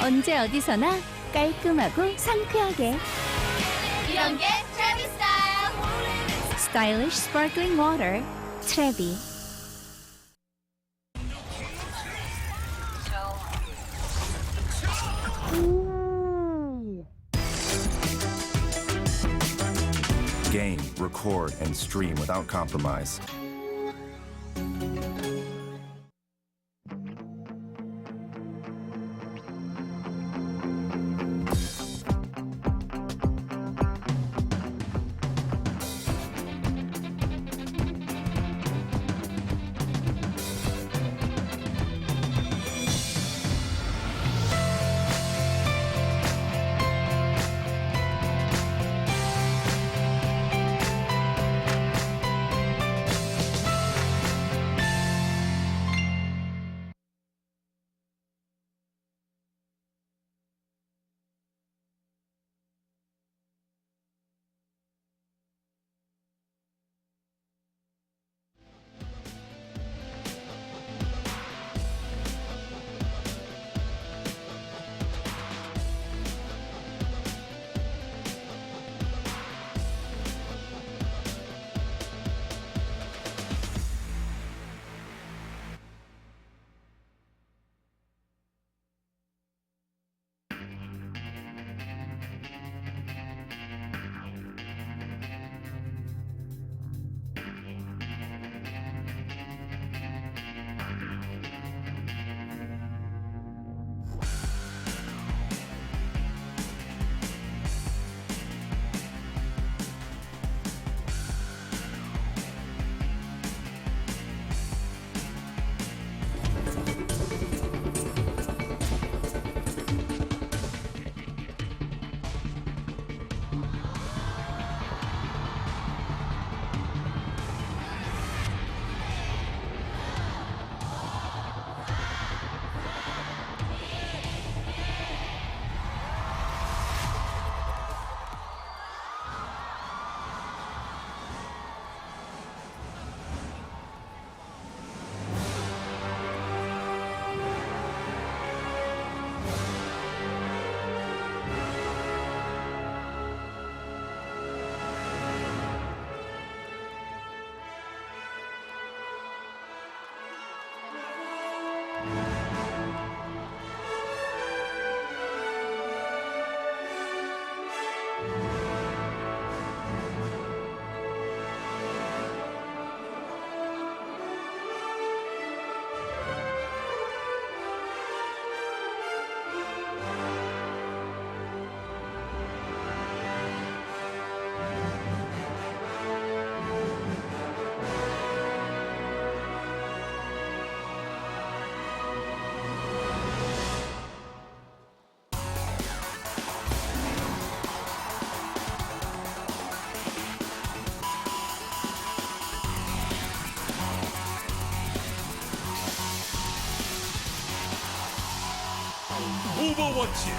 언제 어디서나 깔끔하고 상쾌하게. 이런 게 트래비 스타일. Stylish sparkling water. 트래비. Game, record, and stream without compromise. 오버워치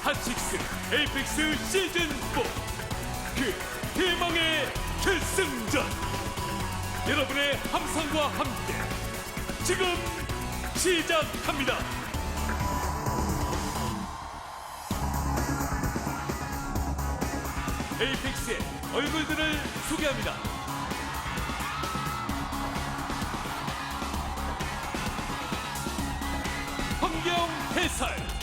핫식스 에이펙스 시즌 4 그 대망의 결승전 여러분의 함성과 함께 지금 시작합니다. 에이펙스의 얼굴들을 소개합니다. 환경 해설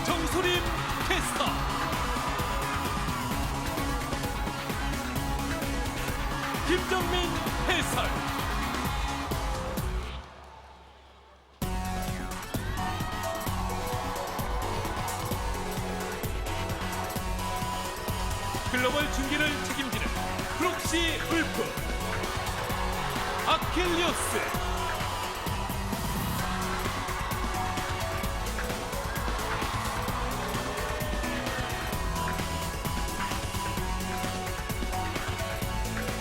정소림 캐스터 김정민 해설 글로벌 중계를 책임지는 프록시 울프 아킬리오스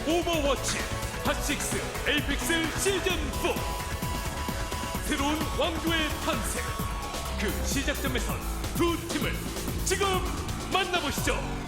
오버워치 핫식스 에이펙스 시즌 4 새로운 왕조의 탄생 그 시작점에선 두 팀을 지금 만나보시죠.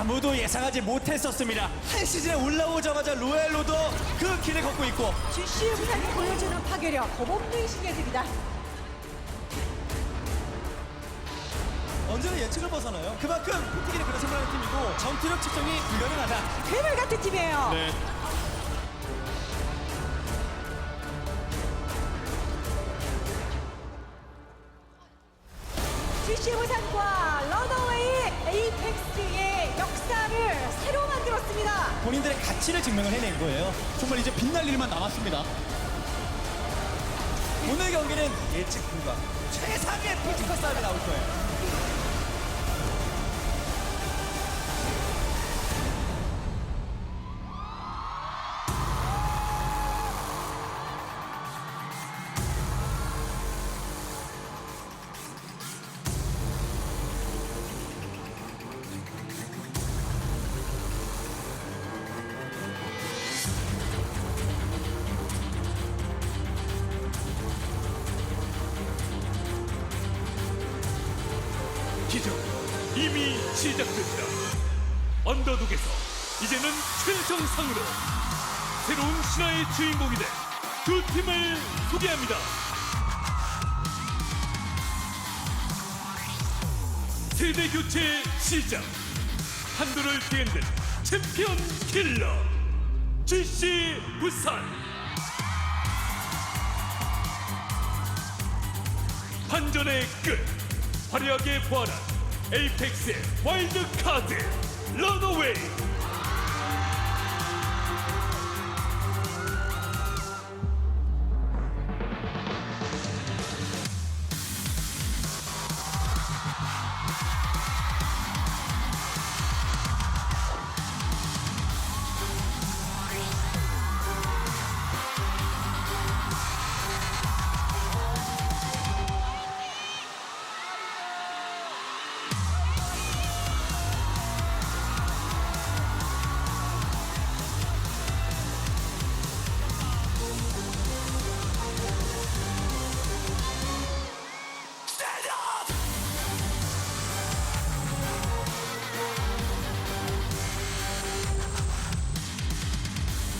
아무도 예상하지 못했었습니다. 한 시즌에 올라오자마자 로얄로도 그 길을 걷고 있고 GC의 부산이 보여주는 파괴력 겁없는 신예들이다. 언제나 예측을 벗어나요. 그만큼 포티기를 그려 생각하는 팀이고 전투력 측정이 불가능하다. 괴물 같은 팀이에요. 네. GC의 부산과 러너웨이 에이펙스의 역사를 새로 만들었습니다. 본인들의 가치를 증명을 해낸 거예요. 정말 이제 빛날 일만 남았습니다. 오늘 경기는 예측 불가. 최상의 피지컬 싸움이 나올 거예요. 기적 이미 시작됐다. 언더독에서 이제는 최정상으로 새로운 신화의 주인공이 된 두 팀을 소개합니다. 세대 교체 시작. 판도를 뒤흔든 챔피언 킬러 GC 부산. 반전의 끝. 화려하게 부활한 에이펙스의 와일드 카드 런어웨이.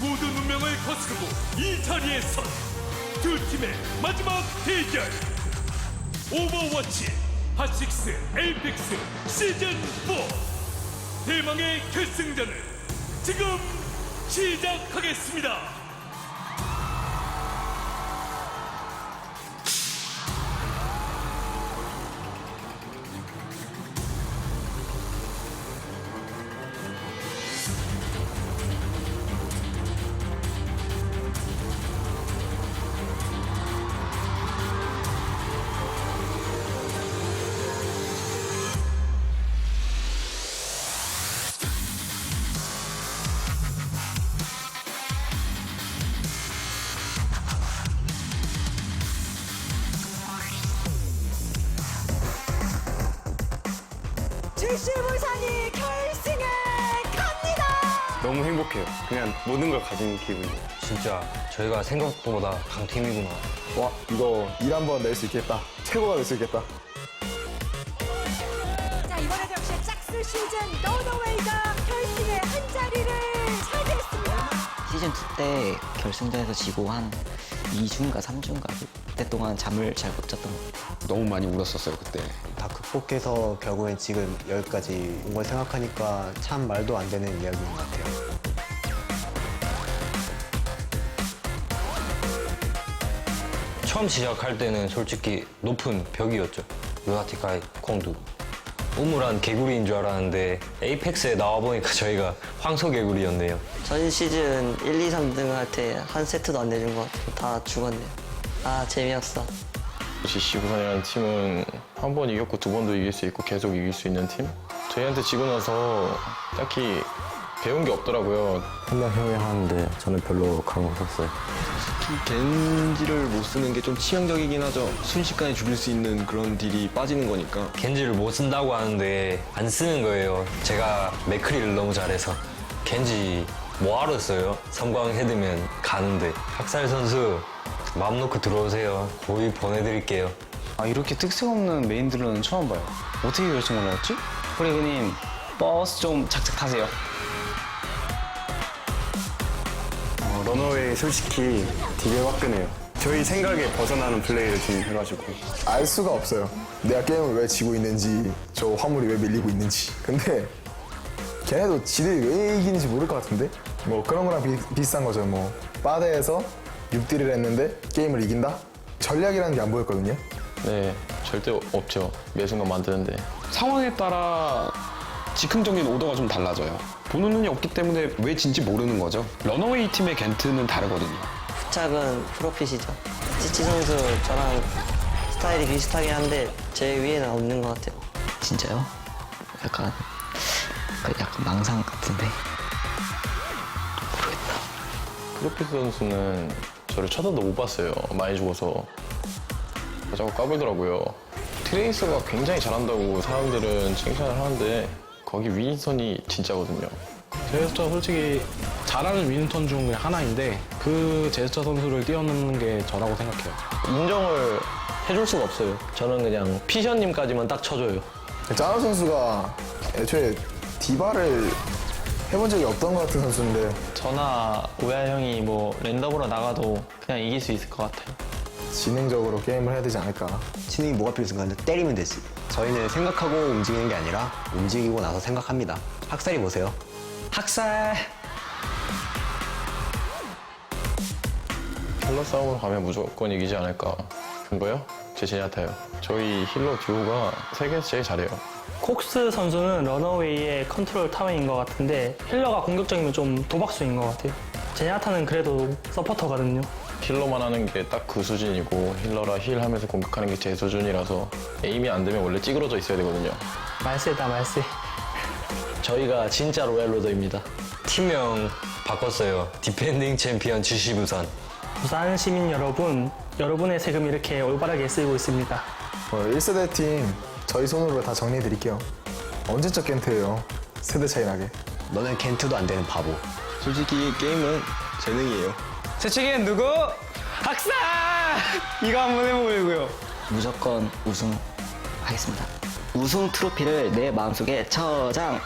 모든 운명을 거스르고 이 자리에 선 두 팀의 마지막 대결. 오버워치 핫식스 에이펙스 시즌4 대망의 결승전을 지금 시작하겠습니다. GC 부산이 결승에 갑니다. 너무 행복해요. 그냥 모든 걸 가진 기분이에요. 진짜 저희가 생각보다 강팀이구나. 와, 이거 일 한번 낼 수 있겠다. 최고가 될 수 있겠다. 자, 이번에도 역시 짝수 시즌 러너웨이가 결승의 한 자리를 차지했습니다. 시즌2 때 결승전에서 지고 한 2주인가 3주인가 그때 동안 잠을 잘 못 잤던 것 같아요. 너무 많이 울었었어요, 그때. 다 극복해서 결국엔 지금 여기까지 온 걸 생각하니까 참 말도 안 되는 이야기인 것 같아요. 처음 시작할 때는 솔직히 높은 벽이었죠. 루나티카의 콩두. 우물한 개구리인 줄 알았는데 에이펙스에 나와보니까 저희가 황소개구리였네요. 전 시즌 1, 2, 3등 할 때 한 세트도 안 내준 것 같아요. 다 죽었네요. 아, 재미없어. GC 부산이라는 팀은 한 번 이겼고 두 번도 이길 수 있고 계속 이길 수 있는 팀? 저희한테 지고 나서 딱히 배운 게 없더라고요. 한명 형이 하는데 저는 별로 감흥 없었어요. 겐지를 못 쓰는 게 좀 치명적이긴 하죠. 순식간에 죽일 수 있는 그런 딜이 빠지는 거니까. 겐지를 못 쓴다고 하는데 안 쓰는 거예요. 제가 맥크리를 너무 잘해서. 겐지 뭐하러 써요? 섬광 헤드면 가는데. 학살 선수 마음 놓고 들어오세요. 고이 보내드릴게요. 아, 이렇게 특색 없는 메인 딜러는 처음 봐요. 어떻게 결승 올라왔지? 프리그님 버스 좀 착착하세요. 러너웨이 솔직히 되게 화끈해요. 저희 생각에 벗어나는 플레이를 좀 해가지고 알 수가 없어요. 내가 게임을 왜 지고 있는지, 저 화물이 왜 밀리고 있는지. 근데 걔네도 지들이 왜 이기는지 모를 것 같은데? 뭐 그런 거랑 비슷한 거죠. 뭐 바다에서 6딜을 했는데 게임을 이긴다? 전략이라는 게 안 보였거든요. 네, 절대 없죠. 매 순간 만드는데. 상황에 따라 즉흥적인 오더가 좀 달라져요. 보는 눈이 없기 때문에 왜 진지 모르는 거죠. 러너웨이 팀의 겐트는 다르거든요. 후착은 프로핏이죠. 찌찌 선수 저랑 스타일이 비슷하긴 한데 제 위에는 없는 것 같아요. 진짜요? 약간 망상 같은데. 모르겠다. 프로필 선수는 저를 쳐다도 못 봤어요. 많이 죽어서. 자꾸 까불더라고요. 트레이서가 굉장히 잘한다고 사람들은 칭찬을 하는데 거기 윈선이 진짜거든요. 제스처 솔직히 잘하는 윈스턴 중 하나인데 그 제스처 선수를 뛰어넘는 게 저라고 생각해요. 인정을 해줄 수가 없어요. 저는 그냥 피셔님까지만 딱 쳐줘요. 짜노 선수가 애초에 디바를 해본 적이 없던 것 같은 선수인데 저나 우야 형이 뭐 랜덤으로 나가도 그냥 이길 수 있을 것 같아요. 지능적으로 게임을 해야 되지 않을까. 지능이 뭐가 필요한가? 때리면 되지. 저희는 생각하고 움직이는 게 아니라 움직이고 나서 생각합니다. 학살이 보세요. 학살! 힐러 싸움으로 가면 무조건 이기지 않을까. 근거요? 제 제냐타요. 저희 힐러 듀오가 세계에서 제일 잘해요. 콕스 선수는 러너웨이의 컨트롤 타워인 것 같은데 힐러가 공격적이면 좀 도박수인 것 같아요. 제냐타는 그래도 서포터거든요. 힐러만 하는 게 딱 그 수준이고 힐러라 힐 하면서 공격하는 게 제 수준이라서 에임이 안 되면 원래 찌그러져 있어야 되거든요. 말세다 말세. 저희가 진짜 로얄로더입니다. 팀명 바꿨어요. 디펜딩 챔피언 GC 부산. 부산 시민 여러분, 여러분의 세금이 이렇게 올바르게 쓰이고 있습니다. 1세대 팀 저희 손으로 다 정리해드릴게요. 언제적 겐트예요. 세대 차이 나게. 너는 겐트도 안 되는 바보. 솔직히 게임은 재능이에요. 제 책엔 누구? 학살! 이거 한번 해보려고요. 무조건 우승하겠습니다. 우승 트로피를 내 마음속에 저장!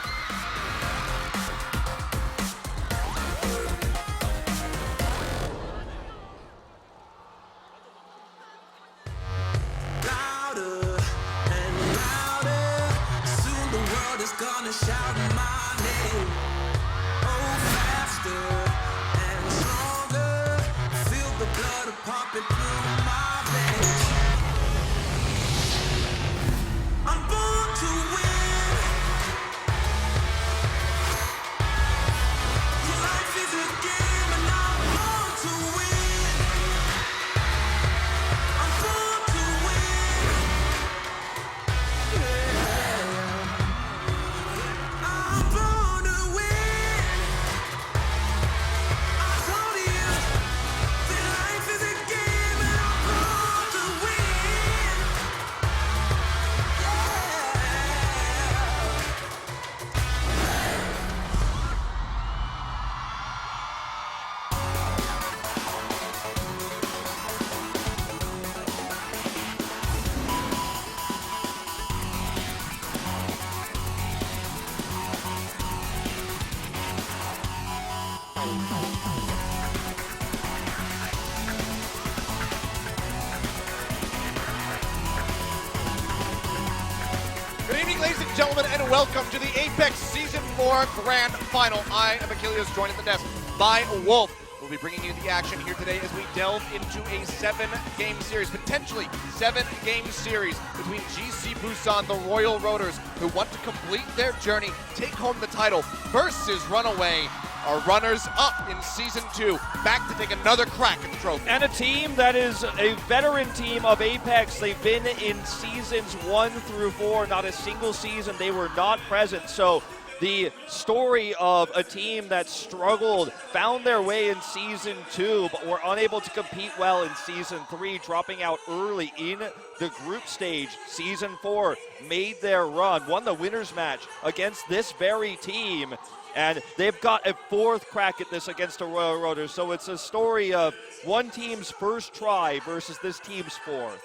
Good evening, ladies and gentlemen, and welcome to the Apex Season 4 Grand Final. I am Achilles, joined at the desk by Wolf. We'll be bringing you the action here today as we delve into a 7-game series, potentially 7-game series between GC Busan, the Royal Roaders, who want to complete their journey, take home the title, versus Runaway, our runners-up in Season 2, back to take another crack at the trophy. And a team that is a veteran team of Apex. They've been in Seasons 1 through 4, not a single season they were not present. So the story of a team that struggled, found their way in Season 2, but were unable to compete well in Season 3, dropping out early in the group stage. Season 4 made their run, won the winner's match against this very team, and they've got a 4th crack at this against the Royal Roaders. So it's a story of one team's first try versus this team's 4th.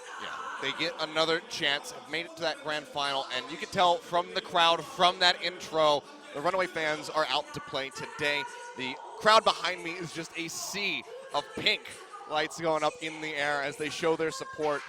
They get another chance, have made it to that grand final, and you can tell from the crowd, from that intro, the Runaway fans are out to play today. The crowd behind me is just a sea of pink lights going up in the air as they show their support.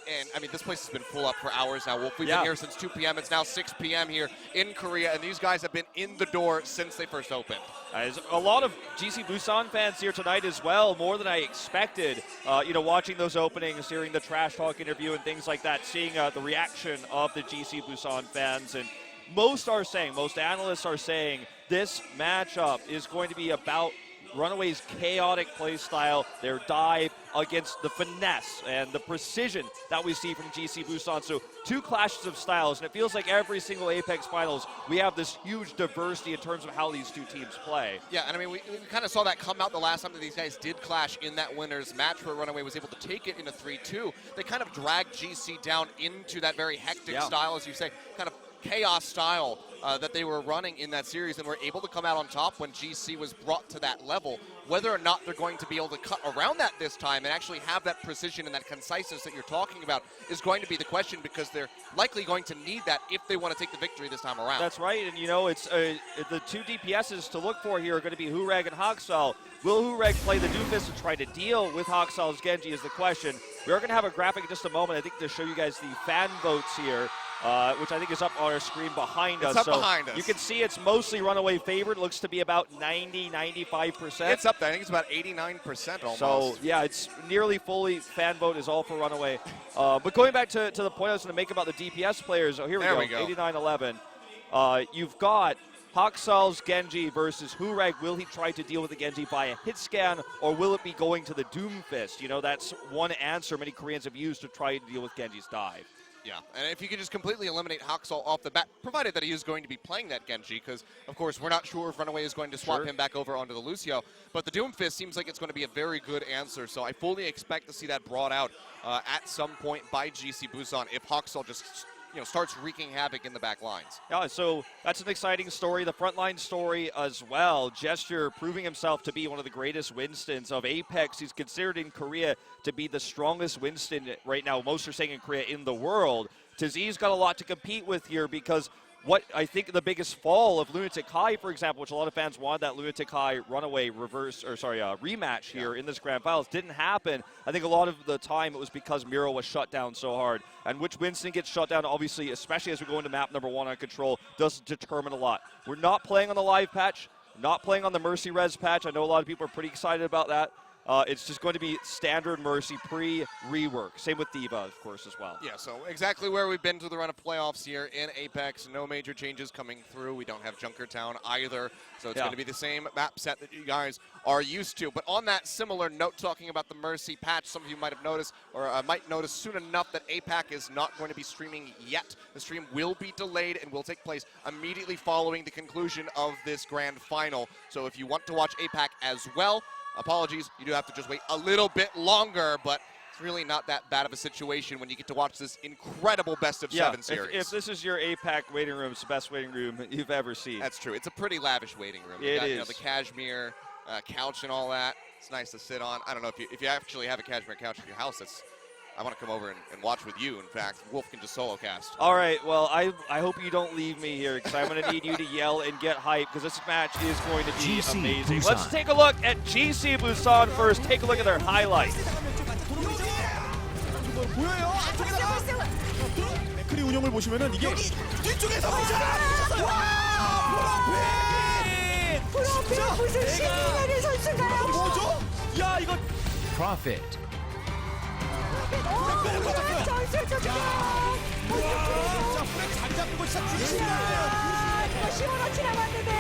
And I mean, this place has been full up for hours now. Wolf, we've been here since 2 p.m. It's now 6 p.m. here in Korea, and these guys have been in the door since they first opened. There's a lot of GC Busan fans here tonight as well, more than I expected. You know, watching those openings, hearing the trash talk interview and things like that, seeing the reaction of the GC Busan fans. And most analysts are saying this matchup is going to be about Runaway's chaotic play style, their dive against the finesse and the precision that we see from GC Busan. So 2 clashes of styles, and it feels like every single Apex Finals, we have this huge diversity in terms of how these 2 teams play. Yeah, and I mean, we kind of saw that come out the last time that these guys did clash in that winners match where Runaway was able to take it in a 3-2. They kind of dragged GC down into that very hectic style, as you say, kind of chaos style that they were running in that series, and were able to come out on top when GC was brought to that level. Whether or not they're going to be able to cut around that this time and actually have that precision and that conciseness that you're talking about is going to be the question, because they're likely going to need that if they want to take the victory this time around. That's right, and you know, it's the 2 DPSs to look for here are going to be Hureg and Haksal. Will Hureg play the Doomfist and try to deal with Haksal's Genji is the question. We are going to have a graphic in just a moment, I think, to show you guys the fan votes here. Which I think is up on our screen behind us. It's up behind us. You can see it's mostly Runaway favorite. Looks to be about 90-95%. It's up there. I think it's about 89% almost. So, yeah, it's nearly fully fan vote is all for Runaway. But going back to the point I was going to make about the DPS players. Oh, here we go. 89-11. You've got Haksal's Genji versus Hureg. Will he try to deal with the Genji by a hit scan, or will it be going to the Doomfist? You know, that's one answer many Koreans have used to try to deal with Genji's dive. Yeah, and if you can just completely eliminate Haksal off the bat, provided that he is going to be playing that Genji, because, of course, we're not sure if Runaway is going to swap him back over onto the Lucio, but the Doomfist seems like it's going to be a very good answer, so I fully expect to see that brought out at some point by GC Busan if Haksal just starts wreaking havoc in the back lines. Yeah, so that's an exciting story. The frontline story as well. Gesture proving himself to be one of the greatest Winstons of Apex. He's considered in Korea to be the strongest Winston right now. Most are saying in Korea, in the world. Taz's got a lot to compete with here, because what I think the biggest fall of Lunatic High, for example, which a lot of fans wanted that Lunatic High Runaway rematch here in this grand finals, didn't happen. I think a lot of the time it was because Miro was shut down so hard. And which Winston gets shut down, obviously, especially as we go into map number 1 on Control, does determine a lot. We're not playing on the live patch, not playing on the Mercy Res patch. I know a lot of people are pretty excited about that. It's just going to be standard Mercy pre-rework. Same with Diva, of course, as well. Yeah, so exactly where we've been to the run of playoffs here in Apex. No major changes coming through. We don't have Junkertown either, so it's going to be the same map set that you guys are used to. But on that similar note, talking about the Mercy patch, some of you might have noticed, or might notice soon enough, that APAC is not going to be streaming yet. The stream will be delayed and will take place immediately following the conclusion of this grand final. So if you want to watch APAC as well, apologies, you do have to just wait a little bit longer, but it's really not that bad of a situation when you get to watch this incredible best-of-7 series. If this is your APAC waiting room, it's the best waiting room you've ever seen. That's true. It's a pretty lavish waiting room. It is. You know, the cashmere couch and all that. It's nice to sit on. I don't know if you actually have a cashmere couch at your house. I want to come over and watch with you. In fact, Wolf can just solo cast. All right, well, I hope you don't leave me here, because I'm going to need you to yell and get hyped, because this match is going to be amazing. Busan. Let's take a look at GC Busan first. Take a look at their highlights. 맥크리 운영을 보시면은 이게 뒤쪽에서 프로필 무슨 신인의 선수인가요? 뭐죠? 야, 이거 Profit. 전술 득점. 자, 프레 잘 잡는 거 진짜 중요해요. 이거 시원하지 않았는데.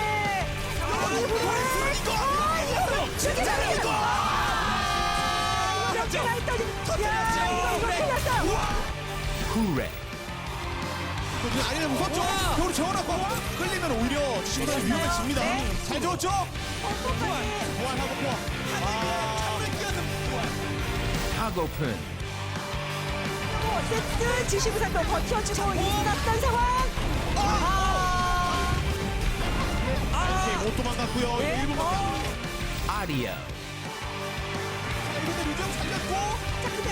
Hureg. 아니면 무섭죠? 겨울 재워놨고 끌리면 오히려 지금보다 위험해집니다. 잘 재웠죠? 보완하고 보완. Hagopen. 어쨌든 지시부산도 버텨주고 있었던 상황. 못 도망갔고요. 1분 Audio. 교정 살렸고. 자, 근데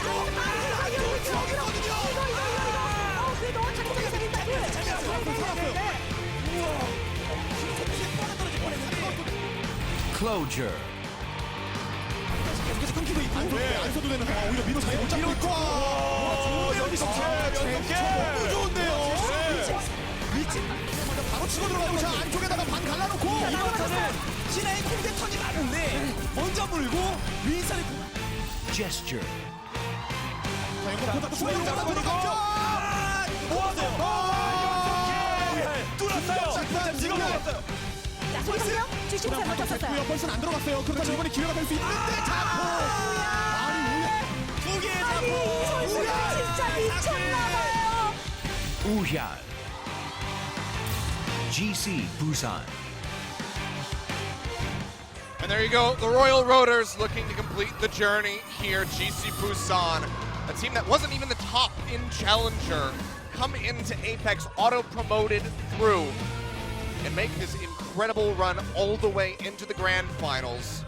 그래도 장기적인 생긴다. Closure. 계속 끊기고 있고. 안 써도 되는 상황. 오히려 민호 자기 못 잡고 있고. 여기서 너무 좋은데요. 위치 바로 치고 들어가고 자 안쪽에다가 반 갈라놓고 이번에는 신의 공대 턴이 많은데 먼저 물고 윈선이 Gesture. 자 이거 보자고 중앙으로 잡아 들어갔죠. 뚫었어요. 지금 뚫었어요. 자 손성경 주심사 맞췄어요. 벌써는 안 들어갔어요. 그렇다면 이번에 기회가 될 수 있는데 자포. 아니 두 개의 자포. 진짜 미쳤나봐요. Uhyal. GC Busan. And there you go, the Royal Roaders looking to complete the journey here. GC Busan, a team that wasn't even the top in Challenger, come into Apex auto-promoted through and make this incredible run all the way into the Grand Finals.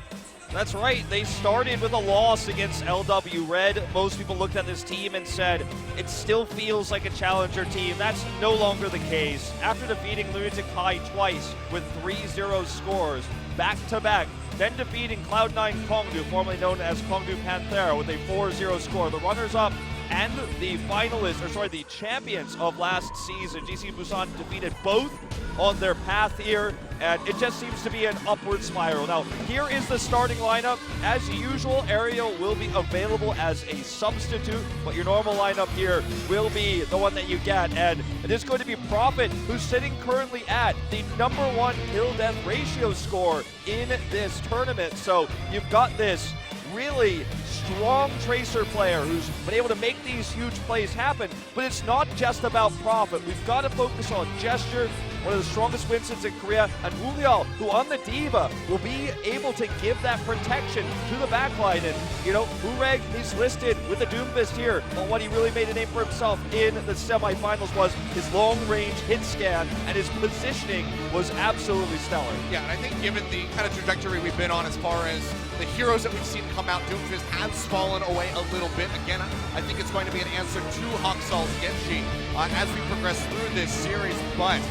That's right. They started with a loss against LW Red. Most people looked at this team and said, it still feels like a challenger team. That's no longer the case. After defeating Lunatic High twice with 3-0 scores, back-to-back, then defeating Cloud9 Kongdu, formerly known as Kongdu Panthera, with a 4-0 score. The runners-up and the finalists, or sorry, the champions of last season, GC Busan, defeated both on their path here, and it just seems to be an upward spiral. Now, here is the starting lineup. As usual, Ariel will be available as a substitute, but your normal lineup here will be the one that you get, and it is going to be Prophet, who's sitting currently at the #1 kill-death ratio score in this tournament. So you've got this really strong Tracer player who's been able to make these huge plays happen, but it's not just about Prophet. We've got to focus on Gesture, one of the strongest Winsons in Korea, and Ulial, who on the Diva will be able to give that protection to the backline. And, you know, Ureg, he's listed with the Doomfist here, but what he really made a name for himself in the semifinals was his long-range hit scan, and his positioning was absolutely stellar. Yeah, and I think given the kind of trajectory we've been on as far as the heroes that we've seen come out, Doomfist has fallen away a little bit. Again, I think it's going to be an answer to Hakusal's Genji as we progress through this series, but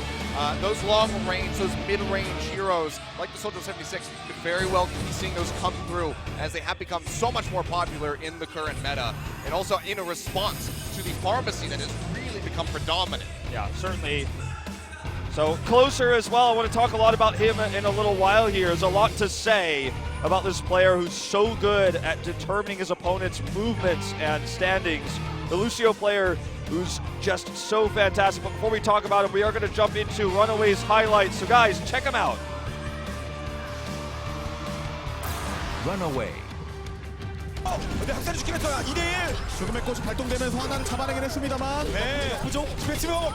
those long-range, those mid-range heroes, like the Soldier 76, could very well be seeing those come through as they have become so much more popular in the current meta, and also in a response to the pharmacy that has really become predominant. Yeah, certainly. So Closer as well, I want to talk a lot about him in a little while here. There's a lot to say about this player who's so good at determining his opponent's movements and standings. The Lucio player who's just so fantastic. But before we talk about him, we are going to jump into Runaway's highlights. So guys, check him out. Runaway. 네, 학살이 죽긴 했어요. 2대1. 죽음의 꽃이 발동되면서 하나는 잡아내긴 했습니다만. 네. 보죠. 스페치면.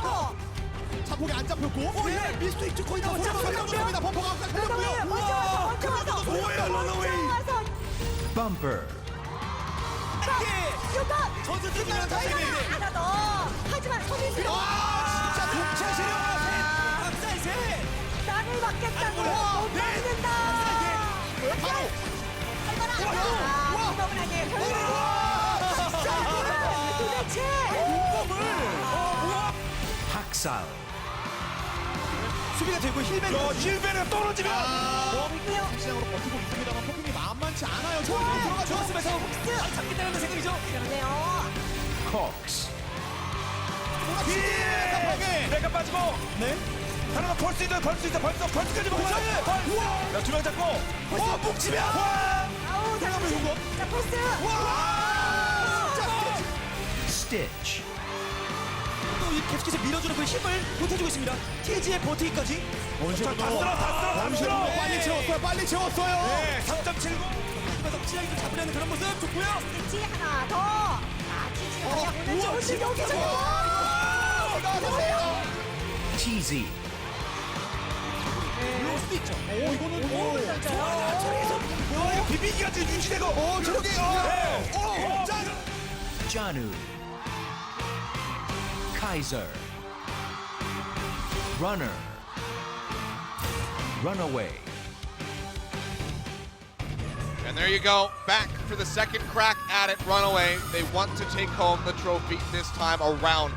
자폭이 안 잡혔고. 예. 미스도 있죠. 거의 다 잡아갑니다. 범퍼가 학살 걸렸고요. 우와. 뭐예요, 러너웨이. Bumper. 전투 중이면 다행이 하나 더. 하지만 소민수. 와, 진짜 독차 시력. 학살 셋. 나를 막겠다고 못 막는다. 바로. 와, 이거는 아니에요. 진짜 이거는 도대체 공범을. Haksal. 수비가 되고 힐베가 떨어지면 시장으로 버티고 있습니다만 폭풍이 만만치 않아요. 들어갔으면서 잡기 때문에 생각이죠. 그러네요. Cox. 내가 빠지고 네. 하나가 벌수 있어. 벌수까지 먹고 우와. 두명 잡고 묵지면 아우 잠깐만 이거. 자 벌스. 와. Stitch. 계속해서 밀어주는 그 힘을 보태주고 있습니다. TG의 버티기까지. 다 쓸어. 빨리 채웠어요. 네, 3.79. 하면서 치약이 잡으려는 그런 모습 좋고요. TG 하나 더. TG가 오늘 여기서. TZ. 올라올 수도 있죠. 오, 이거는 저기서 비비기가 지금 유지되고. 저기. Janu. Kaiser. Runner. Runaway. And there you go, back for the second crack at it, Runaway. They want to take home the trophy this time around.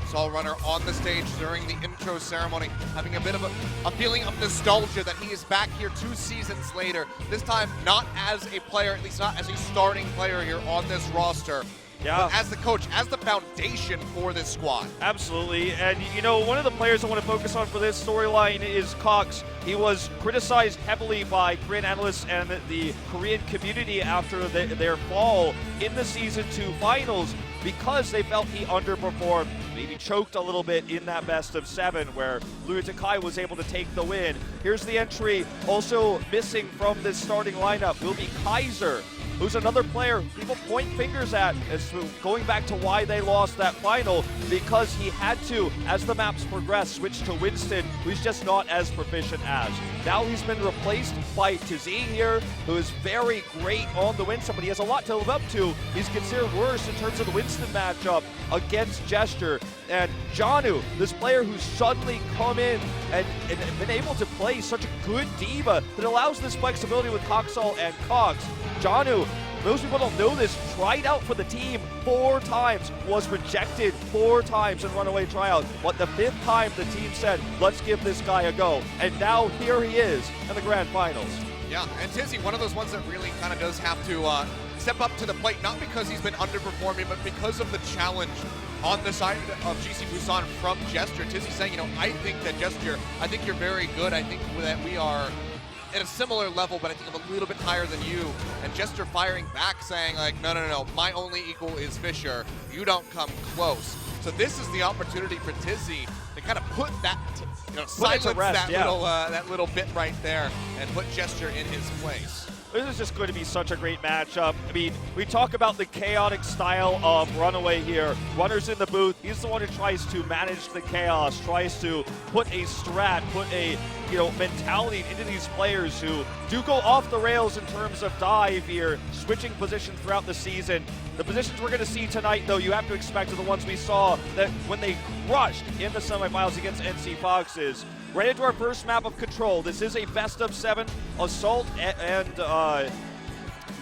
Saw Runner on the stage during the intro ceremony, having a bit of a feeling of nostalgia that he is back here 2 seasons later. This time, not as a player, at least not as a starting player here on this roster. Yeah. But as the coach, as the foundation for this squad. Absolutely, and you know, one of the players I want to focus on for this storyline is Cox. He was criticized heavily by Korean analysts and the Korean community after their fall in the Season 2 finals because they felt he underperformed, maybe choked a little bit in that best of 7 where Louis Takai was able to take the win. Here's the entry, also missing from this starting lineup will be Kaiser, who's another player people point fingers at as to going back to why they lost that final, because he had to, as the maps progress, switch to Winston, who's just not as proficient as. Now he's been replaced by Tizzy here, who is very great on the Winston, but he has a lot to live up to. He's considered worse in terms of the Winston matchup against Gesture. And Janu, this player who's suddenly come in and been able to play such a good diva that allows this flexibility with Coxall and Cox. Janu, most people don't know this, tried out for the team 4 times, was rejected 4 times in Runaway tryouts, but the 5th time the team said, let's give this guy a go. And now here he is in the grand finals. Yeah, and Tizzy, one of those ones that really kind of does have to step up to the plate, not because he's been underperforming, but because of the challenge on the side of GC Busan from Gesture. Tizzy saying, you know, I think that Gesture, I think you're very good. I think that we are at a similar level, but I think I'm a little bit higher than you. And Gesture firing back saying like, no, my only equal is Fisher. You don't come close. So this is the opportunity for Tizzy to kind of put that, silence that little bit right there and put Gesture in his place. This is just going to be such a great matchup. I mean, we talk about the chaotic style of Runaway here. Runner's in the booth. He's the one who tries to manage the chaos, tries to put a strat, put a mentality into these players who do go off the rails in terms of dive here, switching positions throughout the season. The positions we're going to see tonight, though, you have to expect are the ones we saw that when they crushed in the semifinals against NC Foxes. Right into our first map of Control. This is a best of 7. Assault and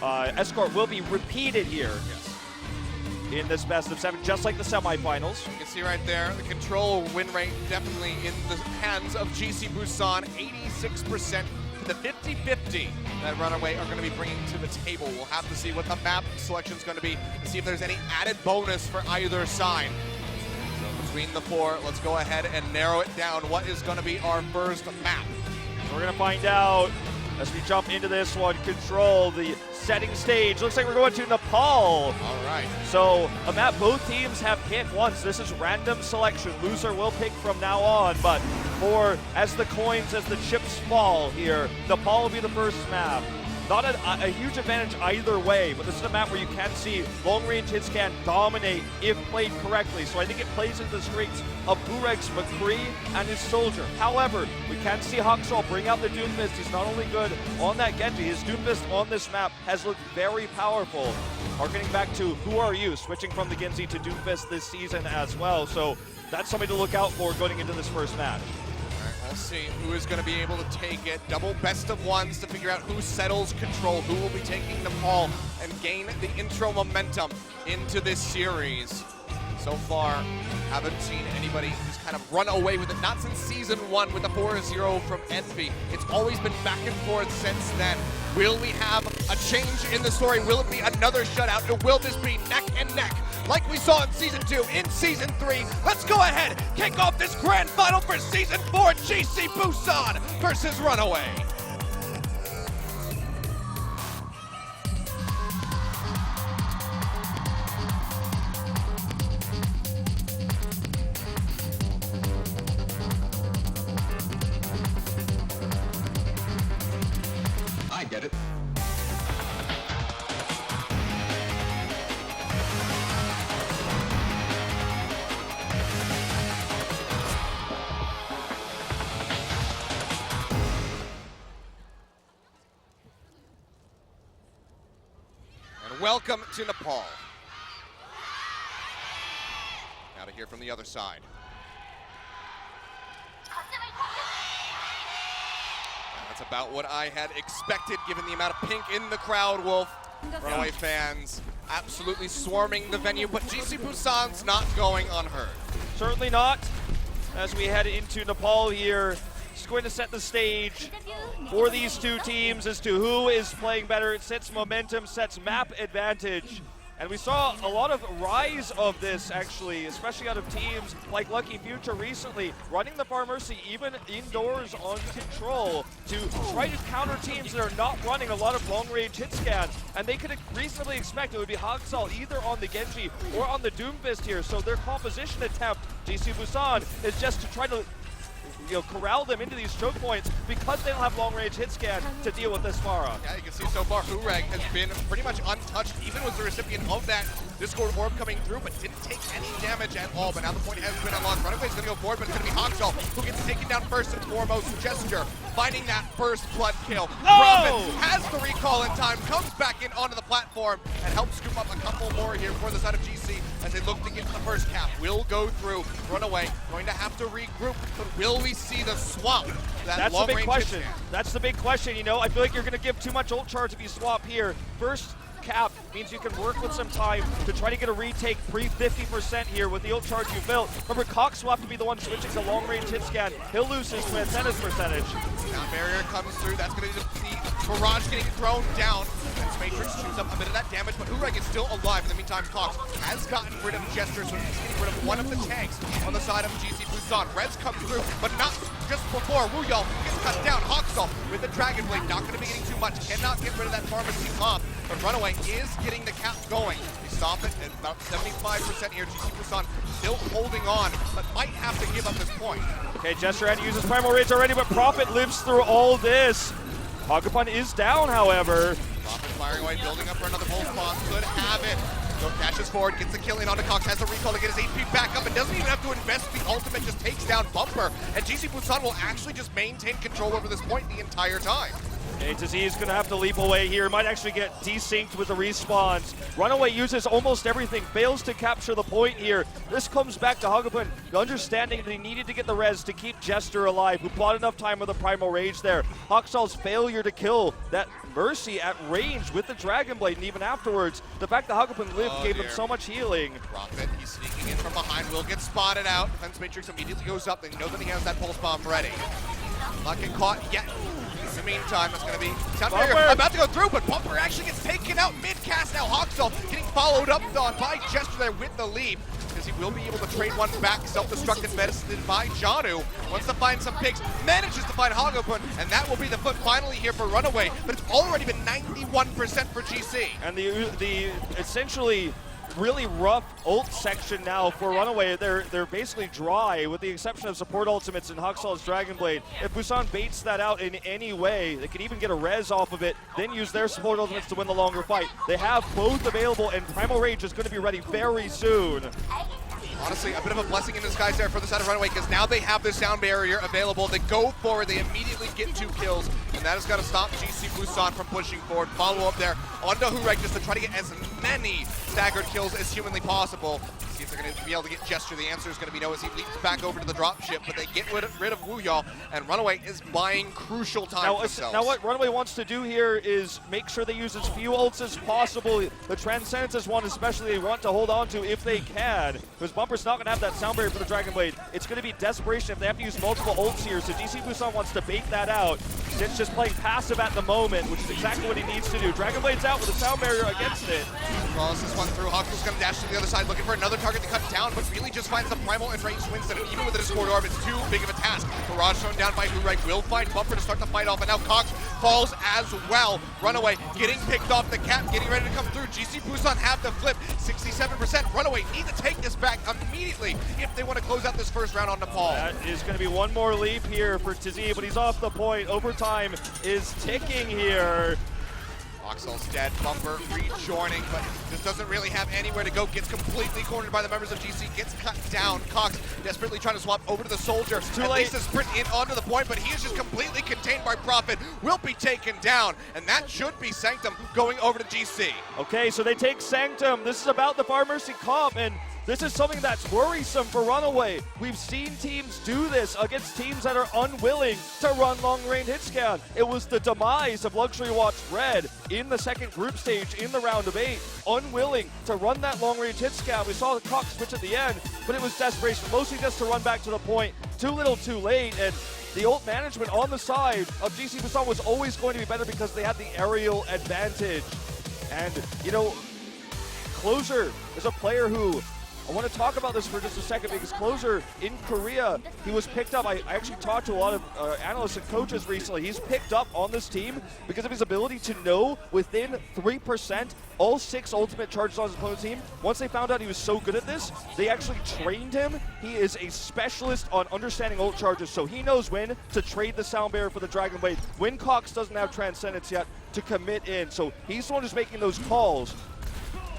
Escort will be repeated here in this best of 7, just like the semifinals. You can see right there, the Control win rate definitely in the hands of GC Busan, 86% to the 50-50 that Runaway are going to be bringing to the table. We'll have to see what the map selection is going to be to see if there's any added bonus for either side. Between the 4, let's go ahead and narrow it down. What is going to be our first map? We're going to find out as we jump into this one. Control, the setting stage. Looks like we're going to Nepal. All right. So a map both teams have picked once. This is random selection. Loser will pick from now on, but as the chips fall here, Nepal will be the first map. Not a huge advantage either way, but this is a map where you can see long-range hits can dominate if played correctly. So I think it plays into the strengths of Burek's McCree and his Soldier. However, we can see Hoxall bring out the Doomfist. He's not only good on that Genji, his Doomfist on this map has looked very powerful. Harkening back to Who Are You, switching from the Genji to Doomfist this season as well. So that's something to look out for going into this first match. We'll see who is going to be able to take it. Double best of 1s to figure out who settles Control, who will be taking Nepal and gain the intro momentum into this series. So far, haven't seen anybody who's kind of run away with it, not since Season 1 with the 4-0 from Envy. It's always been back and forth since then. Will we have a change in the story? Will it be another shutout, or will this be neck and neck like we saw in Season 2, in Season 3? Let's go ahead, kick off this grand final for Season 4, GC Busan versus Runaway. I get it. Welcome to Nepal. Now to hear from the other side. That's That's about what I had expected given the amount of pink in the crowd, Wolf. Runaway fans absolutely swarming the venue, but GC Busan's not going unheard. Certainly not. As we head into Nepal here, it's going to set the stage for these two teams as to who is playing better. It sets momentum, sets map advantage. And we saw a lot of rise of this, actually, especially out of teams like Lucky Future recently, running the Pharmercy even indoors on control to try to counter teams that are not running a lot of long-range hit scan. And they could reasonably expect it would be Hogsall either on the Genji or on the Doomfist here. So their composition attempt, GC Busan, is just to try to corral them into these choke points because they don't have long-range hit scan to deal with this Pharah. Yeah, you can see so far Hureg has been pretty much untouched, even was the recipient of that Discord orb coming through, but didn't take any damage at all. But now the point has been unlocked. Runaway's going to go forward, but it's going to be Hogsall who gets taken down first and foremost. Gesture finding that first blood kill. Prophet has the recall in time, comes back in onto the platform, and helps scoop up a couple more here for the side of GC as they look to get to the first cap. Will go through. Runaway going to have to regroup, but will we see the swap? That's the big question. That's the big question. You know, I feel like you're going to give too much ult charge if you swap here. First cap means you can work with some time to try to get a retake pre-50% here with the ult charge you built. Remember, Cox will have to be the one switching to long-range hit scan. He'll lose his antennas percentage. Now barrier comes through. That's going to be Barrage getting thrown down. As Matrix chews up a bit of that damage, but Hureg is still alive. In the meantime, Cox has gotten rid of Gesture, so he's getting rid of one of the tanks on the side of GC Busan. Rez comes through, but not just before Wuyal gets cut down. Hogsall with the Dragon Blade, not going to be getting too much. Cannot get rid of that Pharmercy bomb, but Runaway is getting the cap going. They stop it at about 75% here. GC Busan still holding on, but might have to give up this point. Okay, Gesture had to use his Primal Rage already, but Prophet lives through all this. Hagapun is down, however. Prophet firing away, building up for another pole spawn. Could have it. So dashes forward, gets the kill in onto Cox, has the recall to get his HP back up, and doesn't even have to invest the ultimate, just takes down Bumper. And GC Busan will actually just maintain control over this point the entire time. Okay, Tazee is going to have to leap away here. Might actually get desynced with the respawns. Runaway uses almost everything, fails to capture the point here. This comes back to Hagapun, understanding that he needed to get the res to keep Jester alive, who bought enough time with the Primal Rage there. Hogsall's failure to kill that Mercy at range with the Dragon Blade, and even afterwards, the fact that Hagapun lived gave him so much healing. Prophet, he's sneaking in from behind, will get spotted out. Defense Matrix immediately goes up, they know that he has that pulse bomb ready. Not getting caught yet. In the meantime, it's going to be Sound Barrier about to go through, but Bumper actually gets taken out mid-cast. Now Hogsall getting followed up by Gesture there with the leap, because he will be able to trade one back. Self-destruct invested by Janu. Wants to find some picks, manages to find Hagapun, and that will be the foot finally here for Runaway, but it's already been 91% for GC. And the essentially really rough ult section now for Runaway. They're basically dry with the exception of support ultimates and Hogsall's Dragon Blade. If Busan baits that out in any way, they could even get a res off of it, then use their support ultimates to win the longer fight. They have both available, and Primal Rage is going to be ready very soon. Honestly, a bit of a blessing in disguise there for the side of Runaway, because now they have the sound barrier available. They go forward, they immediately get 2 kills, and that is going to stop GC Busan from pushing forward. Follow up there onto Hureg just to try to get as many staggered kills as humanly possible. See if they're going to be able to get Gesture. The answer is going to be no as he leaps back over to the dropship, but they get rid of Wuyal, and Runaway is buying crucial time for themselves. Now what Runaway wants to do here is make sure they use as few ults as possible. The Transcendence is one especially they want to hold on to if they can, because Bumper's not going to have that sound barrier for the Dragon Blade. It's going to be desperation if they have to use multiple ults here, so GC Busan wants to bait that out. It's just playing passive at the moment, which is exactly what he needs to do. Dragon Blade's out with a sound barrier against it. Crosses this one through. Hogsall's going to dash to the other side, looking for another target to cut down, but really just finds the Primal and range Winston, and even with the Discord Orb, it's too big of a task. Barrage thrown down by Hureg will find Bumper to start the fight off, and now Cox falls as well. Runaway getting picked off the cap, getting ready to come through. GC Busan have the flip, 67%. Runaway need to take this back immediately if they want to close out this first round on Nepal. That is going to be one more leap here for Tazee, but he's off the point. Overtime is ticking here. Hogsall's dead, Bumper rejoining, but just doesn't really have anywhere to go. Gets completely cornered by the members of GC, gets cut down. Cox desperately trying to swap over to the Soldier. Too At late. least a sprint in onto the point, but he is just completely contained by Prophet. Will be taken down, and that should be Sanctum going over to GC. Okay, so they take Sanctum. This is about the Pharmercy comp, and This is something that's worrisome for Runaway. We've seen teams do this against teams that are unwilling to run long-range hit scan. It was the demise of Luxury Watch Red in the second group stage in the round of 8. Unwilling to run that long-range hit scan. We saw the clock switch at the end, but it was desperation, mostly just to run back to the point. Too little, too late, and the ult management on the side of GC Busan was always going to be better because they had the aerial advantage. And, you know, Closer is a player who, I want to talk about this for just a second because Closer in Korea, he was picked up. I actually talked to a lot of analysts and coaches recently. He's picked up on this team because of his ability to know within 3% all 6 ultimate charges on his opponent's team. Once they found out he was so good at this, they actually trained him. He is a specialist on understanding ult charges, so he knows when to trade the Sound Barrier for the Dragon Blade. When Cox doesn't have Transcendence yet to commit in, so he's the one who's making those calls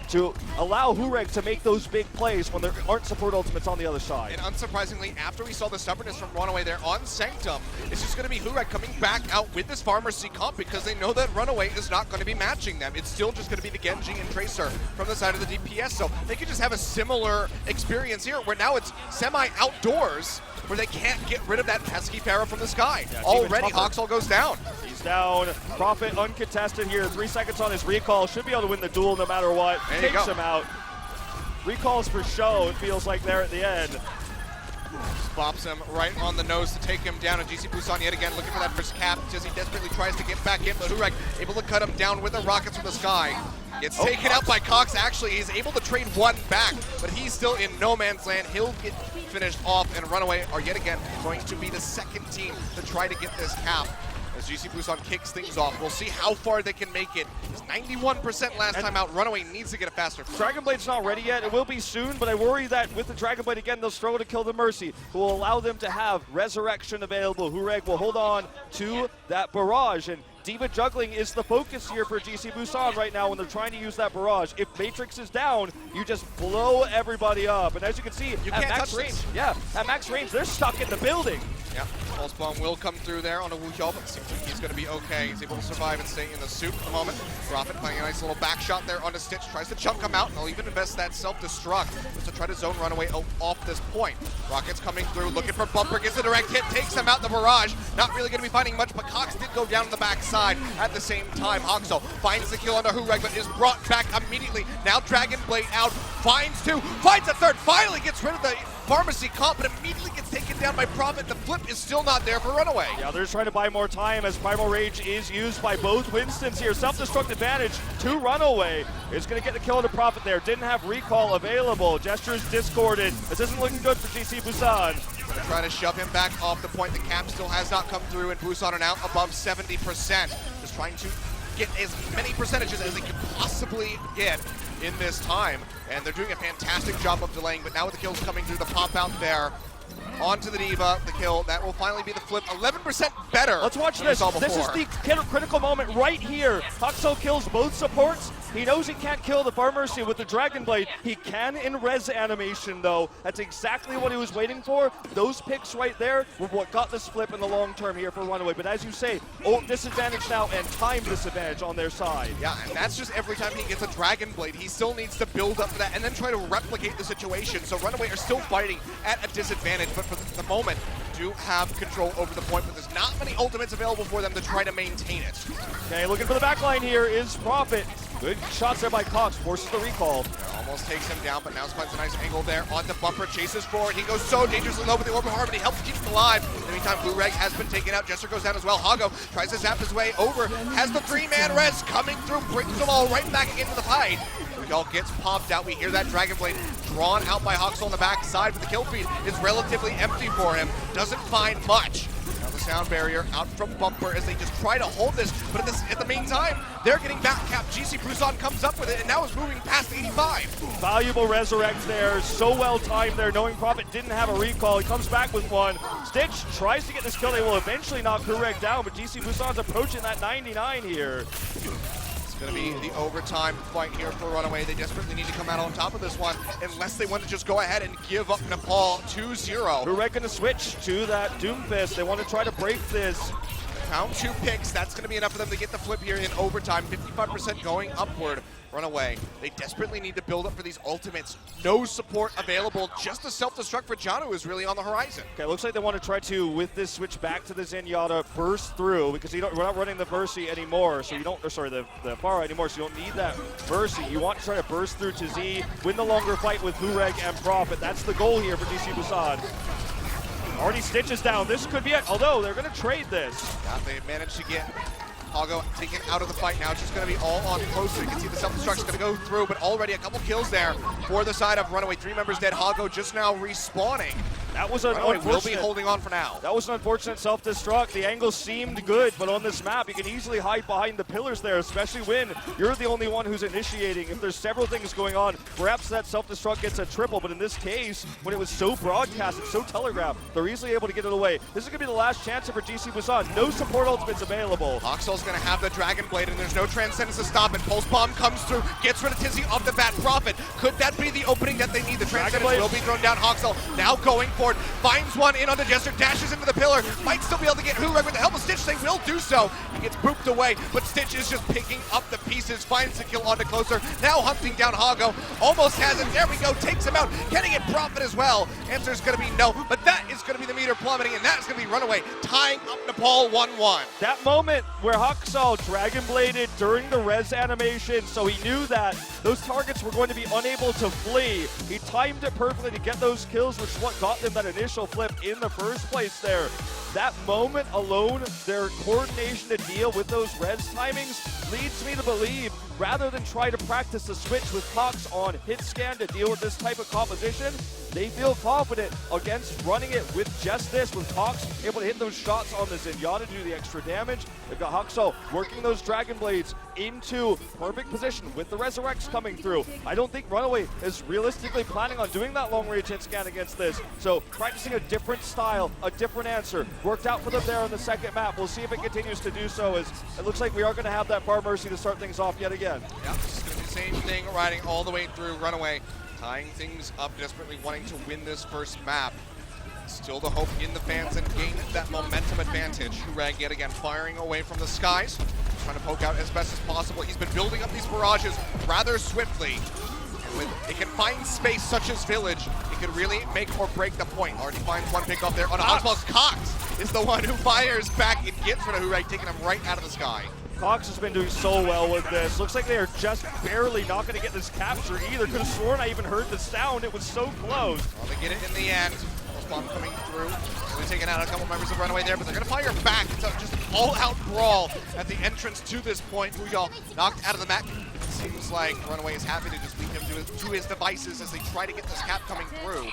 to allow Hurek to make those big plays when there aren't support ultimates on the other side. And unsurprisingly, after we saw the stubbornness from Runaway there on Sanctum, it's just going to be Hurek coming back out with this Pharmacy comp because they know that Runaway is not going to be matching them. It's still just going to be the Genji and Tracer from the side of the DPS, so they could just have a similar experience here where now it's semi-outdoors where they can't get rid of that pesky Pharaoh from the sky. Yeah, already, Hoxall goes down. He's down. Prophet uncontested here. 3 seconds on his recall. Should be able to win the duel no matter what. There you Takes go. him out. Recalls for show, it feels like there at the end. Bops him right on the nose to take him down, and GC Busan yet again looking for that first cap as he desperately tries to get back in, but Hurek able to cut him down with the rockets from the sky. Gets taken out by Cox. Actually, he's able to trade one back, but he's still in no man's land. He'll get finished off, and Runaway are yet again going to be the second team to try to get this cap. As GC Busan kicks things off, we'll see how far they can make it. It's 91% last time out. Runaway needs to get it faster. Dragon Blade's not ready yet. It will be soon, but I worry that with the Dragon Blade again, they'll struggle to kill the Mercy, who will allow them to have Resurrection available. Hurek will hold on to that barrage, and Diva juggling is the focus here for GC Busan right now when they're trying to use that barrage. If Matrix is down, you just blow everybody up. And as you can see, You at can't max touch range, this. at max range, they're stuck in the building. Yeah, Pulse Bomb will come through there on a Wu Hyul, but seems like he's going to be okay. He's able to survive and stay in the soup at the moment. Prophet playing a nice little back shot there onto Stitch, tries to chunk him out, and he'll even invest that self-destruct just to try to zone Runaway off this point. Rockets coming through, looking for Bumper, gets a direct hit, takes him out the barrage. Not really going to be finding much, but Cox did go down on the backside at the same time. Hoxall finds the kill under Hurek, but is brought back immediately. Now Dragon Blade out, finds 2, finds a 3rd, finally gets rid of the Pharmacy comp, but immediately gets taken down by Prophet. The flip is still not there for Runaway. Yeah, they're just trying to buy more time as Primal Rage is used by both Winstons here. Self-destruct advantage to Runaway. Is going to get the kill on the Prophet there. Didn't have recall available. Gestures discorded. This isn't looking good for GC Busan. Gonna try to shove him back off the point. The cap still has not come through, and Busan are now above 70%. Just trying to get as many percentages as they could possibly get in this time. And they're doing a fantastic job of delaying, but now with the kills coming through, the pop out there. Onto the Diva, the kill. That will finally be the flip. 11% better. Let's watch than we this. saw This is before. the critical moment right here. Huxo kills both supports. He knows he can't kill the Pharmacy with the Dragon Blade. He can in res animation, though. That's exactly what he was waiting for. Those picks right there were what got this flip in the long term here for Runaway. But as you say, ult disadvantage now and time disadvantage on their side. Yeah, and that's just every time he gets a Dragon Blade, he still needs to build up to that and then try to replicate the situation. So Runaway are still fighting at a disadvantage, but for the moment, do have control over the point, but there's not many ultimates available for them to try to maintain it. Okay, looking for the backline here is Prophet. Good shots there by Cox, forces the recall. Almost takes him down, but now finds a nice angle there onto Bumper, chases forward. He goes so dangerously low with the Orb of Harmony, helps keep him alive. In the meantime, Blue Reg has been taken out. Jester goes down as well. Hago tries to zap his way over, has the 3-man res coming through, brings them all right back into the fight. All gets popped out. We hear that Dragon Blade drawn out by Hoxall on the backside, but the kill feed is relatively empty for him. Doesn't find much. Now the sound barrier out from Bumper as they just try to hold this, but at the meantime, they're getting back capped. GC Busan comes up with it and now is moving past 85. Valuable resurrect there, so well timed there, knowing Prophet didn't have a recall. He comes back with one. Stitch tries to get this kill. They will eventually knock Hurek down, but GC Busan's approaching that 99 here. Going to be the overtime fight here for Runaway. They desperately need to come out on top of this one unless they want to just go ahead and give up Nepal 2-0. Hurek going to switch to that Doomfist. They want to try to break this. Found 2 picks. That's going to be enough for them to get the flip here in overtime. 55% going upward. Runaway. They desperately need to build up for these ultimates. No support available. Just a self-destruct for Janu is really on the horizon. Okay, looks like they want to try to, with this switch back to the Zenyatta, burst through because we're not running the Mercy anymore, so you don't, or sorry, the Pharah anymore, so you don't need that Mercy. You want to try to burst through to Z, win the longer fight with Hureg and Prophet. That's the goal here for DC Busan. Already Stitch is down. This could be it, although they're going to trade this. Yeah, they managed to get Hago taken out of the fight now. It's just going to be all on closer. You can see the self-destruct is going to go through, but already a couple kills there for the side of Runaway. 3 members dead. Hago just now respawning. That was an Runaway will unfortunate. be holding on for now. That was an unfortunate self-destruct. The angle seemed good, but on this map, you can easily hide behind the pillars there, especially when you're the only one who's initiating. If there's several things going on, perhaps that self-destruct gets a triple, but in this case, when it was so broadcasted, so telegraphed, they're easily able to get it away. This is going to be the last chance for GC Busan. No support ultimates available. Oxel's going to have the Dragon Blade, and there's no Transcendence to stop it. Pulse Bomb comes through, gets rid of Tizzy off the bat. Prophet, could that be the opening that they need? The Transcendence will be thrown down. Oxel now going for it, finds one in onto Jester, dashes into the pillar, might still be able to get Hureg with the help of Stitch. They will do so. He gets booped away, but Stitch is just picking up the pieces, finds the kill onto closer, now hunting down Hago, almost has it, there we go, takes him out. Can he get Prophet as well? Answer is going to be no, but that is going to be the meter plummeting, and that's going to be Runaway, tying up Nepal 1-1. That moment where Haksal Dragon Bladed during the res animation, so he knew that those targets were going to be unable to flee. He timed it perfectly to get those kills, which is what got them that initial flip in the first place there. That moment alone, their coordination to deal with those res timings leads me to believe, rather than try to practice the switch with Cox on hit scan to deal with this type of composition, they feel confident against running it with just this, with Cox able to hit those shots on the Zenyatta to do the extra damage. They've got Haksal working those Dragon Blades into perfect position with the Resurrects coming through. I don't think Runaway is realistically planning on doing that long-range hit scan against this, so practicing a different style, a different answer. Worked out for them there on the second map. We'll see if it continues to do so, as it looks like we are going to have that Far Mercy to start things off yet again. Yeah, this is going to be the same thing, riding all the way through Runaway, tying things up, desperately wanting to win this first map. Still the hope in the fans and gain that momentum advantage. Hureg yet again firing away from the skies, trying to poke out as best as possible. He's been building up these barrages rather swiftly. And when it can find space such as Village, it could really make or break the point. Already finds one pick off there on Oxbox. Cox is the one who fires back and gets rid of Hureg, taking him right out of the sky. Cox has been doing so well with this. Looks like they are just barely not going to get this capture either. Could have sworn I even heard the sound. It was so close. Well, they get it in the end. Bomb coming through. They're taking out a couple members of Runaway there, but they're going to fire back. It's a just all-out brawl at the entrance to this point. Booyah knocked out of the map. It seems like Runaway is happy to just leave him to his devices as they try to get this cap coming through.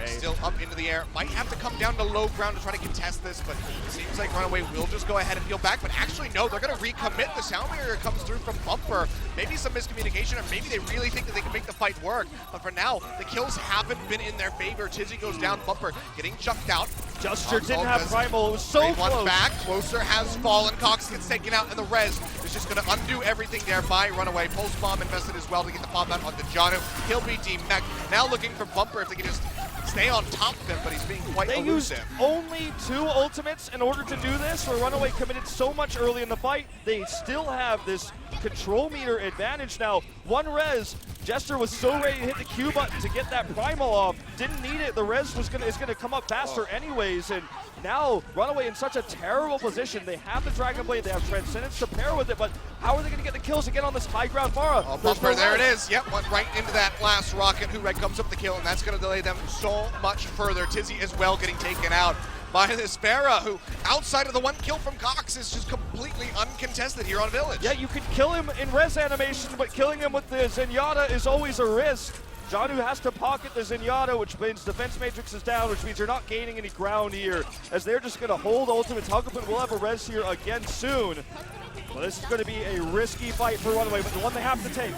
Still up into the air. Might have to come down to low ground to try to contest this, but it seems like Runaway will just go ahead and peel back. But actually, no, they're going to recommit. The sound barrier comes through from Bumper. Maybe some miscommunication, or maybe they really think that they can make the fight work. But for now, the kills haven't been in their favor. Tizzy goes down, Bumper getting chucked out. Jester didn't have Primal. It was so close. One back. Closer has fallen. Cox gets taken out, and the res is just going to undo everything there by Runaway. Pulse Bomb invested as well to get the pop out onto Janu. He'll be demech. Now looking for Bumper if they can just stay on top of him, but he's being quite elusive. They used only 2 ultimates in order to do this, where Runaway committed so much early in the fight. They still have this control meter advantage now. 1 res. Jester was so ready to hit the Q button to get that Primal off. Didn't need it. The res is gonna come up faster anyways, and now Runaway in such a terrible position. They have the Dragon Blade, they have Transcendence to pair with it, but how are they gonna get the kills again on this high ground Pharah? Oh, Bumper, there it is. Yep, went right into that last rocket. Hureg comes up the kill, and that's gonna delay them so much further. Tizzy as well getting taken out by this Pharah, who outside of the 1 kill from Cox is just completely uncontested here on Village. Yeah, you could kill him in res animation, but killing him with the Zenyatta is always a risk. Janu has to pocket the Zenyatta, which means defense matrix is down, which means you're not gaining any ground here, as they're just going to hold ultimates. Hugapin will have a res here again soon. Well, this is going to be a risky fight for Runaway, but the one they have to take.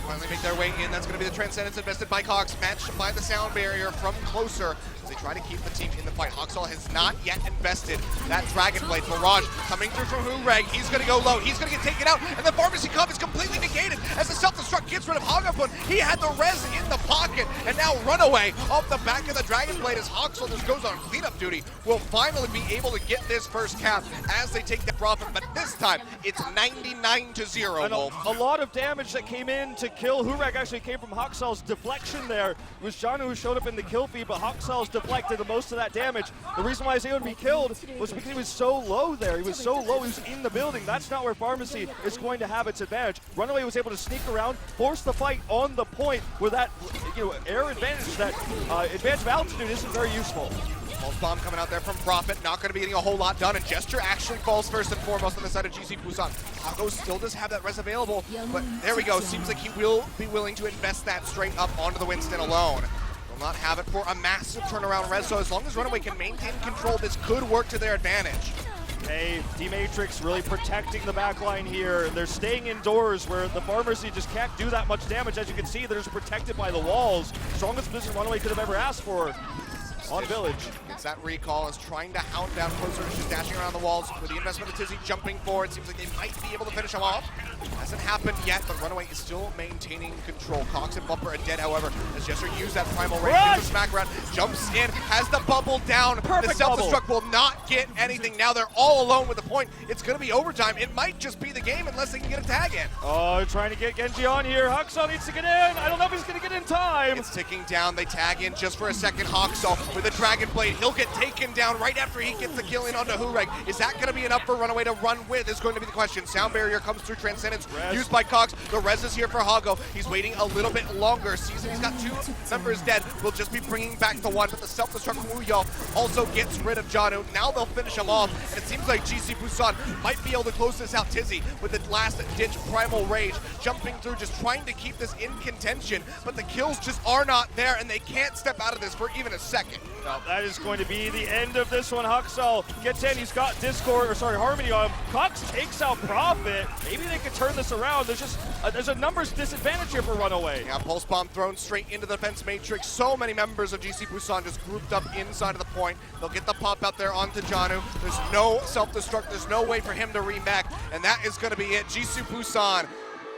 Finally make their way in. That's going to be the Transcendence invested by Cox, matched by the sound barrier from closer. they try to keep the team in the fight. Haksal has not yet invested that Dragon Blade. Barrage coming through from Hureg. He's going to go low. He's going to get taken out, and the Pharmacy Comp is completely negated as the self-destruct gets rid of Hagapun. He had the res in the pocket, and now Runaway off the back of the Dragon Blade as Haksal just goes on cleanup duty. Will finally be able to get this first cap as they take the profit, but this time it's 99-0, and Wolf. a lot of damage that came in to kill Hureg actually came from Haksal's deflection there. It was Janu who showed up in the kill feed, but Haksal's deflected the most of that damage. The reason why he was able to be killed was because he was so low there. He was so low, he was in the building. That's not where Pharmacy is going to have its advantage. Runaway was able to sneak around, force the fight on the point where that air advantage, that advantage of altitude isn't very useful. Pulse Bomb coming out there from Prophet, not going to be getting a whole lot done, and Gesture actually falls first and foremost on the side of GC Busan. Hago still does have that res available, but there we go. Seems like he will be willing to invest that straight up onto the Winston alone. Will not have it for a massive turnaround res, so as long as Runaway can maintain control, this could work to their advantage. Hey, D-Matrix really protecting the backline here. They're staying indoors where the Pharmacy just can't do that much damage. As you can see, they're just protected by the walls. Strongest position Runaway could have ever asked for on Village. Gets that recall, is trying to hound down closer, just dashing around the walls with the investment of Tizzy jumping forward. Seems like they might be able to finish him off. Hasn't happened yet, but Runaway is still maintaining control. Cox and Bumper are dead, however, as Jester used that primal range, gets a smack around, jumps in, has the bubble down. Perfect. The self-destruct will not get anything. Now they're all alone with the point. It's going to be overtime. It might just be the game unless they can get a tag in. Oh, trying to get Genji on here. Haksal needs to get in. I don't know if he's going to get in time. It's ticking down. They tag in just for a second. Haksal with a Dragon Blade. He'll get taken down right after he gets the kill in onto Hureg. Is that going to be enough for Runaway to run with is going to be the question. Sound Barrier comes through Transcendence, used by Cox. The res is here for Hago. He's waiting a little bit longer. Sees that he's got 2 members dead. We'll just be bringing back the one, but the self-destruct from Wuyao also gets rid of Janu. Now they'll finish him off, and it seems like GC Busan might be able to close this out. Tizzy with the last-ditch Primal Rage, jumping through, just trying to keep this in contention, but the kills just are not there, and they can't step out of this for even a second. No, that is going to be the end of this one. Haksal gets in. He's got Harmony on him. Cox takes out Prophet. Maybe they can turn this around. There's a numbers disadvantage here for Runaway. Yeah, Pulse Bomb thrown straight into the defense matrix. So many members of GC Busan just grouped up inside of the point. They'll get the pop out there onto Janu. There's no self-destruct. There's no way for him to remake, and that is going to be it. GC Busan,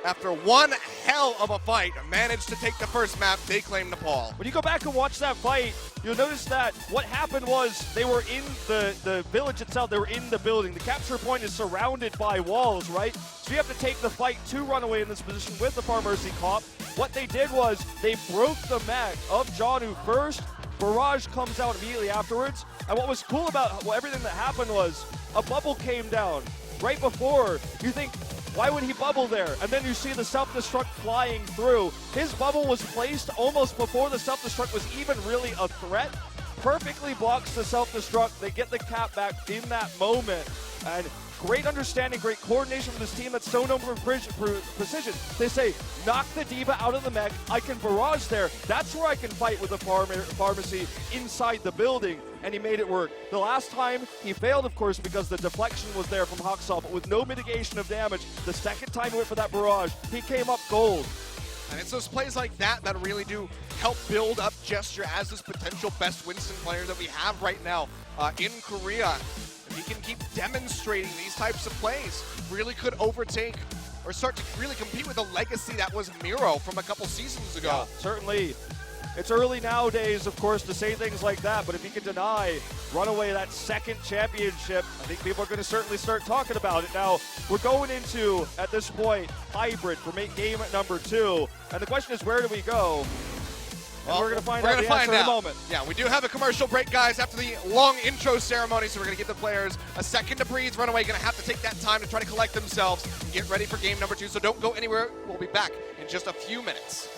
after one hell of a fight, managed to take the first map. They claim Nepal. When you go back and watch that fight, you'll notice that what happened was they were in the village itself. They were in the building. The capture point is surrounded by walls, right? So you have to take the fight to Runaway in this position with the Pharmacy Comp. What they did was they broke the mech of Janu first. Barrage comes out immediately afterwards. And what was cool about everything that happened was a bubble came down right before. You think, why would he bubble there? And then you see the self-destruct flying through. His bubble was placed almost before the self-destruct was even really a threat. Perfectly blocks the self-destruct. They get the cap back in that moment. And great understanding, great coordination from this team that's so known for precision. They say, knock the Diva out of the mech. I can barrage there. That's where I can fight with the Pharmacy inside the building. And he made it work. The last time he failed, of course, because the deflection was there from Haksal, but with no mitigation of damage. The second time he went for that barrage, he came up gold. And it's those plays like that that really do help build up Gesture as this potential best Winston player that we have right now in Korea. If he can keep demonstrating these types of plays, really could overtake or start to really compete with the legacy that was Miro from a couple seasons ago. Yeah, certainly. It's early nowadays, of course, to say things like that, but if he can deny Runaway that second championship, I think people are going to certainly start talking about it. Now, we're going into, at this point, hybrid for game number 2, and the question is, where do we go? And we're going to find out the answer in a moment. Yeah, we do have a commercial break, guys, after the long intro ceremony, so we're going to give the players a second to breathe. Runaway going to have to take that time to try to collect themselves and get ready for game number 2, so don't go anywhere. We'll be back in just a few minutes.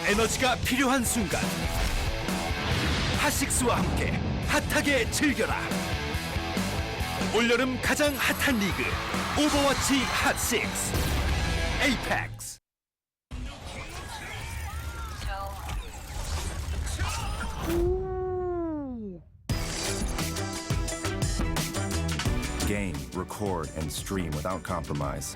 에너지가 필요한 순간 핫식스와 함께 핫하게 즐겨라. 올여름 가장 핫한 리그 오버워치 핫식스 에이펙스. Game, record, and stream without compromise.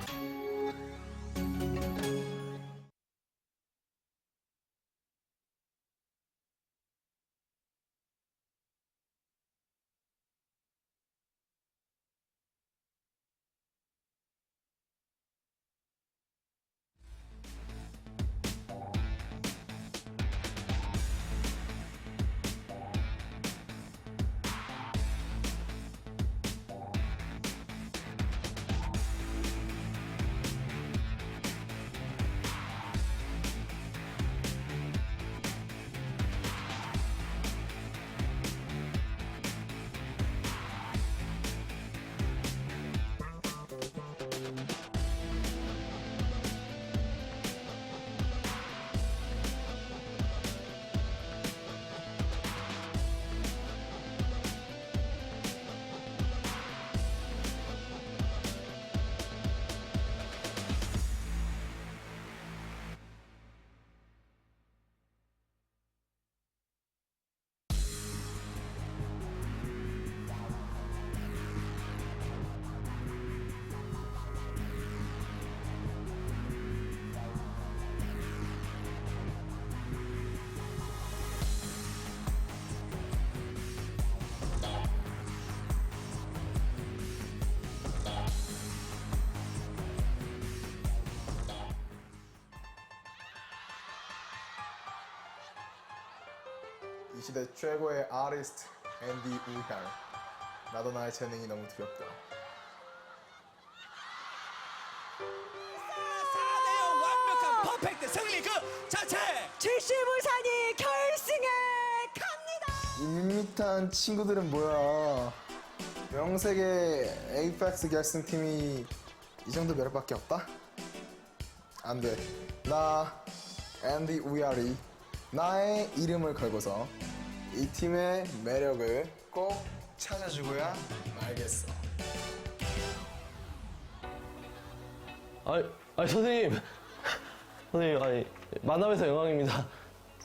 이 시대 최고의 아티스트 앤디 우얄. 나도 나의 재능이 너무 두렵다. 4대0 완벽한 퍼펙트 승리 그 자체. 70부산이 결승에 갑니다. 이 밋밋한 친구들은 뭐야? 명색의 에이펙스 결승팀이 이 정도 매력밖에 없다? 안 돼. 나 앤디 우얄이 나의 이름을 걸고서 이 팀의 매력을 꼭 찾아주고야 말겠어. 아니 선생님, 아니 만남에서 영광입니다.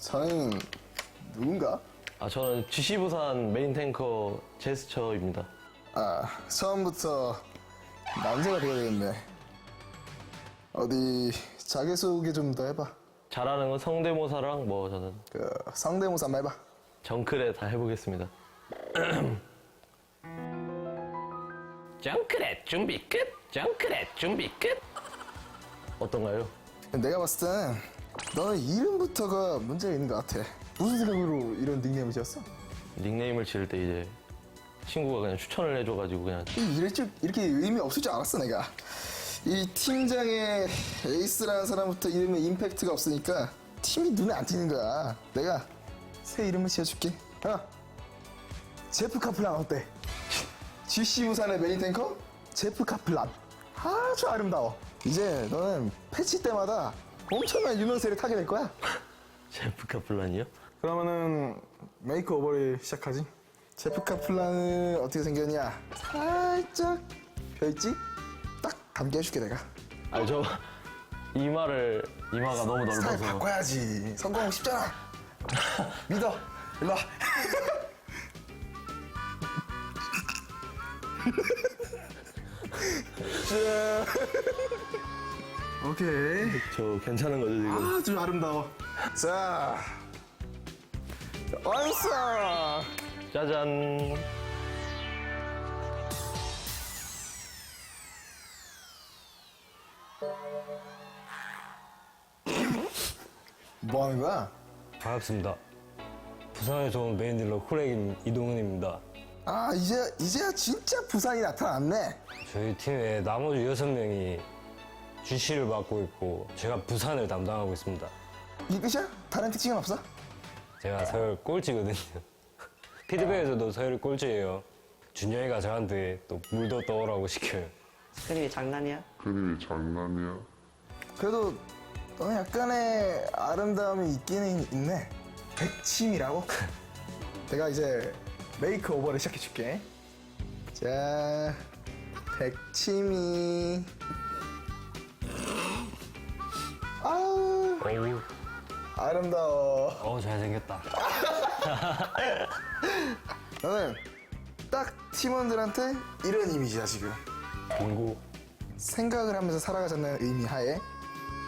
저는 누군가? 저는 GC 부산 메인 탱커 제스처입니다. 처음부터 남자가 돼야 되겠네. 어디 자기소개 좀 더 해봐. 잘하는 건 성대모사랑 뭐 저는 성대모사 한번 해봐. 정크레 다 해보겠습니다. 정크레 준비 끝. 정크레 준비 끝. 어떤가요? 내가 봤을 땐 너는 이름부터가 문제가 있는 것 같아. 무슨 생각으로 이런 닉네임을 지었어? 닉네임을 지을 때 이제 친구가 그냥 추천을 해줘가지고 그냥 이렇게 의미 없을 줄 알았어 내가. 이 팀장의 에이스라는 사람부터 이름에 임팩트가 없으니까 팀이 눈에 안 띄는 거야. 내가 새 이름을 지어줄게. 제프 카플란 어때? GC 부산의 메인 탱커 제프 카플란. 아주 아름다워. 이제 너는 패치 때마다 엄청난 유명세를 타게 될 거야. 제프 카플란이요? 그러면은 메이크오버를 시작하지. 제프 카플란은 어떻게 생겼냐? 살짝 펴있지? 딱 감게 해줄게 내가. 저 이마가 너무 넓어서 스타일 바꿔야지. 성공하고 싶잖아. 믿어. 일로 와. 오케이. 저 괜찮은 거죠 지금? 아주 아름다워. 자, 완성. 짜잔. 뭐 하는 거야? 반갑습니다. 부산에서 온 메인 딜러 코렉 이동훈입니다. 이제야 진짜 부산이 나타났네. 저희 팀에 나머지 6명이 GC를 맡고 있고 제가 부산을 담당하고 있습니다. 이게 끝이야? 다른 특징은 없어? 제가 서열 꼴찌거든요. 피드백에서도 서열 꼴찌예요. 준영이가 저한테 또 물도 떠오라고 시켜요. 스크립이 장난이야? 그래도 약간의 아름다움이 있기는 있네. 백침이라고? 내가 이제 메이크오버를 시작해줄게. 자, 백침이. 아우, 아름다워. 잘생겼다. 나는 딱 팀원들한테 이런 이미지야 지금. 공고. 생각을 하면서 살아가자는 의미 하에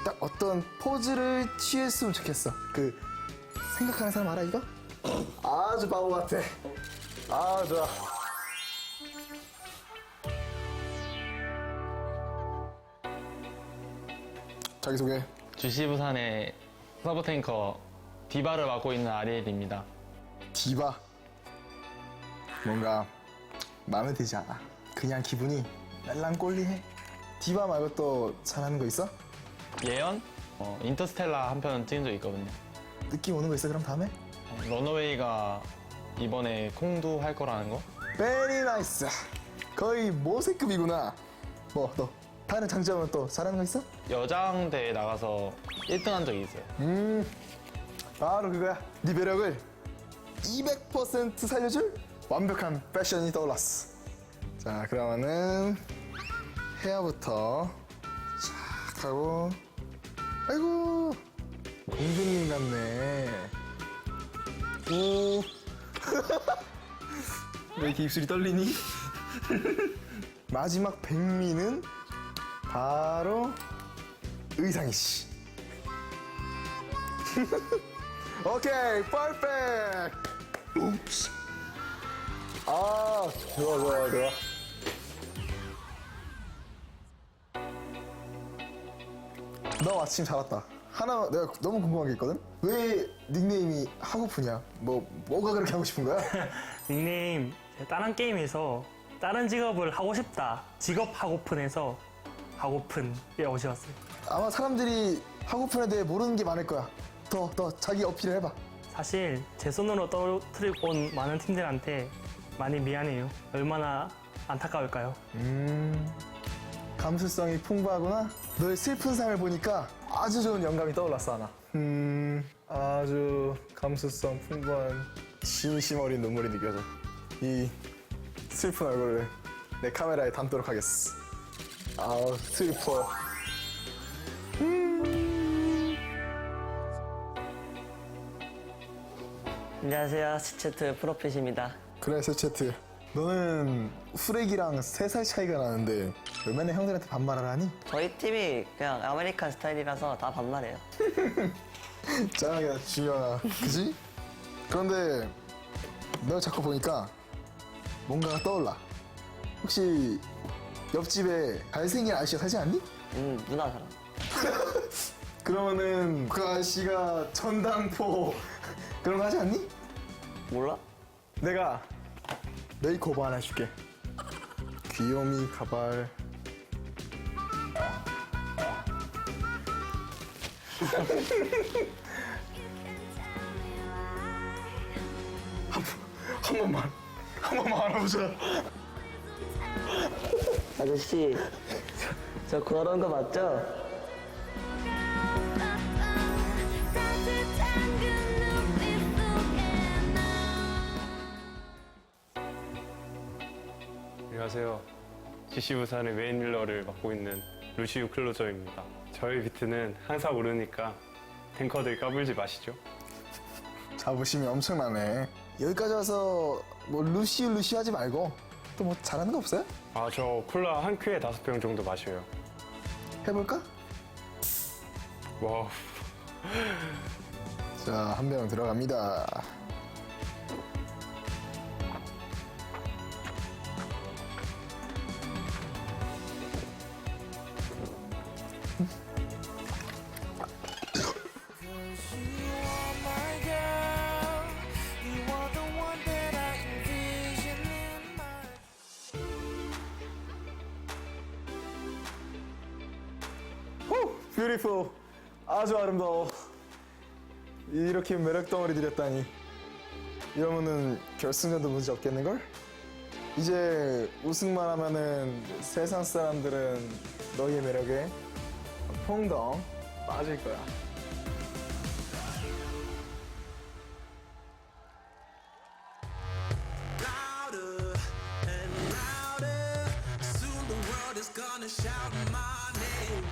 딱 어떤 포즈를 취했으면 좋겠어. 그 생각하는 사람 알아 이거? 아주 바보 같아. 아 좋아. 자기소개. 주시부산의 서브탱커 디바를 맡고 있는 아리엘입니다. 디바. 뭔가 마음에 들지 않아. 그냥 기분이 멜랑꼴리해. 디바 말고 또 잘하는 거 있어? 예언? 인터스텔라 한 편 찍은 적 있거든요. 느낌 오는 거 있어 그럼 다음에? 러너웨이가 이번에 콩두 할 거라는 거? 베리 나이스. 거의 모세급이구나. 뭐 또 다른 장점은 또 잘하는 거 있어? 여장 대회 나가서 1등 한 적이 있어요. 바로 그거야. 네 매력을 200% 살려줄 완벽한 패션이 떠올랐어. 자 그러면은 헤어부터 쫙 하고. 아이고 공주님 같네. 오. 왜 이렇게 입술이 떨리니? 마지막 백미는 바로 의상이씨. 오케이, 퍼펙트. 옵스. 아, 좋아. 너 마침 잘 왔다. 하나 내가 너무 궁금한 게 있거든? 왜 닉네임이 하고프냐? 뭐가 그렇게 하고 싶은 거야? 닉네임 다른 게임에서 다른 직업을 하고 싶다. 직업 하고픈에서 하고픈에 오셨어요. 아마 사람들이 하고픈에 대해 모르는 게 많을 거야. 더 자기 어필을 해봐. 사실 제 손으로 떨어뜨리고 온 많은 팀들한테 많이 미안해요. 얼마나 안타까울까요? 감수성이 풍부하구나. 너의 슬픈 삶을 보니까 아주 좋은 영감이 떠올랐어 하나. 아주 감수성 풍부한 진심 어린 눈물이 느껴져. 이 슬픈 얼굴을 내 카메라에 담도록 하겠어. 아우 슬퍼. 안녕하세요. 스채트 프로핏입니다. 그래 세체트. 너는 후렉이랑 3살 차이가 나는데 왜 맨날 형들한테 반말을 하니? 저희 팀이 그냥 아메리칸 스타일이라서 다 반말해요. 짱이야 주연아. 그지? 그런데 너 자꾸 보니까 뭔가가 떠올라. 혹시 옆집에 잘생긴 아저씨가 살지 않니? 누나 살아. 그러면은 그 아저씨가 전당포 그런 거 하지 않니? 몰라? 내가 메이크오버 하나 해줄게. 귀요미 가발. 한 번만 알아보자. 아저씨, 저 그런 거 맞죠? 안녕하세요. GC부산의 메인 딜러를 맡고 있는 루시우 클로저입니다. 저희 비트는 항상 오르니까 탱커들 까불지 마시죠. 자부심이 엄청나네. 여기까지 와서 뭐 루시 하지 말고 또 뭐 잘하는 거 없어요? 아, 저 콜라 한 큐에 5병 정도 마셔요. 해볼까? 와우. 자, 한 병 들어갑니다. 뷰티풀. 아주 아름다워. 이렇게 매력 덩어리 들였다니. 이러면은 결승전도 문제 없겠는걸? 이제 우승만 하면은 세상 사람들은 너희의 매력에 퐁덩 빠질 거야. Gonna shout my name.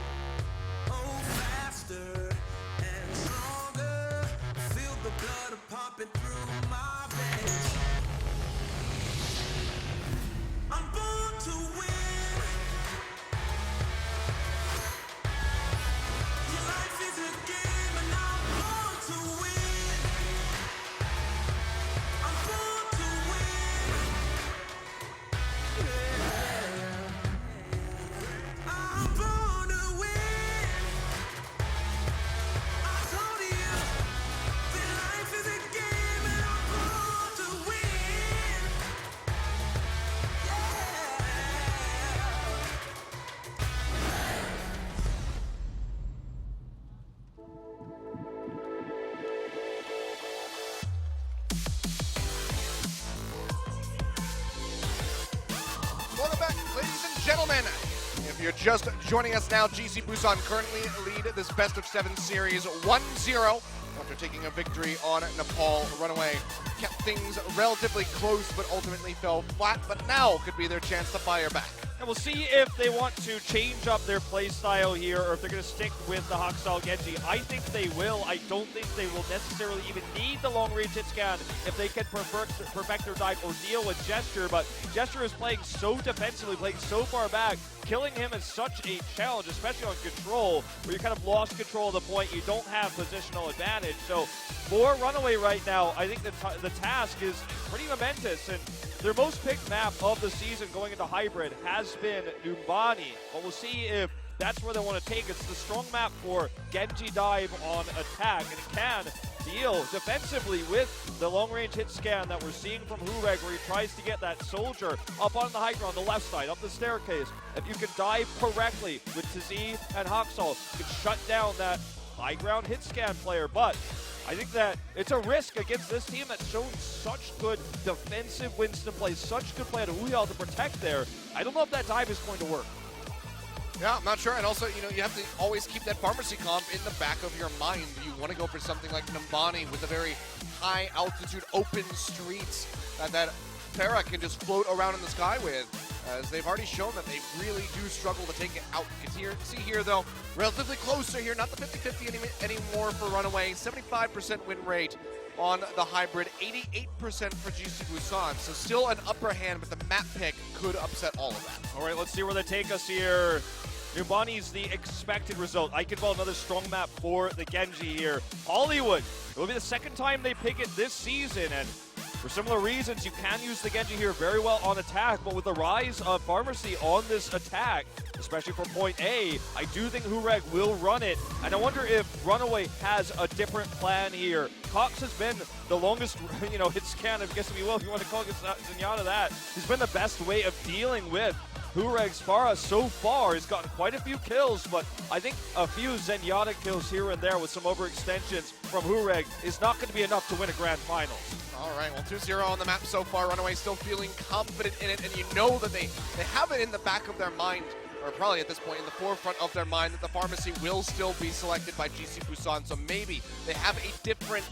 Oh, faster and stronger. Feel the blood pumping through my veins. I'm born to win. Your life is a game and I'm born to win. I'm born to win. I'm born to win. I told you that life is a game and I'm born to win. Welcome back, ladies and gentlemen. If you're just joining us now, GC Busan currently lead this best of 7 series 1-0 after taking a victory on Nepal. Runaway kept things relatively close but ultimately fell flat, but now could be their chance to fire back. And we'll see if they want to change up their play style here or if they're going to stick with the Hawk-style Genji. I think they will. I don't think they will necessarily even need the long-range hit scan if they can perfect their dive or deal with Gesture. But Gesture is playing so defensively, playing so far back. Killing him is such a challenge, especially on control, where you kind of lost control of the point. You don't have positional advantage. So for Runaway right now, I think the task is pretty momentous. And their most picked map of the season going into Hybrid has been Numbani. But we'll see if that's where they want to take. It's the strong map for Genji dive on attack, and it can deal defensively with the long-range hit scan that we're seeing from Hureg, where he tries to get that soldier up on the high ground, the left side, up the staircase. If you can dive correctly with Tz and Haksal, you can shut down that high ground hit scan player. But I think that it's a risk against this team that's shown such good defensive Winston play, such good play at Uyal to protect there. I don't know if that dive is going to work. Yeah, I'm not sure. And also, you have to always keep that pharmacy comp in the back of your mind. You want to go for something like Numbani with a very high altitude open streets that Terra can just float around in the sky with, as they've already shown that they really do struggle to take it out. You can see here, though, relatively closer here, not the 50-50 anymore for Runaway. 75% win rate on the Hybrid, 88% for GC Busan. So still an upper hand, but the map pick could upset all of that. All right, let's see where they take us here. Numbani's the expected result. Eichenwald, another strong map for the Genji here. Hollywood, it will be the second time they pick it this season, and for similar reasons, you can use the Genji here very well on attack, but with the rise of Pharmacy on this attack, especially from point A, I do think Hureg will run it, and I wonder if Runaway has a different plan here. Cox has been the longest, hit scan, I guess if you will, if you want to call Zenyatta that. He's been the best way of dealing with Hureg's Pharah so far. He's gotten quite a few kills, but I think a few Zenyatta kills here and there with some overextensions from Hureg is not going to be enough to win a grand finals. All right, well, 2-0 on the map so far. Runaway still feeling confident in it, and you know that they have it in the back of their mind, or probably at this point in the forefront of their mind, that the Pharmacy will still be selected by GC Busan, so maybe they have a different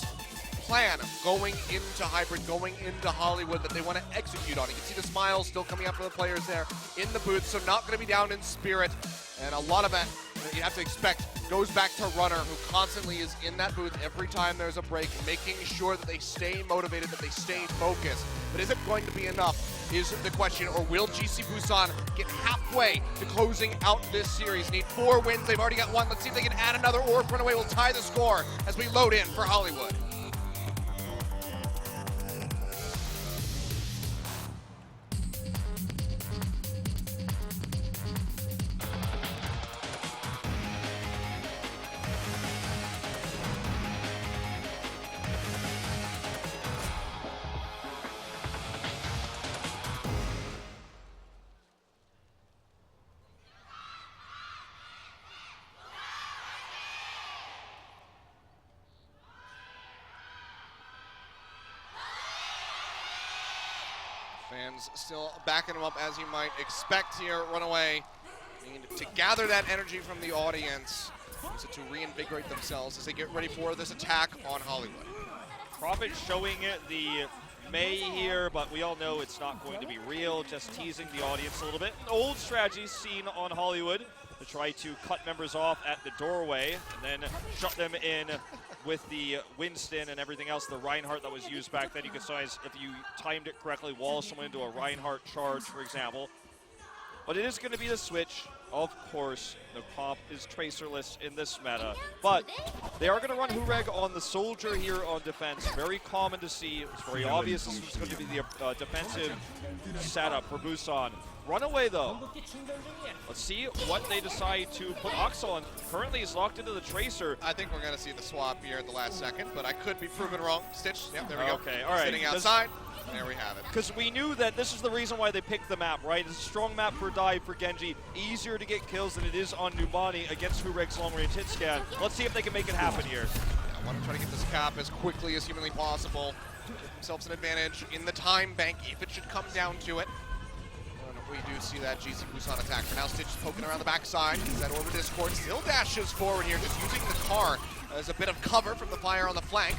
plan going into Hybrid, going into Hollywood that they want to execute on. You can see the smiles still coming out for the players there in the booth, so not going to be down in spirit, and a lot of it you have to expect goes back to Runner, who constantly is in that booth every time there's a break, making sure that they stay motivated, that they stay focused. But is it going to be enough is the question, or will GC Busan get halfway to closing out this series? Need 4 wins, they've already got 1. Let's see if they can add another, or if Runaway will tie the score as we load in for Hollywood. Fans still backing him up as you might expect here. Runaway need to gather that energy from the audience Use it to reinvigorate themselves as they get ready for this attack on Hollywood. Prophet showing the May here, but we all know it's not going to be real, just teasing the audience a little bit. An old strategy seen on Hollywood to try to cut members off at the doorway and then shut them in with the Winston and everything else, the Reinhardt that was used back then. You could size, if you timed it correctly, wall someone into a Reinhardt charge, for example. But it is going to be the switch. Of course, the comp is tracerless in this meta, but they are going to run Hureg on the soldier here on defense. Very common to see. It's very obvious this was going to be the defensive setup for Busan. Runaway though. Let's see what they decide to put Ox on. Currently he's locked into the Tracer. I think we're going to see the swap here at the last second, but I could be proven wrong. Stitch, yep, there we go. Okay, all right. Sitting outside. There we have it. Because we knew that this is the reason why they picked the map, right? It's a strong map for dive for Genji. Easier to get kills than it is on Nubani against Hureg's long-range hit scan. Let's see if they can make it happen here. I want to try to get this cap as quickly as humanly possible. Give themselves an advantage in the time bank if it should come down to it. And we do see that GC Busan attack. For now, Stitch is poking around the backside. He's that over Discord. Still dashes forward here, just using the car as a bit of cover from the fire on the flank.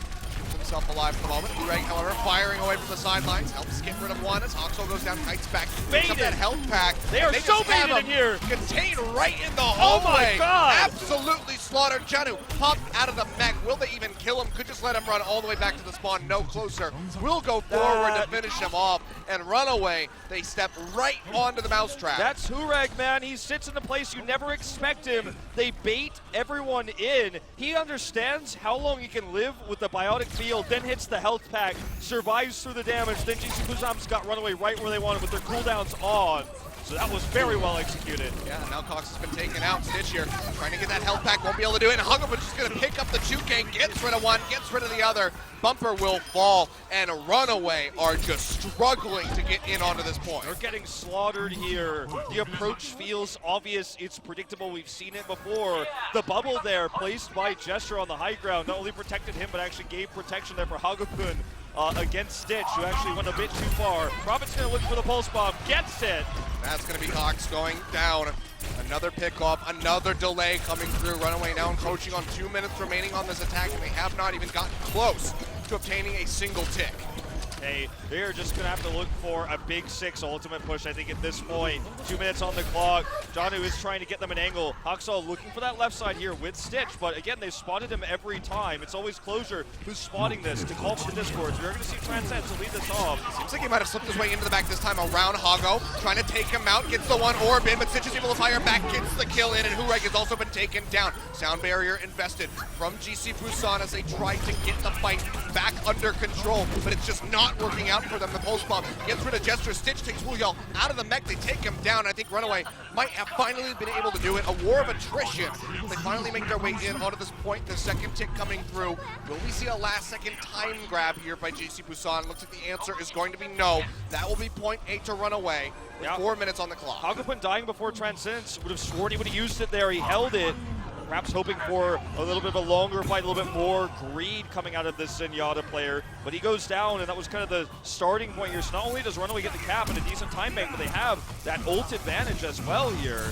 Himself alive for the moment. Hureg, however, firing away from the sidelines. Helps get rid of one as Hoxel goes down, kites back. Picks up that health pack. They are so baited in here. Contained right in the Oh hallway. my god. Absolutely slaughtered. Janu popped out of the mech. Will they even kill him? Could just let him run all the way back to the spawn. No closer. Will go forward to finish him off. And Runaway, they step right onto the mousetrap. That's Hureg, man. He sits in a place you never expect him. They bait everyone in. He understands how long he can live with the biotic field, then hits the health pack, survives through the damage, then GC Busan's got Runaway right where they wanted with their cooldowns on. So that was very well executed. Yeah, now Cox has been taken out. Stitch here, trying to get that health pack, won't be able to do it. And Hugabut's just going to pick up the Chuke, gets rid of one, gets rid of the other. Bumper will fall, and Runaway are just struggling to get in onto this point. They're getting slaughtered here. The approach feels obvious. It's predictable. We've seen it before. The bubble there, placed by Gesture on the high ground, not only protected him, but actually gave protection there for Hagapun against Stitch, who actually went a bit too far. Prophet's going to look for the pulse bomb, gets it. That's going to be Cox going down. Another pickoff, another delay coming through. Runaway now encroaching on 2 minutes remaining on this attack, and they have not even gotten close to obtaining a single tick. Hey, they're just going to have to look for a big 6 ultimate push, I think, at this point. 2 minutes on the clock. Janu is trying to get them an angle. Hoxall looking for that left side here with Stitch, but again, they've spotted him every time. It's always Closure who's spotting this to call for the Discords. You're going to see Transcend to lead this off. Seems like he might have slipped his way into the back this time around Hago, trying to take him out, gets the one orb in, but Stitch is able to fire back, gets the kill in, and Hureg has also been taken down. Sound barrier invested from GC Busan as they try to get the fight back under control, but it's just not working out for them. The pulse bomb gets rid of Gesture. Stitch takes Wuyal out of the mech. They take him down. I think Runaway might have finally been able to do it. A war of attrition. They finally make their way in onto this point. The second tick coming through. Will we see a last second time grab here by GC Busan? Looks like the answer is going to be no. That will be point 8 to Runaway with 4 minutes on the clock. Hagapun dying before Transcendence. Would have sworn he would have used it there. He held it. Perhaps hoping for a little bit of a longer fight, a little bit more greed coming out of this Zenyatta player. But he goes down, and that was kind of the starting point here. So not only does Runaway get the cap and a decent time bank, but they have that ult advantage as well here.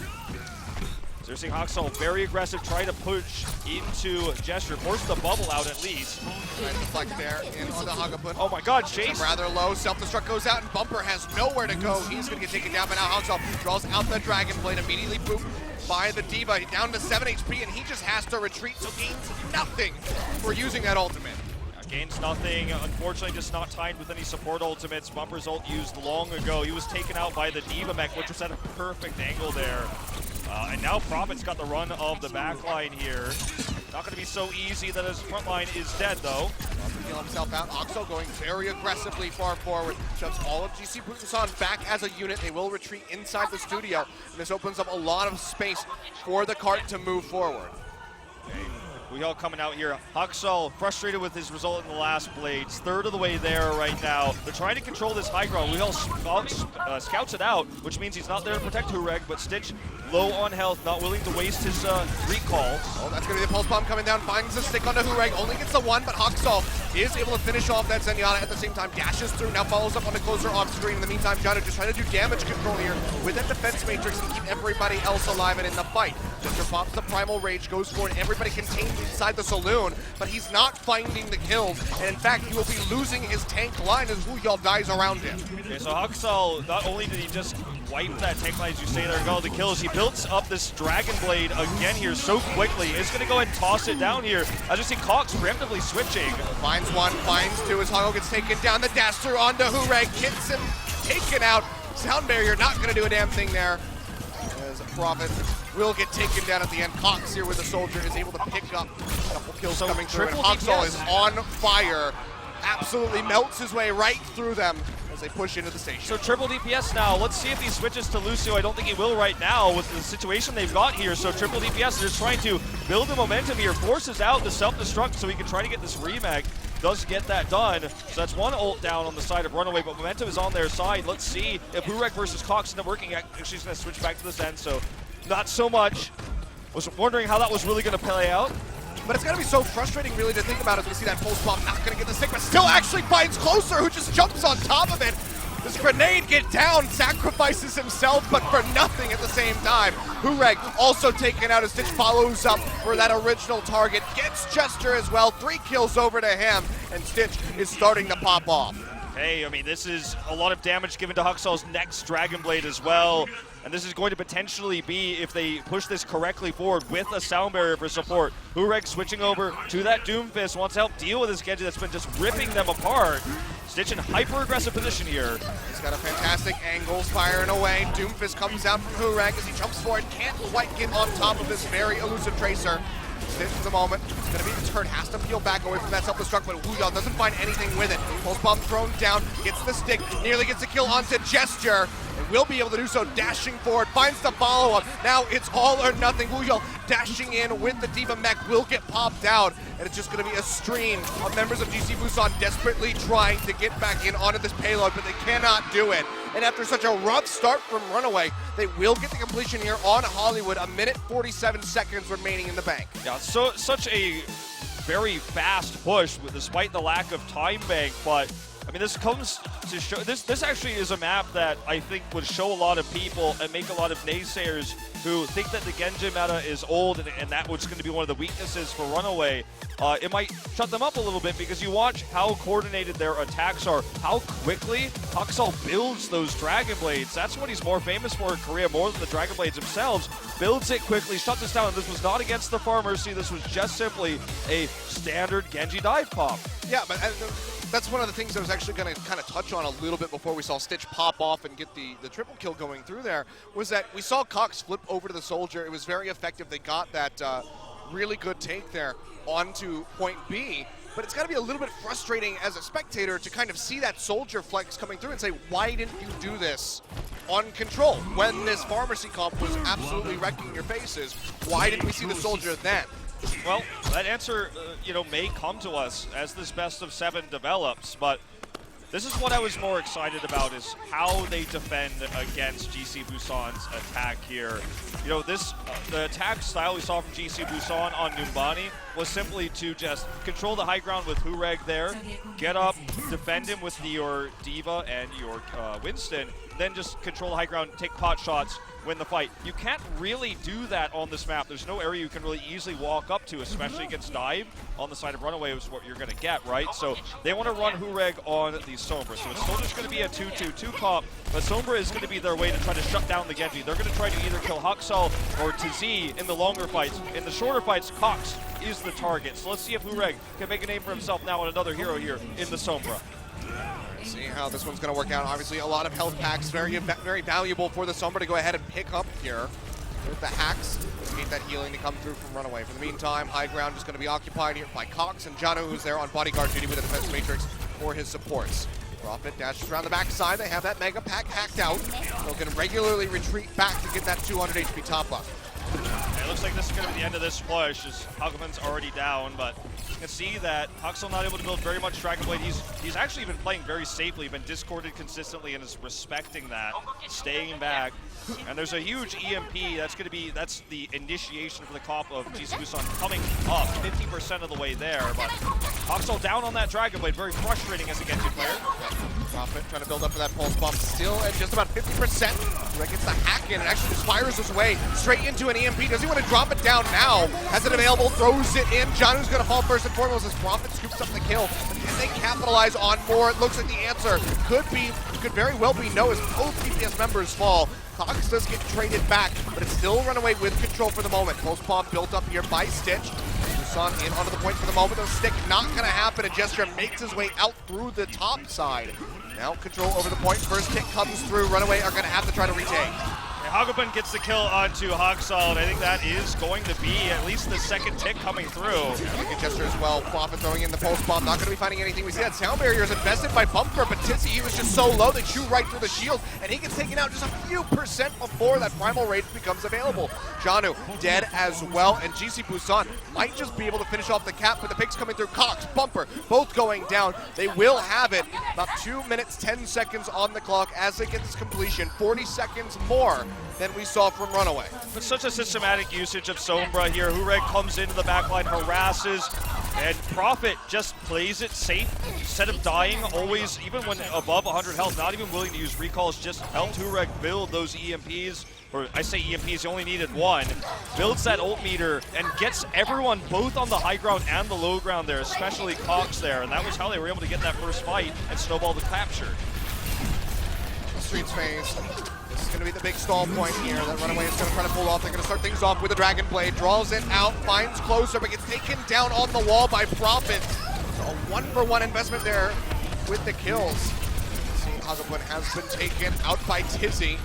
So you're seeing Hoxall very aggressive, trying to push into Gesture, force the bubble out at least. Trying to deflect there in on the Hagapun. Oh my god, Chase! Rather low, self-destruct goes out, and Bumper has nowhere to go. He's going to get taken down, but now Hoxall draws out the Dragon Blade, immediately booped by the Diva, down to 7 HP, and he just has to retreat, so gains nothing for using that ultimate. Gains nothing, unfortunately just not timed with any support ultimates. Bumper's ult used long ago. He was taken out by the Diva mech, which was at a perfect angle there. And now Prophet's got the run of the backline here. Not going to be so easy that his front line is dead, though. Heal himself out. Oxo going very aggressively far forward. Shoves all of GC Busan back as a unit. They will retreat inside the studio. And this opens up a lot of space for the cart to move forward. We all coming out here. Hoxall frustrated with his result in the last blades. Third of the way there right now. They're trying to control this high ground. We all scouts it out, which means he's not there to protect Hureg, but Stitch low on health, not willing to waste his recall. Oh, that's going to be the pulse bomb coming down. Finds the stick onto Hureg. Only gets the one, but Haksal is able to finish off that Zenyatta at the same time. Dashes through, now follows up on the closer off screen. In the meantime, Jano just trying to do damage control here with that defense matrix and keep everybody else alive and in the fight. Jester pops the primal rage, goes for it. Everybody contained inside the saloon, but he's not finding the kills. And in fact, he will be losing his tank line as Wuyao dies around him. Okay, so Haksal, not only did he just wipe that tank line, as you say there, and got all the kills, he builds up this Dragon Blade again here so quickly. He's going to go ahead and toss it down here. As you see Cox preemptively switching. Finds one, finds two as Hongo gets taken down. The dash through onto Hureg, gets him taken out. Sound barrier not going to do a damn thing there. As Prophet will get taken down at the end. Cox here with the soldier is able to pick up a couple kills coming through. And Haksal is on fire. Absolutely melts his way right through them as they push into the station. So triple DPS now. Let's see if he switches to Lucio. I don't think he will right now with the situation they've got here. So triple DPS, they're trying to build the momentum here. Forces out the self-destruct so he can try to get this remag. Does get that done. So that's one ult down on the side of Runaway, but momentum is on their side. Let's see if Hureg versus Cox end up working. Actually, he's going to switch back to the Zen, so not so much. Was wondering how that was really going to play out. But it's going to be so frustrating, really, to think about as we see that pulse bomb not going to get the stick, but still actually finds Closer, who just jumps on top of it. Does Grenade get down, sacrifices himself, but for nothing at the same time. Hureg also taken out as Stitch follows up for that original target. Gets Chester as well, 3 kills over to him, and Stitch is starting to pop off. Hey, I mean, this is a lot of damage given to Haxal's next Dragon Blade as well. And this is going to potentially be, if they push this correctly forward with a sound barrier for support. Hureg switching over to that Doomfist, wants to help deal with this Genji that's been just ripping them apart. Stitch in hyper-aggressive position here. He's got a fantastic angle, firing away. Doomfist comes out from Hureg as he jumps for it. Can't quite get on top of this very elusive Tracer. Stitch for the moment. It's going to be the turn. Has to peel back away from that self-destruct, but Wuyao doesn't find anything with it. Pulse bomb thrown down, gets the stick, nearly gets a kill onto Gesture, and will be able to do so, dashing forward, finds the follow-up. Now it's all or nothing. Wuyao dashing in with the Diva mech will get popped out, and it's just going to be a stream of members of GC Busan desperately trying to get back in onto this payload, but they cannot do it. And after such a rough start from Runaway, they will get the completion here on Hollywood. 1:47 seconds remaining in the bank. Yeah, so such a very fast push despite the lack of time bank, but I mean, this comes to show, this actually is a map that I think would show a lot of people and make a lot of naysayers who think that the Genji meta is old and that was going to be one of the weaknesses for Runaway. It might shut them up a little bit because you watch how coordinated their attacks are, how quickly Haksal builds those Dragon Blades. That's what he's more famous for in Korea, more than the Dragon Blades themselves. Builds it quickly, shuts us down, and this was not against the Farmers. See, this was just simply a standard Genji dive pop. Yeah, but that's one of the things I was actually going to kind of touch on a little bit before we saw Stitch pop off and get the triple kill going through there, was that we saw Cox flip over to the Soldier. It was very effective. They got that really good take there onto point B, but it's got to be a little bit frustrating as a spectator to kind of see that Soldier flex coming through and say, why didn't you do this on Control when this Pharmacy comp was absolutely wrecking your faces? Why didn't we see the Soldier then? Well, that answer, may come to us as this best of 7 develops, but this is what I was more excited about, is how they defend against GC Busan's attack here. The attack style we saw from GC Busan on Numbani was simply to just control the high ground with Hureg there, get up, defend him with your Diva and your Winston, then just control the high ground, take pot shots, win the fight. You can't really do that on this map. There's no area you can really easily walk up to, especially against Dive. On the side of Runaway is what you're going to get, right? So they want to run Hureg on the Sombra. So it's still just going to be a 2-2-2 comp, but Sombra is going to be their way to try to shut down the Genji. They're going to try to either kill Haksal or TZ in the longer fights. In the shorter fights, Cox is the target. So let's see if Hureg can make a name for himself now on another hero here in the Sombra. See how this one's going to work out. Obviously, a lot of health packs, very valuable for the Sombra to go ahead and pick up here with the hacks. Need that healing to come through from Runaway. For the meantime, high ground is going to be occupied here by Cox and Jano, who's there on bodyguard duty with a defense matrix for his supports. Profit dashes around the backside. They have that mega pack hacked out. They'll can regularly retreat back to get that 200 HP top buff. It looks like this is going to be the end of this push, as Hakuman's already down, but you can see that Haku's not able to build very much Dragon Blade. He's actually been playing very safely, been discorded consistently, and is respecting that, staying back. And there's a huge EMP that's the initiation for the comp of GC Busan coming up 50% of the way there, but Haku down on that Dragon Blade, very frustrating as a Genji player. Prophet trying to build up for that pulse bomb, still at just about 50%. Red gets the hack in and actually just fires his way straight into an EMP. Does he want to drop it down now? Has it available, throws it in. Janu's going to fall first and foremost as Prophet scoops up the kill. Can they capitalize on more? It looks like the answer could very well be no, as both DPS members fall. Cox does get traded back, but it's still Runaway with control for the moment. Pulse bomb built up here by Stitch. Busan in onto the point for the moment. The stick not going to happen. A Gesture makes his way out through the top side. Now control over the point. First kick comes through. Runaway are going to have to try to retake. Hakuman gets the kill onto Haksal, and I think that is going to be at least the second tick coming through. Wicked Gesture as well. Prophet throwing in the pulse bomb. Not going to be finding anything. We see that sound barrier is invested by Bumper, but Tizzy, he was just so low. They chew right through the shield, and he gets taken out just a few percent before that Primal Rage becomes available. Janu dead as well, and GC Busan might just be able to finish off the cap, but the picks coming through. Cox, Bumper, both going down. They will have it. About 2 minutes, 10 seconds on the clock as they get this completion. 40 seconds more than we saw from Runaway. But such a systematic usage of Sombra here. Hureg comes into the backline, harasses, and Prophet just plays it safe. Instead of dying, always, even when above 100 health, not even willing to use recalls, just helped Hureg build those EMPs. Or I say EMPs, he only needed one. Builds that ult meter and gets everyone both on the high ground and the low ground there, especially Cox there. And that was how they were able to get that first fight and snowball the capture. Streets phase. This is going to be the big stall point here that Runaway is going to try to pull off. They're going to start things off with a Dragon Blade. Draws it out, finds closer, but gets taken down on the wall by Prophet. So a one-for-one investment there with the kills. See, Hagapun has been taken out by Tizzy.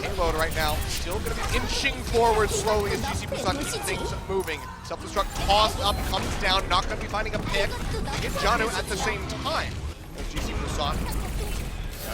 Payload right now, still going to be inching forward slowly as GC Busan keeps things moving. Self-destruct tossed up, comes down, not going to be finding a pick. They get Janu at the same time as GC Busan.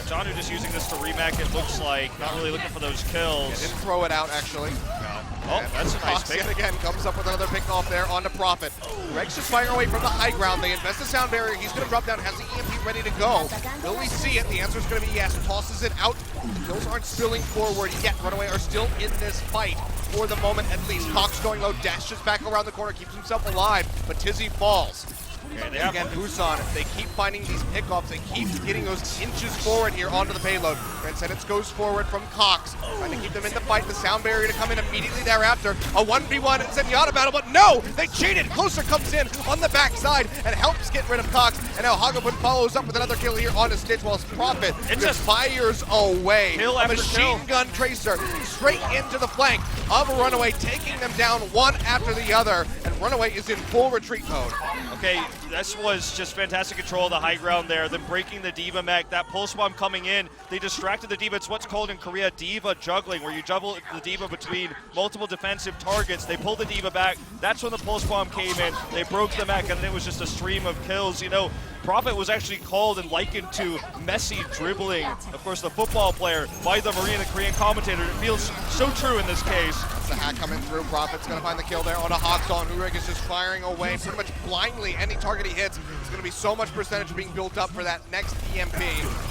Janu just using this to remake, it looks like. Not really looking for those kills. Yeah, didn't throw it out, actually. No. Oh, that's a nice pick. Yet again comes up with another pick off there onto Prophet. Reg's just firing away from the high ground. They invest the sound barrier. He's going to drop down, has the EMP ready to go. Will we see it? The answer is going to be yes. Tosses it out. The kills aren't spilling forward yet. Runaway are still in this fight for the moment at least. Cox going low, dashes back around the corner, keeps himself alive, but Tizzy falls. Okay, again, Busan, they keep finding these pickoffs. They keep getting those inches forward here onto the payload. Transcendence goes forward from Cox, trying to keep them in the fight. The sound barrier to come in immediately thereafter. A 1v1 Zenyatta battle, but no! They cheated! Closer comes in on the backside and helps get rid of Cox. And now Hagapun follows up with another kill here on the Stitch while Prophet just fires away. Kill a after machine kill. gun tracer straight into the flank of a Runaway, taking them down one after the other. And Runaway is in full retreat mode. Okay, this was just fantastic control of the high ground there, then breaking the Diva mech. That pulse bomb coming in, they distracted the Diva. It's what's called in Korea Diva juggling, where you juggle the Diva between multiple defensive targets. They pulled the Diva back. That's when the pulse bomb came in. They broke the mech, and then it was just a stream of kills. You know, Prophet was actually called and likened to Messi dribbling, of course, the football player, by the Marine, the Korean commentator. It feels so true in this case. The hack coming through. Prophet's going to find the kill there on a Hawkstall. Hureg is just firing away pretty much blindly. Any target he hits, it's going to be so much percentage being built up for that next EMP.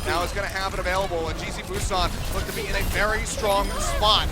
Now it's going to have it available, and GC Busan look to be in a very strong spot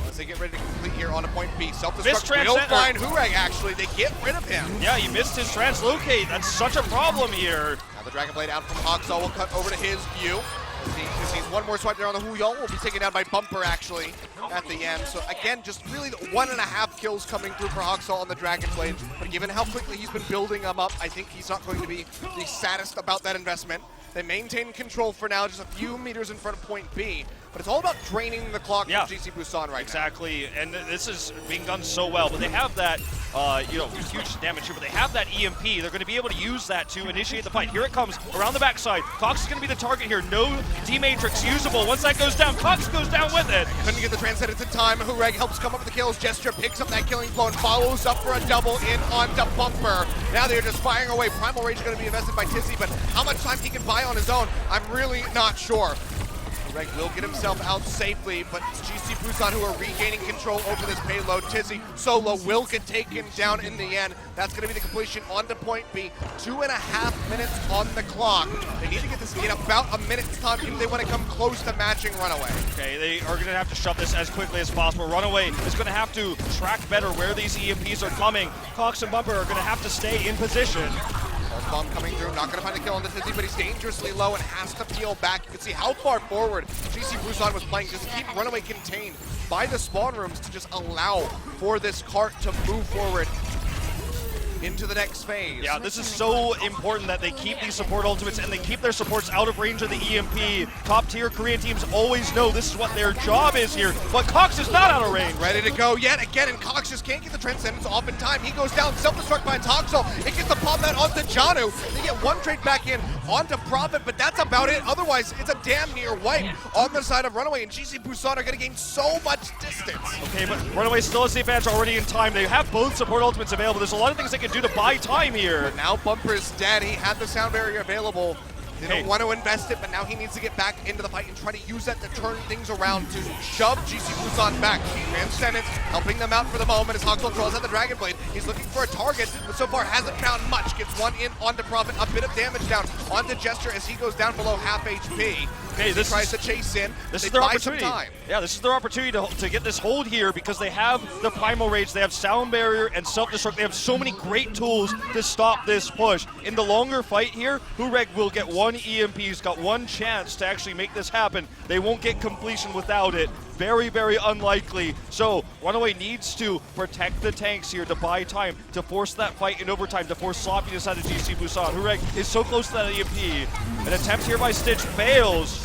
as they get ready to complete here on a point B. Self-destruct will find Hureg, actually. They get rid of him. Yeah, he missed his translocate. That's such a problem here. Now the Dragon Blade out from Hawkstall will cut over to his view. He sees one more swipe there on the Huyol. Will be taken down by Bumper, actually, at the end. So, again, just really 1.5 kills coming through for Hawkstall on the Dragon Blade. But given how quickly he's been building them up, I think he's not going to be the saddest about that investment. They maintain control for now, just a few meters in front of point B. But it's all about draining the clock from GC Busan right Exactly, and this is being done so well. But they have that, huge damage here, but they have that EMP. They're going to be able to use that to initiate the fight. Here it comes, around the backside. Cox is going to be the target here. No D-Matrix usable. Once that goes down, Cox goes down with it. Couldn't get the Transcendence in time. Hureg helps come up with the kills. Gesture picks up that killing blow and follows up for a double in onto Bumper. Now they're just firing away. Primal Rage is going to be invested by Tizzy, but how much time he can buy on his own, I'm really not sure. Reg will get himself out safely, but it's GC Busan who are regaining control over this payload. Tizzy solo will get taken down in the end. That's going to be the completion onto point B. 2.5 minutes on the clock. They need to get this in about a minute's time if they want to come close to matching Runaway. Okay, they are going to have to shove this as quickly as possible. Runaway is going to have to track better where these EMPs are coming. Cox and Bumper are going to have to stay in position. Pulse bomb coming through, not going to find a kill on the Tizzy, but he's dangerously low and has to peel back. You can see how far forward GC Busan was playing, just to keep Runaway contained by the spawn rooms to just allow for this cart to move forward into the next phase. Yeah, this is so important that they keep these support ultimates and they keep their supports out of range of the EMP. Top tier Korean teams always know this is what their job is here, but Cox is not out of range. Ready to go yet again, and Cox just can't get the Transcendence off in time. He goes down, self-destruct by Toxel. It gets the pop out onto Janu. They get one trade back in onto Prophet, but that's about it. Otherwise, it's a damn near wipe on the side of Runaway, and GC Busan are going to gain so much distance. Okay, but Runaway still has the advantage already in time. They have both support ultimates available. There's a lot of things they can do to buy time here. But now Bumper's dead. He had the sound barrier available. They don't want to invest it, but now he needs to get back into the fight and try to use that to turn things around to shove GC Busan back. Transcendence helping them out for the moment as Hoxel throws out the Dragon Blade. He's looking for a target, but so far hasn't found much. Gets one in onto Prophet, a bit of damage down onto Gesture as he goes down below half HP. Okay, this tries to chase in. This they is their buy opportunity. Some time. Yeah, this is their opportunity to get this hold here because they have the Primal Rage, they have Sound Barrier and Self-Destruct. They have so many great tools to stop this push. In the longer fight here, Hureg will get one EMP. He's got one chance to actually make this happen. They won't get completion without it. Very, very unlikely. So Runaway needs to protect the tanks here to buy time, to force that fight in overtime, to force sloppiness out of GC Busan. Hureg is so close to that EMP. An attempt here by Stitch fails.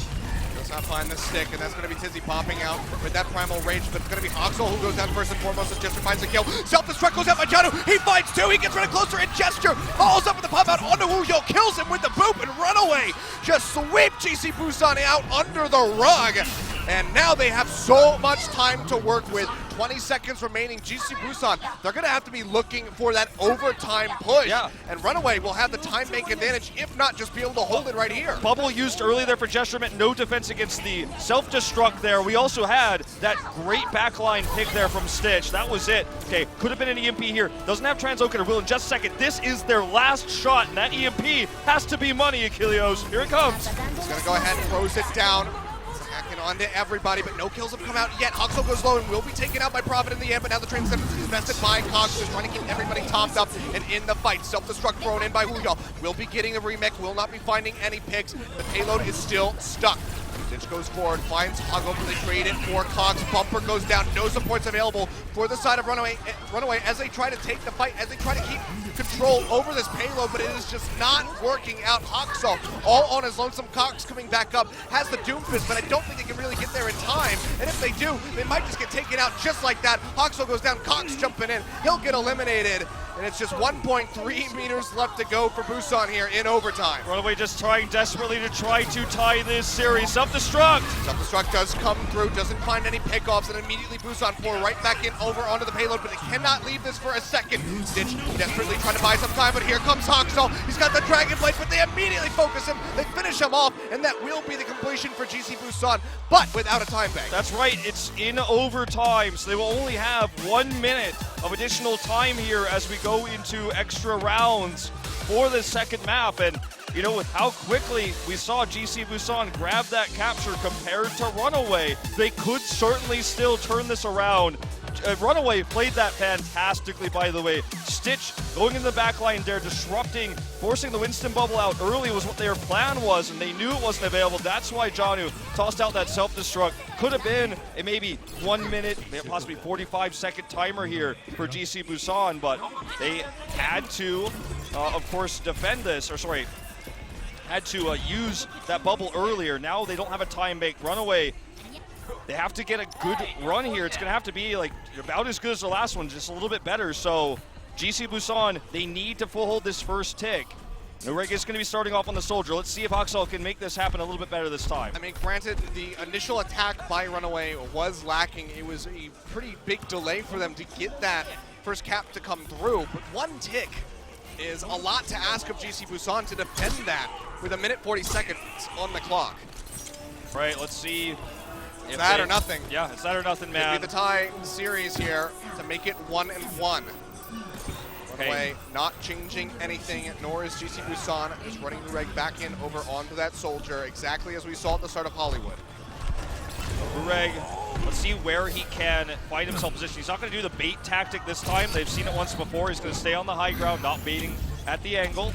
Does not find the stick, and that's going to be Tizzy popping out with that Primal Rage, but it's going to be Hoxel who goes down first and foremost as Gesture finds a kill. Self-destruct goes out by Janu. He finds two. He gets running closer, and Gesture follows up with the pop out onto Wooyo, kills him with the boop, and Runaway just sweep GC Busan out under the rug. And now they have so much time to work with. 20 seconds remaining. GC Busan, they're going to have to be looking for that overtime push. Yeah. And Runaway will have the time make advantage, if not just be able to hold it right here. Bubble used early there for Gesture meant no defense against the self-destruct there. We also had that great backline pick there from Stitch. That was it. Okay, could have been an EMP here. Doesn't have Transoken or will in just a second. This is their last shot, and that EMP has to be money, Achilleos. Here it comes. He's going to go ahead and throws it down. Hacking onto everybody, but no kills have come out yet. Hoxel goes low and will be taken out by Prophet in the end, but now the Transcendence is invested by Cox, who's trying to keep everybody topped up and in the fight. Self-destruct thrown in by Wooyo. Will be getting a remake, will not be finding any picks. The payload is still stuck. Stitch goes forward, finds Hoggo, but they trade it for Cox. Bumper goes down, no supports available for the side of Runaway as they try to take the fight, as they try to keep control over this payload, but it is just not working out. Hoxel all on his lonesome. Cox coming back up, has the Doomfist, but I don't think they can really get there in time. And if they do, they might just get taken out just like that. Hoxel goes down, Cox jumping in, he'll get eliminated. And it's just 1.3 meters left to go for Busan here in overtime. Runaway just trying desperately to try to tie this series. Self-destruct. Self-destruct does come through, doesn't find any pickoffs, and immediately Busan pour right back in over onto the payload, but they cannot leave this for a second. Stitch desperately trying to buy some time, but here comes Hoxel. He's got the Dragon Blade, but they immediately focus him. They finish him off, and that will be the completion for GC Busan, but without a time bank. That's right, it's in overtime, so they will only have 1 minute of additional time here as we go into extra rounds for the second map. And you know, with how quickly we saw GC Busan grab that capture compared to Runaway, they could certainly still turn this around. Runaway played that fantastically, by the way. Stitch going in the back line there, disrupting, forcing the Winston bubble out early was what their plan was, and they knew it wasn't available. That's why Janu tossed out that self-destruct. Could have been a maybe 1 minute, possibly 45-second timer here for GC Busan, but they had to, of course, defend this, or sorry, had to use that bubble earlier. Now they don't have a time bank. Runaway, they have to get a good run here. It's going to have to be like about as good as the last one, just a little bit better. So GC Busan, they need to full hold this first tick. Noreg is going to be starting off on the Soldier. Let's see if Hoxel can make this happen a little bit better this time. I mean, granted, the initial attack by Runaway was lacking. It was a pretty big delay for them to get that first cap to come through. But one tick is a lot to ask of GC Busan to defend that with 1 minute 40 seconds on the clock. Right, let's see. It's that or nothing. Yeah, it's that or nothing, man. Could be the tie series here to make it 1-1. Runaway not changing anything, nor is GC Busan. Just running the reg back in over onto that soldier, exactly as we saw at the start of Hollywood. Reg, let's see where he can find himself positioned. He's not going to do the bait tactic this time. They've seen it once before. He's going to stay on the high ground, not baiting at the angle.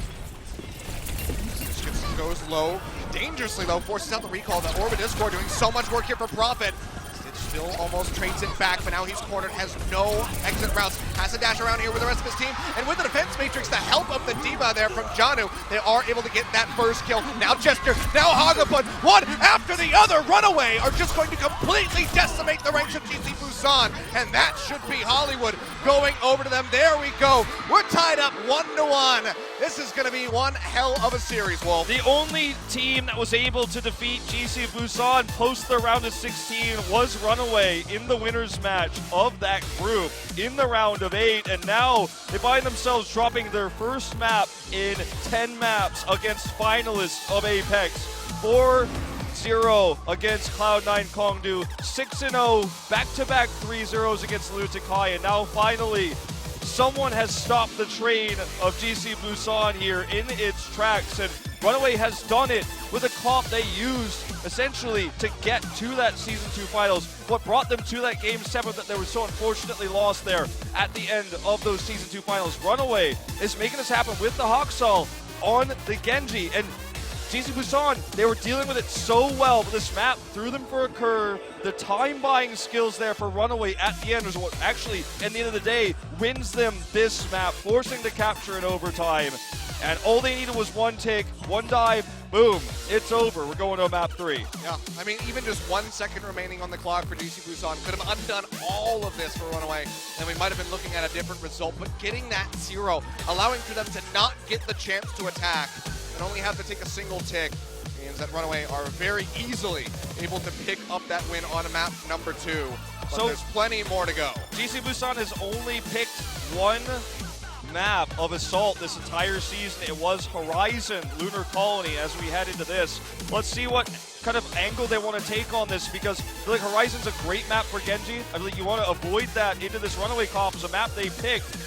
Goes low, dangerously low, forces out the recall. The Orb of Discord doing so much work here for Profit. Stitch still almost trades it back, but now he's cornered, has no exit routes. Has to dash around here with the rest of his team. And with the defense matrix, the help of the Diva there from Janu, they are able to get that first kill. Now Jester, now Hagaput, one after the other. Runaway are just going to completely decimate the ranks of GC Busan, and that should be Hollywood going over to them. There we go. We're tied up 1-1. This is going to be one hell of a series, Wolf. The only team that was able to defeat GC Busan post the round of 16 was Runaway in the winner's match of that group in the round of 8, and now they find themselves dropping their first map in 10 maps against finalists of Apex. 4-0 against Cloud9 Kongdu, 6-0 back-to-back 3-0s against Lutakai, and now finally someone has stopped the train of GC Busan here in its tracks, and Runaway has done it with a comp they used essentially to get to that Season 2 finals. What brought them to that Game 7 that they were so unfortunately lost there at the end of those Season 2 finals. Runaway is making this happen with the Hawksall on the Genji, and GC Busan, they were dealing with it so well, but this map threw them for a curve. The time-buying skills there for Runaway at the end was what actually, at the end of the day, wins them this map, forcing the capture in overtime. And all they needed was one tick, one dive, boom, it's over. We're going to map 3. Yeah, I mean, even just 1 second remaining on the clock for GC Busan could have undone all of this for Runaway, and we might have been looking at a different result, but getting that 0, allowing for them to not get the chance to attack and only have to take a single tick, means that Runaway are very easily able to pick up that win on map number 2. But So there's plenty more to go. GC Busan has only picked one map of Assault this entire season. It was Horizon Lunar Colony as we head into this. Let's see what kind of angle they want to take on this, because I feel like Horizon's a great map for Genji. I feel like you want to avoid that into this Runaway comp. It's a map they picked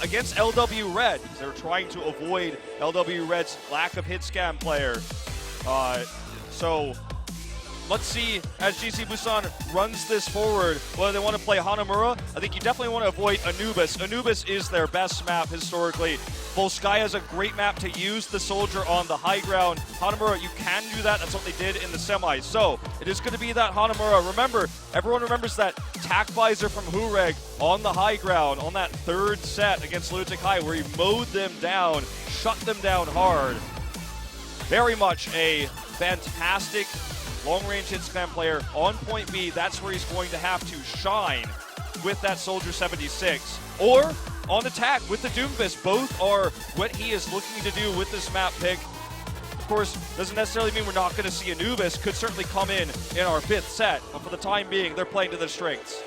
against LW Red. They're trying to avoid LW Red's lack of hit scam player. So let's see as GC Busan runs this forward, whether they want to play Hanamura. I think you definitely want to avoid Anubis. Anubis is their best map historically. Volskaya is a great map to use the soldier on the high ground. Hanamura, you can do that. That's what they did in the semis. So it is going to be that Hanamura. Remember, everyone remembers that tack visor from Hureg on the high ground on that third set against Lutakai, where he mowed them down, shut them down hard. Very much a fantastic long-range hit spam player on point B. That's where he's going to have to shine with that Soldier 76. Or on attack with the Doomfist. Both are what he is looking to do with this map pick. Of course, doesn't necessarily mean we're not going to see Anubis. Could certainly come in our 5th set. But for the time being, they're playing to their strengths.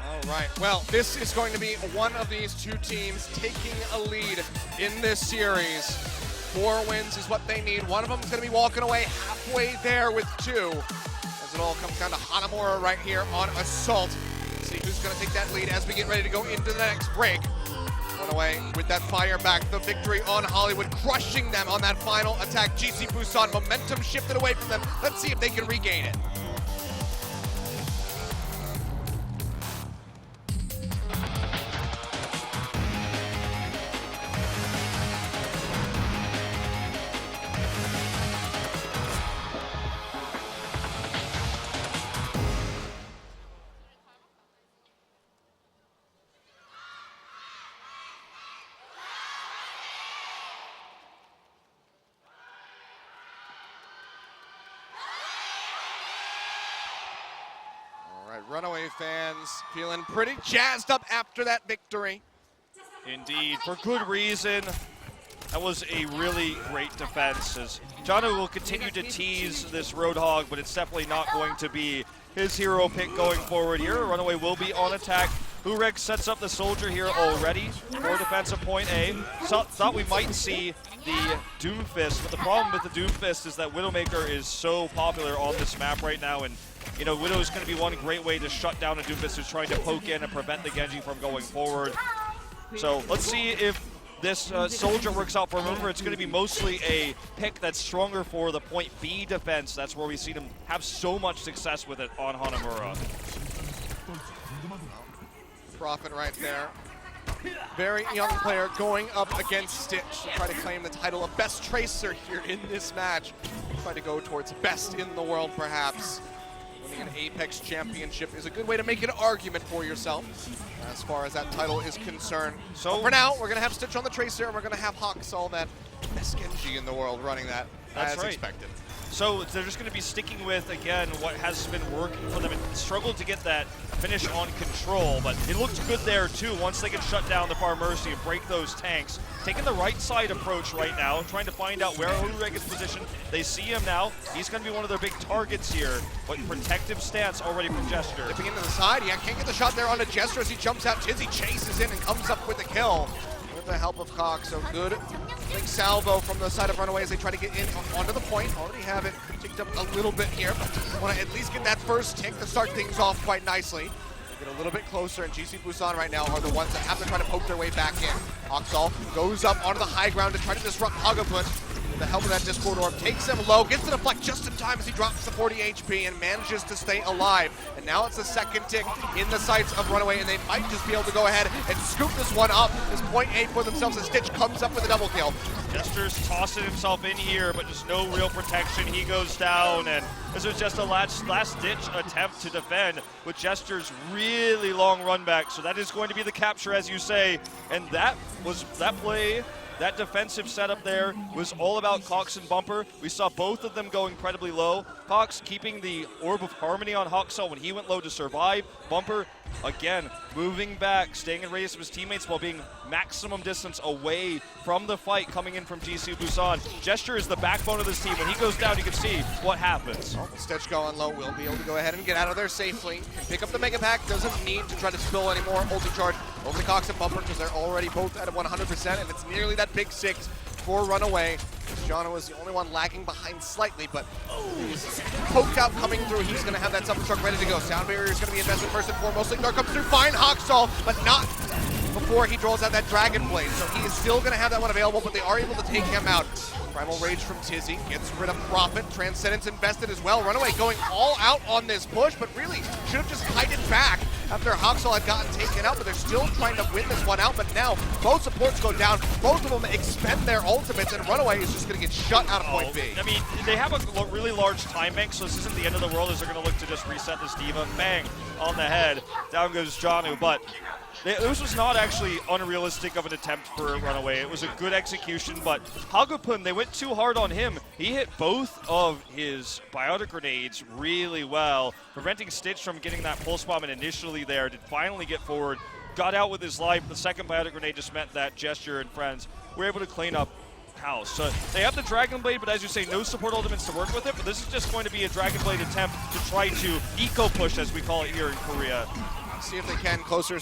All right, well, this is going to be one of these two teams taking a lead in this series. 4 wins is what they need. One of them is going to be walking away halfway there with 2. As it all comes down to Hanamura right here on Assault. Let's see who's going to take that lead as we get ready to go into the next break. Runaway with that fire back, the victory on Hollywood, crushing them on that final attack. GC Busan, momentum shifted away from them. Let's see if they can regain it. Runaway fans feeling pretty jazzed up after that victory. Indeed, for good reason. That was a really great defense, as Janu will continue to tease this Roadhog, but it's definitely not going to be his hero pick going forward here. Runaway will be on attack Urek sets up the soldier here already for defensive point A. So, thought we might see the Doomfist, but the problem with the Doomfist is that Widowmaker is so popular on this map right now, and you know, Widow is going to be one great way to shut down a Doomfist who's trying to poke in and prevent the Genji from going forward. So let's see if this soldier works out for him. Remember, it's going to be mostly a pick that's stronger for the point B defense. That's where we've seen him have so much success with it on Hanamura. Prophet right there. Very young player going up against Stitch to try to claim the title of best tracer here in this match. Try to go towards best in the world, perhaps. Winning an Apex championship is a good way to make an argument for yourself as far as that title is concerned. So but for now, we're going to have Stitch on the tracer, and we're going to have Hawksall, that best Genji in the world, running that as expected. So they're just going to be sticking with, again, what has been working for them. It struggled to get that finish on control, but it looked good there too once they can shut down the Far Mercy and break those tanks. Taking the right side approach right now, trying to find out where Urek is positioned. They see him now. He's going to be one of their big targets here, but protective stance already from Gesture. Dipping into the side, yeah, can't get the shot there onto Gesture as he jumps out. Tizzy chases in and comes up with the kill. With the help of Cox, so good big salvo from the side of Runaway as they try to get in onto the point. Already have it ticked up a little bit here, but want to at least get that first tick to start things off quite nicely. Get a little bit closer, and GC Busan right now are the ones that have to try to poke their way back in. Hawksall goes up onto the high ground to try to disrupt Hagaput. With the help of that Discord Orb, takes him low, gets the deflect just in time as he drops the 40 HP and manages to stay alive. And now it's the second tick in the sights of Runaway, and they might just be able to go ahead and scoop this one up. This point A for themselves as Stitch comes up with a double kill. Gesture's tossing himself in here, but just no real protection. He goes down, and this was just a last-ditch attempt to defend with Gesture's really long run back. So that is going to be the capture, as you say, and that play. That defensive setup there was all about Cox and Bumper. We saw both of them go incredibly low. Cox keeping the Orb of Harmony on Hawksall when he went low to survive. Bumper, again, moving back, staying in radius of his teammates while being maximum distance away from the fight coming in from GC Busan. Gesture is the backbone of this team. When he goes down, you can see what happens. Stitch going low, will be able to go ahead and get out of there safely. Can pick up the Mega Pack, doesn't need to try to spill anymore. Ulti charge over to Cox and Bumper because they're already both at 100%, and it's nearly that big 6 for Runaway. Jono is the only one lagging behind slightly, but he's poked out coming through. He's going to have that self-destruct ready to go. Sound Barrier is going to be invested first and foremost. Linkdar comes through, fine Hawksall, but not before he draws out that Dragon Blade. So he is still going to have that one available, but they are able to take him out. Primal Rage from Tizzy gets rid of Prophet. Transcendence invested as well. Runaway going all out on this push, but really should have just tied it back after Hawksall had gotten taken out, but they're still trying to win this one out. But now both supports go down, both of them expend their ultimates, and Runaway is just going to get shut out of point B. I mean, they have a really large time bank, so this isn't the end of the world as they're going to look to just reset this diva. Bang, on the head. Down goes Janu, but this was not actually unrealistic of an attempt for Runaway. It was a good execution, but Hagapun, they went too hard on him. He hit both of his biotic grenades really well, preventing Stitch from getting that pulse bomb and initially there to finally get forward. Got out with his life. The second biotic grenade just meant that Gesture and friends were able to clean up house. So they have the Dragon Blade, but as you say, no support ultimates to work with it, but this is just going to be a Dragon Blade attempt to try to eco-push, as we call it here in Korea. See if they can closer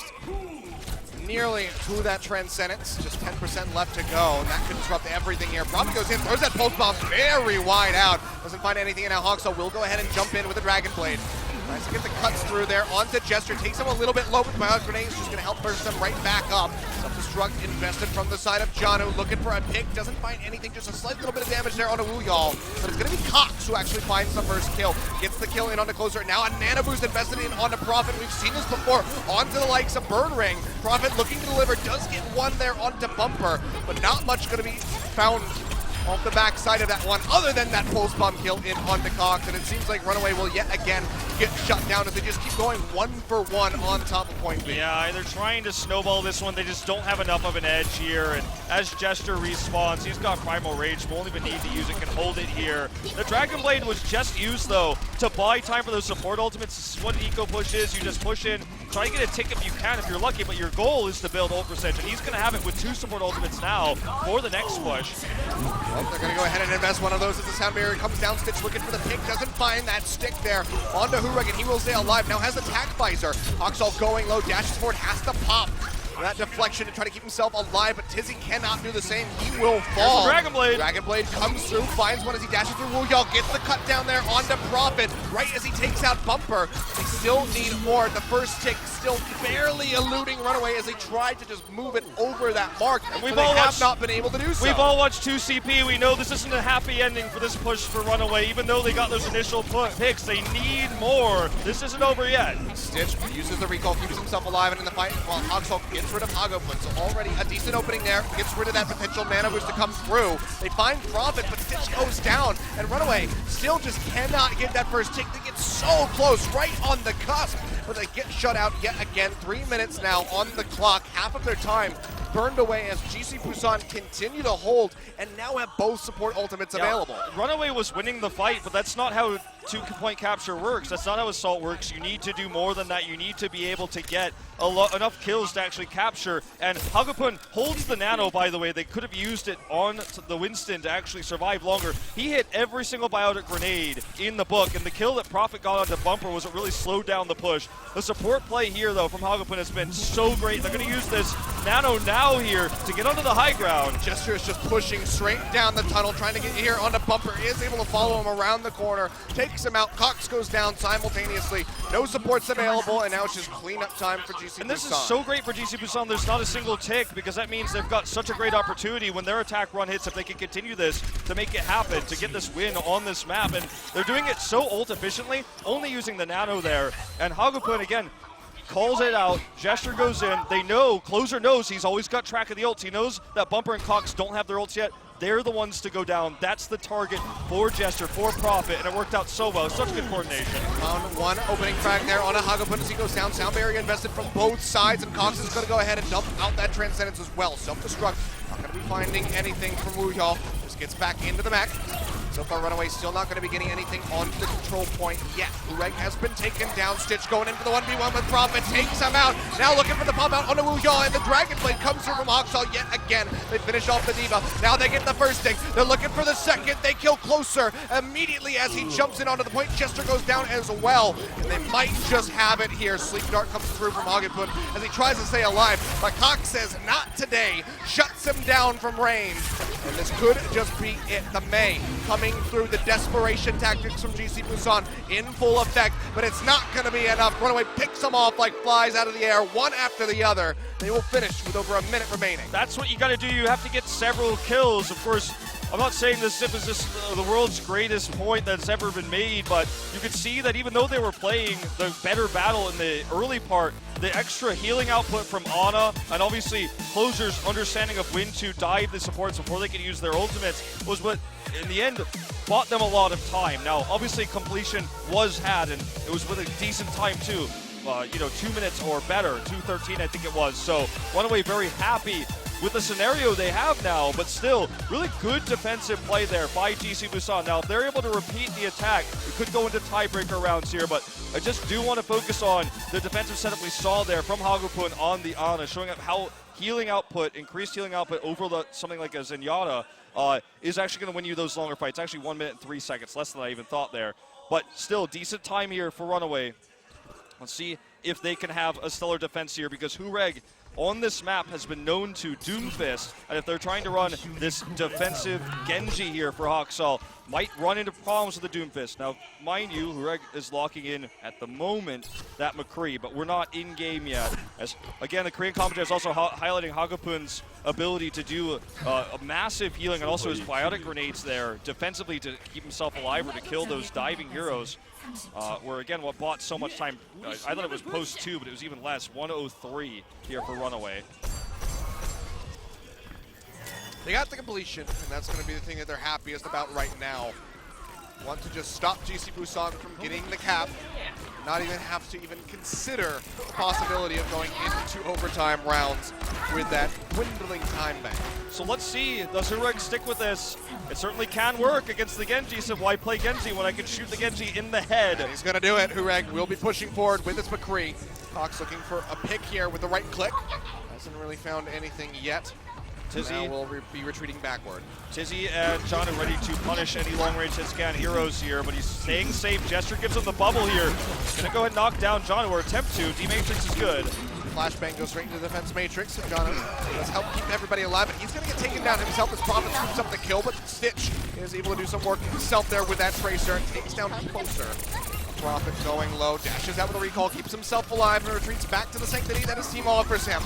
nearly to that Transcendence. Just 10% left to go, and that could disrupt everything here. Prophet goes in, throws that pulse bomb very wide out. Doesn't find anything, and now Hawksall will go ahead and jump in with the Dragon Blade. Tries to get the cuts through there onto Gesture. Takes him a little bit low with the biotic grenades. Just going to help burst them right back up. Self-destruct invested from the side of Janu. Looking for a pick. Doesn't find anything. Just a slight little bit of damage there on a Wuyall. But it's going to be Cox who actually finds the first kill. Gets the kill in onto Closer. Now a Nano Boost invested in onto Prophet. We've seen this before. Onto the likes of Burn Ring. Prophet looking to deliver. Does get one there onto Bumper. But not much going to be found off the back side of that one, other than that pulse bomb kill in onto Cox, and it seems like Runaway will yet again get shut down as they just keep going 1-for-1 on top of point B. Yeah, they're trying to snowball this one. They just don't have enough of an edge here, and as Gesture respawns, he's got Primal Rage, won't even need to use it, can hold it here. The Dragon Blade was just used, though, to buy time for those support ultimates. This is what an eco push is. You just push in, try to get a tick if you can, if you're lucky, but your goal is to build ult percentage, and he's going to have it with 2 support ultimates now for the next push. They're going to go ahead and invest one of those as the sound barrier comes down. Stitch looking for the pick, doesn't find that stick there. On to Hurek, and he will stay alive. Now has attack visor. Oxall going low, dashes forward, has to pop. That deflection to try to keep himself alive, but Tizzy cannot do the same. He will fall. Dragon Blade. Dragon Blade comes through, finds one as he dashes through Wooyal, gets the cut down there onto Prophet, right as he takes out Bumper. They still need more. The first tick still barely eluding Runaway as they tried to just move it over that mark, and we've they all have watched, not been able to do so. We've all watched 2CP. We know this isn't a happy ending for this push for Runaway. Even though they got those initial picks, they need more. This isn't over yet. Stitch uses the recall, keeps himself alive and in the fight, while Hogsalt gets rid of Hagopun. So already a decent opening there, gets rid of that potential mana boost to come through. They find Prophet, but Stitch goes down, and Runaway still just cannot get that first tick. They get so close, right on the cusp, but they get shut out yet again. 3 minutes now on the clock, half of their time burned away as GC Busan continue to hold and now have both support ultimates available. Runaway was winning the fight, but that's not how 2-point capture works. That's not how Assault works. You need to do more than that. You need to be able to get enough kills to actually capture. And Hagopun holds the nano, by the way. They could have used it on the Winston to actually survive longer. He hit every single biotic grenade in the book, and the kill that Prophet got onto Bumper was what really slowed down the push. The support play here, though, from Hagopun has been so great. They're going to use this nano now here to get onto the high ground. Jester is just pushing straight down the tunnel, trying to get here onto Bumper, is able to follow him around the corner, takes him out, Cox goes down simultaneously, no supports available, and now it's just cleanup time for GC Busan. And this is so great for GC Busan, there's not a single tick, because that means they've got such a great opportunity when their attack run hits, if they can continue this, to make it happen, to get this win on this map, and they're doing it so ult efficiently, only using the nano there, and Hagopun, again, calls it out, Gesture goes in, they know, Closer knows he's always got track of the ults, he knows that Bumper and Cox don't have their ults yet, they're the ones to go down, that's the target for Gesture, for Prophet, and it worked out so well, such good coordination. Found one opening frag there on a Hagopun as he goes down, sound barrier invested from both sides, and Cox is going to go ahead and dump out that Transcendence as well, self-destruct, not going to be finding anything from Wooyal, just gets back into the mech. So far, Runaway still not going to be getting anything on the control point yet. Ureg has been taken down. Stitch going into the 1v1 with Prophet, takes him out. Now looking for the pop out onto Wooyal, and the Dragon Blade comes through from Hogsall yet again. They finish off the Diva. Now they get the first stick. They're looking for the second. They kill Closer immediately as he jumps in onto the point. Chester goes down as well, and they might just have it here. Sleep Dart comes through from Hagopun as he tries to stay alive, but Cox says not today. Shuts him down from range, and this could just be it. The May coming through, the desperation tactics from GC Busan in full effect, but it's not going to be enough. Runaway picks them off like flies out of the air, one after the other. They will finish with over a minute remaining. That's what you got to do. You have to get several kills. Of course, I'm not saying this is just the world's greatest point that's ever been made, but you could see that even though they were playing the better battle in the early part, the extra healing output from Ana, and obviously Closer's understanding of when to dive the supports before they could use their ultimates, was what, in the end, bought them a lot of time. Now, obviously completion was had, and it was with a decent time too. 2 minutes or better, 2:13 I think it was. So Runaway very happy with the scenario they have now, but still really good defensive play there by GC Busan. Now, if they're able to repeat the attack, it could go into tiebreaker rounds here, but I just do want to focus on the defensive setup we saw there from Hagopun on the Ana, showing up how healing output, increased healing output over something like a Zenyatta is actually going to win you those longer fights. Actually 1 minute and 3 seconds, less than I even thought there. But still, decent time here for Runaway. Let's see if they can have a stellar defense here, because Hureg on this map has been known to Doomfist, and if they're trying to run this defensive Genji here for Hogsall, might run into problems with the Doomfist. Now, mind you, Hureg is locking in at the moment that McCree, but we're not in game yet. As again, the Korean commentator is also highlighting Hagopun's ability to do a massive healing, and also his biotic grenades there defensively to keep himself alive or to kill those diving heroes. Where again, what bought so much time, I thought it was post 2, but it was even less, 103 here for Runaway. They got the completion, and that's going to be the thing that they're happiest about right now. Want to just stop GC Busan from getting the cap, not even have to even consider the possibility of going into overtime rounds with that dwindling time bank. So let's see, does Hureg stick with this? It certainly can work against the Genji, so why play Genji when I can shoot the Genji in the head? And he's going to do it. Hureg will be pushing forward with his McCree. Cox looking for a pick here with the right click. Hasn't really found anything yet. Tizzy now will be retreating backward. Tizzy and John are ready to punish any long-range hit scan heroes here, but he's staying safe. Jester gives him the bubble here. Gonna go ahead and knock down John, or attempt to. D-Matrix is good. Flashbang goes straight into the defense matrix. And Jono does help keep everybody alive, but he's going to get taken down himself as Prophet scoops up the kill, but Stitch is able to do some work himself there with that Tracer and takes down Closer. Prophet going low, dashes out with a recall, keeps himself alive, and retreats back to the Sanctity that his team offers him.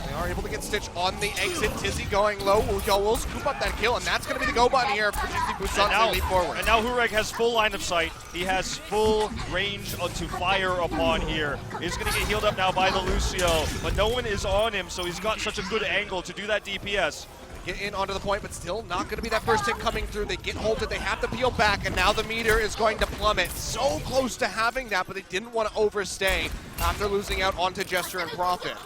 They are able to get Stitch on the exit. Tizzy going low. Will scoop up that kill, and that's going to be the go button here for GC Busan to leap forward. And now Hureg has full line of sight. He has full range to fire upon here. He's going to get healed up now by the Lucio, but no one is on him, so he's got such a good angle to do that DPS. Get in onto the point, but still not going to be that first hit coming through. They get halted, they have to peel back, and now the meter is going to plummet. So close to having that, but they didn't want to overstay after losing out onto Jester and Prophet.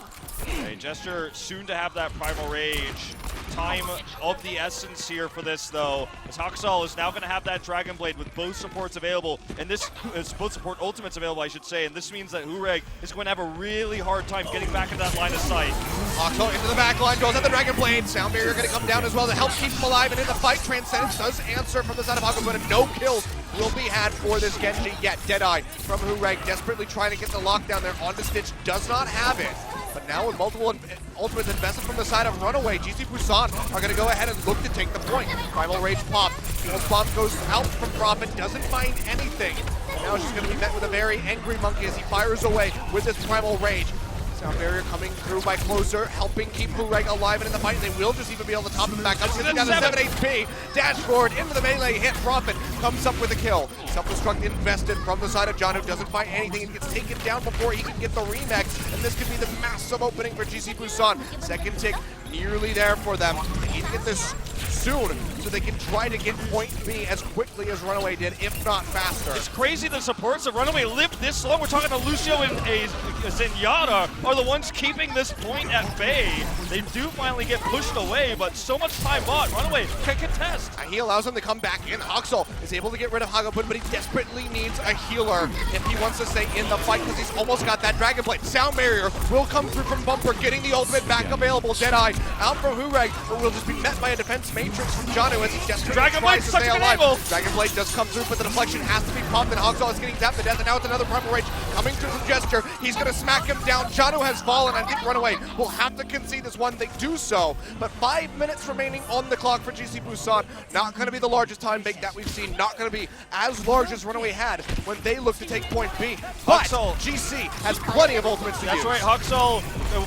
Okay, Jester soon to have that Primal Rage. Time of the essence here for this, though, as Haksal is now going to have that Dragon Blade with both supports available, and this is both support ultimates available, I should say, and this means that Hureg is going to have a really hard time getting back into that line of sight. Haksal into the back line, goes at the Dragon Blade. Sound Barrier going to come down as well to help keep him alive, and in the fight, Transcendence does answer from the side of Hakabun, and no kills will be had for this Genji yet. Deadeye from Hureg, desperately trying to get the lockdown there onto Stitch, does not have it. But now with multiple ultimates invested from the side of Runaway, GC Busan are going to go ahead and look to take the point. Primal Rage pop. Pulse Bomb goes out from Prophet, doesn't find anything. And now she's going to be met with a very angry monkey as he fires away with his Primal Rage. Sound Barrier coming through by Closer, helping keep Hureg alive and in the fight. And they will just even be able to top him back up. He's down to 7 HP. Dash forward into the melee hit. Prophet comes up with a kill. Self-destruct invested from the side of John, who doesn't find anything and gets taken down before he can get the remix. And this could be the massive opening for GC Busan. Second tick nearly there for them. They need to get this soon so they can try to get point B as quickly as Runaway did, if not faster. It's crazy the supports of Runaway lived this long. We're talking about Lucio and a Zenyatta are the ones keeping this point at bay. They do finally get pushed away, but so much time bought. Runaway can contest. He allows them to come back in. Haksal is able to get rid of Hagabun, but he desperately needs a healer if he wants to stay in the fight because he's almost got that Dragon Blade. Sound Barrier will come through from Bumper, getting the ultimate back available. Deadeye out from Hureg, but will just be met by a defense matrix from Janu as he desperately Dragon Blade, tries to such stay a good alive. angle. Dragon Blade does come through, but the deflection has to be popped, and Haksal is getting tapped to death, and now it's another Primal Rage coming through from Gesture. He's going to smack him down. Janu has fallen. I think Runaway will have to concede this one. They do so, but 5 minutes remaining on the clock for GC Busan. Not going to be the largest time bake that we've seen. Not going to be as large as Runaway had when they look to take point B. But Haksal. GC has plenty of ultimates to use. That's right, Haksal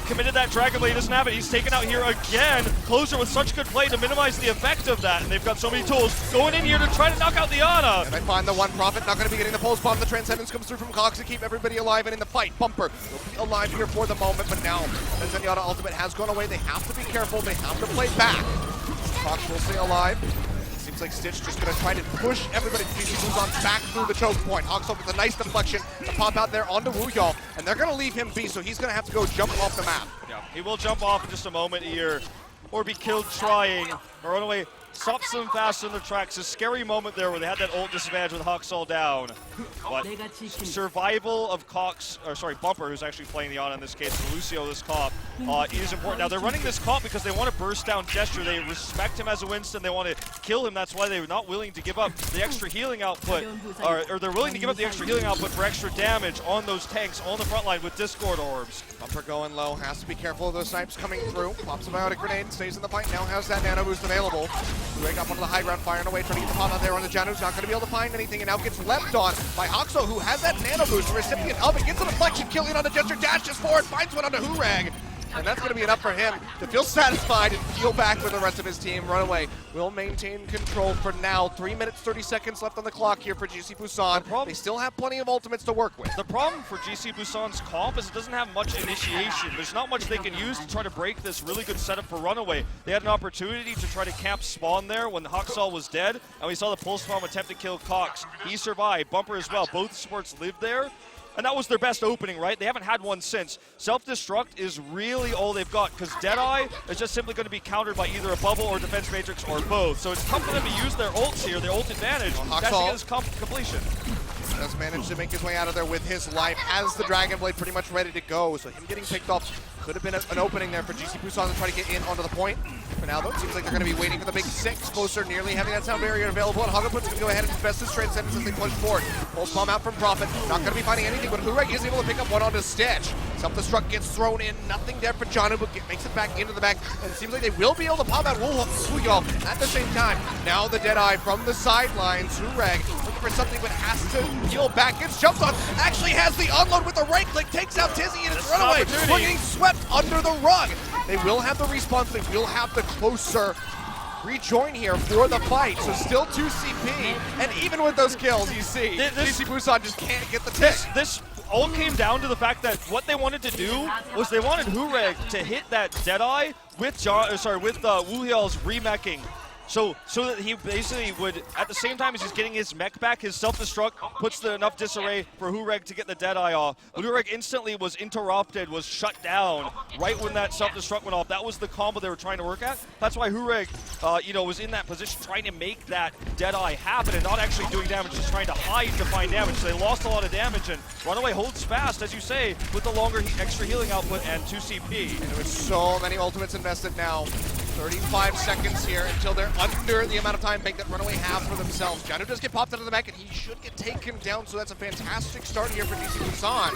committed that Dragon Blade. He doesn't have it. He's taken out here again. Closer with such good play to minimize the effect of that, and they've got so many tools going in here to try to knock out the Ana. And they find the one Prophet, not going to be getting the pulse bomb. The Transcendence comes through from Cox to keep everybody alive and in the fight. Bumper will be alive here for the moment, but now the Zenyatta ultimate has gone away. They have to be careful. They have to play back. Cox will stay alive. Seems like Stitch just going to try to push everybody to GC Busan back through the choke point. Haksal with a nice deflection to pop out there onto Wuyol, and they're going to leave him be, so he's going to have to go jump off the map. Yeah, he will jump off in just a moment here, or be killed trying. Runaway stops them fast in their tracks. A scary moment there where they had that ult disadvantage with Haksal down. But survival of Bumper, who's actually playing the Ana in this case, Lucio this comp, is important. Now they're running this comp because they want to burst down Gesture. They respect him as a Winston. They want to kill him. That's why they're not willing to give up the extra healing output, or they're willing to give up the extra healing output for extra damage on those tanks on the front line with Discord Orbs. Bumper going low, has to be careful of those snipes coming through. Pops a biotic grenade, stays in the fight, now has that nano boost available. Wake up onto the high ground, firing away, trying to get the pop out there on the Janu's not going to be able to find anything, and now gets leapt on by Haksal, who has that nano boost, the recipient of it, gets a deflection, killing on the Gesture, dashes forward, finds one onto Hureg. And that's going to be enough for him to feel satisfied and feel back with the rest of his team. Runaway will maintain control for now. 3 minutes, 30 seconds left on the clock here for GC Busan. They still have plenty of ultimates to work with. The problem for GC Busan's comp is it doesn't have much initiation. There's not much they can use to try to break this really good setup for Runaway. They had an opportunity to try to camp spawn there when Haksal was dead, and we saw the pulse bomb attempt to kill Cox. He survived. Bumper as well. Both supports lived there. And that was their best opening, right? They haven't had one since. Self-destruct is really all they've got, because Deadeye is just simply going to be countered by either a bubble or defense matrix or both. So it's tough for them to use their ults here, their ult advantage, to actually get this completion. Does manage to make his way out of there with his life. Has the Dragon Blade pretty much ready to go. So him getting picked off could have been an opening there for GC Busan to try to get in onto the point. For now, though, it seems like they're going to be waiting for the big 6 closer, nearly having that sound barrier available. And Hagapun's going to go ahead and invest his Transcendence as they push forward. Pulse Bomb out from Prophet. Not going to be finding anything, but Hurek is able to pick up one onto Stitch. Self-destruct gets thrown in. Nothing there for Janu, but makes it back into the back. And it seems like they will be able to pop out Wuyol at the same time. Now the Deadeye from the sidelines. Hurek looking for something, but has to heal back. Gets jumped on. Actually has the unload with the right click. Takes out Tizzy and it's Runaway. We're getting swept under the rug. They will have the respawns. They will have the closer rejoin here for the fight. So still 2 CP. And even with those kills, you see, GC Busan just can't get the tick. This all came down to the fact that what they wanted to do was they wanted Hurek to hit that Deadeye with Wuyol's remeching. So that he basically would, at the same time as he's getting his mech back, his self-destruct puts enough disarray for Hurek to get the Deadeye off. Hurek instantly was interrupted, was shut down right when that self-destruct went off. That was the combo they were trying to work at. That's why Hurek, was in that position trying to make that Deadeye happen and not actually doing damage, just trying to hide to find damage. So they lost a lot of damage, and Runaway holds fast, as you say, with the longer extra healing output and 2 CP. And there's so many ultimates invested now. 35 seconds here until they're under the amount of time bank that Runaway have for themselves. Janu does get popped out of the back, and he should get taken down, so that's a fantastic start here for GC Busan.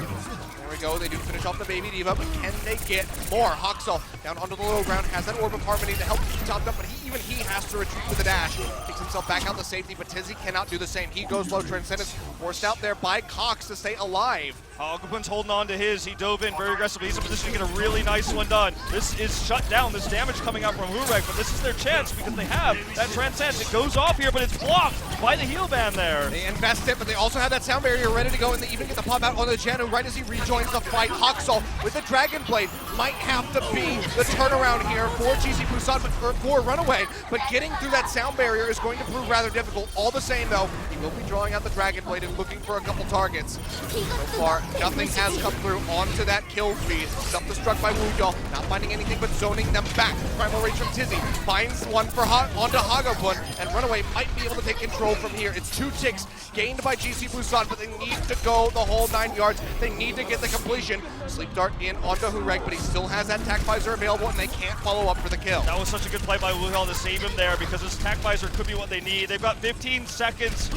There we go, they do finish off the Baby Diva, but can they get more? Hoxel down onto the low ground, has that Orb of Harmony to help keep topped up, but even he has to retreat with a dash. Takes himself back out to safety, but Tizzy cannot do the same. He goes low. Transcendence forced out there by Cox to stay alive. Hagapun's holding on to his. He dove in very aggressively. He's in position to get a really nice one done. This is shut down. This damage coming out from Hurek, but this is their chance because they have that Transcendence. It goes off here, but it's blocked by the heal band there. They invest it, but they also have that sound barrier ready to go, and they even get the pop out on the Janu right as he rejoins the fight. Hoxel with the Dragon Blade might have to be the turnaround here for GC Busan, but for Runaway. But getting through that sound barrier is going to prove rather difficult. All the same, though, he will be drawing out the Dragon Blade and looking for a couple targets. So far, nothing has come through onto that kill feed. Self-destruct by Wuyol, not finding anything but zoning them back. Primal Rage from Tizzy finds one for onto Hagapun, and Runaway might be able to take control from here. It's 2 ticks gained by GC Busan, but they need to go the whole 9 yards. They need to get the completion. Sleep Dart in onto Hurek, but he still has that Tac Visor available, and they can't follow up for the kill. That was such a good play by Wuyol to save him there because this Tac Visor could be what they need. They've got 15 seconds.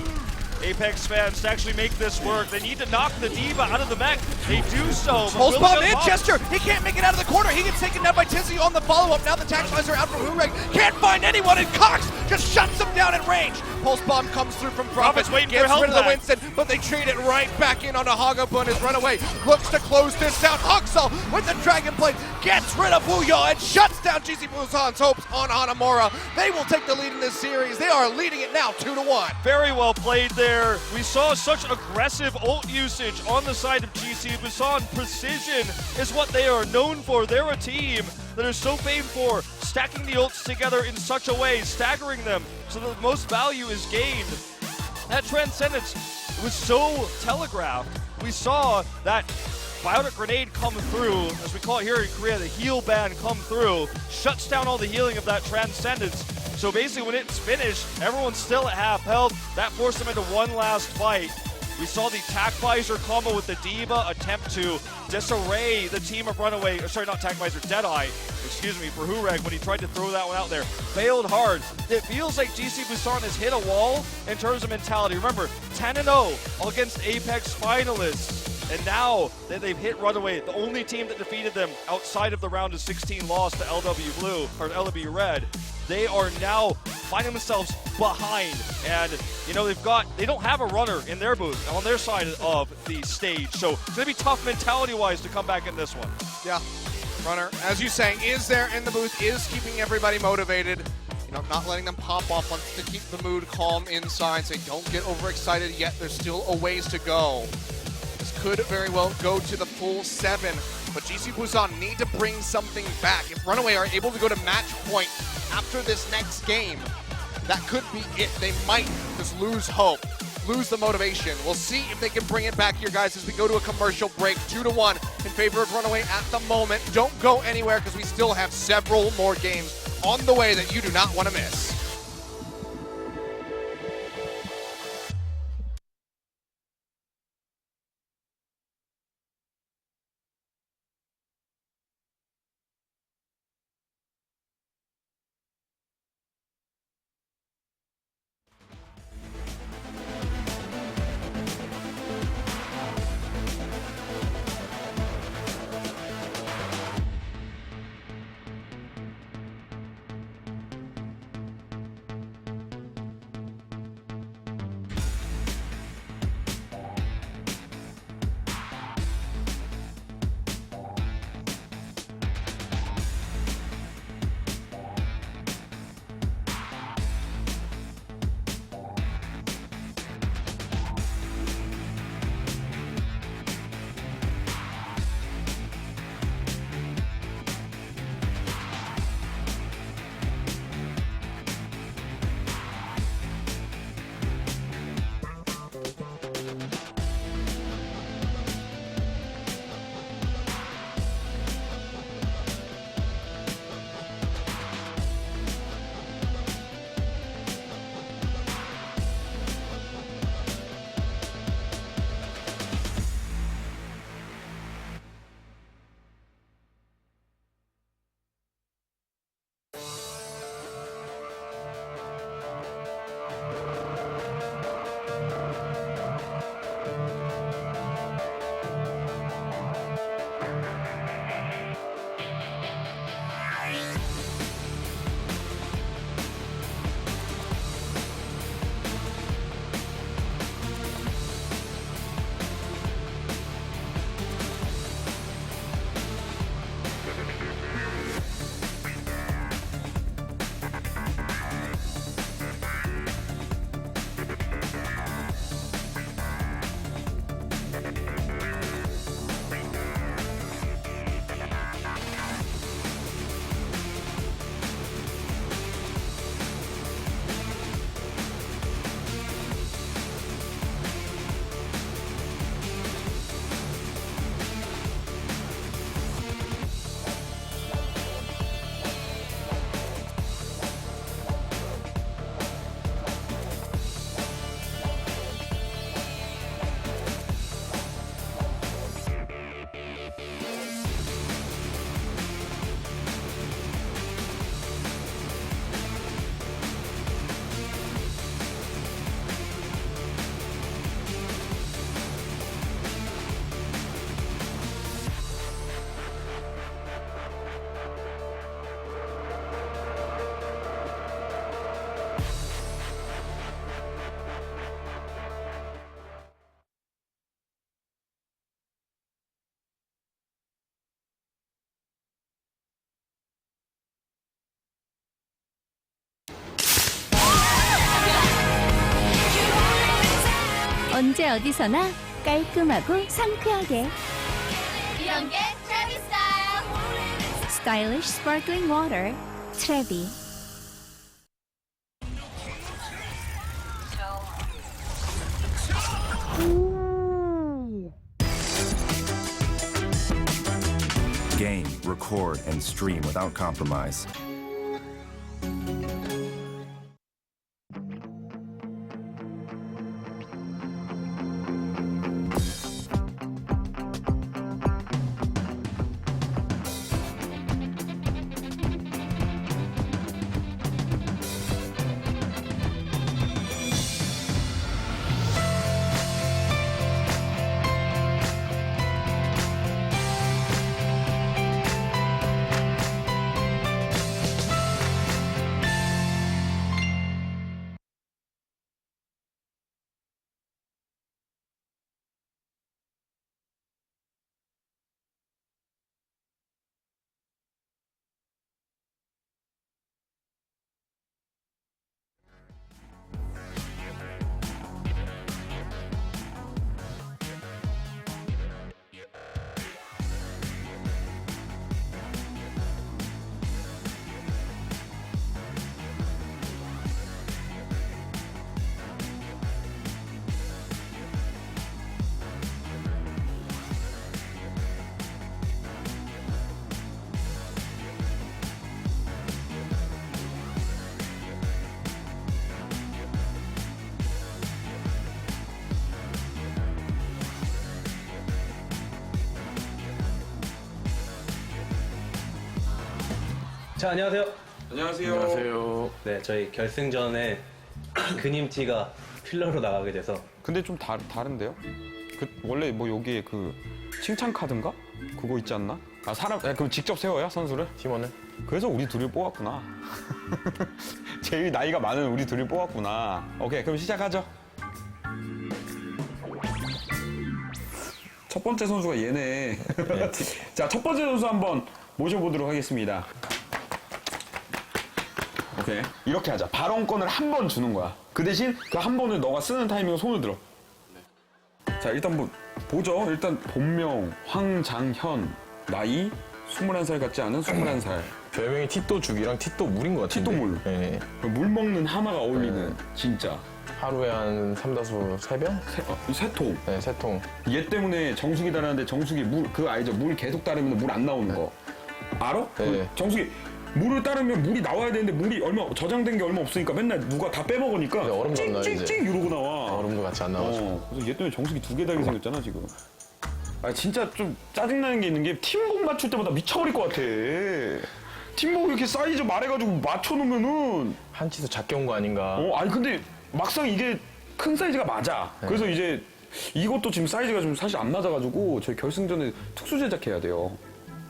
Apex fans to actually make this work. They need to knock the Diva out of the mech. They do so. Pulse Bomb in, Chester. He can't make it out of the corner. He gets taken down by Tizzy on the follow-up. Now the Tac Visor out from Hurek. Can't find anyone, and Cox just shuts him down at range. Pulse Bomb comes through from Prophet. Waiting Gets for rid of the Winston, but they trade it right back in onto Hagapun as Runaway looks to close this out. Hoxel with the Dragon Blade gets rid of Wuyol and shuts down GC Busan's hopes on Hanamura. They will take the lead in this series. They are leading it now 2-1. Very well played there. We saw such aggressive ult usage on the side of GC Busan. Precision is what they are known for. They're a team that is so famed for stacking the ults together in such a way, staggering them so that the most value is gained. That Transcendence was so telegraphed. We saw that Biotic Grenade come through, as we call it here in Korea, the heal band come through, shuts down all the healing of that Transcendence. So basically when it's finished, everyone's still at half health. That forced them into one last fight. We saw the Tac Visor combo with the Diva attempt to disarray the team of Runaway, sorry, not Tac Visor, Deadeye, excuse me, for Hurek when he tried to throw that one out there. Failed hard. It feels like GC Busan has hit a wall in terms of mentality. Remember, 10-0 against Apex finalists. And now that they've hit Runaway, the only team that defeated them outside of the round of 16 loss to LW Blue, or LW Red, they are now finding themselves behind. And, they don't have a runner in their booth, on their side of the stage. So it's going to be tough mentality-wise to come back in this one. Yeah, runner, as you say, is there in the booth, is keeping everybody motivated. Not letting them pop off, wants to keep the mood calm inside, say don't get overexcited yet, there's still a ways to go. This could very well go to the full 7, but GC Busan need to bring something back. If Runaway are able to go to match point after this next game, that could be it. They might just lose hope, lose the motivation. We'll see if they can bring it back here, guys, as we go to a commercial break. 2-1 in favor of Runaway at the moment. Don't go anywhere because we still have several more games on the way that you do not want to miss. 언제 어디서나 깔끔하고 상쾌하게. 이런 게 트래비 스타일. Stylish sparkling water. 트레비. Game, record, and stream without compromise. 자, 안녕하세요. 안녕하세요. 안녕하세요. 네, 저희 결승전에 그님티가 필러로 나가게 돼서. 근데 좀 다른데요? 원래 뭐 여기에 그 칭찬 카드인가? 그거 있지 않나? 아, 그럼 직접 세워요, 선수를? 팀원을? 그래서 우리 둘을 뽑았구나. 제일 나이가 많은 우리 둘을 뽑았구나. 오케이, 그럼 시작하죠. 첫 번째 선수가 얘네. 자, 첫 번째 선수 한번 모셔보도록 하겠습니다. 오케이. 이렇게 하자. 발언권을 한 번 주는 거야. 그 대신 그 한 번을 너가 쓰는 타이밍에 손을 들어. 자, 일단 뭐 보죠. 일단 본명 황장현, 나이 21살 같지 않은 21살. 별명이 티또죽이랑 티또물인 것 같은데. 티또물. 네. 물 먹는 하마가 어울리는 진짜. 하루에 한 3다수 3병? 세 통. 네, 3통. 얘 때문에 정수기 달았는데 정수기 물, 그거 알죠? 물 계속 따르면 물 안 나오는 거. 알아? 네. 그 정수기 물을 따르면 물이 나와야 되는데 물이 저장된 게 얼마 없으니까 맨날 누가 다 빼먹으니까 얼음도 안 나와, 이제. 찡찡찡 이러고 나와. 얼음도 같이 안 나와가지고. 그래서 얘 때문에 정수기 2개 달게 생겼잖아 지금. 아 진짜 좀 짜증나는 게 있는 게 팀복 맞출 때마다 미쳐버릴 것 같아. 팀복 이렇게 사이즈 말해가지고 맞춰놓으면은 한 치수 작게 온 거 아닌가. 아니 근데 막상 이게 큰 사이즈가 맞아. 네. 그래서 이제 이것도 지금 사이즈가 좀 사실 안 맞아가지고 저희 결승전에 특수 제작해야 돼요.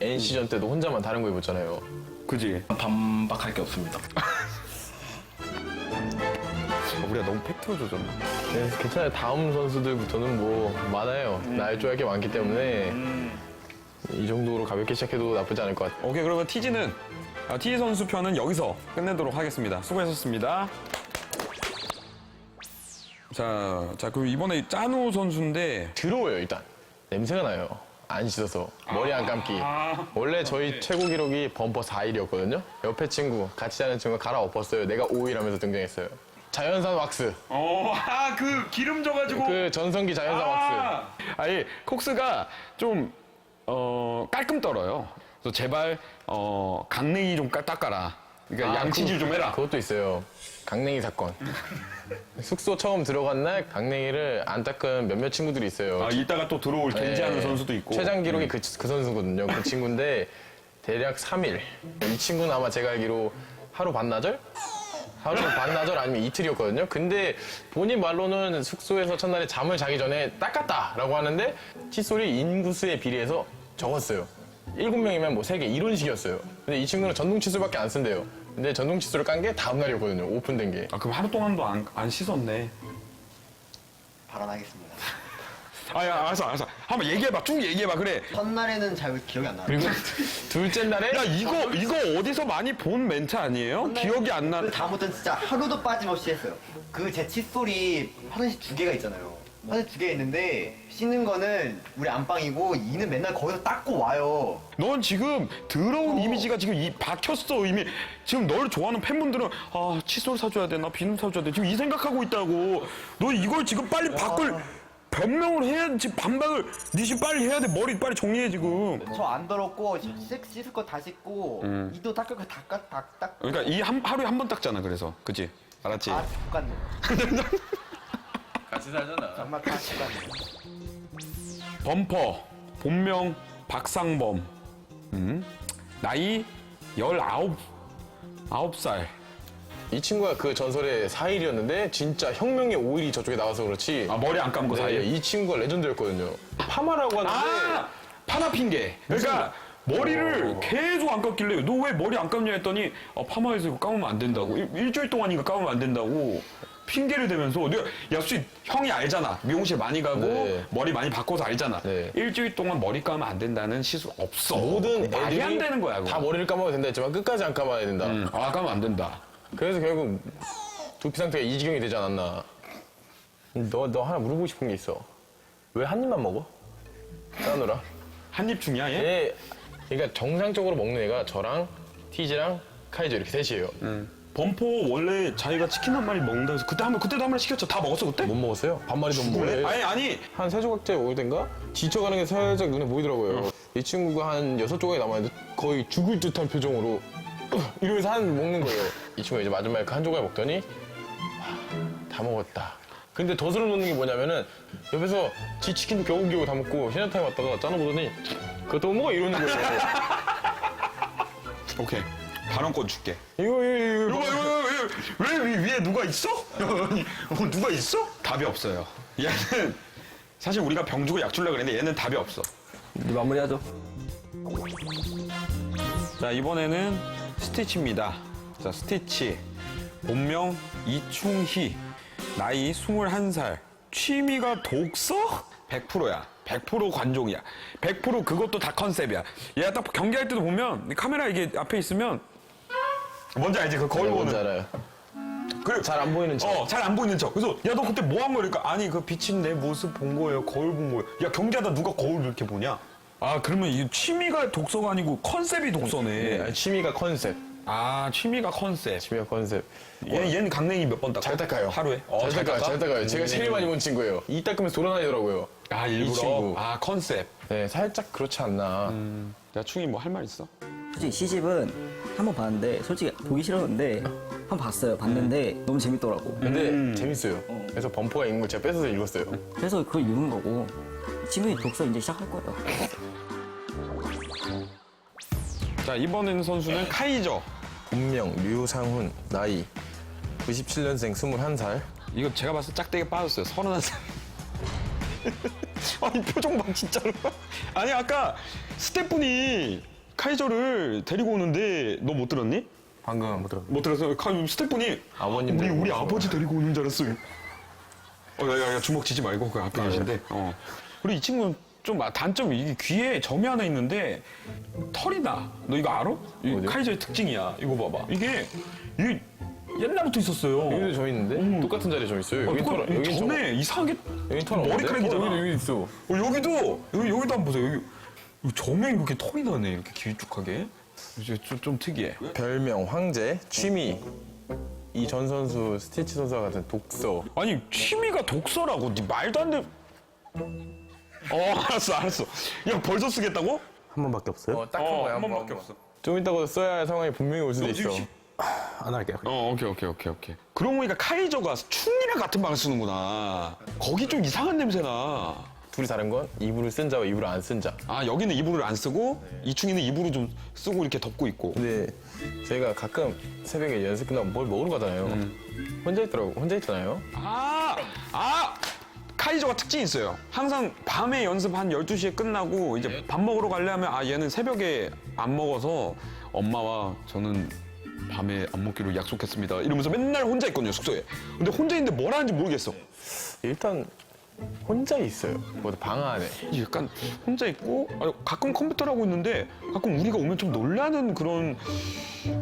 N시전 때도 혼자만 다른 거 입었잖아요. 그지? 반박할 게 없습니다. 우리가 너무 팩트로 조졌네. 네, 괜찮아요. 다음 선수들부터는 뭐 많아요. 날 줄 알 게 많기 때문에 이 정도로 가볍게 시작해도 나쁘지 않을 것 같아요. 오케이, 그러면 TG는 TG 선수 편은 여기서 끝내도록 하겠습니다. 수고하셨습니다. 자, 그럼 이번에 짜누 선수인데 더러워요. 일단 냄새가 나요. 안 씻어서 머리 안 감기. 원래 저희 최고 기록이 범퍼 4일이었거든요. 옆에 친구, 같이 자는 친구가 갈아엎었어요. 내가 5일 하면서 등장했어요. 자연산 왁스. 그 기름 져가지고. 그 전성기 자연산 왁스. 아니, 콕스가 좀 깔끔 떨어요. 그래서 제발 강냉이 좀 닦아라. 그러니까 양치질 좀 해라. 그것도 있어요. 강냉이 사건. 숙소 처음 들어간 날 강냉이를 안 닦은 몇몇 친구들이 있어요. 이따가 또 들어올 견제하는 선수도 있고. 최장 기록이 그 선수거든요. 그 친구인데 대략 3일. 이 친구는 아마 제가 알기로 하루 반나절? 하루 반나절 아니면 이틀이었거든요. 근데 본인 말로는 숙소에서 첫날에 잠을 자기 전에 닦았다라고 하는데 칫솔이 인구수에 비례해서 적었어요. 7명이면 뭐 3개 이런 식이었어요. 근데 이 친구는 전동 칫솔밖에 안 쓴대요. 근데 전동 칫솔을 깐 게 다음 날이었거든요. 오픈된 게. 그럼 하루 동안도 안 씻었네. 발언하겠습니다. 알았어. 한번 얘기해봐. 쭉 얘기해봐. 그래. 첫날에는 잘 기억이 안 나요. 그리고 둘째 날에 야, 이거 어디서 많이 본 멘트 아니에요? 기억이 안 나. 그 다음부터는 진짜 하루도 빠짐없이 했어요. 그 제 칫솔이 화장실 2개가 있잖아요. 화장 2개 있는데 씻는 거는 우리 안방이고 이는 맨날 거기서 닦고 와요. 넌 지금 더러운 이미지가 지금 박혔어 이미. 지금 널 좋아하는 팬분들은 아 칫솔 사줘야 되나 비누 사줘야 돼 지금 이 생각하고 있다고. 너 이걸 지금 빨리 바꿀 변명을 해야지. 반박을 니 지금 빨리 해야 돼. 머리 빨리 정리해 지금. 저 안 더럽고 씻을 거 다 씻고 이도 닦을 거 다 닦고. 그러니까 이 하루에 한 번 닦잖아. 그래서 그치? 알았지? 아 똑같네. 같이 살잖아. 정말 다 똑같네. 범퍼 본명 박상범. 나이 19살. 이 친구가 그 전설의 4일이었는데 진짜 혁명의 5일이 저쪽에 나와서 그렇지. 아 머리 안 감고 네, 4일? 이 친구가 레전드였거든요. 파마라고 하는데 아! 파마 핑계. 그러니까 머리를 계속 안 감길래 너 왜 머리 안 감냐 했더니 파마해서 이거 감으면 안 된다고. 일주일 동안인가 감으면 안 된다고. 핑계를 대면서 내가 야 솔직히 형이 알잖아. 미용실 많이 가고 네. 머리 많이 바꿔서 알잖아. 네. 일주일 동안 머리 감으면 안 된다는 시술 없어. 모든 말이 애들이 안 되는 거야. 그거. 다 머리를 감아도 된다 했지만 끝까지 안 감아야 된다. 아 감으면 안 된다. 그래서 결국 두피 상태가 이 지경이 되지 않았나. 너 하나 물어보고 싶은 게 있어. 왜 한 입만 먹어? 짜느라. 한 입 중이야 얘? 얘 그러니까 정상적으로 먹는 애가 저랑 티지랑 카이저 이렇게 셋이에요. 범퍼 원래 자기가 치킨 한 마리 먹는다 해서 그때도 한 마리 시켰죠. 다 먹었어 그때? 못 먹었어요. 반마리도 못 먹어요. 아니 한 3조각째 먹을 땐가 지쳐가는 게 살짝 눈에 보이더라고요. 이 친구가 한 6조각이 남았는데 거의 죽을 듯한 표정으로 이러면서 먹는 거예요. 이 친구가 이제 마지막에 그 한 조각 먹더니 다 먹었다. 근데 더 소름 돋는 게 뭐냐면은 옆에서 지 치킨도 겨우겨우 다 먹고 시나타임 왔다가 짜눠보더니 그것도 못 먹어 이러는 거예요. 오케이. 발언권 줄게. 이거 왜 위에 누가 있어? 누가 있어? 답이 없어요. 얘는 사실 우리가 병 주고 약 주려고 그랬는데 얘는 답이 없어. 마무리하죠. 자 이번에는 스티치입니다. 자 스티치 본명 이충희 나이 21살 취미가 독서? 100%야. 100% 관종이야. 100% 그것도 다 컨셉이야. 얘가 딱 경기할 때도 보면 카메라 이게 앞에 있으면 뭔지 알지? 그 거울 보는. 뭔지 알아요. 그래 잘 안 보이는 척. 잘 안 보이는 척. 그래서 야 너 그때 뭐 한 거야? 그러니까 아니 그 비친 내 모습 본 거예요. 거울 본 거예요. 야 경기하다 누가 거울 이렇게 보냐? 아 그러면 이 취미가 독서가 아니고 컨셉이 독서네. 네, 아니, 취미가 컨셉. 아 취미가 컨셉. 취미가 컨셉. 얘는 강냉이 몇 번 닦아? 잘 닦아요. 하루에? 잘 닦아요. 제가 제일 많이 본 친구예요. 이 닦으면서 돌아다니더라고요. 아 이 일부러? 친구. 아 컨셉. 네, 살짝 그렇지 않나. 야 충이 뭐 할 말 있어? 솔직히 시집은 한 번 봤는데 솔직히 보기 싫었는데 한 번 봤어요. 봤는데 너무 재밌더라고. 근데 재밌어요. 그래서 범퍼가 있는 걸 제가 뺏어서 읽었어요. 그래서 그걸 읽은 거고 친구이 독서 이제 시작할 거예요. 자 이번에는 선수는 카이저. 본명 류상훈 나이 97년생 21살. 이거 제가 봤을 때 짝대기 빠졌어요. 31살. 아니 표정 봐 진짜로. 아니 아까 스태프분이 카이저를 데리고 오는데 너 못 들었니? 방금 못 들었어. 못 들었어. 스태프분이 아버님 우리 아버지 데리고 오는 줄 알았어요. 야 주먹 치지 말고 그 앞에 계신데. 그리고 이 친구는 좀 단점이 이게 귀에 점이 하나 있는데 털이 나. 너 이거 알아? 이 카이저의 특징이야. 이거 봐봐. 이게 옛날부터 있었어요. 여기도 점 있는데? 똑같은 자리에 점 있어요. 여기 털, 여기 전에 이상하게 여기 털 머리카락이잖아. 여기 있어. 여기도 한번 보세요. 여기 점에 이렇게 털이 나네. 이렇게 길쭉하게. 이제 좀 특이해. 별명 황제, 취미. 이 전 선수 스티치 선수와 같은 독서. 아니 취미가 독서라고? 네 말도 안 돼. 알았어. 야 벌써 쓰겠다고? 한 번밖에 없어요? 딱 한 거야. 한 번밖에 없어. 좀 이따가 써야 할 상황이 분명히 올 수도 있어. 안 할게요. 오케이. 그러고 보니까 카이저가 충이랑 같은 방을 쓰는구나. 거기 좀 이상한 냄새나. 둘이 다른 건 이불을 쓴 자와 이불을 안 쓴 자. 아 여기는 이불을 안 쓰고 이충이는 이불을 좀 쓰고 이렇게 덮고 있고. 근데 저희가 가끔 새벽에 연습 끝나고 뭘 먹으러 가잖아요. 혼자 있잖아요. 카이저가 특징이 있어요. 항상 밤에 연습 한 12시에 끝나고 이제 밥 먹으러 가려면 얘는 새벽에 안 먹어서 엄마와 저는 밤에 안 먹기로 약속했습니다. 이러면서 맨날 혼자 있거든요, 숙소에. 근데 혼자 있는데 뭘 하는지 모르겠어. 일단 혼자 있어요. 방 안에. 약간 혼자 있고 가끔 컴퓨터를 하고 있는데 가끔 우리가 오면 좀 놀라는 그런.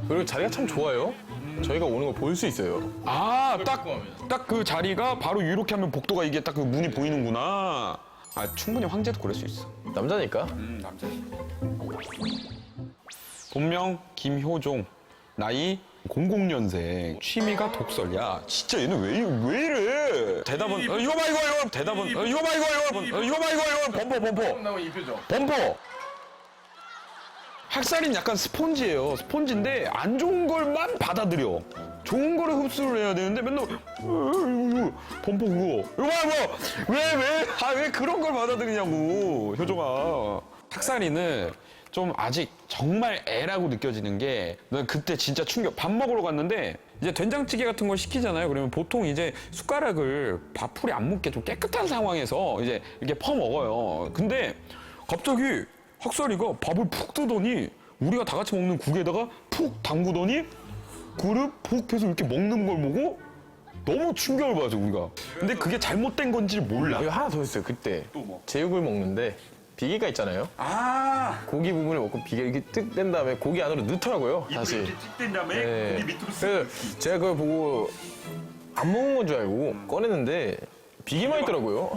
그리고 자리가 참 좋아요. 저희가 오는 걸 볼 수 있어요. 아, 딱 그 자리가 바로 이렇게 하면 복도가 이게 딱 그 문이 보이는구나. 아, 충분히 황제도 그럴 수 있어. 남자니까. 남자지. 본명 김효종, 나이 00년생, 취미가 독설이야. 진짜 얘는 왜 이래? 대답은 이거 봐 이거. 대답은 이거 봐 이거. 범퍼. 학살인 약간 스폰지예요. 스폰지인데 안 좋은 걸만 받아들여. 좋은 거를 흡수를 해야 되는데 맨날 범퍼 그거. 이거 봐 왜 그런 걸 받아들이냐고 효종아. 학살이는 좀 아직 정말 애라고 느껴지는 게, 난 그때 진짜 충격. 밥 먹으러 갔는데 이제 된장찌개 같은 걸 시키잖아요. 그러면 보통 이제 숟가락을 밥풀이 안 묻게 좀 깨끗한 상황에서 이제 이렇게 퍼 먹어요. 근데 갑자기 학살이가 밥을 푹 뜨더니 우리가 다 같이 먹는 국에다가 푹 담그더니 그를 푹 해서 이렇게 먹는 걸 보고 너무 충격을 받았어 우리가. 근데 그게 잘못된 건지 몰라. 이거 하나 더 있어요. 그때 제육을 먹는데 비계가 있잖아요. 아, 고기 부분을 먹고 비계를 이렇게 뜩 뗀 다음에 고기 안으로 넣더라고요. 다시. 이렇게 찍된 다음에 네. 고기 밑으로 그래서 제가 그걸 보고 안 먹은 건 줄 알고 꺼냈는데 비계만 있더라고요.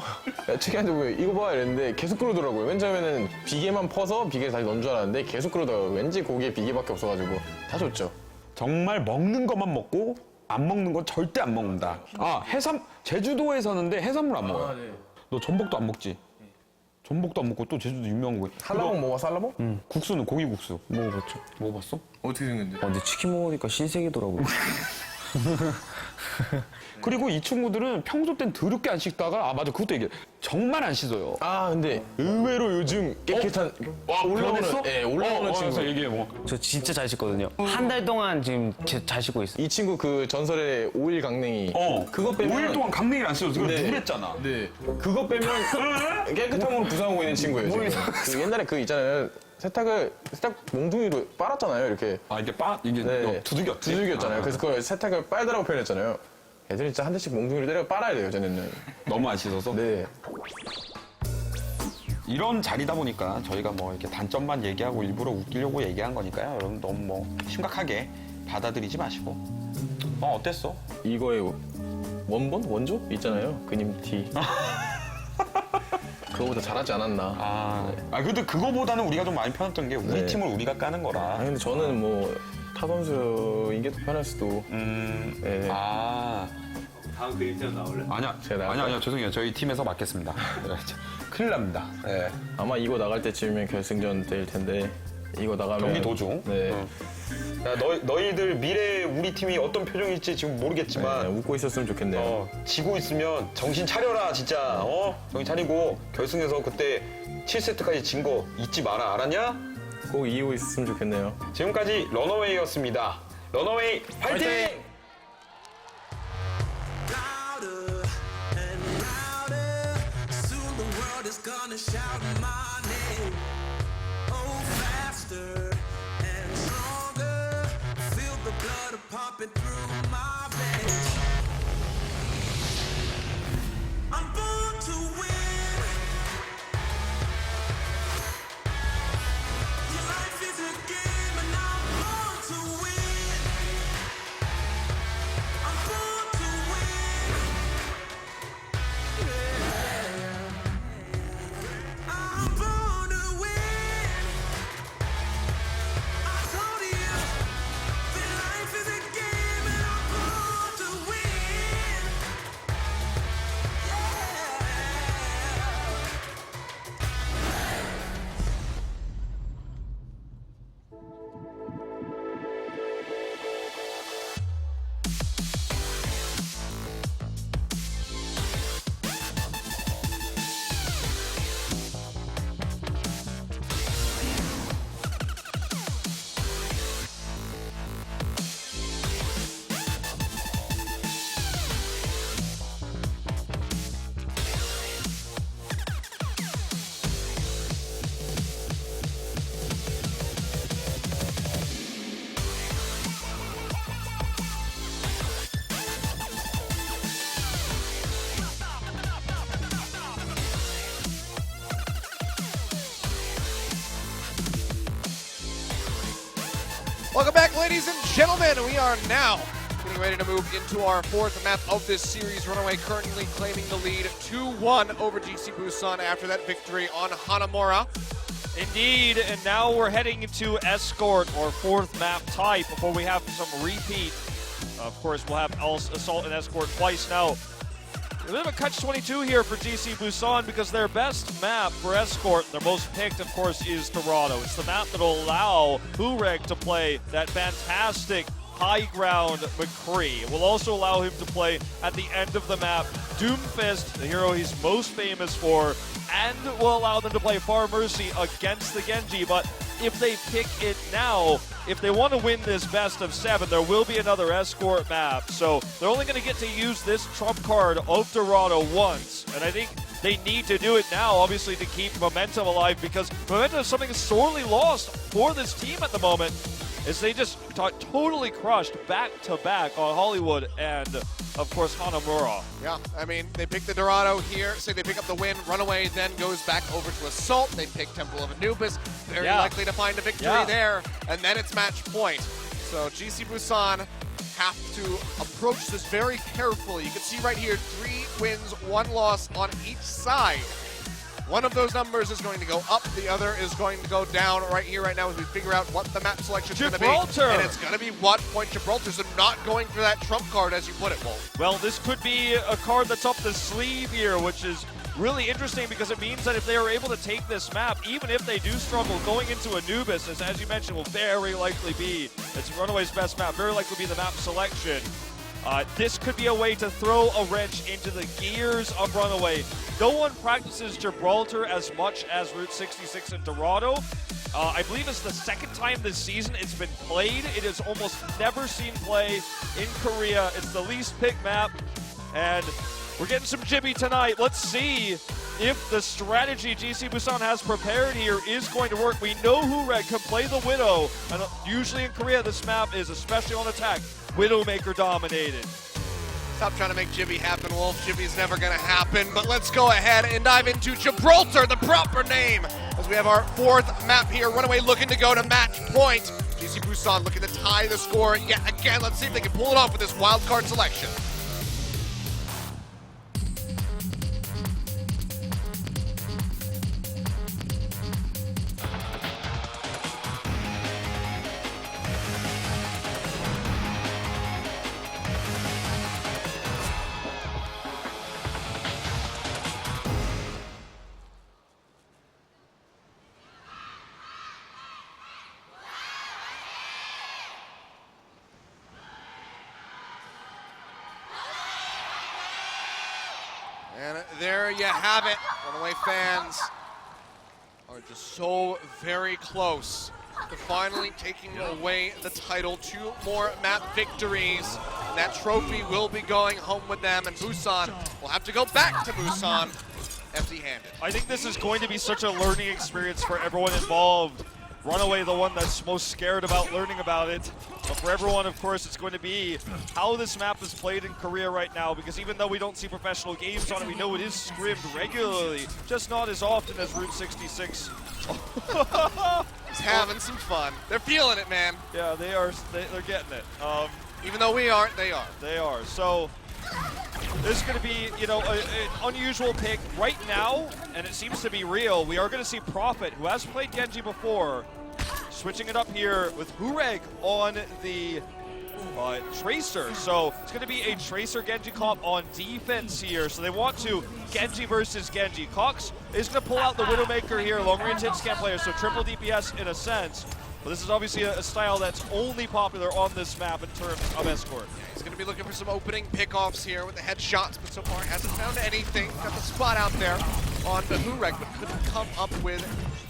측이한테 이거 봐 이랬는데 계속 그러더라고요. 맨 처음에는 비계만 퍼서 비계를 다시 넣은 줄 알았는데 계속 그러더라고요. 왠지 고기에 비계밖에 없어가지고 다 줬죠. 정말 먹는 것만 먹고 안 먹는 건 절대 안 먹는다. 아, 제주도에 사는데 해산물 안 먹어요. 너 전복도 안 먹지? 전복도 안 먹고 또 제주도 유명한 거. 살라봉 먹어, 살라봉? 응. 국수는 고기국수. 먹어봤죠? 먹어봤어? 어떻게 생겼는데? 근데 치킨 먹으니까 신세계더라고. 그리고 이 친구들은 평소 땐 더럽게 안 씻다가, 아 맞아 그것도 얘기해. 정말 안 씻어요. 아 근데 의외로 요즘 깨끗한 올라오는, 네, 올라오는 친구. 얘기해 뭐. 저 진짜 잘 씻거든요. 한 달 동안 지금 잘 씻고 있어요. 이 친구 그 전설의 오일 강냉이. 그거 빼면 5일 동안 강냉이를 안 씻어서 그걸 누랬잖아. 네. 그거 빼면 깨끗한 걸로 부상하고 있는 친구예요. 지금. 그 옛날에 그 있잖아요. 세탁 몽둥이로 빨았잖아요. 이렇게. 아 이게 이게 두들겼지. 두들겼잖아요. 그래서 그걸 세탁을 빨더라고 표현했잖아요. 애들이 진짜 한 대씩 몽둥이로 때려 빨아야 돼요. 쟤네는. 너무 안 씻어서? 네. 이런 자리다 보니까 저희가 뭐 이렇게 단점만 얘기하고 일부러 웃기려고 얘기한 거니까요. 여러분 너무 뭐 심각하게 받아들이지 마시고. 어땠어? 이거의 원조 있잖아요. 그님 티. 그거보다 잘하지 않았나. 근데 그거보다는 우리가 좀 많이 편했던 게 우리 팀을 우리가 까는 거라. 아니 근데 저는 뭐 타 선수인 게 더 편할 수도. 네. 다음 그림체로 나올래? 아니야 죄송해요. 저희 팀에서 맡겠습니다. 큰일 납니다. 네. 아마 이거 나갈 때쯤이면 결승전 때일 텐데 이거 나가면 경기 도중. 네. 야, 너희들 미래 우리 팀이 어떤 표정일지 지금 모르겠지만 웃고 있었으면 좋겠네요. 지고 있으면 정신 차려라 진짜. 정신 차리고 결승에서 그때 7세트까지 진 거 잊지 마라. 알았냐? 꼭 이기고 있었으면 좋겠네요. 지금까지 러너웨이였습니다. 러너웨이 화이팅! Soon the world is gonna shout my name. Oh, faster and stronger. Feel the blood pumping through my veins. I'm born to win. Your life is a game and I'm born to win. I'm born to win. I'm born to win. I told you that life is a game and I'm Welcome back, ladies and gentlemen. We are now getting ready to move into our fourth map of this series. Runaway currently claiming the lead 2-1 over GC Busan after that victory on Hanamura. Indeed, and now we're heading into Escort, or fourth map type, before we have some repeat. Of course, we'll have Assault and Escort twice now. A bit of a catch-22 here for GC Busan because their best map for Escort, their most picked, of course, is Dorado. It's the map that'll allow Hureg to play that fantastic high ground McCree. It will also allow him to play at the end of the map Doomfist, the hero he's most famous for, and will allow them to play Far Mercy against the Genji. But if they pick it now, if they want to win this best of 7, there will be another Escort map. So they're only going to get to use this trump card of Dorado once. And I think they need to do it now, obviously, to keep momentum alive, because momentum is something sorely lost for this team at the moment, as they just got totally crushed back-to-back on Hollywood and, of course, Hanamura. Yeah, I mean, they pick the Dorado here, say they pick up the win. Runaway then goes back over to Assault. They pick Temple of Anubis, very likely to find a victory there, and then it's match point. So GC Busan have to approach this very carefully. You can see right here, 3 wins, 1 loss on each side. One of those numbers is going to go up, the other is going to go down right here, right now, as we figure out what the map selection is going to be. And it's going to be what point Gibraltar, so not going for that trump card, as you put it, Wolf. Well, this could be a card that's up the sleeve here, which is really interesting because it means that if they are able to take this map, even if they do struggle, going into Anubis, as you mentioned, will very likely be, it's Runaway's best map, very likely be the map selection. This could be a way to throw a wrench into the gears of Runaway. No one practices Gibraltar as much as Route 66 and Dorado. I believe it's the second time this season it's been played. It is almost never seen play in Korea. It's the least picked map, and we're getting some Jibby tonight. Let's see if the strategy GC Busan has prepared here is going to work. We know Hureg can play the Widow, and usually in Korea this map is, especially on attack, Widowmaker dominated. Stop trying to make Jibby happen, Wolf. Jibby's never going to happen, but let's go ahead and dive into Gibraltar, the proper name, as we have our fourth map here. Runaway looking to go to match point. GC Busan looking to tie the score yet again. Let's see if they can pull it off with this wild card selection. And there you have it. Runaway fans are just so very close to finally taking away the title. 2 more map victories, and that trophy will be going home with them, and Busan will have to go back to Busan empty-handed. I think this is going to be such a learning experience for everyone involved. Runaway, the one that's most scared about learning about it. But for everyone, of course, it's going to be how this map is played in Korea right now, because even though we don't see professional games on it, we know it is scrimmed regularly, just not as often as Route 66. He's having some fun. They're feeling it, man. Yeah, they are. They're getting it. Even though we aren't, they are. They are. So this is going to be, you know, an unusual pick right now, and it seems to be real. We are going to see Prophet, who has played Genji before, switching it up here with Hureg on the Tracer. So it's going to be a Tracer Genji comp on defense here. So they want to Genji versus Genji. Cox is going to pull out the Widowmaker here, long-range hit scan player, so triple DPS in a sense. But this is obviously a style that's only popular on this map in terms of Escort. Yeah, he's going to be looking for some opening pickoffs here with the headshots, but so far hasn't found anything. Got the spot out there on the Hureg, but couldn't come up with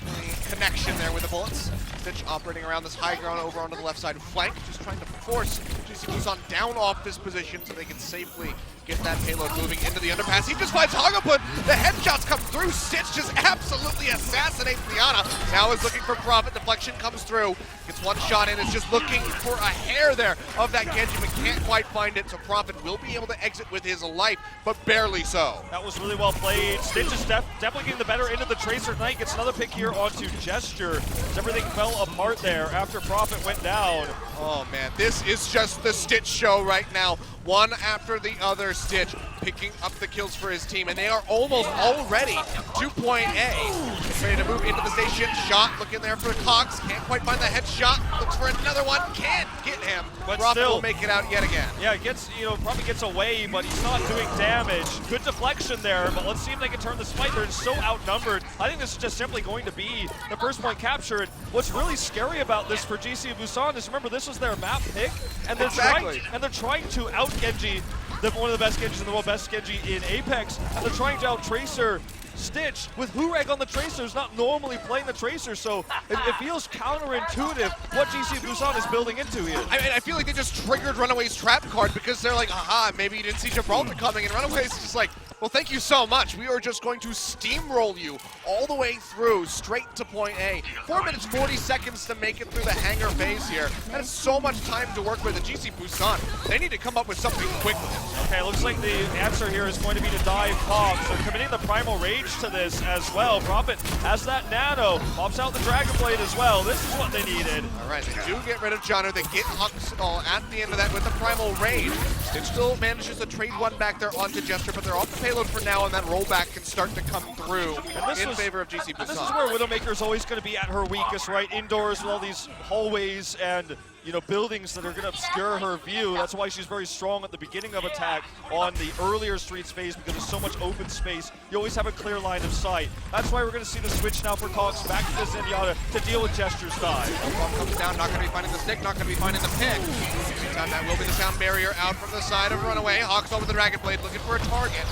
the connection there with the bullets. Stitch operating around this high ground over onto the left side flank, just trying to force GC Busan down off this position so they can safely get that payload moving into the underpass. He just finds Hagapun. The headshots come through. Stitch just absolutely assassinates Liana. Now is looking for Prophet. Deflection comes through. Gets one shot in. Is just looking for a hair there of that Genji, but can't quite find it. So Prophet will be able to exit with his life, but barely so. That was really well played. Stitch is definitely getting the better end of the Tracer. Knight gets another pick here onto Gesture. As everything fell apart there after Prophet went down. Oh man, this is just the Stitch show right now. One after the other, Stitch picking up the kills for his team, and they are almost already to point A. Ready to move into the station. Shot looking there for Cox. Can't quite find the headshot. Looks for another one. Can't get him. But Prophet still will make it out yet again. Yeah, it gets, probably gets away, but he's not doing damage. Good deflection there, but let's see if they can turn this fight. They're so outnumbered. I think this is just simply going to be the first point captured. What's really scary about this for GC Busan is, remember, this was their map pick, and they're trying to out Genji, one of the best Genjis in the world, best Genji in Apex, and they're trying to out Tracer Stitch with Hureg on the Tracer, who's not normally playing the Tracer, so it feels counterintuitive what GC Busan is building into here. I mean, I feel like they just triggered Runaway's trap card because they're like, aha, maybe you didn't see Gibraltar coming, and Runaway's just like, well, thank you so much. We are just going to steamroll you all the way through, straight to point A. 4 minutes, 40 seconds to make it through the hangar phase here. That is so much time to work with. The GC Busan, they need to come up with something quickly. Okay, looks like the answer here is going to be to dive Cox. They're committing the Primal Rage to this as well. Prophet has that Nano, pops out the Dragon Blade as well. This is what they needed. All right, they do get rid of Janu. They get Huxtall at the end of that with the Primal Rage. It still manages to trade one back there onto Gesture, but they're off the payload for now, and that rollback can start to come through in favor of GC Busan. This is where Widowmaker is always going to be at her weakest, right? Indoors with all these hallways and buildings that are going to obscure her view. That's why she's very strong at the beginning of attack on the earlier Streets phase, because there's so much open space. You always have a clear line of sight. That's why we're going to see the switch now for Cox back to the Zenyatta to deal with Gesture's dive. Bomb comes down, not going to be finding the stick, not going to be finding the pick. Meantime, that will be the sound barrier out from the side of Runaway. Hawks over the Dragon Blade looking for a target.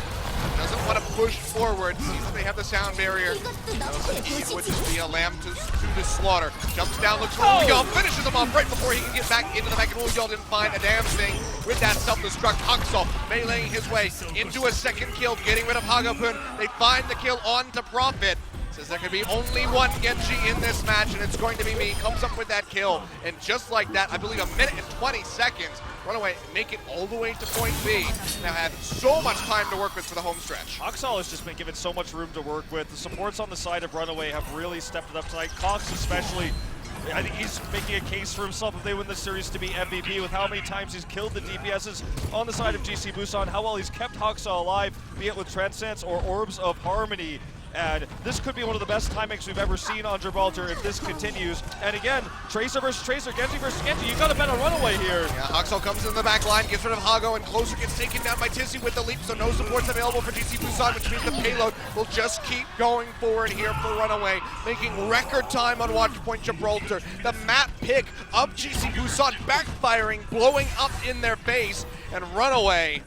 Doesn't want to push forward. Sees that they have the sound barrier. Knows that he would just be a lamb to the slaughter. Jumps down, looks for Woo-Yal, finishes him off right before he can get back into the back, and Woo-Yal didn't find a damn thing with that self-destruct. Huxtall meleeing his way into a second kill, getting rid of Hagapun. They find the kill onto Prophet. Says there can be only one Genji in this match, and it's going to be me. Comes up with that kill, and just like that, I believe 1 minute and 20 seconds, Runaway make it all the way to point B. Now have so much time to work with for the home stretch. Oxal has just been given so much room to work with. The supports on the side of Runaway have really stepped it up tonight. Cox especially, I think he's making a case for himself if they win this series to be MVP with how many times he's killed the DPSs on the side of GC Busan, how well he's kept Hoxal alive, be it with Transcendence or Orbs of Harmony. And this could be one of the best timings we've ever seen on Gibraltar if this continues. And again, Tracer versus Tracer, Genji versus Genji. You got to bet on Runaway here. Yeah, Hoxtall comes in the back line, gets rid of Hago, and Closer gets taken down by Tissy with the leap, so no supports available for GC Busan, which means the payload will just keep going forward here for Runaway, making record time on Watch Point Gibraltar. The map pick of GC Busan backfiring, blowing up in their face, and Runaway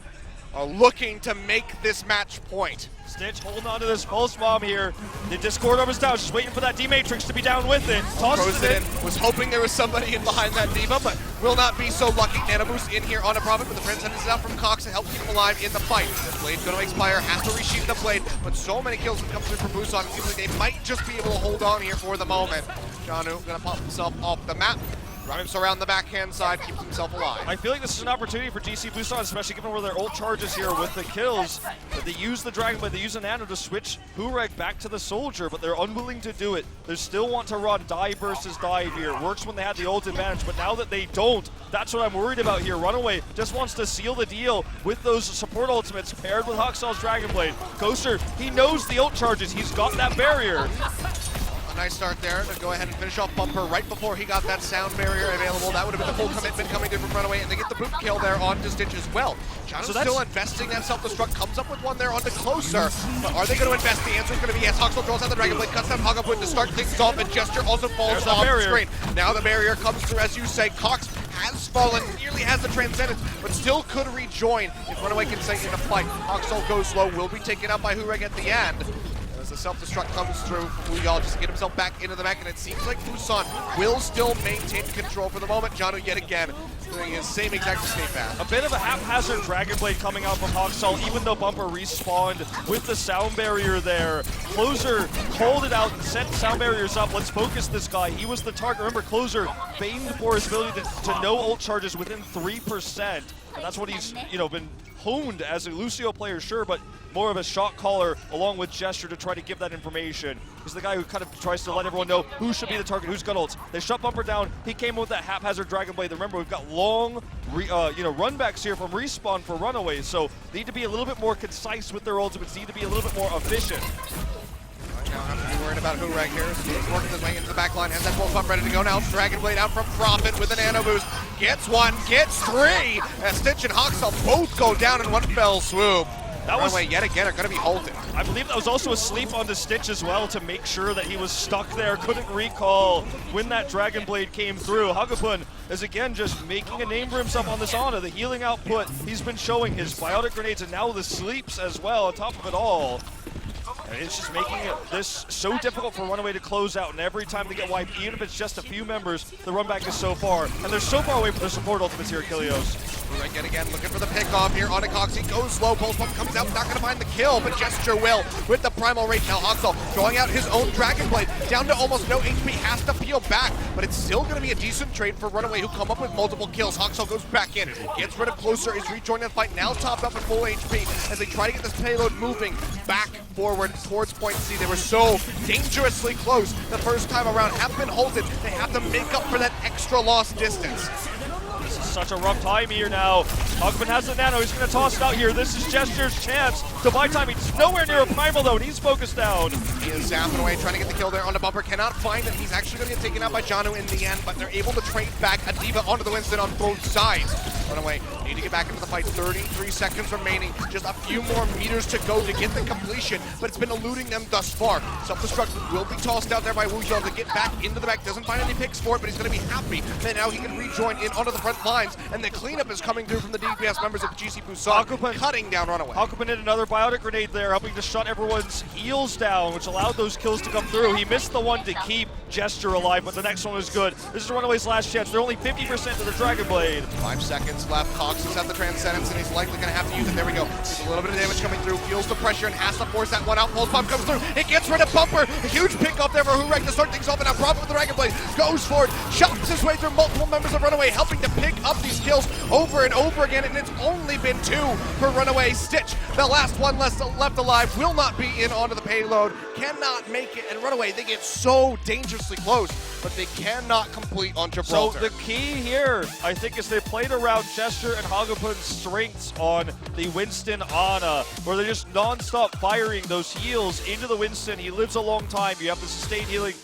are looking to make this match point. Stitch holding on to this pulse bomb here. The Discord Orb is down, just waiting for that D-Matrix to be down with it. Tosses it in. Was hoping there was somebody in behind that D.Va, but will not be so lucky. Nano boost in here on a Prophet, but the Transcendence is out from Cox to help keep him alive in the fight. The blade's going to expire, has to resheath the blade, but so many kills have come through for Busan. It seems like they might just be able to hold on here for the moment. Janu going to pop himself off the map. Drives around the backhand side, keeps himself alive. I feel like this is an opportunity for GC Busan, especially given where their ult charges here with the kills. They use the Dragon Blade, they use a Nano to switch Hureg back to the Soldier, but they're unwilling to do it. They still want to run dive versus dive here. It works when they had the ult advantage, but now that they don't, that's what I'm worried about here. Runaway just wants to seal the deal with those support ultimates paired with Hoxtall's Dragon Blade. Coaster, he knows the ult charges. He's got that barrier. A nice start there to go ahead and finish off Bumper right before he got that sound barrier available. That would have been the full commitment coming in from Runaway, and they get the boot kill there onto Stitch as well. Janu's still investing that self-destruct, comes up with one there onto Closer, but are they going to invest? The answer is going to be yes. Hoxtall draws out the Dragon Blade, cuts down Hagapun to start things off, and Gesture also falls off the screen. Now the barrier comes through, as you say. Cox has fallen, nearly has the Transcendence, but still could rejoin if Runaway can stay in the fight. Hoxtall goes slow, will be taken out by Hureg at the end. The self-destruct comes through from Wuyao just to get himself back into the mech, and it seems like Busan will still maintain control for the moment. Janu yet again doing his same exact escape path. A bit of a haphazard Dragon Blade coming out from Hoxall, even though Bumper respawned with the sound barrier there. Closer called it out and set sound barriers up. Let's focus this guy. He was the target. Remember, Closer famed for his ability to know ult charges within 3%. And that's what he's, been honed as a Lucio player, sure, but more of a shot caller along with Gesture to try to give that information. He's the guy who kind of tries to let everyone know who should be the target, who's got ults. They shut Bumper down. He came with that haphazard Dragon Blade. Remember, we've got long, runbacks here from Respawn for Runaway, so need to be a little bit more concise with their ultimates, need to be a little bit more efficient. Right now, have to be worried about Hurek here. So he's working his way into the back line, has that wolf up ready to go now. Dragon Blade out from Prophet with a nano boost. Gets one, gets three. As Stitch and Hoxall both go down in one fell swoop. Runaway yet again are going to be halted. I believe that was also a sleep onto Stitch as well to make sure that he was stuck there, couldn't recall when that Dragon Blade came through. Hagapun is again just making a name for himself on this Ana. The healing output he's been showing, his biotic grenades, and now the sleeps as well on top of it all. And it's just making this so difficult for Runaway to close out, and every time they get wiped, even if it's just a few members, the run back is so far. And they're so far away from their support ultimates here, Kilios. Right, yet again, looking for the pickoff here. Onyx, he goes slow. Pulse Pump comes out, not going to find the kill, but Gesture will with the Primal Rage. Now Hoxall drawing out his own Dragon Blade, down to almost no HP, has to peel back, but it's still going to be a decent trade for Runaway, who come up with multiple kills. Hoxall goes back in, gets rid of Closer, is rejoining the fight, now topped up at full HP as they try to get this payload moving back forward towards Point C. They were so dangerously close the first time around, have been halted. They have to make up for that extra lost distance. This is such a rough time here now. Hogman has the nano, he's going to toss it out here. This is Gesture's chance to buy time. He's nowhere near a Primal though, and he's focused down. He is zapping away, trying to get the kill there on the Bumper. Cannot find it. He's actually going to get taken out by Janu in the end, but they're able to trade back a Diva onto the Winston on both sides. Runaway need to get back into the fight. 33 seconds remaining. Just a few more meters to go to get the completion, but it's been eluding them thus far. Self-destruct will be tossed out there by Wujong to get back into the back. Doesn't find any picks for it, but he's going to be happy that now he can rejoin in onto the front lines, and the cleanup is coming through from the DPS members of GC Busan, cutting down Runaway. Hagapun hit another biotic grenade there, helping to shut everyone's heals down, which allowed those kills to come through. He missed the one to keep Gesture alive, but the next one was good. This is Runaway's last chance. They're only 50% to the Dragon Blade. 5 seconds left. Cox is at the Transcendence, and he's likely going to have to use it. There we go. There's a little bit of damage coming through. Feels the pressure and has to force that one out. Pulse Pump comes through. It gets rid of Bumper. A huge pick up there for Hurek to start things off, and now Prophet with the Dragon Blade goes for it. Chops his way through multiple members of Runaway, helping to pick up these kills over and over again, and it's only been 2 for Runaway. Stitch, the last one left alive, will not be in onto the payload, cannot make it, and Runaway, they get so dangerously close, but they cannot complete on Gibraltar. So the key here, I think, is they played around Gesture and Hagapun's strengths on the Winston Ana, where they're just non-stop firing those heals into the Winston. He lives a long time, you have the sustained healing.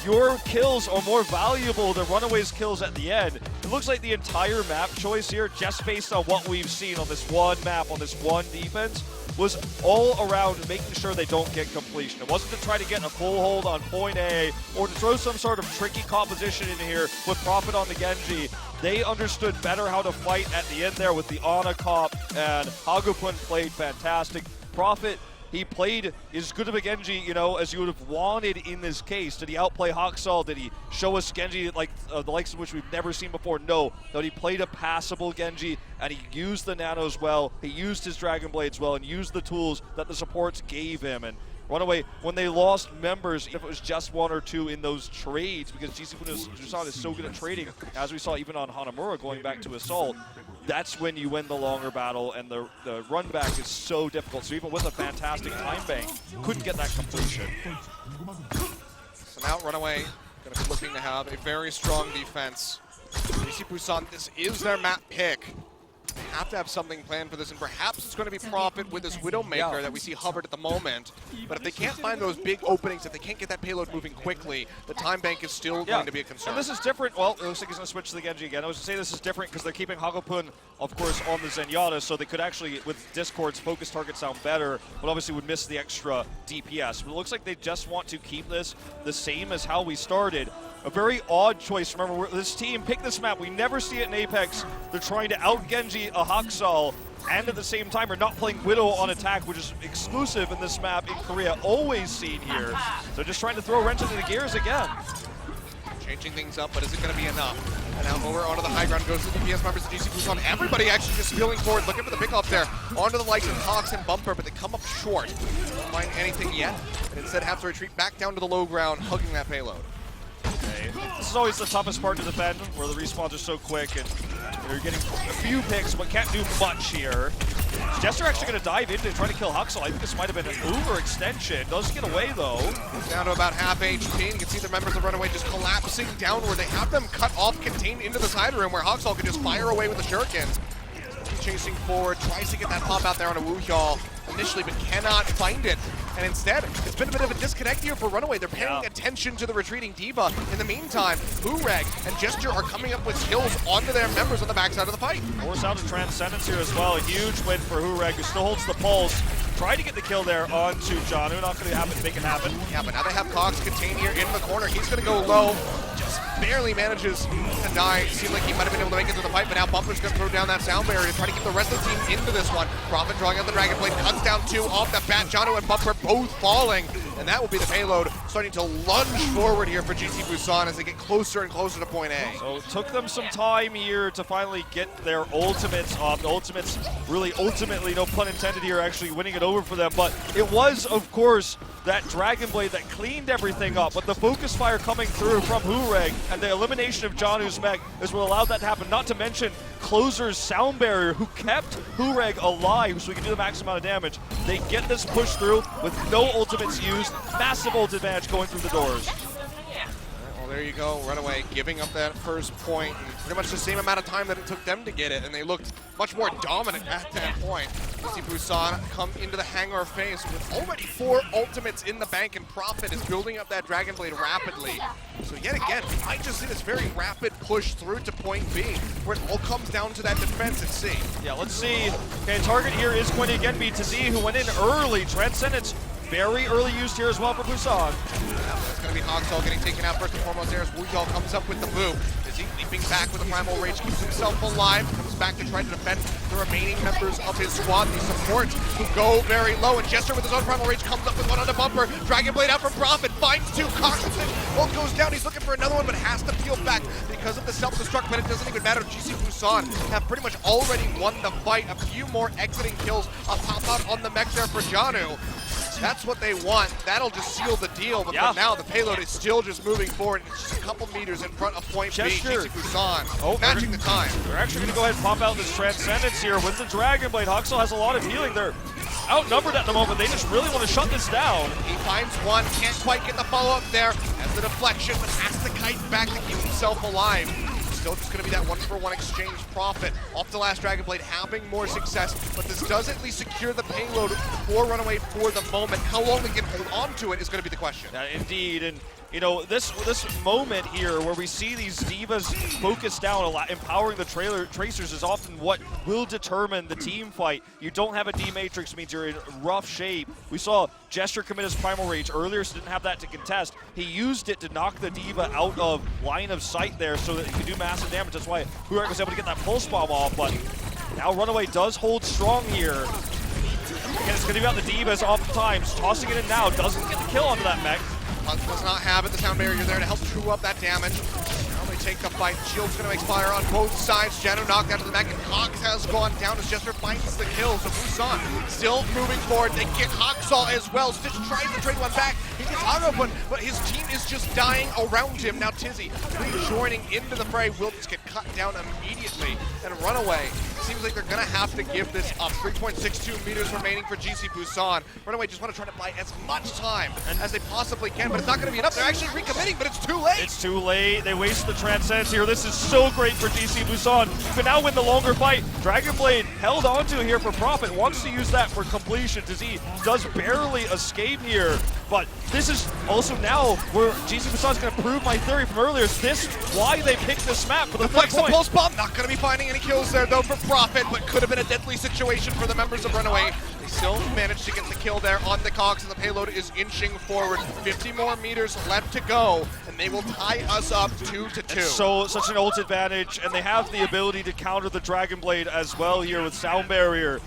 Your kills are more valuable than Runaway's kills at the end. It looks like the entire map choice here, just based on what we've seen on this one map, on this one defense, was all around making sure they don't get completion. It wasn't to try to get a full hold on point A or to throw some sort of tricky composition in here with Prophet on the Genji. They understood better how to fight at the end there with the Ana comp, and Hagapun played fantastic. Prophet, he played as good of a Genji, as you would have wanted in this case. Did he outplay Hoxall? Did he show us Genji like the likes of which we've never seen before? No. But he played a passable Genji, and he used the nanos well. He used his Dragon Blades well, and used the tools that the supports gave him. And Runaway, when they lost members, if it was just 1 or 2 in those trades, because GC Busan is so good at trading, as we saw even on Hanamura going back to Assault, that's when you win the longer battle, and the run back is so difficult. So even with a fantastic time bank, couldn't get that completion. So now Runaway going to be looking to have a very strong defense. GC Busan, this is their map pick. They have to have something planned for this, and perhaps it's going to be Prophet with this Widowmaker that we see hovered at the moment. But if they can't find those big openings, if they can't get that payload moving quickly, the time bank is still going to be a concern. And this is different. Well, it looks like he's going to switch to the Genji again. I was going to say this is different because they're keeping Hagapun, of course, on the Zenyatta, so they could actually, with Discord's focus target, sound better, but obviously would miss the extra DPS. But it looks like they just want to keep this the same as how we started. A very odd choice. Remember, this team picked this map. We never see it in Apex. They're trying to out-Genji a Haksal, and at the same time are not playing Widow on attack, which is exclusive in this map in Korea, always seen here. So just trying to throw wrenches into the gears again. Changing things up, but is it going to be enough? And now over onto the high ground goes the DPS members of GC Busan. Everybody actually just spilling forward, looking for the pickup there. Onto the likes of Cox and Bumper, but they come up short. Don't find anything yet, and instead have to retreat back down to the low ground, hugging that payload. Okay. This is always the toughest part to defend, where the respawns are so quick, and you're getting a few picks, but can't do much here. Is Jester actually going to dive into trying to kill Huxel? I think this might have been an overextension. Does get away, though. It's down to about half HP, and you can see the members of Runaway just collapsing downward. They have them cut off, contained into the side room, where Huxel can just fire away with the shurikens. Chasing forward, tries to get that pop out there on a Woohyall initially, but cannot find it. And instead, it's been a bit of a disconnect here for Runaway. They're paying attention to the retreating D.Va. In the meantime, Hureg and Gesture are coming up with kills onto their members on the backside of the fight. Force out of Transcendence here as well. A huge win for Hureg, who still holds the pulse. Tried to get the kill there onto Janu. Not going to make it happen. Yeah, but now they have Cox contained here in the corner. He's going to go low. Just barely manages to die. Seemed like he might have been able to make it to the fight, but now Bumper's going to throw down that sound barrier to try to get the rest of the team into this one. Prophet drawing out the Dragon Blade, cuts down 2 off the bat. Janu and Bumper both falling, and that will be the payload starting to lunge forward here for GC Busan as they get closer and closer to point A. So it took them some time here to finally get their ultimates off. The ultimates really ultimately, no pun intended here, actually winning it over for them, but it was, of course, that Dragon Blade that cleaned everything up, but the focus fire coming through from Hureg and the elimination of Janu's mech is what allowed that to happen, not to mention Closer's sound barrier, who kept Hureg alive so he can do the max amount of damage. They get this push through with no ultimates used, massive ult advantage going through the doors. Well, there you go, Runaway giving up that first point in pretty much the same amount of time that it took them to get it, and they looked much more dominant at that point. You see Busan come into the hangar phase with already 4 ultimates in the bank, and Prophet is building up that Dragon Blade rapidly. So yet again, we might just see this very rapid push through to point B, where it all comes down to that defense at C. Yeah, let's see. Okay, target here is going to again be Tazee, who went in early. Transcendence very early used here as well for Busan. It's going to be Haksal getting taken out first and foremost there as Wujal comes up with the boot. Is he leaping back with a Primal Rage, keeps himself alive, comes back to try to defend the remaining members of his squad. The supports who go very low, and Jester with his own Primal Rage comes up with one on the Bumper. Dragon Blade out from Prophet, finds 2, Cox ult goes down, he's looking for another one, but has to peel back because of the self-destruct, but it doesn't even matter. GC Busan have pretty much already won the fight. A few more exiting kills, a pop out on the mech there for Janu. That's what they want. That'll just seal the deal. But for now, the payload is still just moving forward. It's just a couple meters in front of point B. GC Busan matching the time. They're actually going to go ahead and pop out this Transcendence here with the Dragon Blade. Huxel has a lot of healing. They're outnumbered at the moment. They just really want to shut this down. He finds one, can't quite get the follow-up there. Has the deflection, but has to kite back to keep himself alive. Still just going to be that 1-for-1 exchange. Prophet off the last Dragon Blade, having more success, but this does at least secure the payload for Runaway for the moment. How long they can hold on to it is going to be the question. Yeah, indeed, and you know, this moment here where we see these divas focus down a lot, empowering the tracers is often what will determine the team fight. You don't have a D-Matrix means you're in rough shape. We saw Gesture commit his Primal Rage earlier, so didn't have that to contest. He used it to knock the diva out of line of sight there so that he could do massive damage. That's why Hurek was able to get that pulse bomb off, but now Runaway does hold strong here. Again, it's going to be about the divas oftentimes. Tossing it in now, doesn't get the kill onto that mech. Hunt does not have it. The sound barrier there to help true up that damage. Now they take the fight. Shield's going to expire on both sides. Janu knocked out to the mech, and Cox has gone down as Jester finds the kill. So Busan still moving forward. They get Haksal as well. Stitch tries to trade one back. He gets out of one, but his team is just dying around him. Now Tizzy rejoining into the fray. Will just get cut down immediately. And Runaway seems like they're going to have to give this up. 3.62 meters remaining for GC Busan. Runaway just want to try to buy as much time as they possibly can, but it's not going to be enough. They're actually recommitting, but it's too late. It's too late. They waste the Transcendence here. This is so great for GC Busan. You can now win the longer fight. Dragon Blade held onto here for Prophet. Wants to use that for completion. Tizzy does barely escape here, but this is also now where GC Busan is going to prove my theory from earlier. Is this why they picked this map for the Flex the pulse bomb. Not going to be finding any kills there though for Prophet, but could have been a deadly situation for the members of Runaway. They still managed to get the kill there on the Cox, and the payload is inching forward. 50 more meters left to go, and they will tie us up 2-2. So such an ult advantage, and they have the ability to counter the Dragon Blade as well here with Sound Barrier.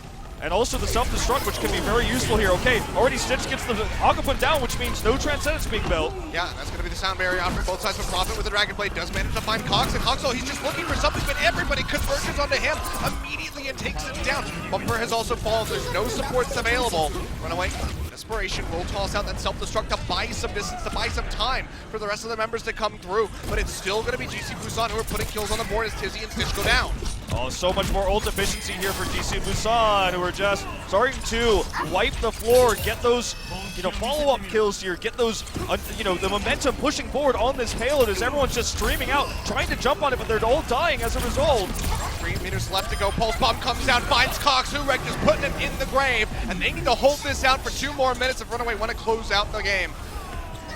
And also the self-destruct, which can be very useful here. Okay, already Stitch gets the Hagapun down, which means no Transcendence being built. Yeah, that's going to be the sound barrier out from both sides. But Prophet with the Dragon Blade does manage to find Cox, and Cox, he's just looking for something, but everybody converges onto him immediately and takes him down. Bumper has also fallen. There's no supports available. Runaway, Desperation will toss out that self-destruct to buy some distance, to buy some time for the rest of the members to come through. But it's still going to be GC Busan who are putting kills on the board as Tizzy and Stitch go down. Oh, so much more ult efficiency here for GC Busan, who are just starting to wipe the floor, get those, follow-up kills here, get those, the momentum pushing forward on this payload as everyone's just streaming out, trying to jump on it, but they're all dying as a result. 3 meters left to go. Pulse Bomb comes down, finds Cox. Hurek just putting it in the grave, and they need to hold this out for 2 more minutes if Runaway want to close out the game.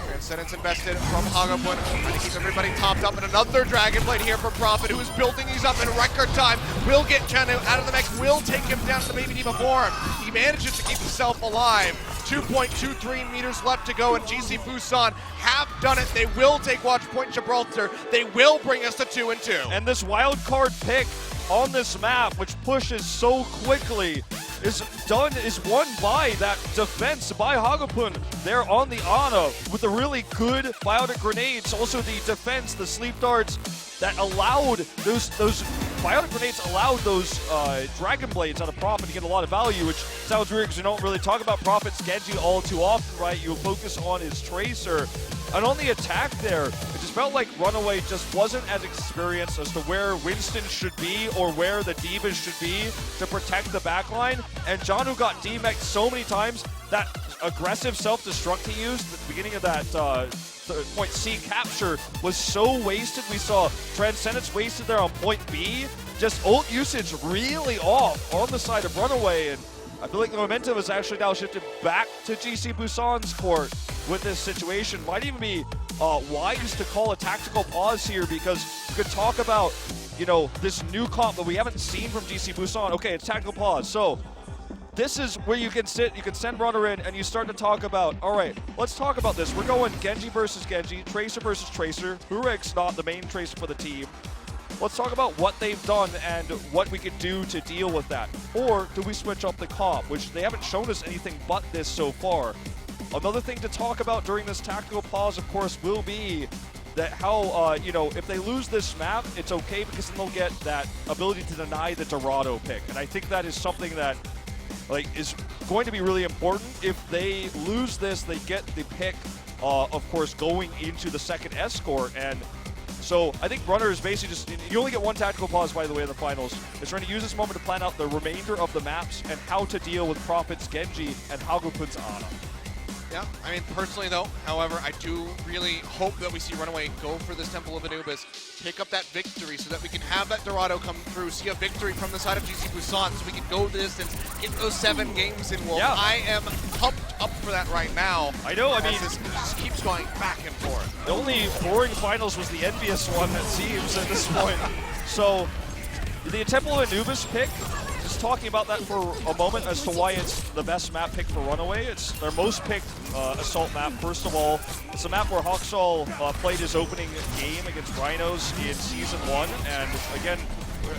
Transcendence invested from Hagapun, trying to keep everybody topped up, and another Dragon Blade here for Prophet, who is building these up in record time. Will get Chenu out of the mech, will take him down to the Baby Diva form. He manages to keep himself alive. 2.23 meters left to go, and GC Busan have done it. They will take Watch Point Gibraltar. They will bring us to 2-2. And this wild card pick on this map, which pushes so quickly, is won by that defense by Hagapun there on the Ana with the really good biotic grenades. Also the defense, the sleep darts that allowed those biotic grenades allowed those Dragon Blades out of Prophet to get a lot of value, which sounds weird because we don't really talk about Prophet's Genji all too often, right? You focus on his Tracer. And on the attack there, it just felt like Runaway just wasn't as experienced as to where Winston should be or where the Divas should be to protect the backline. And Janu got D-mech'd so many times. That aggressive self-destruct he used at the beginning of that point C capture was so wasted. We saw Transcendence wasted there on point B. Just ult usage really off on the side of Runaway, and I feel like the momentum is actually now shifted back to GC Busan's court with this situation. Might even be wise to call a tactical pause here, because you could talk about, this new comp that we haven't seen from GC Busan. Okay, it's tactical pause. So this is where you can send Runner in, and you start to talk about, all right, let's talk about this. We're going Genji versus Genji, Tracer versus Tracer. Hurek's not the main Tracer for the team. Let's talk about what they've done and what we could do to deal with that. Or do we switch up the comp, which they haven't shown us anything but this so far. Another thing to talk about during this tactical pause, of course, will be that how, if they lose this map, it's okay, because then they'll get that ability to deny the Dorado pick. And I think that is something that is going to be really important. If they lose this, they get the pick, of course, going into the second escort. And so I think Runner is basically just, you only get one tactical pause, by the way, in the finals. They're trying to use this moment to plan out the remainder of the maps and how to deal with Prophet's Genji and Hagapun's Ana. Yeah, I mean, personally though, however, I do really hope that we see Runaway go for this Temple of Anubis, pick up that victory so that we can have that Dorado come through, see a victory from the side of GC Busan so we can go the distance, get those 7 games in, Wolf. Yeah. I am pumped up for that right now. I know, I mean, this just keeps going back and forth. The only boring finals was the envious one, it seems, at this point. So, the Temple of Anubis pick, just talking about that for a moment as to why it's the best map pick for Runaway. It's their most picked assault map. First of all, it's a map where Hawksall played his opening game against Rhinos in Season 1, and again,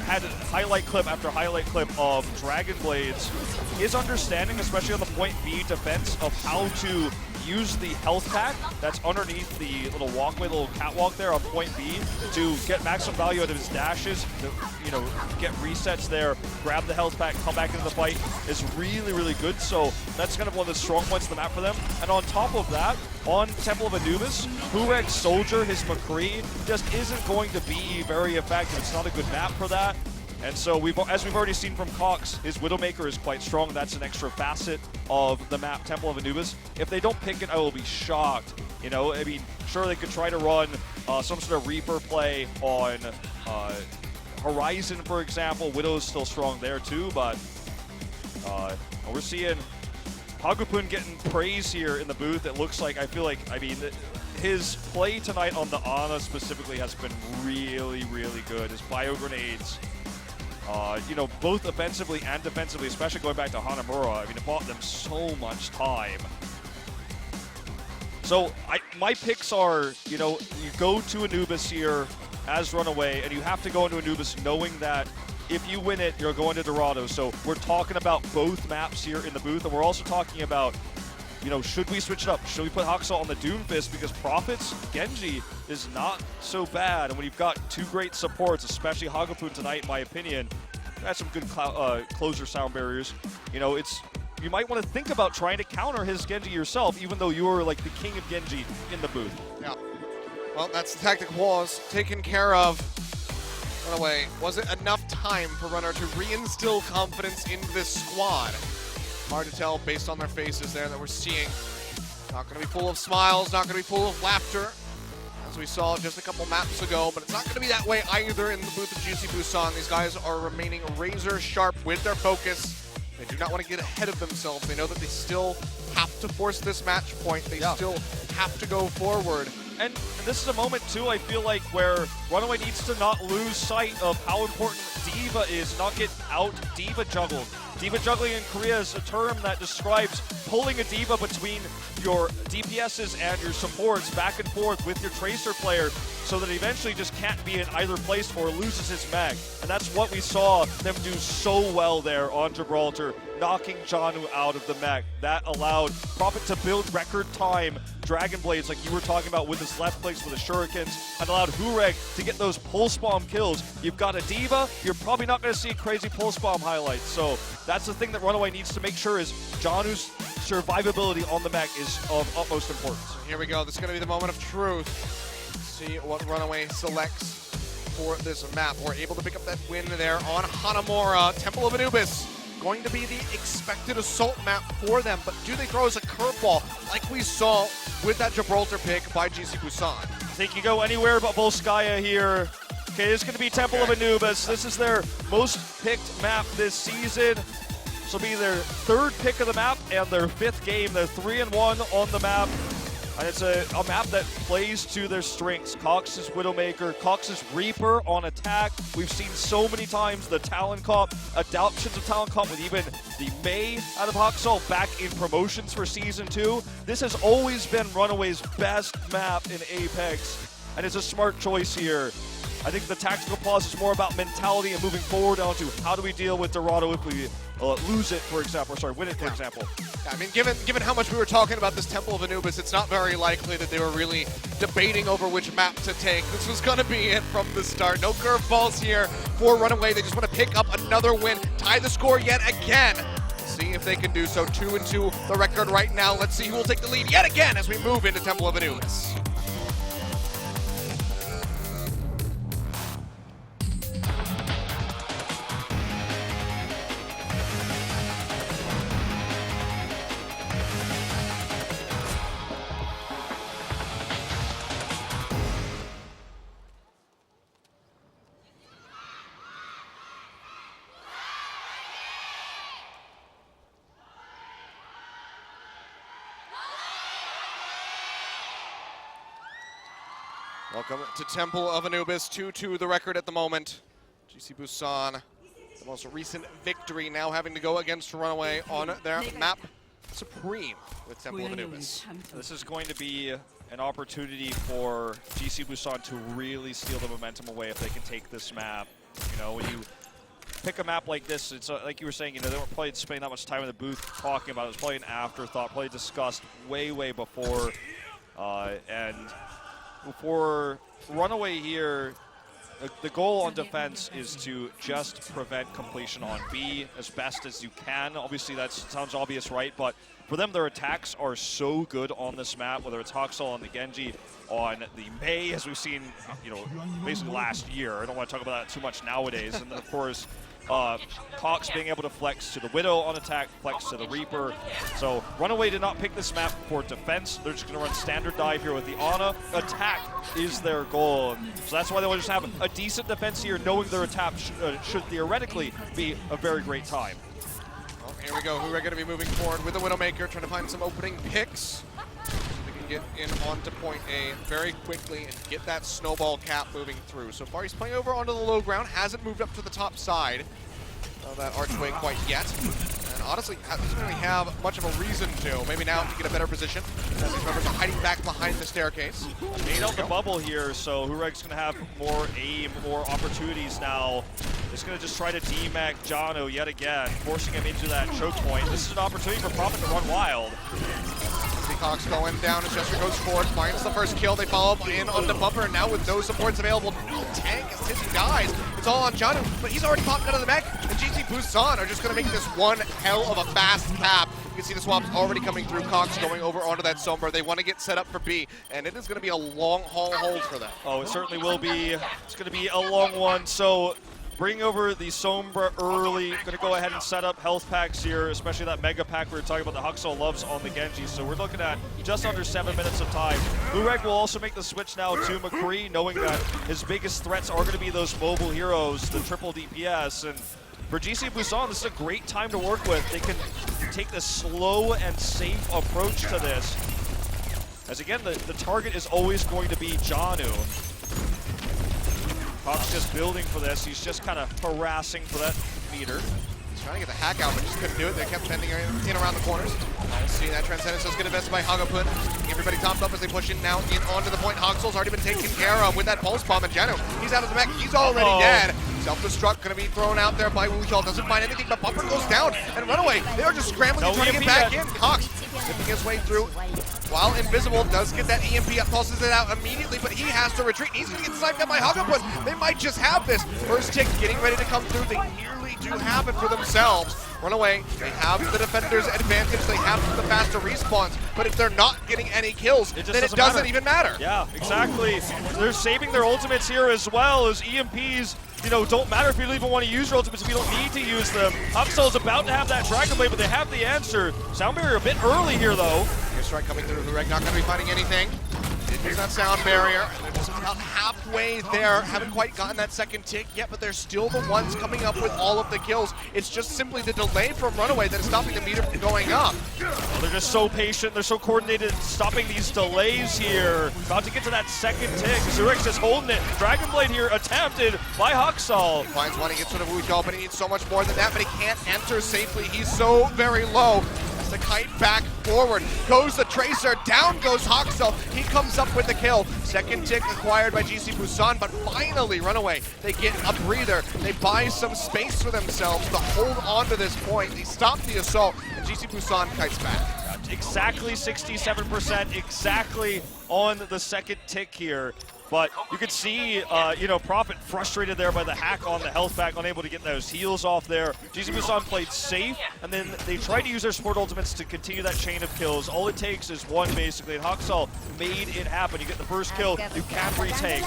had highlight clip after highlight clip of Dragon Blades. His understanding, especially on the point B defense, of how to use the health pack that's underneath the little walkway, little catwalk there on point B to get maximum value out of his dashes, to, get resets there, grab the health pack, come back into the fight is really, really good. So that's kind of one of the strong points of the map for them. And on top of that, on Temple of Anubis, Hurek's Soldier, his McCree, just isn't going to be very effective. It's not a good map for that. And so, as we've already seen from Cox, his Widowmaker is quite strong. That's an extra facet of the map, Temple of Anubis. If they don't pick it, I will be shocked. I mean, sure, they could try to run some sort of Reaper play on Horizon, for example. Widow's still strong there, too, but we're seeing Hagapun getting praise here in the booth. It looks like, his play tonight on the Ana specifically has been really, really good. His bio grenades You know, both offensively and defensively, especially going back to Hanamura. I mean, it bought them so much time. So my picks are, you know, you go to Anubis here as Runaway, and you have to go into Anubis knowing that if you win it, you're going to Dorado. So we're talking about both maps here in the booth, and we're also talking about, you know, should we switch it up? Should we put Hakusho on the Doomfist? Because Prophet's Genji is not so bad. And when you've got two great supports, especially Hagapun tonight, in my opinion, that's some good closer sound barriers. You know, you might want to think about trying to counter his Genji yourself, even though you're like the king of Genji in the booth. Yeah. Well, that's the tactic was taken care of. Runaway, was it enough time for Runner to reinstill confidence into this squad? Hard to tell based on their faces there that we're seeing. Not going to be full of smiles, not going to be full of laughter, as we saw just a couple maps ago, but it's not going to be that way either in the booth of GC Busan. These guys are remaining razor sharp with their focus. They do not want to get ahead of themselves. They know that they still have to force this match point. They still have to go forward. And this is a moment, too, I feel like, where Runaway needs to not lose sight of how important Diva is, not get out Diva juggled. Diva juggling in Korea is a term that describes pulling a Diva between your DPSs and your supports back and forth with your Tracer player so that he eventually just can't be in either place or loses his mag. And that's what we saw them do so well there on Gibraltar, knocking Janu out of the mag. That allowed Prophet to build record time Dragon Blades like you were talking about with his left clicks with the shurikens, and allowed Hureg to get those pulse bomb kills. You've got a Diva, you're probably not going to see crazy pulse bomb highlights. So that's the thing that Runaway needs to make sure is Janu's survivability on the mech is of utmost importance. So here we go. This is going to be the moment of truth. See what Runaway selects for this map. We're able to pick up that win there on Hanamura. Temple of Anubis going to be the expected assault map for them, but do they throw us a curveball like we saw with that Gibraltar pick by GC Busan? I think you go anywhere but Volskaya here. Okay, this is going to be Temple of Anubis. This is their most picked map this season. This will be their third pick of the map and their fifth game. They're 3-1 on the map. And it's a map that plays to their strengths. Cox's Widowmaker, Cox's Reaper on attack. We've seen so many times the Talon Comp, adoptions of Talon Comp with even the Mei out of Hakusho back in promotions for Season 2. This has always been Runaway's best map in Apex, and it's a smart choice here. I think the tactical pause is more about mentality and moving forward onto how do we deal with Dorado if we lose it, for example, or sorry, win it, for example. Yeah, I mean, given how much we were talking about this Temple of Anubis, it's not very likely that they were really debating over which map to take. This was going to be it from the start. No curveballs here for Runaway. They just want to pick up another win, tie the score yet again. See if they can do so. 2-2 the record right now. Let's see who will take the lead yet again as we move into Temple of Anubis. Welcome to Temple of Anubis, 2-2 the record at the moment. GC Busan, the most recent victory, now having to go against Runaway on their map Supreme with Temple of Anubis. This is going to be an opportunity for GC Busan to really steal the momentum away if they can take this map. You know, when you pick a map like this, it's like you were saying, you know, they weren't probably spending that much time in the booth talking about it. It was probably an afterthought, probably discussed way, way before. And for Runaway here, the goal on defense is to just prevent completion on B as best as you can. Obviously, that sounds obvious, right? But for them, their attacks are so good on this map, whether it's Hakusho on the Genji, on the Mei, as we've seen, you know, basically last year. I don't want to talk about that too much nowadays. And then, of course, Cox being able to flex to the Widow on attack, flex to the Reaper. So Runaway did not pick this map for defense. They're just going to run standard dive here with the Ana. Attack is their goal. So that's why they want to just have a decent defense here, knowing their attack should theoretically be a very great time. Well, here we go. Who are going to be moving forward with the Widowmaker, trying to find some opening picks. So they can get in onto point A very quickly and get that snowball cap moving through. So far, he's playing over onto the low ground, hasn't moved up to the top side of that archway quite yet. And honestly, doesn't really have much of a reason to. Maybe now to get a better position. As these members are hiding back behind the staircase. Made out the bubble here, so Hureg's going to have more aim, more opportunities now. He's going to just try to demag Jano yet again, forcing him into that choke point. This is an opportunity for Prophet to run wild. Cox going down as Jester goes forward, finds the first kill. They follow up in on the bumper, and now with no supports available, no tank as Tizzy dies. It's all on Janu, but he's already popped out of the mech, and GC Busan are just going to make this one hell of a fast cap. You can see the swaps already coming through. Cox going over onto that Sombra. They want to get set up for B, and it is going to be a long haul hold for them. Oh, it certainly will be. It's going to be a long one, so bring over the Sombra early. Going to go ahead and set up health packs here, especially that mega pack we were talking about that Huxel loves on the Genji. So we're looking at just under 7 minutes of time. Hureg will also make the switch now to McCree, knowing that his biggest threats are going to be those mobile heroes, the triple DPS. And for GC Busan, this is a great time to work with. They can take this slow and safe approach to this. As again, the target is always going to be Janu. Cox just building for this. He's just kind of harassing for that meter. He's trying to get the hack out, but just couldn't do it. They kept bending in around the corners. See that Transcendence does get invested by Hagapun. Everybody topped up as they push in now in onto the point. Hoxel's already been taken care of with that pulse bomb, and Janu, he's out of the mech. He's already dead. Self-destruct going to be thrown out there by Wuchal. Doesn't find anything, but Bumper goes down. And Runaway, they are just scrambling and trying to get back in. Cox zipping his way through. While invisible, does get that EMP up, pulses it out immediately, but he has to retreat. He's going to get sniped out by Hagapun. They might just have this. First tick getting ready to come through. They nearly do have it for themselves. Runaway, they have the defender's advantage. They have the faster respawns, but if they're not getting any kills, then it doesn't even matter. Yeah, exactly. They're saving their ultimates here as well, as EMPs, you know, don't matter if you don't even want to use your ultimates if you don't need to use them. Huxel's about to have that Dragon Blade, but they have the answer. Sound barrier a bit early here, though. Strike coming through. Hureg not going to be finding anything. Didn't use that sound barrier. They're just about halfway there. Haven't quite gotten that second tick yet, but they're still the ones coming up with all of the kills. It's just simply the delay from Runaway that is stopping the meter from going up. Oh, they're just so patient. They're so coordinated in stopping these delays here. About to get to that second tick. Zurek's just holding it. Dragon Blade here attempted by Huxel. Finds one. He gets rid of Wuchal, but he needs so much more than that, but he can't enter safely. He's so very low. The kite back forward, goes the Tracer, down goes Huxel. He comes up with the kill. Second tick acquired by GC Busan, but finally Runaway, they get a breather. They buy some space for themselves to hold on to this point. They stop the assault, and GC Busan kites back. Exactly 67%, exactly on the second tick here. But you could see, you know, Prophet frustrated there by the hack on the health pack, unable to get those heals off there. GC Busan played safe, and then they tried to use their support ultimates to continue that chain of kills. All it takes is one, basically, and Huxel made it happen. You get the first kill, you can retake.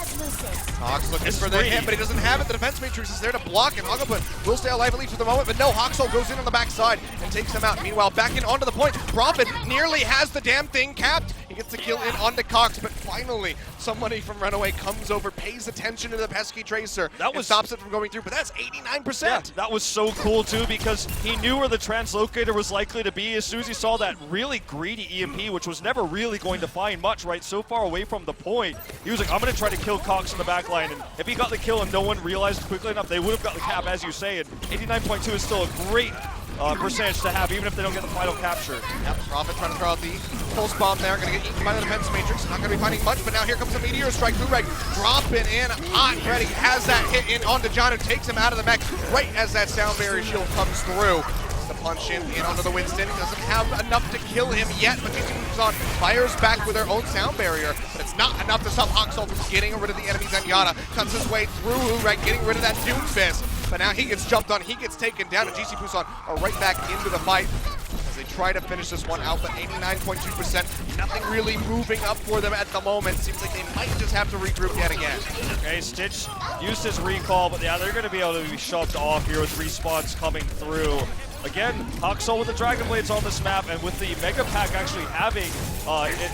Cox looking for the hit, but he doesn't have it. The defense matrix is there to block, and Hagapun will stay alive at least for the moment, but no, Huxel goes in on the backside and takes him out. Meanwhile, back in onto the point. Prophet nearly has the damn thing capped. He gets the kill in onto Cox, but finally, somebody from Runaway comes over, pays attention to the pesky Tracer, and stops it from going through, but that's 89%. Yeah, that was so cool too, because he knew where the translocator was likely to be. As soon as he saw that really greedy EMP, which was never really going to find much, right, so far away from the point, he was like, I'm going to try to kill Cox in the back line, and if he got the kill and no one realized quickly enough, they would have got the cap, as you say, and 89.2 is still a great percentage to have, even if they don't get the final capture. Yep, Prophet trying to throw out the pulse bomb there, going to get eaten by the defense matrix. Not going to be finding much, but now here comes the Meteor Strike. Hureg dropping in hot and ready, has that hit in onto Janu, takes him out of the mech right as that sound barrier shield comes through. The punch in onto the Winston. He doesn't have enough to kill him yet, but GC Busan fires back with their own sound barrier, but it's not enough to stop Huxel from getting rid of the enemy Zenyatta. Cuts his way through Hureg, getting rid of that Doom Fist. But now he gets jumped on, he gets taken down, and GC Busan are right back into the fight as they try to finish this one out, but 89.2%, nothing really moving up for them at the moment. Seems like they might just have to regroup yet again. Okay, Stitch used his recall, but yeah, they're going to be able to be shoved off here with respawns coming through. again, Haksal with the Dragon Blades on this map, and with the Mega Pack actually having,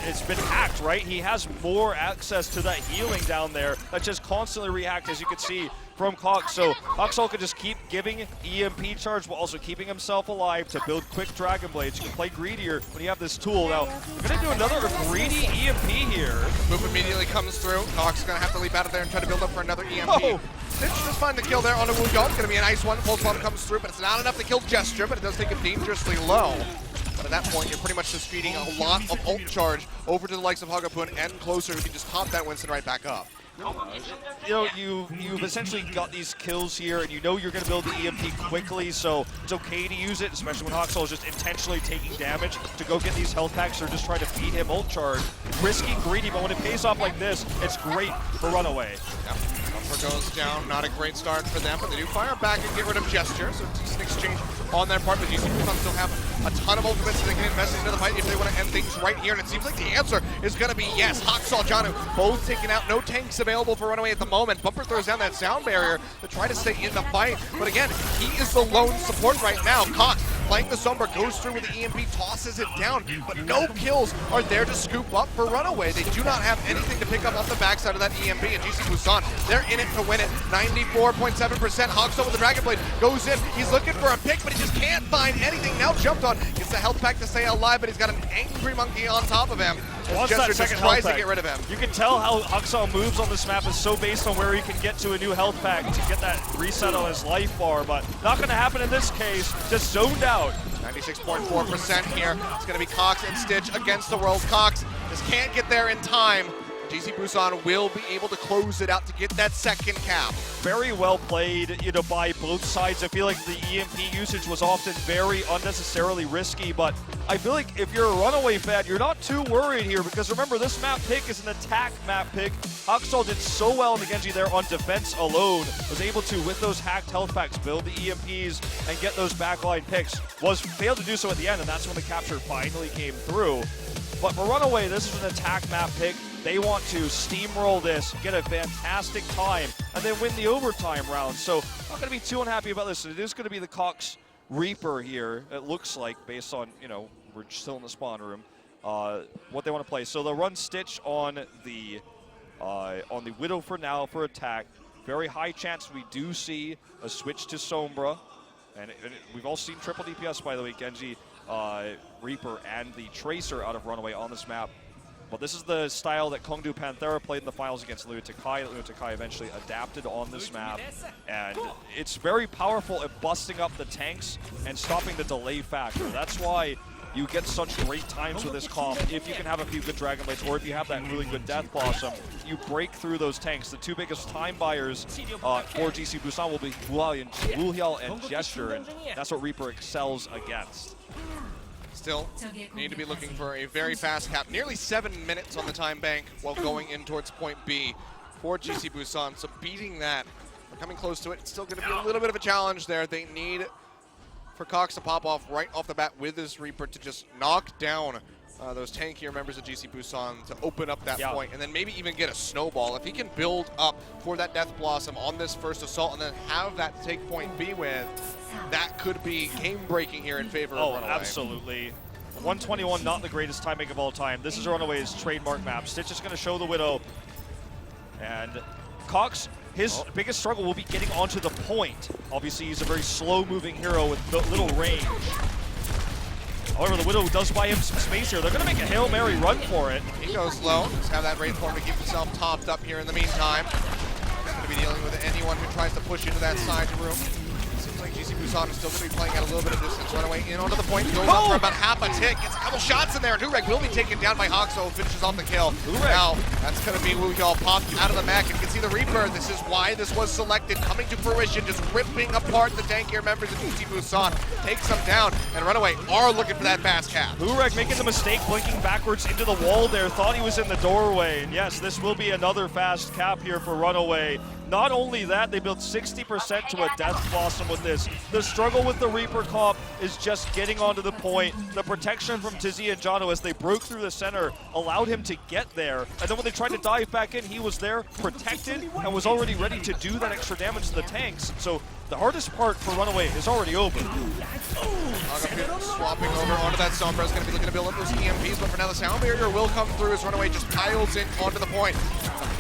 it's been hacked, right? He has more access to that healing down there that's just constantly rehacked, as you can see from Cox. So Haksal can just keep giving EMP charge while also keeping himself alive to build quick Dragon Blades. You can play greedier when you have this tool. Now, we're going to do another greedy EMP here. Move immediately comes through. Cox is going to have to leap out of there and try to build up for another EMP. Oh. Stitch just find the kill there on a Wugong. It's going to be a nice one. Pulse bomb comes through, but it's not enough to kill Gesture, but it does take him dangerously low. But at that point, you're pretty much just feeding a lot of ult charge over to the likes of Hagapun and closer, who can just top that Winston right back up. You know, you've essentially got these kills here, and you know you're going to build the EMP quickly, so it's okay to use it, especially when Haksal is just intentionally taking damage to go get these health packs or just try to feed him ult charge. Risky, greedy, but when it pays off like this, it's great for Runaway. Yep. Bumper goes down, not a great start for them, but they do fire back and get rid of Gesture, so it's an exchange on their part, but GC Busan still have a ton of ultimates so they can invest into the fight if they want to end things right here, and it seems like the answer is going to be yes. Haksal, Janu, both taken out, no tanks available for Runaway at the moment. Bumper throws down that sound barrier to try to stay in the fight, but again, he is the lone support right now. Cox playing the Sombra, goes through with the EMP, tosses it down, but no kills are there to scoop up for Runaway. They do not have anything to pick up off the backside of that EMP, and GC Busan, they're in it to win it. 94.7%. Haksal with the Dragon Blade goes in. He's looking for a pick, but he just can't find anything. Now jumped on, gets the health pack to stay alive, but he's got an angry monkey on top of him. Wants that second tries health pack. to get rid of him. You can tell how Haksal moves on this map is so based on where he can get to a new health pack to get that reset on his life bar, but not going to happen in this case. Just zoned out. 96.4% here. It's going to be Cox and Stitch against the world. Cox just can't get there in time. GC Busan will be able to close it out to get that second cap. Very well played, you know, by both sides. I feel like the EMP usage was often very unnecessarily risky, but I feel like if you're a Runaway fan, you're not too worried here, because remember, this map pick is an attack map pick. Haksal did so well in the Genji there on defense alone, was able to, with those hacked health packs, build the EMPs and get those backline picks. Failed to do so at the end, and that's when the capture finally came through. But for Runaway, this is an attack map pick. They want to steamroll this, get a fantastic time, and then win the overtime round. So not going to be too unhappy about this. It is going to be the Cox Reaper here, it looks like, based on, you know, we're still in the spawn room, what they want to play. So they'll run Stitch on the Widow for now for attack. Very high chance we do see a switch to Sombra. And we've all seen triple DPS, by the way, Genji, Reaper, and the Tracer out of Runaway on this map. But this is the style that Kongdu Panthera played in the finals against Liu Takai. Liu Takai eventually adapted on this map. And it's very powerful at busting up the tanks and stopping the delay factor. That's why you get such great times with this comp. If you can have a few good Dragon Blades, or if you have that really good Death Blossom, you break through those tanks. The two biggest time buyers for GC Busan will be Wuhyal and Gesture, and that's what Reaper excels against. Still need to be looking for a very fast cap. Nearly 7 minutes on the time bank while going in towards point B for GC Busan. So beating that, we're coming close to it. It's still going to be a little bit of a challenge there. They need for Cox to pop off right off the bat with his Reaper to just knock down those tankier members of GC Busan to open up that point, and then maybe even get a snowball. If he can build up for that Death Blossom on this first assault and then have that take point B with, that could be game-breaking here in favor of Runaway. Absolutely. 121, not the greatest timing of all time. This is Runaway's trademark map. Stitch is going to show the Widow. And Cox, his biggest struggle will be getting onto the point. Obviously, he's a very slow-moving hero with little range. However, the Widow does buy him some space here. They're going to make a Hail Mary run for it. He goes low. Just have that Wraith form to keep himself topped up here in the meantime. He's going to be dealing with anyone who tries to push into that side room. Seems like GC Busan is still going to be playing at a little bit of distance. Runaway in onto the point, goes up for about half a tick, gets a couple shots in there, and Ureg will be taken down by Haksal, who finishes off the kill. Now, that's going to be Wuhyal popped out of the mech, and you can see the Reaper. This is why this was selected, coming to fruition, just ripping apart the tankier members of GC Busan, takes them down, and Runaway are looking for that fast cap. Ureg making the mistake, blinking backwards into the wall there, thought he was in the doorway, and yes, this will be another fast cap here for Runaway. Not only that, they built 60% to a Death Blossom with this. The struggle with the Reaper comp is just getting onto the point. The protection from Tizzy and Jono as they broke through the center allowed him to get there. And then when they tried to dive back in, he was there, protected, and was already ready to do that extra damage to the tanks. So the hardest part for Runaway is already over. Swapping over onto that Sombra is going to be looking to build up those EMPs, but for now the Sound Barrier will come through as Runaway just piles in onto the point.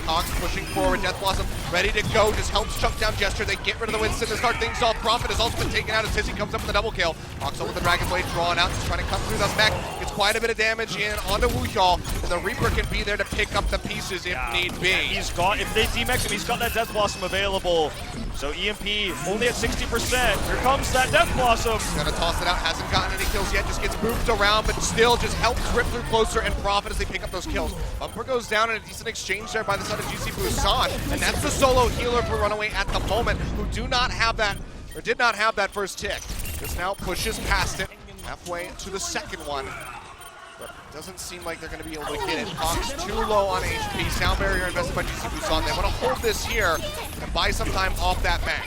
Cox pushing forward, Death Blossom ready to go, just helps chuck down Gesture. They get rid of the Winston to start things off. Prophet has also been taken out as Tizzy comes up with the double kill. Oxel with the Dragon Blade drawn out, just trying to cut through the mech. Gets quite a bit of damage in onto Wuhyal, and the Reaper can be there to pick up the pieces if need be. He's got, if they demech him, he's got that Death Blossom available. So EMP only at 60%. Here comes that Death Blossom. Gonna toss it out, hasn't gotten any kills yet, just gets moved around, but still just helps rip through closer and Profit as they pick up those kills. Bumper goes down in a decent exchange there by the side of GC Busan, and that's the solo healer for Runaway at the moment, who do not have that, or did not have that first tick. Just now pushes past it, halfway to the second one. But it doesn't seem like they're going to be able to get it. Cox too low on HP. Sound Barrier invested by GC Busan. They want to hold this here and buy some time off that bank.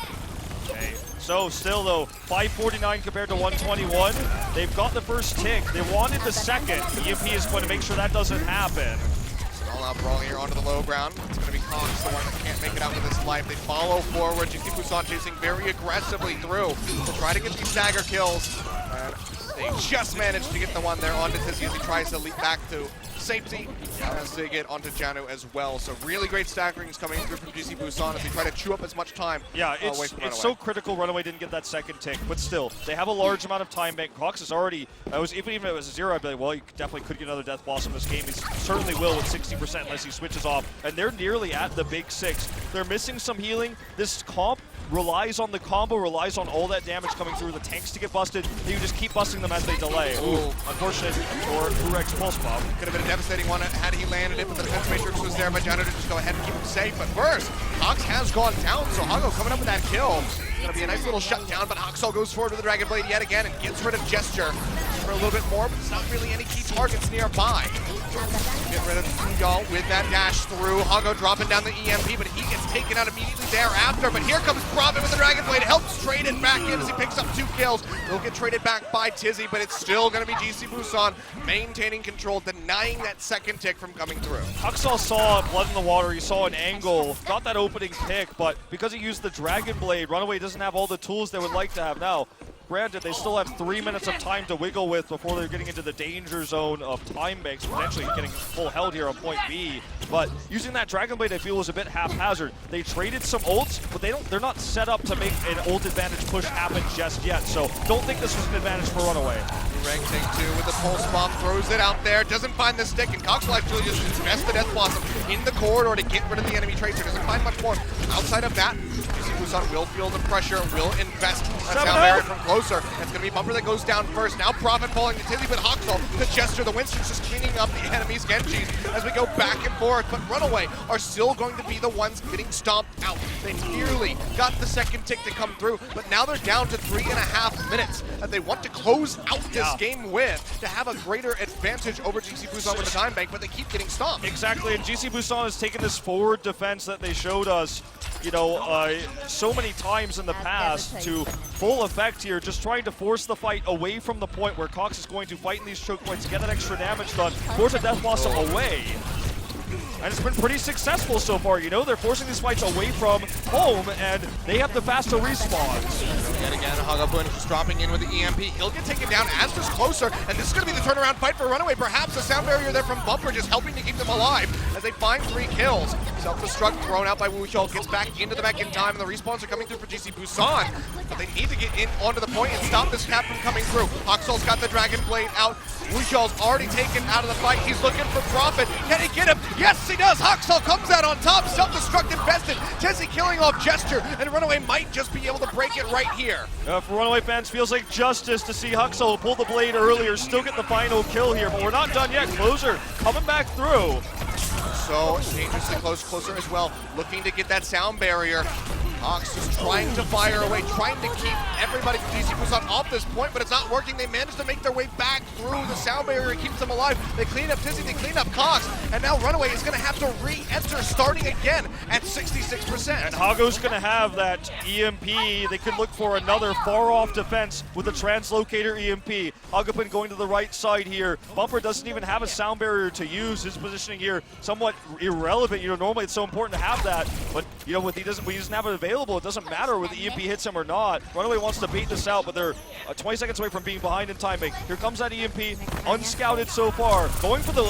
Okay. So still though, 549 compared to 121. They've got the first tick. They wanted the second. EMP is going to make sure that doesn't happen. All-out brawl here onto the low ground. It's going to be Cox, the one that can't make it out with his life. They follow forward. GC Busan chasing very aggressively through to try to get these stagger kills. And they just managed to get the one there onto Tizzy as he tries to leap back to safety as they get onto Janu as well. So really great staggerings coming through from GC Busan as they try to chew up as much time Yeah, away from it's Runaway. so critical Runaway didn't get that second tick, but still, they have a large amount of time bank. Cox is already, even if it was a 0, I'd be like, well, you definitely could get another Death Blossom this game. He certainly will with 60% unless he switches off. And they're nearly at the big 6. They're missing some healing. This comp relies on the combo, relies on all that damage coming through the tanks to get busted. You just keep busting them as they delay. Ooh, unfortunate for Rurek's Pulse Bomb. Could have been a devastating one had he landed it, but the defense matrix was there by Janu to just go ahead and keep him safe. But first, Cox has gone down, so Hago coming up with that kill. Gonna be a nice little shutdown, but Hoxall goes forward with the Dragon Blade yet again and gets rid of Gesture for a little bit more, but it's not really any key targets nearby. Get rid of Wuhyal with that dash through. Hago dropping down the EMP, but he gets taken out immediately thereafter. But here comes Prophet with the Dragon Blade, helps trade it back in as he picks up 2 kills. He'll get traded back by Tizzy, but it's still gonna be GC Busan maintaining control, denying that second tick from coming through. Hoxall saw blood in the water, he saw an angle, got that opening pick, but because he used the Dragon Blade, Runaway doesn't have all the tools they would like to have now. Granted, they still have 3 minutes of time to wiggle with before they're getting into the danger zone of time banks, potentially getting full held here on point B. But using that Dragon Blade, I feel, was a bit haphazard. They traded some ults, but they're not set up to make an ult advantage push happen just yet. So don't think this was an advantage for Runaway. Reg take 2 with the Pulse Bomb, throws it out there, doesn't find the stick, and Cox will actually just invest the Death Blossom in the corridor to get rid of the enemy Tracer. Doesn't find much more. Outside of that, GC Busan will feel the pressure, will invest that Sound Barrier from closer. That's going to be Bumper that goes down first. Now Prophet falling to Tizzy, but Hoxall, the Gesture, the Winston's just cleaning up the enemy's Genjis as we go back and forth. But Runaway are still going to be the ones getting stomped out. They nearly got the second tick to come through, but now they're down to 3.5 minutes that they want to close out this game with to have a greater advantage over GC Busan with the time bank, but they keep getting stomped. Exactly, and GC Busan has taken this forward defense that they showed us, you know, so many times in the past to full effect here, just trying to force the fight away from the point where Cox is going to fight in these choke points, get that extra damage done, force a Death Blossom away. And it's been pretty successful so far, you know, they're forcing these fights away from home, and they have the faster respawns. Yet again, Hagabun just dropping in with the EMP. He'll get taken down as does closer, and this is going to be the turnaround fight for Runaway. Perhaps a Sound Barrier there from Bumper just helping to keep them alive as they find 3 kills. Self-destruct thrown out by Wuhyal, gets back into the mech in time, and the respawns are coming through for GC Busan. But they need to get in onto the point and stop this cap from coming through. Hoxall's got the Dragon Blade out. Wuhyal's already taken out of the fight. He's looking for Prophet. Can he get him? Yes, he does. Hoxall comes out on top. Self-destruct invested. Tizzy killing off Gesture, and Runaway might just be able to break it right here. For Runaway fans, feels like justice to see Hoxall pull the blade earlier, still get the final kill here, but we're not done yet. Closer coming back through. So dangerously closer as well, looking to get that Sound Barrier. Hawks just trying to fire away, trying to keep everybody from GC Busan off this point, but it's not working. They managed to make their way back through the sound barrier and keeps them alive. They clean up Dizzy, they clean up Cox, and now Runaway is going to have to re-enter, starting again at 66%. And Hago's going to have that EMP. They could look for another far-off defense with a translocator EMP. Hagopin going to the right side here. Bumper doesn't even have a sound barrier to use. His positioning here somewhat irrelevant. Normally it's so important to have that, but when he doesn't have it available, it doesn't matter whether the EMP hits him or not. Runaway wants to bait this out, but they're 20 seconds away from being behind in timing. Here comes that EMP, unscouted so far. Going for the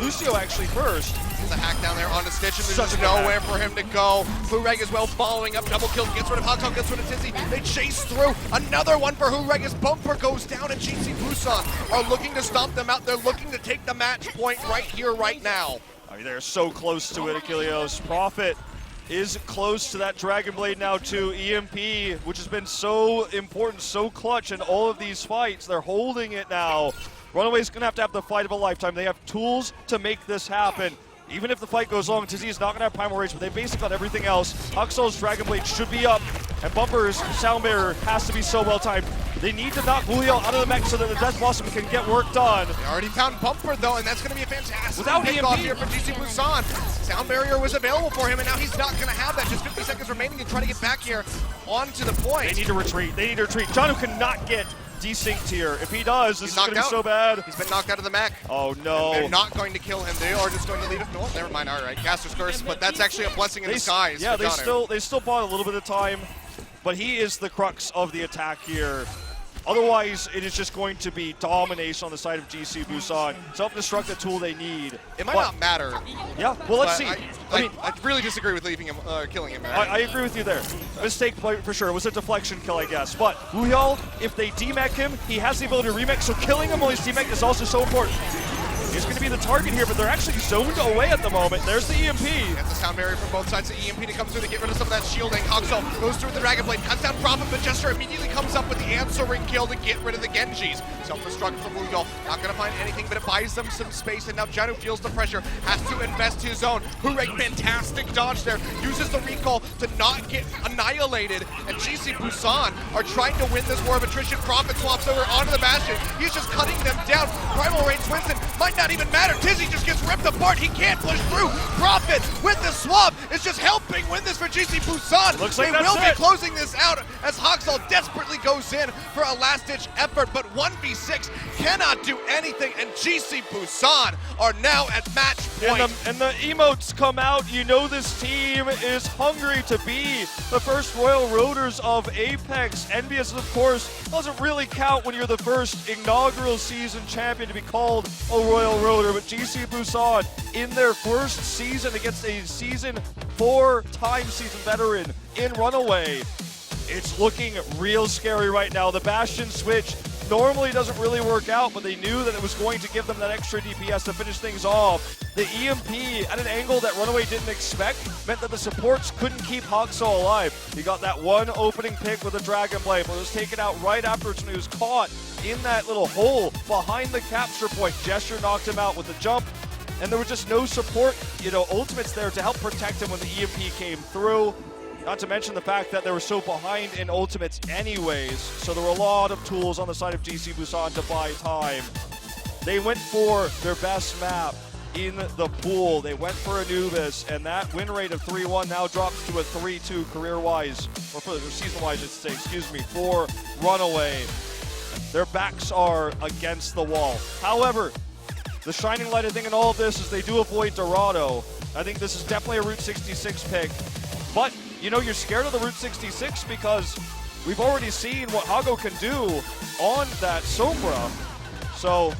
Lucio actually first. The hack down there on the Stitch, and there's just nowhere for him to go. Hureg as well following up, double kill, gets rid of Hawk, gets rid of Tizzy. They chase through. Another one for Hureg as Bumper goes down, and GC Busan are looking to stomp them out. They're looking to take the match point right here, right now. They're so close to it, Achilleos. Prophet is close to that Dragon Blade now too. EMP, which has been so important, so clutch in all of these fights. They're holding it now. Runaway's gonna have to have the fight of a lifetime. They have tools to make this happen. Even if the fight goes long, Tizzy is not going to have Primal Rage, but they basically got everything else. Huxell's Dragon Blade should be up, and Bumper's Sound Barrier has to be so well timed. They need to knock Julio out of the mech so that the Death Blossom can get work done. They already found Bumper though, and that's going to be a fantastic Without kickoff EMP here for GC Busan. Sound Barrier was available for him, and now he's not going to have that. Just 50 seconds remaining to try to get back here onto the point. They need to retreat. They need to retreat. Janu cannot get desynced here. If he does, this is going to be so bad. He's been knocked out of the mech. Oh no. And they're not going to kill him. They are just going to leave it. No, never mind. All right, Caster's Curse, but that's actually a blessing in disguise. Yeah, for they still bought a little bit of time, but he is the crux of the attack here. Otherwise, it is just going to be domination on the side of GC Busan. Self-destruct the tool they need. It might not matter. Yeah, well, let's see. I really disagree with leaving him, killing him. I agree with you there. Mistake for sure. It was a deflection kill, I guess. But Wuyal, if they demech him, he has the ability to remech, so killing him while he's demech is also so important. He's going to be the target here, but they're actually zoned away at the moment. There's the EMP. Gets the sound barrier from both sides. The EMP to come through to get rid of some of that shielding. Huxell goes through the Dragon Blade, cuts down Prophet, but Jester immediately comes up with the answering kill to get rid of the Genjis. Self-destruct from Wudol. Not going to find anything, but it buys them some space, and now Janu feels the pressure. Has to invest his own. Hurek, fantastic dodge there. Uses the recall to not get annihilated, and GC Busan are trying to win this war of attrition. Prophet swaps over onto the Bastion. He's just cutting them down. Primal Range Winston might not even matter. Tizzy just gets ripped apart. He can't push through. Prophet with the swap is just helping win this for GC Busan. Looks like they will that's be closing this out as Hoxell desperately goes in for a last-ditch effort, but 1v6 cannot do anything, and GC Busan are now at match point. And the emotes come out. You know this team is hungry to be the first Royal Roaders of Apex. Envious, of course, doesn't really count when you're the first inaugural season champion to be called a Royal Roader, but GC Busan in their first season against a season 4-time season veteran in Runaway. It's looking real scary right now. The Bastion switch normally doesn't really work out, but they knew that it was going to give them that extra DPS to finish things off. The EMP at an angle that Runaway didn't expect meant that the supports couldn't keep Hoxell alive. He got that one opening pick with a Dragon Blade, but it was taken out right afterwards when he was caught in that little hole behind the capture point. Gesture knocked him out with the jump, and there was just no support, ultimates there to help protect him when the EMP came through. Not to mention the fact that they were so behind in ultimates anyways, so there were a lot of tools on the side of GC Busan to buy time. They went for their best map in the pool. They went for Anubis, and that win rate of 3-1 now drops to a 3-2 career-wise, or for season-wise, I should say, excuse me, for Runaway. Their backs are against the wall. However, the shining light, I think, in all of this is they do avoid Dorado. I think this is definitely a Route 66 pick, but you're scared of the Route 66 because we've already seen what Hago can do on that Sombra. So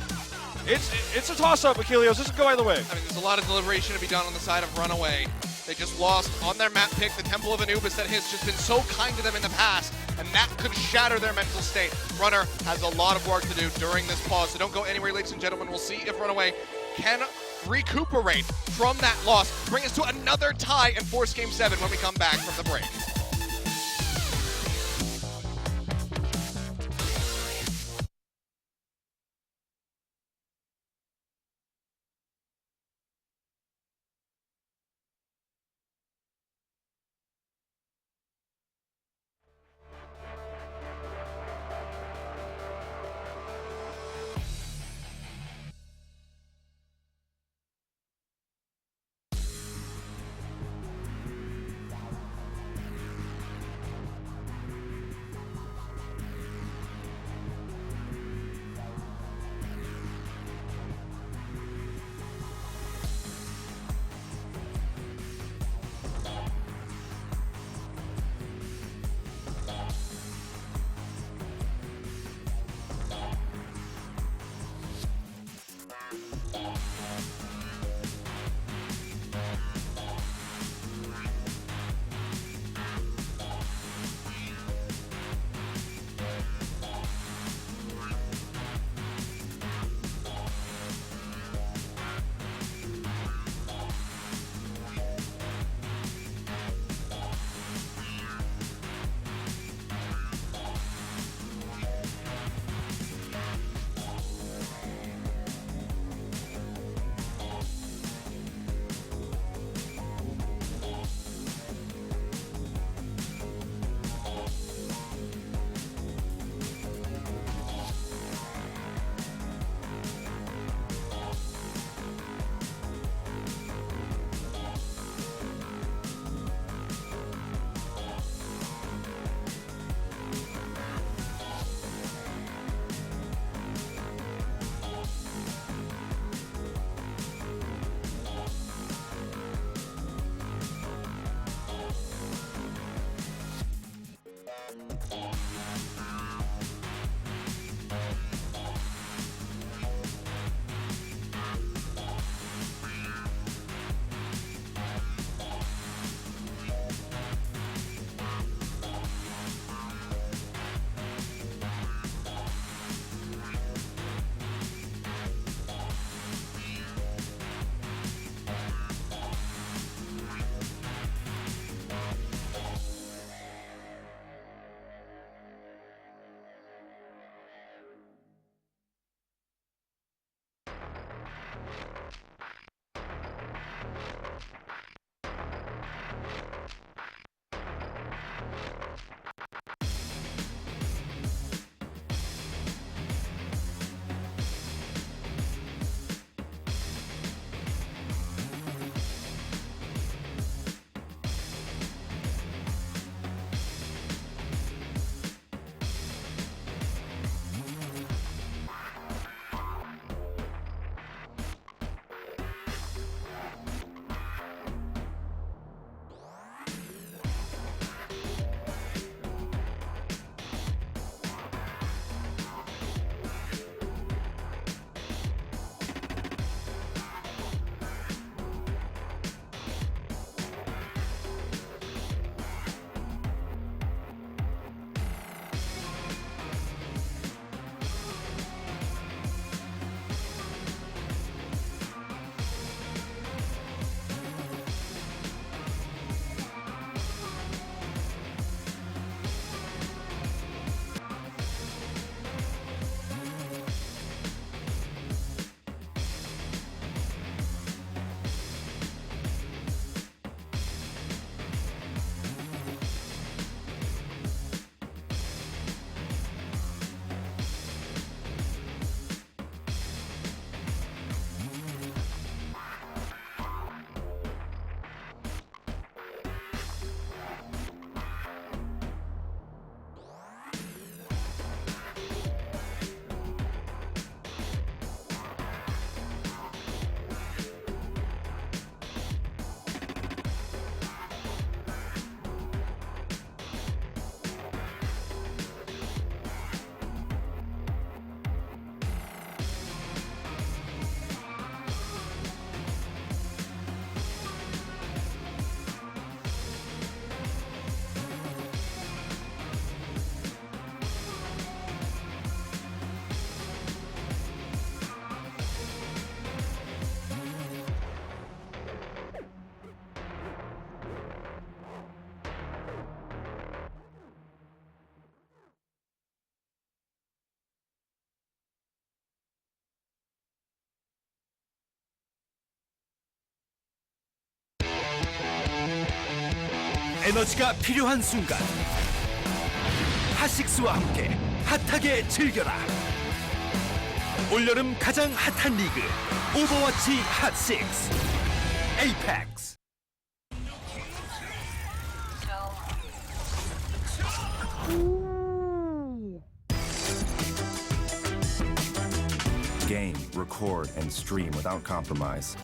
it's a toss-up, Achilleos. This could go either way. I mean, there's a lot of deliberation to be done on the side of Runaway. They just lost on their map pick, the Temple of Anubis, that has just been so kind to them in the past, and that could shatter their mental state. Runner has a lot of work to do during this pause, so don't go anywhere, ladies and gentlemen. We'll see if Runaway can recuperate from that loss, bring us to another tie and force Game 7 when we come back from the break. 에너지가 필요한 순간 핫식스와 함께 핫하게 즐겨라. 올여름 가장 핫한 리그 오버워치 핫식스 에이펙스. Game, record, and stream without compromise.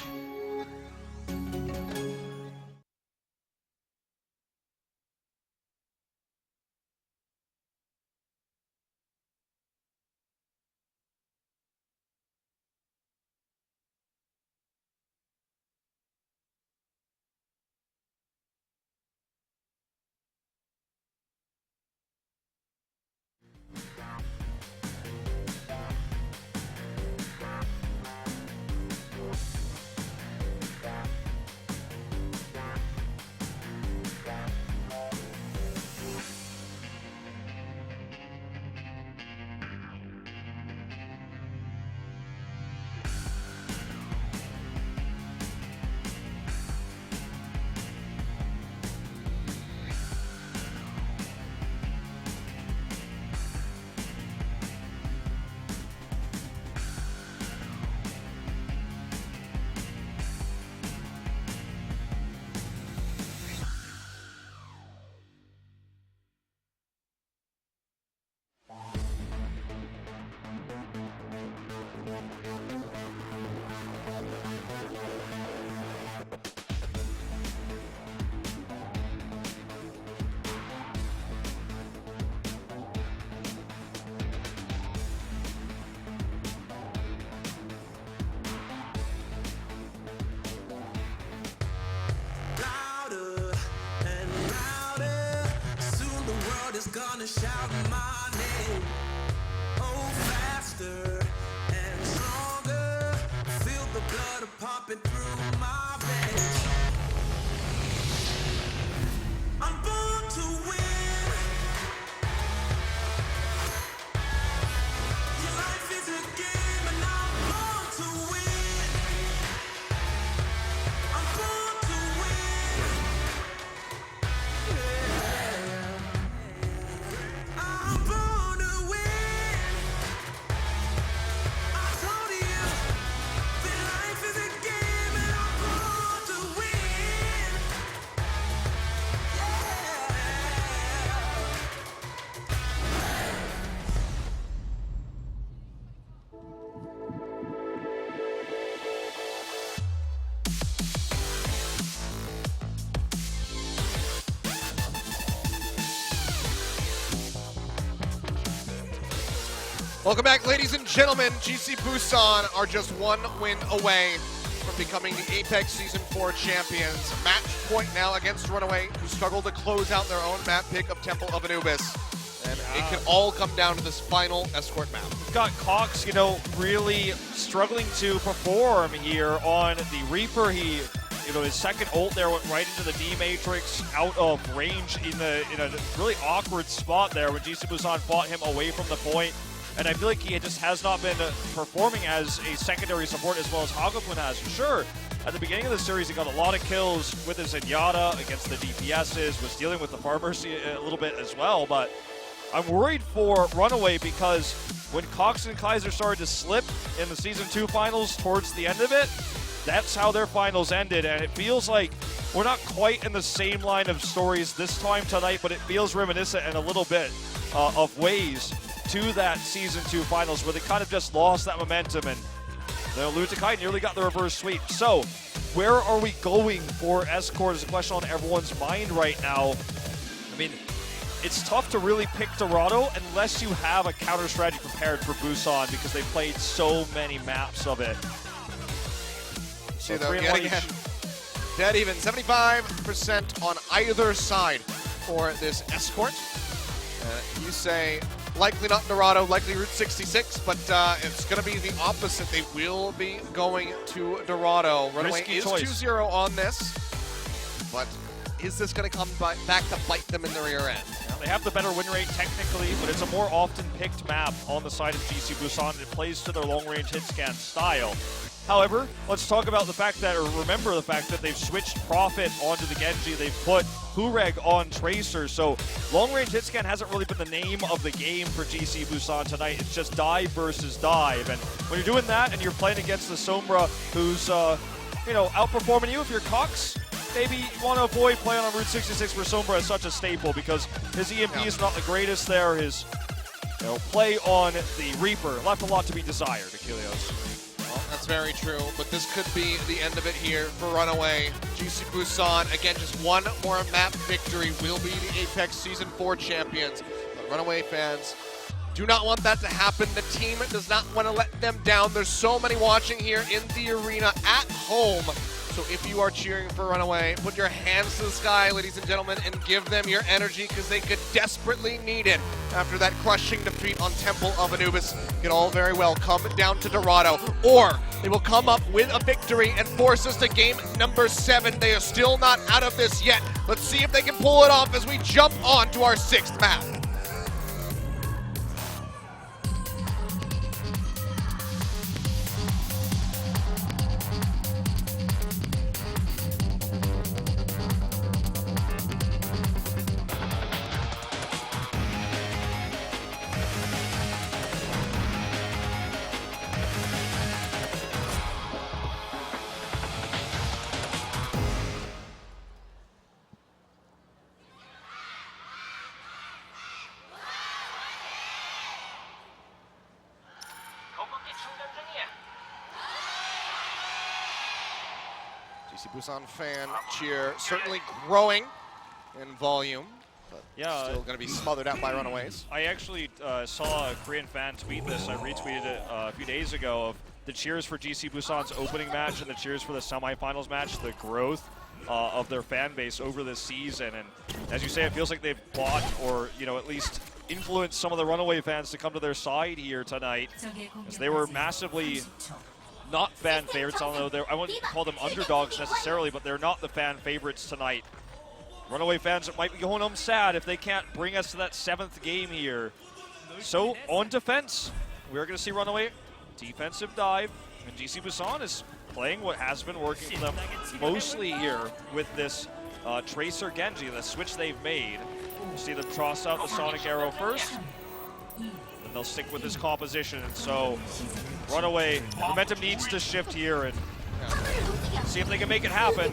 Gonna shout my name. Oh, faster and stronger. Feel the blood pumping through my veins. I'm born to win. Your life is a game and I'm born to win. I'm born to win. I'm born to win. I told you that life is a game and I'm born to win. Welcome back, ladies and gentlemen. GC Busan are just one win away from becoming the Apex Season 4 champions. Match point now against Runaway, who struggled to close out their own map pick of Temple of Anubis. And it can all come down to this final escort map. We've got Cox, really struggling to perform here on the Reaper. He, his second ult there went right into the D Matrix, out of range in a really awkward spot there when GC Busan fought him away from the point. And I feel like he just has not been performing as a secondary support as well as Hagakun has. Sure, at the beginning of the series, he got a lot of kills with his Zenyatta against the DPSs, was dealing with the farmers a little bit as well, but I'm worried for Runaway because when Cox and Kaiser started to slip in the Season 2 finals towards the end of it, that's how their finals ended, and it feels like we're not quite in the same line of stories this time tonight, but it feels reminiscent in a little bit of ways to that Season 2 finals where they kind of just lost that momentum, and Lutakai nearly got the reverse sweep. So where are we going for Escort is a question on everyone's mind right now. I mean, it's tough to really pick Dorado unless you have a counter strategy prepared for Busan because they played so many maps of it. See though, yet again, dead even, 75% on either side for this Escort. You say likely not Dorado, likely Route 66, but it's going to be the opposite. They will be going to Dorado. Runaway is 2-0 on this, but is this going to come back to bite them in the rear end? Now, they have the better win rate technically, but it's a more often picked map on the side of GC Busan. It plays to their long-range hit scan style. However, let's talk about the fact that, or remember the fact that they've switched Prophet onto the Genji. They've put Hureg on Tracer. So long-range hit scan hasn't really been the name of the game for GC Busan tonight. It's just dive versus dive. And when you're doing that and you're playing against the Sombra who's, outperforming you, if you're Cox, maybe you want to avoid playing on Route 66 where Sombra is such a staple because his EMP is not the greatest there. His play on the Reaper left a lot to be desired, Achilles. Well, that's very true, but this could be the end of it here for Runaway. GC Busan, again, just one more map victory will be the Apex Season 4 champions. But Runaway fans do not want that to happen. The team does not want to let them down. There's so many watching here in the arena at home. So if you are cheering for Runaway, put your hands to the sky, ladies and gentlemen, and give them your energy because they could desperately need it after that crushing defeat on Temple of Anubis. It all very well come down to Dorado, or they will come up with a victory and force us to game number 7. They are still not out of this yet. Let's see if they can pull it off as we jump on to our 6th map. GC Busan fan cheer certainly growing in volume, but still going to be smothered out by Runaways. I actually saw a Korean fan tweet this. I retweeted it a few days ago of the cheers for GC Busan's opening match and the cheers for the semifinals match, the growth of their fan base over this season. And as you say, it feels like they've bought or, at least influenced some of the Runaway fans to come to their side here tonight, as they were massively not fan favorites, although I wouldn't call them underdogs necessarily, but they're not the fan favorites tonight. Runaway fans might be going home sad if they can't bring us to that 7th game here. So on defense, we're going to see Runaway defensive dive, and GC Busan is playing what has been working for them mostly here with this Tracer Genji, the switch they've made. We'll see them toss out the Sonic Arrow first, and they'll stick with this composition. And so Runaway, momentum needs to shift here and see if they can make it happen.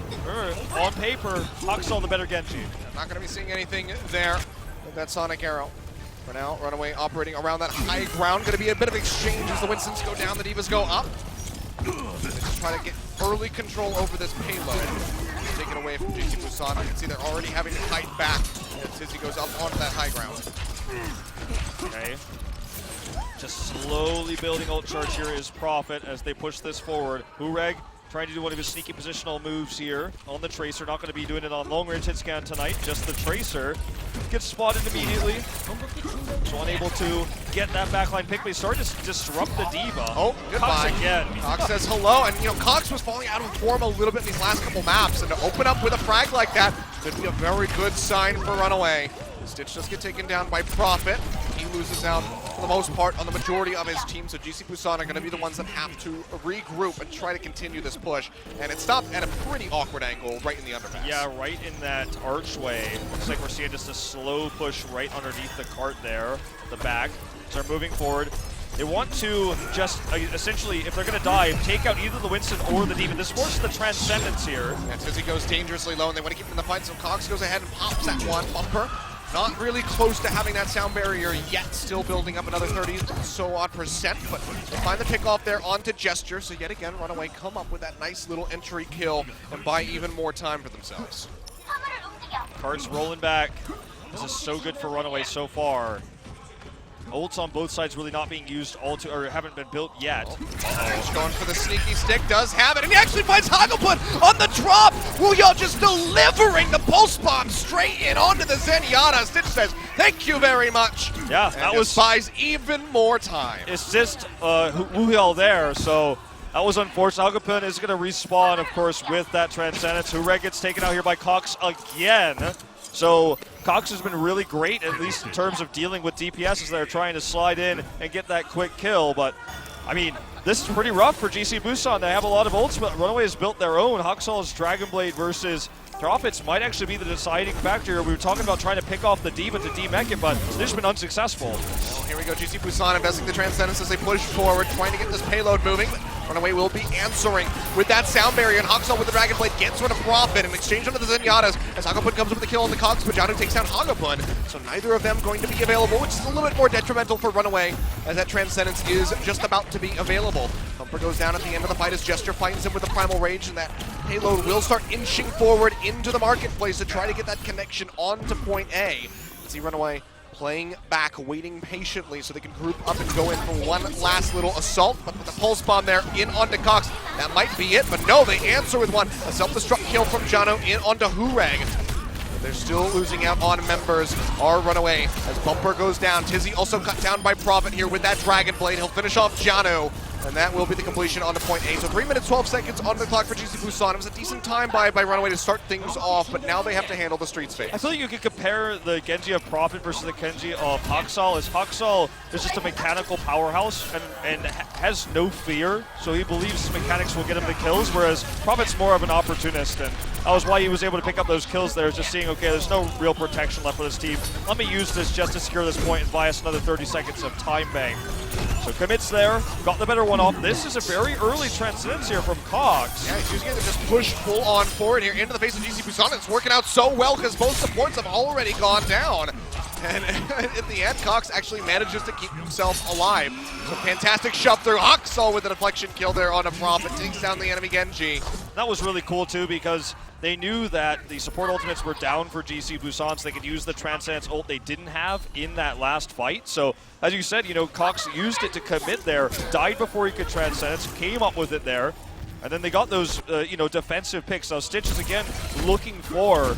On paper, Huxall the better Genji. I'm not going to be seeing anything there with that Sonic Arrow. For now, Runaway operating around that high ground. Going to be a bit of exchange as the Winstons go down, the Divas go up. They just try to get early control over this payload. Take it away from GC Busan. You can see they're already having to fight back as Tizzy goes up onto that high ground. Okay. Just slowly building ult charge here is Prophet as they push this forward. Hureg trying to do one of his sneaky positional moves here on the Tracer. Not going to be doing it on long-range hit scan tonight. Just the Tracer gets spotted immediately. So unable to get that backline pick, but he's starting to disrupt the Diva. Oh, goodbye. Cox again. Cox says hello, and Cox was falling out of form a little bit in these last couple maps, and to open up with a frag like that could be a very good sign for Runaway. Stitch does get taken down by Prophet. He loses out for the most part on the majority of his team, so GC Busan are going to be the ones that have to regroup and try to continue this push. And it stopped at a pretty awkward angle right in the underpass. Yeah, right in that archway. Looks like we're seeing just a slow push right underneath the cart there, the back. So they're moving forward. They want to just, essentially, if they're going to dive, take out either the Winston or the Demon. This forces the Transcendence here. And Tizzy goes dangerously low, and they want to keep him in the fight, so Cox goes ahead and pops that one. Bumper. Not really close to having that sound barrier yet, still building up another 30-so-odd%, but they find the pick off there onto Gesture, so yet again, Runaway come up with that nice little entry kill and buy even more time for themselves. Cart's rolling back. This is so good for Runaway so far. Ults on both sides really not being used or haven't been built yet. Just going for the sneaky stick, does have it, and he actually finds Hagelput on the drop! Wooyah just delivering the pulse bomb straight in onto the Zenyatta. Stitch says, thank you very much. Yeah, and that was buys even more time. Assist Wooyah there, so that was unfortunate. Hagelput is going to respawn, of course, with that Transcendence. Hureg gets taken out here by Cox again. So Cox has been really great, at least in terms of dealing with DPS as they're trying to slide in and get that quick kill. But, I mean, this is pretty rough for GC Busan. They have a lot of ults, but Runaway has built their own. Huxall's Dragon Blade versus Profits might actually be the deciding factor. We were talking about trying to pick off the D, but to demech it, but they've just been unsuccessful. Well, here we go, GC Busan investing the Transcendence as they push forward, trying to get this payload moving. Runaway will be answering with that sound barrier, and Huxall with the Dragon Blade gets rid of Profit in exchange onto the Zenyatta's as Hagapun comes with the kill on the Cogs, but Janu takes down Hagapun. So neither of them going to be available, which is a little bit more detrimental for Runaway as that Transcendence is just about to be available. Bumper goes down at the end of the fight as Gesture finds him with the Primal Rage, and that payload will start inching forward into the marketplace to try to get that connection onto point A. See Runaway playing back, waiting patiently so they can group up and go in for one last little assault, but with the pulse bomb there in onto Cox, that might be it, but no, they answer with one. A self-destruct kill from Jano in onto Hureg. But they're still losing out on members. Our Runaway as Bumper goes down. Tizzy also cut down by Prophet here with that Dragon Blade. He'll finish off Jano, and that will be the completion onto point A. So 3 minutes, 12 seconds on the clock for GC Busan. It was a decent time by Runaway to start things off, but now they have to handle the streets phase. I feel like you could compare the Genji of Prophet versus the Genji of Huxall, as Huxall is just a mechanical powerhouse and has no fear, so he believes his mechanics will get him the kills, whereas Prophet's more of an opportunist, and that was why he was able to pick up those kills there, just seeing, okay, there's no real protection left for this team. Let me use this just to secure this point and buy us another 30 seconds of time bank. So commits there, got the better one off. This is a very early Transcendence here from Cogs. Yeah, he's going to just push full on forward here into the face of GC Busan. It's working out so well because both supports have already gone down. And in the end, Cox actually manages to keep himself alive. So fantastic shove through. Huxall with a deflection kill there on a Prophet. Takes down the enemy Genji. That was really cool too, because they knew that the support ultimates were down for GC Busan, so they could use the Transcendence ult they didn't have in that last fight. So, as you said, you know, Cox used it to commit there, died before he could Transcendence, came up with it there, and then they got those, you know, defensive picks. Now, Stitch is again looking for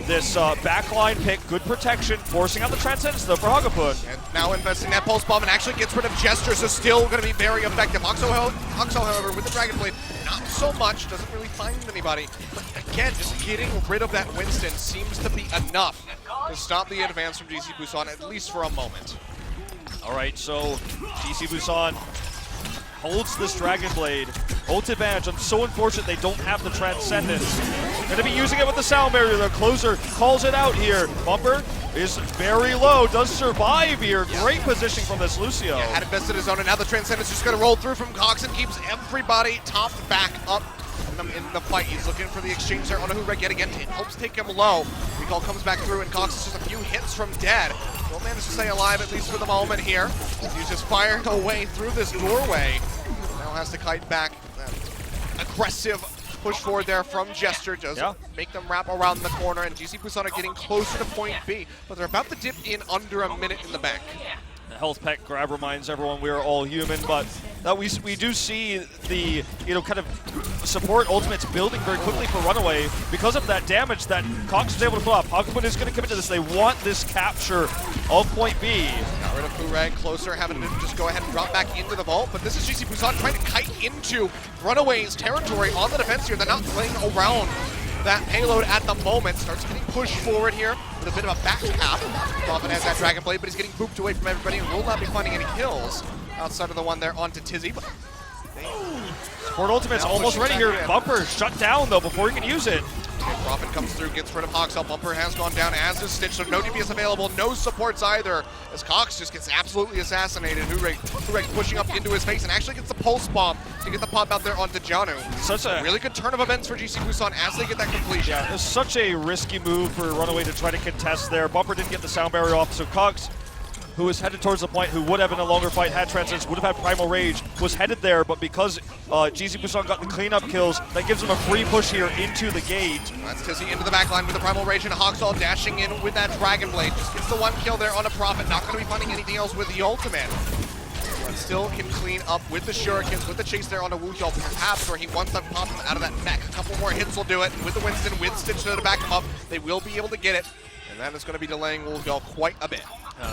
this backline pick, good protection, forcing out the Transcendence though for Hagapun. And now investing that Pulse Bomb and actually gets rid of Gesture, so still going to be very effective. Huxall, however, with the Dragon Blade, not so much, doesn't really find anybody. But again, just getting rid of that Winston seems to be enough to stop the advance from GC Busan, at least for a moment. All right, so GC Busan holds this Dragon Blade. Ult advantage. I'm so unfortunate they don't have the Transcendence. Gonna be using it with the sound barrier. The closer calls it out here. Bumper is very low, does survive here. Great positioning from this Lucio. Yeah, had invested his own, and now the Transcendence just gonna roll through from Cox and keeps everybody topped back up in the fight. He's looking for the exchange there on Hureg yet again. It helps take him low. Recall comes back through, and Cox is just a few hits from dead. Will manage to stay alive, at least for the moment here. He's just firing away through this doorway. Now has to kite back. Aggressive push forward there from Gesture. Does make them wrap around the corner, and GC Busan are getting closer to point B, but they're about to dip in under a minute in the bank. The health pack grab reminds everyone we are all human, but we do see the, you know, kind of support ultimates building very quickly for Runaway because of that damage that Cox was able to pull off. Hagapun is going to commit to this. They want this capture of point B. Got rid of Hureg, closer, having to just go ahead and drop back into the vault, but this is GC Busan trying to kite into Runaway's territory on the defense here. They're not playing around that payload at the moment. Starts getting pushed forward here with a bit of a back tap. Prophet has that Dragon Blade, but he's getting booped away from everybody and will not be finding any kills outside of the one there onto Tizzy. But Support ultimate's almost ready here. Bumper shut down though before he can use it. Okay, Prophet comes through, gets rid of Huxall. Bumper has gone down, as is Stitch, so no DPS available, no supports either, as Cox just gets absolutely assassinated. Hureg pushing up into his face and actually gets the Pulse Bomb to get the pop out there onto Janu. Such a really good turn of events for GC Busan as they get that completion. Yeah, it's such a risky move for Runaway to try to contest there. Bumper didn't get the sound barrier off, so Cox, who was headed towards the point, who would have in a longer fight had Transcendence, would have had Primal Rage, was headed there, but because GC Busan got the cleanup kills, that gives him a free push here into the gate. That's Tizzy into the backline with the Primal Rage, and Huxall dashing in with that Dragon Blade. Just gets the one kill there on a Prophet, not going to be finding anything else with the ultimate. But still can clean up with the Shurikens, with the chase there on a Wuhyul, perhaps where he wants to pop him out of that mech. A couple more hits will do it, and with the Winston, with Stitch there to back him up, they will be able to get it. And that is going to be delaying Wuhyul quite a bit.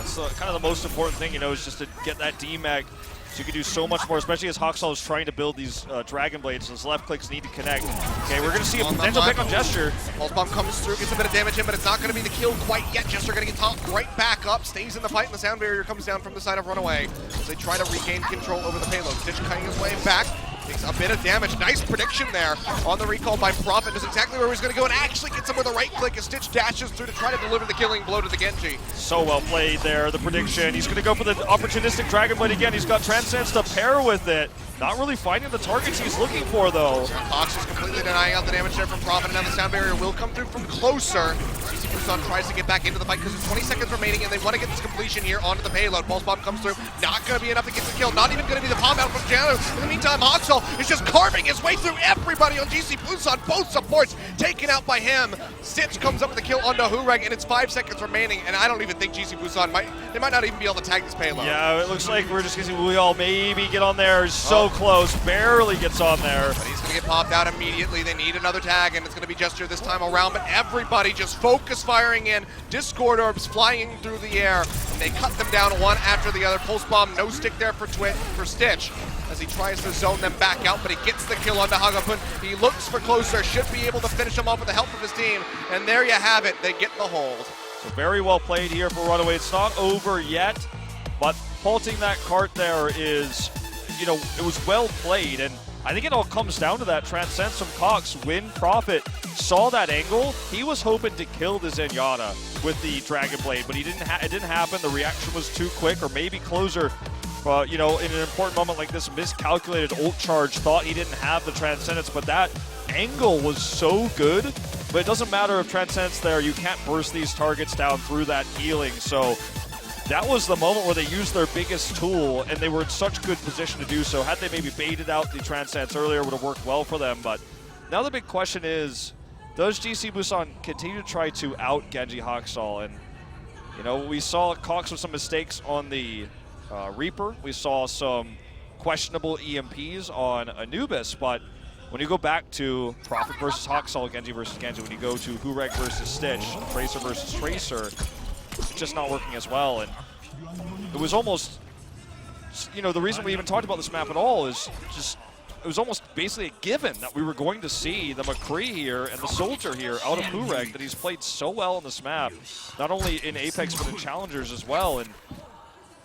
So kind of the most important thing, you know, is just to get that D-Mag So you can do so much more, especially as Hawksall is trying to build these Dragon Blades. Those left clicks need to connect. Okay, we're going to see a potential pick on Gesture. Pulse Bomb comes through, gets a bit of damage in, but it's not going to be the kill quite yet. Gesture going to get topped right back up, stays in the fight, and the sound barrier comes down from the side of Runaway as they try to regain control over the payload. Stitch cutting his way back. Takes a bit of damage. Nice prediction there on the recall by Prophet. Knows exactly where he's going to go and actually gets him with a right click as Stitch dashes through to try to deliver the killing blow to the Genji. So well played there, the prediction. He's going to go for the opportunistic Dragon Blade again. He's got Transcends to pair with it. Not really finding the targets he's looking for, though. Fox is completely denying out the damage there from Prophet. Now the sound barrier will come through from closer. GC Busan tries to get back into the fight because there's 20 seconds remaining and they want to get this completion here onto the payload. Pulse Bomb comes through. Not going to be enough to get the kill. Not even going to be the palm out from Jano. In the meantime, Hawksall is just carving his way through everybody on GC Busan. Both supports taken out by him. Stitch comes up with the kill onto Hureg and it's 5 seconds remaining. And I don't even think GC Busan might not even be able to tag this payload. Yeah, it looks like we're just going to see we all maybe get on there. So close, barely gets on there. But he's going to get popped out immediately. They need another tag, and it's going to be Gesture this time around. But everybody just focus firing in. Discord orbs flying through the air, and they cut them down one after the other. Pulse Bomb, no stick there for Stitch as he tries to zone them back out, but he gets the kill onto Hagapun. He looks for closer, should be able to finish him off with the help of his team, and there you have it. They get the hold. So very well played here for Runaway. It's not over yet, but halting that cart there is, it was well played, and I think it all comes down to that Transcends from Cox. When Prophet saw that angle, he was hoping to kill the Zenyatta with the Dragon Blade, but it didn't happen. The reaction was too quick, or maybe closer, in an important moment like this, miscalculated ult charge, thought he didn't have the Transcendence, but that angle was so good. But it doesn't matter if Transcendence there, you can't burst these targets down through that healing, so that was the moment where they used their biggest tool, and they were in such good position to do so. Had they maybe baited out the Transcendence earlier, it would have worked well for them. But now the big question is, does GC Busan continue to try to out Genji Hawksall? And, we saw Cox with some mistakes on the Reaper. We saw some questionable EMPs on Anubis, but when you go back to Prophet versus Hawksall, Genji versus Genji, when you go to Hureg versus Stitch, Tracer versus Tracer, it's just not working as well. And it was almost, the reason we even talked about this map at all is just, it was almost basically a given that we were going to see the McCree here and the Soldier here out of Hureg, that he's played so well on this map, not only in Apex but in Challengers as well. And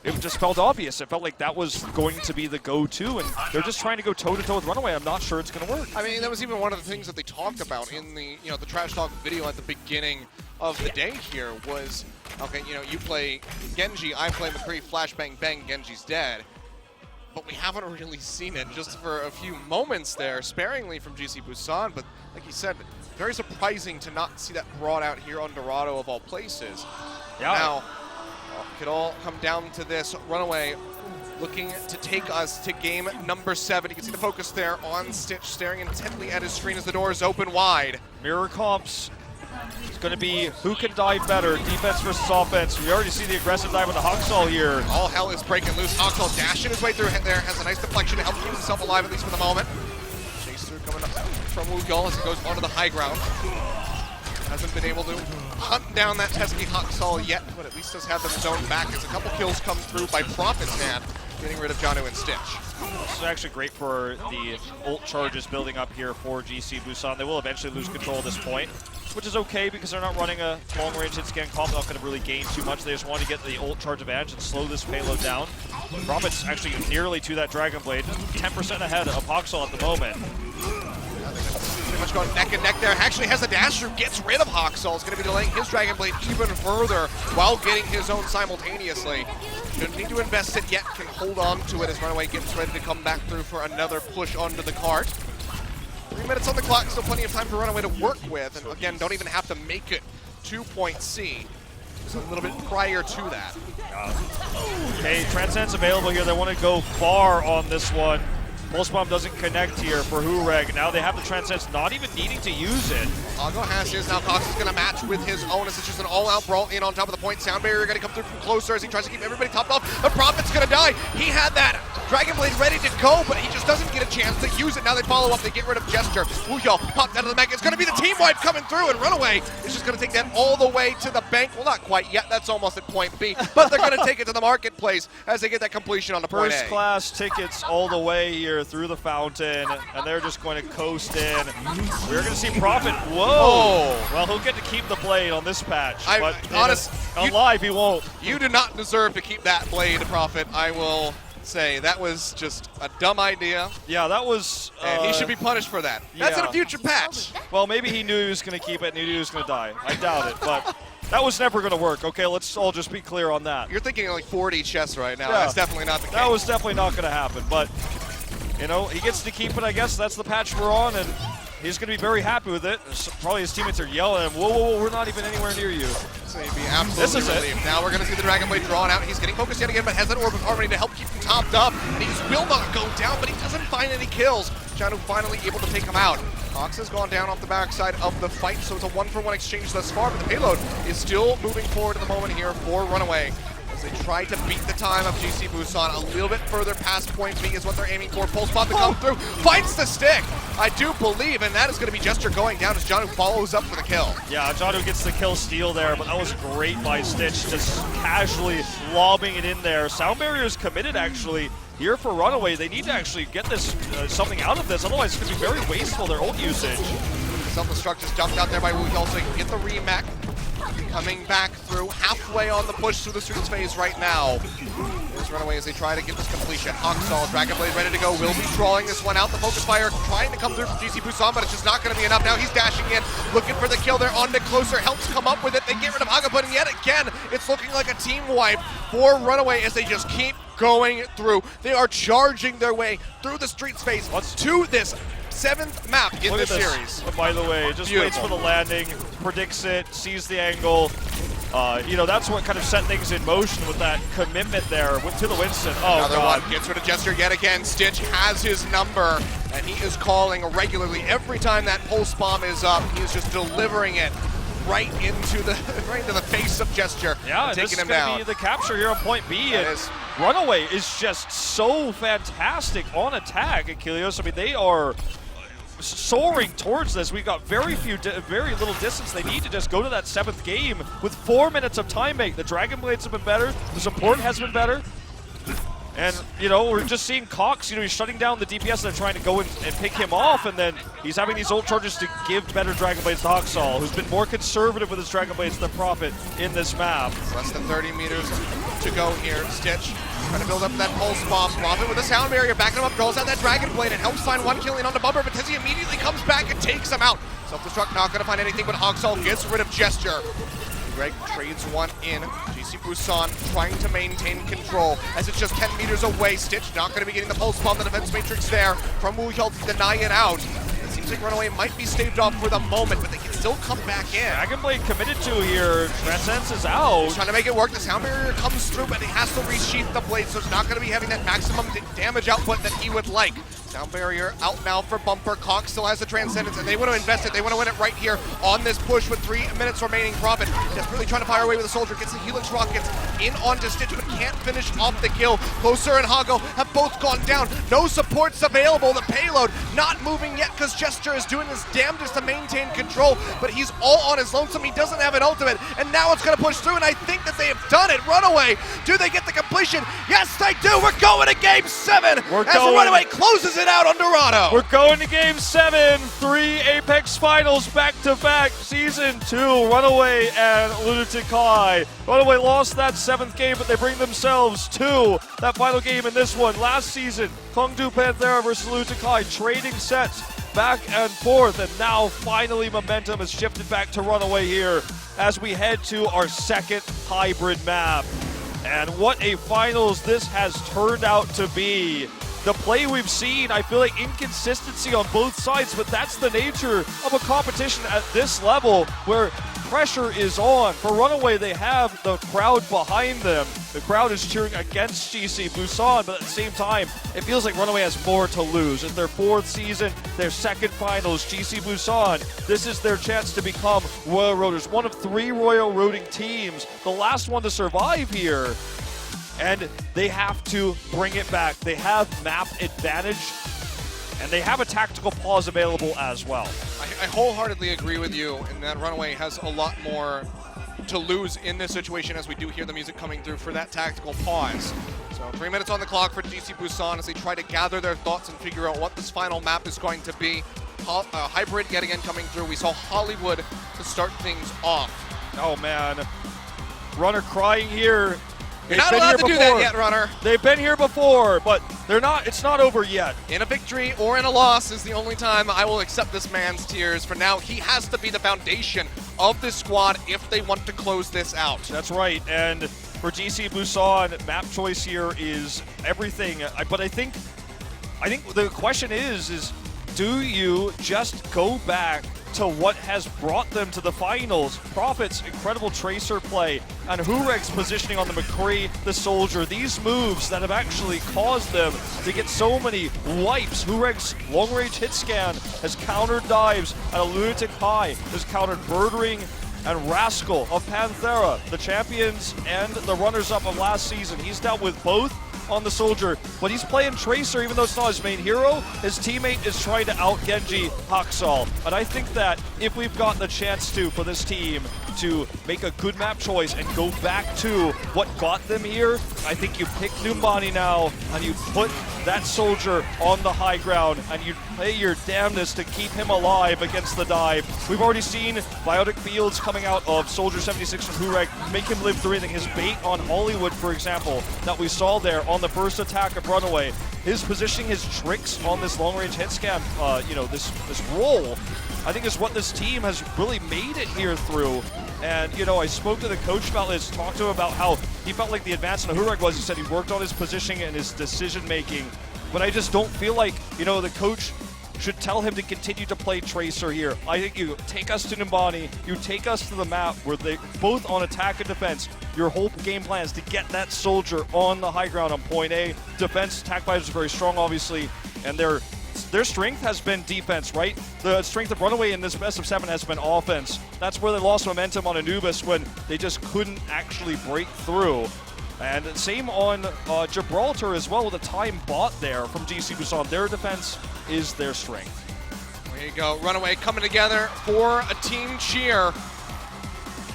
it just felt obvious. It felt like that was going to be the go-to, and they're just trying to go toe-to-toe with Runaway. I'm not sure it's going to work. I mean, that was even one of the things that they talked about in the, the Trash Talk video at the beginning of the day here was, okay, you play Genji, I play McCree, flash, bang, bang, Genji's dead. But we haven't really seen it, just for a few moments there, sparingly from GC Busan. But like you said, very surprising to not see that brought out here on Dorado of all places. Yeah. Now, it could all come down to this. Runaway looking to take us to game number 7. You can see the focus there on Stitch, staring intently at his screen as the door is open wide. Mirror comps. It's going to be who can dive better, defense versus offense. We already see the aggressive dive on the Hawksall here. All hell is breaking loose. Hawksall dashing his way through there, has a nice deflection to help keep himself alive, at least for the moment. Chase through coming up from Wugol as he goes onto the high ground. Hasn't been able to hunt down that pesky Hawksall yet, but at least has had them zoned back as a couple kills come through by Prophet's hand, getting rid of Janu and Stitch. This is actually great for the ult charges building up here for GC Busan. They will eventually lose control at this point, which is okay because they're not running a long-range hit-scan comp. They're not going to really gain too much. They just want to get the ult charge advantage and slow this payload down. Prophet's actually nearly to that Dragon Blade, 10% ahead of Hawksall at the moment. Pretty much going neck and neck there. Actually has a dash through, gets rid of Hawksall. Is going to be delaying his Dragon Blade even further while getting his own simultaneously. Don't need to invest it yet, can hold on to it as Runaway gets ready to come back through for another push onto the cart. 3 minutes on the clock, still plenty of time for Runaway to work with, and again, don't even have to make it to point C. Just a little bit prior to that. Okay, Transcendence available here. They want to go far on this one. Pulse Bomb doesn't connect here for Hureg. Now they have the Transcends not even needing to use it. Hago has his. Now Cox is going to match with his own as it's just an all-out brawl in on top of the point. Sound Barrier going to come through from closer as he tries to keep everybody topped off. The Prophet's going to die. He had that Dragon Blade ready to go, but he just doesn't get a chance to use it. Now they follow up. They get rid of Gesture. Wooyal popped out of the mech. It's going to be the team wipe coming through, and Runaway is just going to take that all the way to the bank. Well, not quite yet. That's almost at point B, but they're going to take it to the marketplace as they get that completion on the point A. First class tickets all the way here through the fountain, and they're just going to coast in. We're going to see Prophet. Whoa! Well, he'll get to keep the blade on this patch, but on live he won't. You do not deserve to keep that blade, Prophet. I will say that was just a dumb idea. Yeah, that was. And he should be punished for that. That's in a future patch. Well, maybe he knew he was going to keep it and he knew he was going to die. I doubt it, but that was never going to work. Okay, let's all just be clear on that. You're thinking like 40 chests right now. Yeah, That's definitely not the case. That was definitely not going to happen, but you know, he gets to keep it. I guess that's the patch we're on, and he's going to be very happy with it. Probably his teammates are yelling at him, whoa, whoa, whoa, we're not even anywhere near you. So he'd be absolutely relieved. Now we're going to see the Dragon Blade drawn out. He's getting focused yet again, but has that Orb of Harmony to help keep him topped up. And he just will not go down, but he doesn't find any kills. Janu finally able to take him out. Cox has gone down off the backside of the fight, so it's a 1-for-1 exchange thus far, but the payload is still moving forward at the moment here for Runaway. They try to beat the time of GC Busan. A little bit further past point B is what they're aiming for. Pulse Bomb to come through, finds the stick, I do believe, and that is going to be Gesture going down as Janu follows up for the kill. Yeah, Janu gets the kill steal there, but that was great by Stitch, just casually lobbing it in there. Sound Barrier is committed actually here for Runaway. They need to actually get this something out of this, otherwise it's going to be very wasteful, their ult usage. Self-destruct is jumped out there by Woohyeol, so he can get the remake. Coming back through, halfway on the push through the streets phase right now. Here's Runaway as they try to get this completion. Hawkstall, Dragon Blade ready to go, will be drawing this one out. The Focus Fire trying to come through from GC Busan, but it's just not going to be enough. Now he's dashing in, looking for the kill there. On to closer, helps come up with it. They get rid of Hagaput, and yet again, it's looking like a team wipe for Runaway as they just keep going through. They are charging their way through the streets phase to this 7th map in this series. By the way, just waits for the landing, predicts it, sees the angle. You know, that's what kind of set things in motion with that commitment there to the Winston. Oh, another God. one gets rid of Gesture yet again. Stitch has his number, and he is calling regularly. Every time that Pulse Bomb is up, he is just delivering it right into the face of Gesture, yeah, and taking this him is going down. to be the capture here on point B. And Runaway is just so fantastic on attack, Achilles. I mean, they are soaring towards this. We've got very little distance. They need to just go to that 7th game with 4 minutes of time make. The Dragon Blades have been better. The support has been better. And, you know, we're just seeing Cox, you know, he's shutting down the DPS. They're trying to go in and pick him off, and then he's having these ult charges to give better Dragon Blades to Hawkstall, who's been more conservative with his Dragon Blades than Prophet in this map. Less than 30 meters to go here. Stitch trying to build up that Pulse Bomb. Prophet with a Sound Barrier, backing him up, draws out that Dragon Blade, and helps find one killing onto Bumper, but Tezzy immediately comes back and takes him out. Self-destruct, not going to find anything, but Hawkstall gets rid of Gesture. Greg trades one in. GC Busan trying to maintain control as it's just 10 meters away. Stitch not going to be getting the Pulse Bomb. The defense matrix there from Woohyeol to deny it out. It seems like Runaway might be staved off for the moment, but they can still come back in. Dragon Blade committed to here. Transcends is out. He's trying to make it work. The Sound Barrier comes through, but he has to resheath the blade, so it's not going to be having that maximum damage output that he would like. Sound Barrier out now for Bumper. Cox still has the Transcendence, and they want to invest it. They want to win it right here on this push with 3 minutes remaining. Prophet desperately trying to fire away with a soldier. Gets the Helix Rockets in onto Stitch, but can't finish off the kill. Closer and Hago have both gone down. No supports available. The payload not moving yet because Gesture is doing his damnedest to maintain control, but he's all on his lonesome. He doesn't have an ultimate, and now it's going to push through, and I think that they have done it. Runaway, do they get the completion? Yes, they do. We're going to Game 7 as Runaway closes it out on Dorado. We're going to Game 7, 3 Apex Finals back-to-back, Season 2, Runaway and Lunatic High. Runaway lost that 7th game, but they bring themselves to that final game in this one. Last season, Kongdu Panthera versus Lunatic High, trading sets back and forth, and now finally momentum has shifted back to Runaway here as we head to our 2nd hybrid map. And what a finals this has turned out to be. the play we've seen, I feel like inconsistency on both sides, but that's the nature of a competition at this level where pressure is on. For Runaway, they have the crowd behind them. The crowd is cheering against GC Busan, but at the same time, it feels like Runaway has more to lose. It's their 4th season, their 2nd finals, GC Busan. This is their chance to become Royal Roaders, one of 3 Royal Roading teams, the last one to survive here. And they have to bring it back. They have map advantage, and they have a tactical pause available as well. I wholeheartedly agree with you in that Runaway has a lot more to lose in this situation, as we do hear the music coming through for that tactical pause. So 3 minutes on the clock for GC Busan as they try to gather their thoughts and figure out what this final map is going to be. Hybrid yet again coming through. We saw Hollywood to start things off. Oh man, Runner crying here. You're not allowed to do that yet, Runner. They've been here before, but they're not. It's not over yet. In a victory or in a loss is the only time I will accept this man's tears. For now, he has to be the foundation of this squad if they want to close this out. That's right. And for GC Busan, map choice here is everything. But I think the question is do you just go back to what has brought them to the finals? Prophet's incredible tracer play and Hureg's positioning on the McCree, the Soldier. These moves that have actually caused them to get so many wipes. Hureg's long-range hit scan has countered dives at a lunatic high, has countered Birdring and Rascal of Panthera, the champions and the runners-up of last season. He's dealt with both on the Soldier, but he's playing Tracer even though it's not his main hero. His teammate is trying to out-Genji Haksal, and I think that if we've gotten the chance for this team to make a good map choice and go back to what got them here, I think you pick Numbani now and you put that Soldier on the high ground and you play your damnedest to keep him alive against the dive. We've already seen Biotic Fields coming out of Soldier 76 from Hurek make him live through anything. His bait on Hollywood, for example, that we saw there on the first attack of Runaway. His positioning, his tricks on this long-range hit scam, this roll, I think is what this team has really made it here through. And, I spoke to the coach about this, talked to him about how he felt like the advance on Hurek was. He said he worked on his positioning and his decision-making. But I just don't feel like, the coach should tell him to continue to play Tracer here. I think you take us to Numbani, you take us to the map where they both on attack and defense. Your whole game plan is to get that Soldier on the high ground on point A. Defense, attack fighters are very strong, obviously, and their strength has been defense, right? The strength of Runaway in this best of 7 has been offense. That's where they lost momentum on Anubis when they just couldn't actually break through. And same on Gibraltar as well with a time bot there from GC Busan. Their defense is their strength. There you go. Runaway coming together for a team cheer.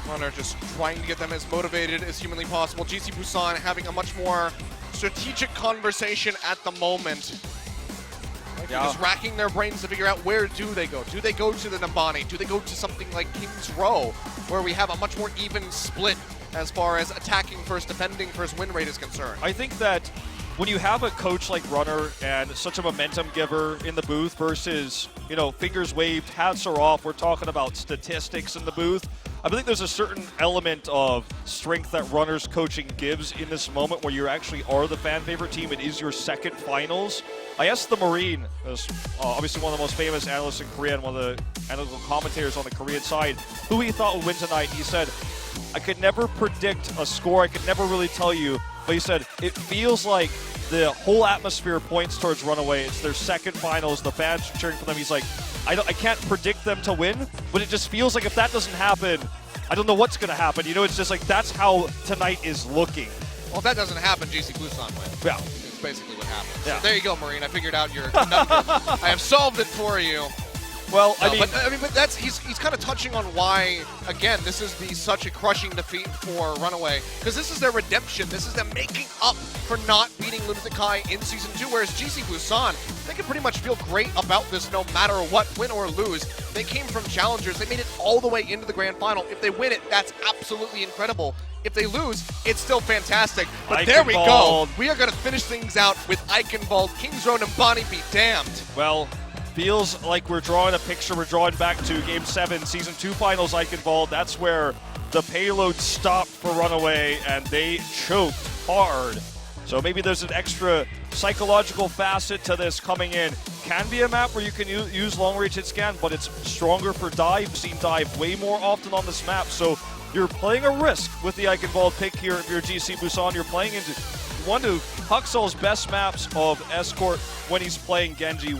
Runner just trying to get them as motivated as humanly possible. GC Busan having a much more strategic conversation at the moment. They're just racking their brains to figure out where do they go. Do they go to the Numbani? Do they go to something like King's Row, where we have a much more even split as far as attacking first, defending first win rate is concerned? I think that when you have a coach like Runner and such a momentum giver in the booth versus, fingers waved, hats are off, we're talking about statistics in the booth. I think there's a certain element of strength that Runner's coaching gives in this moment where you actually are the fan favorite team. It is your 2nd finals. I asked the Marine, obviously one of the most famous analysts in Korea and one of the analytical commentators on the Korean side, who he thought would win tonight. He said, I could never predict a score. I could never really tell you. But he said, it feels like the whole atmosphere points towards Runaway. It's their 2nd finals. The fans cheering for them. He's like, I can't predict them to win, but it just feels like if that doesn't happen, I don't know what's going to happen. It's just like that's how tonight is looking. Well, if that doesn't happen, GC Busan wins. Yeah. It's basically what happens. Yeah. So there you go, Marine. I figured out your conundrum. I have solved it for you. Well, but that's he's kind of touching on why, again, this is such a crushing defeat for Runaway, because this is their redemption. This is them making up for not beating Lunatic High in Season 2, whereas GC Busan, they can pretty much feel great about this no matter what, win or lose. They came from challengers. They made it all the way into the grand final. If they win it, that's absolutely incredible. If they lose, it's still fantastic. But there we go. We are going to finish things out with Eichenwald, Kings Row, and Bonnie be damned. Well, feels like we're drawing a picture. We're drawing back to Game 7, Season 2 Finals Eichenwald. That's where the payload stopped for Runaway, and they choked hard. So maybe there's an extra psychological facet to this coming in. Can be a map where you can use long-range hit scan, but it's stronger for dive. Seen dive way more often on this map, so you're playing a risk with the Eichenwald pick here. If you're GC Busan, you're playing into one of Huxell's best maps of Escort when he's playing Genji.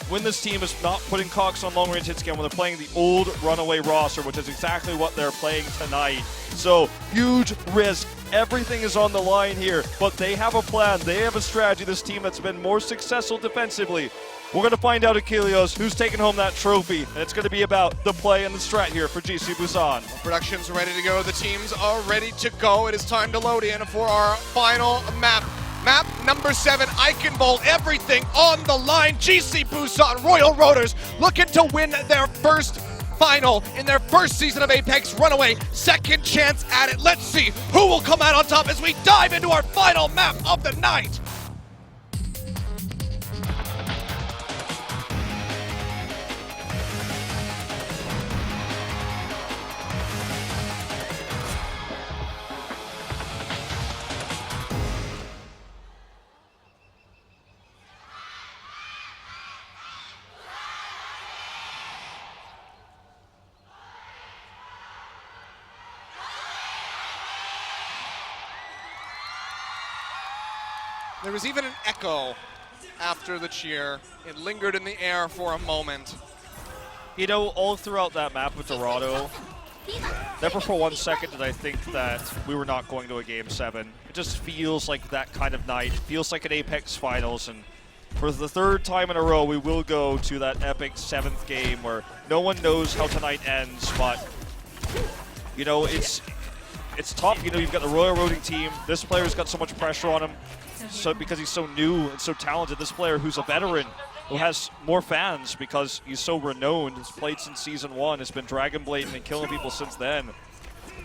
When this team is not putting Cox on long-range hit scan, when they're playing the old Runaway roster, which is exactly what they're playing tonight. So, huge risk. Everything is on the line here, but they have a plan. They have a strategy, this team that's been more successful defensively. We're going to find out, Achilles, who's taking home that trophy, and it's going to be about the play and the strat here for GC Busan. Production's ready to go. The teams are ready to go. It is time to load in for our final map. Map number 7, Eichenwald, everything on the line. GC Busan, Royal Roaders, looking to win their first final in their first season of Apex. Runaway, second chance at it. Let's see who will come out on top as we dive into our final map of the night. There was even an echo after the cheer. It lingered in the air for a moment. You know, all throughout that map with Dorado, never for 1 second did I think that we were not going to a Game 7. It just feels like that kind of night. It feels like an Apex Finals, and for the 3rd time in a row, we will go to that epic 7th game where no one knows how tonight ends, but, you know, it's tough. You know, you've got the Royal Roading team. This player's got so much pressure on him. So because he's so new and so talented, this player who's a veteran, who has more fans because he's so renowned, has played since Season 1, has been Dragon Blading and killing people since then.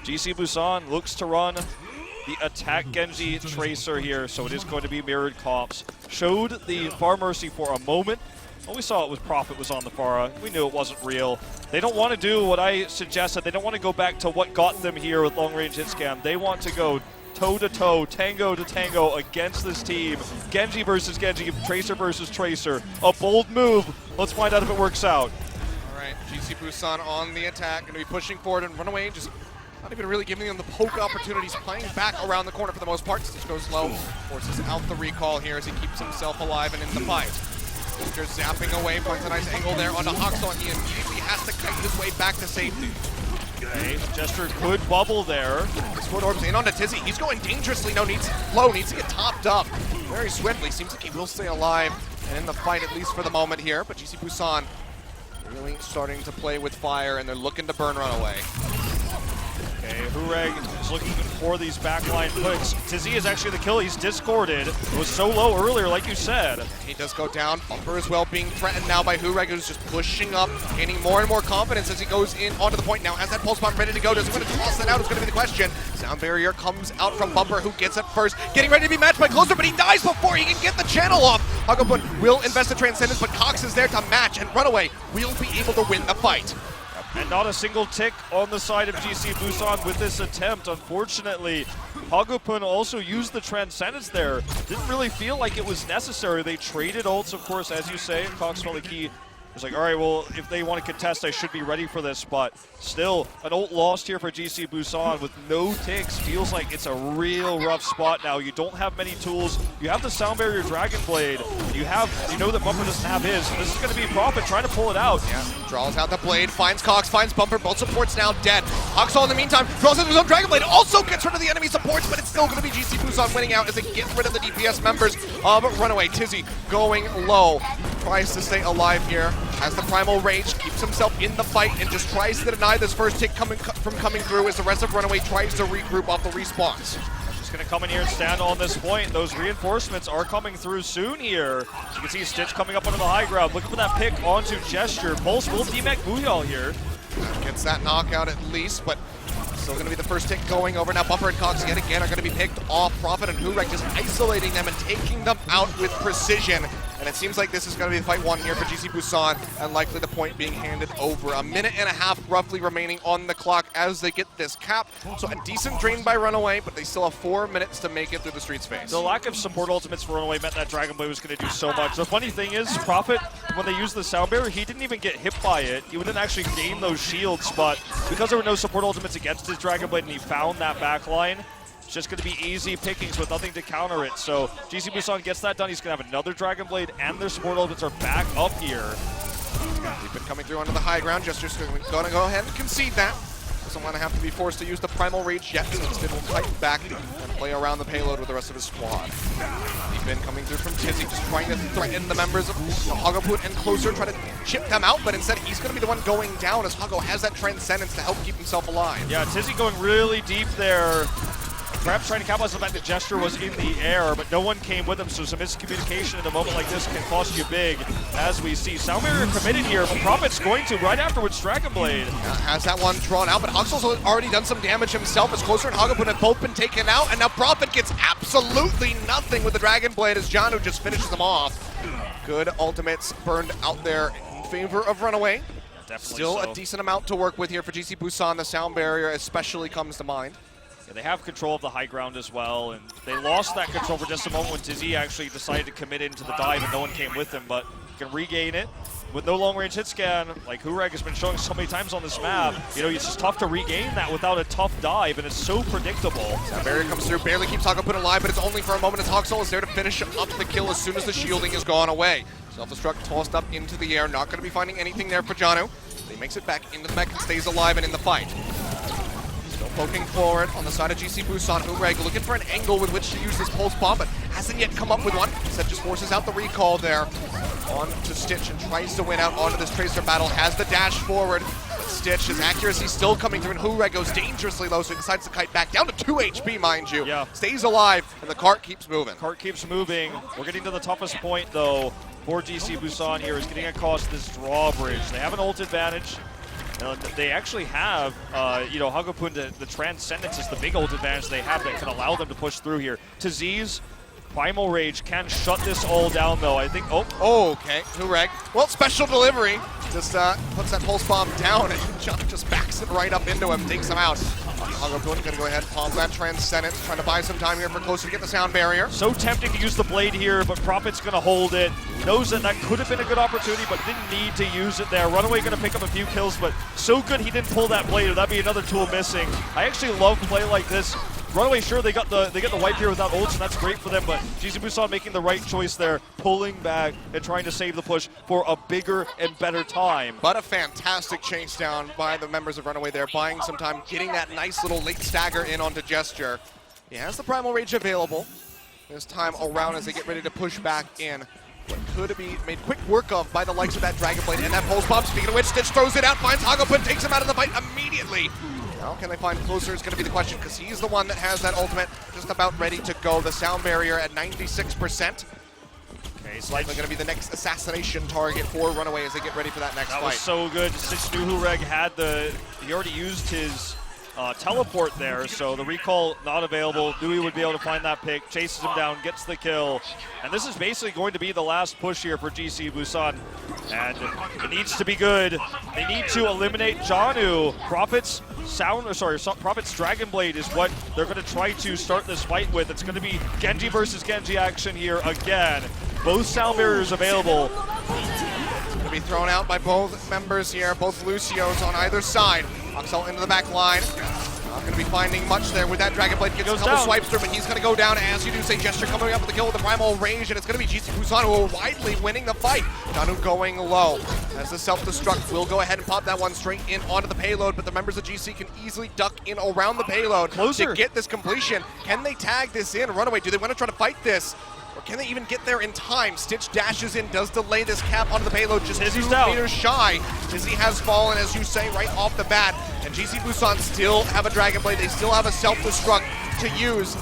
GC Busan looks to run the attack Genji Tracer here, so it is going to be mirrored comps. Showed the Far Mercy for a moment. When we saw it was Prophet was on the Pharah, we knew it wasn't real. They don't want to do what I suggested. They don't want to go back to what got them here with long-range hit scam. They want to go toe-to-toe, tango to tango against this team. Genji versus Genji, Tracer versus Tracer. A bold move. Let's find out if it works out. All right, GC Busan on the attack, going to be pushing forward, and Runaway just not even really giving them the poke opportunities, playing back around the corner for the most part. Stitch goes low, forces out the recall here as he keeps himself alive and in the fight. Just zapping away, finds a nice angle there onto Huxell, and he immediately has to kite his way back to safety. Okay, Jester could bubble there. Sword Orb's in onto Tizzy. He's going dangerously. Needs to get topped up very swiftly. Seems like he will stay alive and in the fight, at least for the moment here. But GC Busan really starting to play with fire, and they're looking to burn Runaway. Okay, Hureg is looking for these backline puts. Tizzy is actually the kill. He's discorded. It was so low earlier, like you said. He does go down. Bumper as well being threatened now by Hureg, who's just pushing up, gaining more and more confidence as he goes in onto the point now. Has that pulse bomb ready to go. Does he want to toss that out? Is going to be the question. Sound barrier comes out from Bumper, who gets it first. Getting ready to be matched by Closer, but he dies before he can get the channel off. Hagopun will invest the Transcendence, but Cox is there to match, and Runaway will be able to win the fight. And not a single tick on the side of GC Busan with this attempt. Unfortunately, Hagopun also used the Transcendence there. Didn't really feel like it was necessary. They traded ults, of course, as you say. Cox felt like he was like, all right, well, if they want to contest, I should be ready for this. But still, an ult lost here for GC Busan with no ticks. Feels like it's a real rough spot now. You don't have many tools. You have the Sound Barrier Dragon Blade. You know that Bumper doesn't have his. This is going to be Prophet trying to pull it out. Yeah, draws out the blade, finds Cox, finds Bumper. Both supports now dead. Huxell in the meantime draws out his own Dragon Blade. Also gets rid of the enemy supports, but it's still going to be GC Busan winning out as they get rid of the DPS members of Runaway. Tizzy going low. Tries to stay alive here. Has the Primal Rage, keeps himself in the fight, and just tries to deny this first tick from coming through as the rest of Runaway tries to regroup off the respawns. Just going to come in here and stand on this point. Those reinforcements are coming through soon here. As you can see Stitch coming up onto the high ground, looking for that pick onto Gesture. Pulse will DMAC Booyal here. Gets that knockout at least, but still going to be the first tick going over. Now Bumper and Cox yet again are going to be picked off. Prophet and Hurek just isolating them and taking them out with precision. And it seems like this is going to be the fight one here for GC Busan, and likely the point being handed over. A minute and a half roughly remaining on the clock as they get this cap. So a decent drain by Runaway, but they still have 4 minutes to make it through the streets phase. The lack of support ultimates for Runaway meant that Dragon Blade was going to do so much. The funny thing is, Prophet, when they used the sound barrier, he didn't even get hit by it. He didn't actually gain those shields, but because there were no support ultimates against his Dragon Blade and he found that back line, it's just going to be easy pickings with nothing to counter it. So GC Busan gets that done. He's going to have another Dragon Blade, and their support ultimates are back up here. We've been coming through onto the high ground. Jester's going to go ahead and concede that. Doesn't want to have to be forced to use the Primal Rage yet, so instead will fight back and play around the payload with the rest of his squad. We've been coming through from Tizzy, just trying to threaten the members of Hagoput and closer, try to chip them out, but instead he's going to be the one going down as Hago has that Transcendence to help keep himself alive. Yeah, Tizzy going really deep there. Perhaps trying to capitalize on the fact that Gesture was in the air, but no one came with him, so some miscommunication in a moment like this can cost you big, as we see. Sound Barrier committed here, but Prophet's going to right afterwards Dragon Blade. Has that one drawn out, but Huxel's already done some damage himself as Closer and Hagoput have both been taken out, and now Prophet gets absolutely nothing with the Dragon Blade as Janu just finishes them off. Good ultimates burned out there in favor of Runaway. Still a decent amount to work with here for GC Busan. The Sound Barrier especially comes to mind. Yeah, they have control of the high ground as well, and they lost that control for just a moment when Tizzy actually decided to commit into the dive and no one came with him, but can regain it with no long-range hit scan, like Hureg has been showing so many times on this map. You know, it's just tough to regain that without a tough dive, and it's so predictable. That barrier comes through, barely keeps Hagoput alive, but it's only for a moment as Huxel is there to finish up the kill as soon as the shielding is gone away. Self-destruct tossed up into the air, not going to be finding anything there for Janu. He makes it back into the mech and stays alive and in the fight. Poking forward on the side of GC Busan. Hureg looking for an angle with which to use this pulse bomb, but hasn't yet come up with one. Instead just forces out the recall there. On to Stitch and tries to win out onto this Tracer battle. Has the dash forward, but Stitch, his accuracy still coming through, and Hureg goes dangerously low, so he decides to kite back down to 2 HP, mind you. Yeah. Stays alive, and the cart keeps moving. Cart keeps moving. We're getting to the toughest point, though, for GC Busan here, is getting across this drawbridge. They have an ult advantage. They actually have, Hagoput, the Transcendence is the big ult advantage they have that can allow them to push through here. Tizzy's Primal Rage can shut this all down, though. I think, okay, Hureg. Well, special delivery. Just puts that pulse bomb down, and John just backs it right up into him, takes him out. Hagoput gonna go ahead and pop that Transcendence, trying to buy some time here for Closer to get the Sound Barrier. So tempting to use the blade here, but Prophet's gonna hold it. Knows that could have been a good opportunity, but didn't need to use it there. Runaway gonna pick up a few kills, but so good he didn't pull that blade, or that'd be another tool missing. I actually love play like this. Runaway, sure, they get the wipe here without ults, and that's great for them, but GC Busan making the right choice there, pulling back and trying to save the push for a bigger and better time. But a fantastic chase down by the members of Runaway there, buying some time, getting that nice little late stagger in onto Gesture. He has the Primal Rage available this time around as they get ready to push back in. What could be made quick work of by the likes of that Dragon Blade and that Pulse Bomb. Speaking of which, Stitch throws it out, finds Hagoput, takes him out of the fight immediately. Now, can they find Closer is going to be the question, because he's the one that has that ultimate just about ready to go. The Sound Barrier at 96%. Okay, he's likely going to be the next assassination target for Runaway as they get ready for that next fight. That was so good. Since knew Hureg had he already used his teleport there, so the recall not available. Knew he would be able to find that pick, chases him down, gets the kill. And this is basically going to be the last push here for GC Busan. And it needs to be good. They need to eliminate Janu. Prophet's Dragon Blade is what they're going to try to start this fight with. It's going to be Genji versus Genji action here again. Both Sound Barriers available. Going to be thrown out by both members here, both Lucios on either side. Huxel into the back line. Not going to be finding much there with that Dragon Blade. Gets a couple swipes through, but he's going to go down, as you do say. Gesture coming up with the kill with the Primal Rage, and it's going to be GC Busan who are widely winning the fight. Janu going low as the self-destruct will go ahead and pop that one straight in onto the payload, but the members of GC can easily duck in around the payload to get this completion. Can they tag this in? Runaway, do they want to try to fight this? Or can they even get there in time? Stitch dashes in, does delay this cap onto the payload, just 2 meters shy. Tizzy has fallen, as you say, right off the bat. And GC Busan still have a Dragon Blade. They still have a self-destruct to use.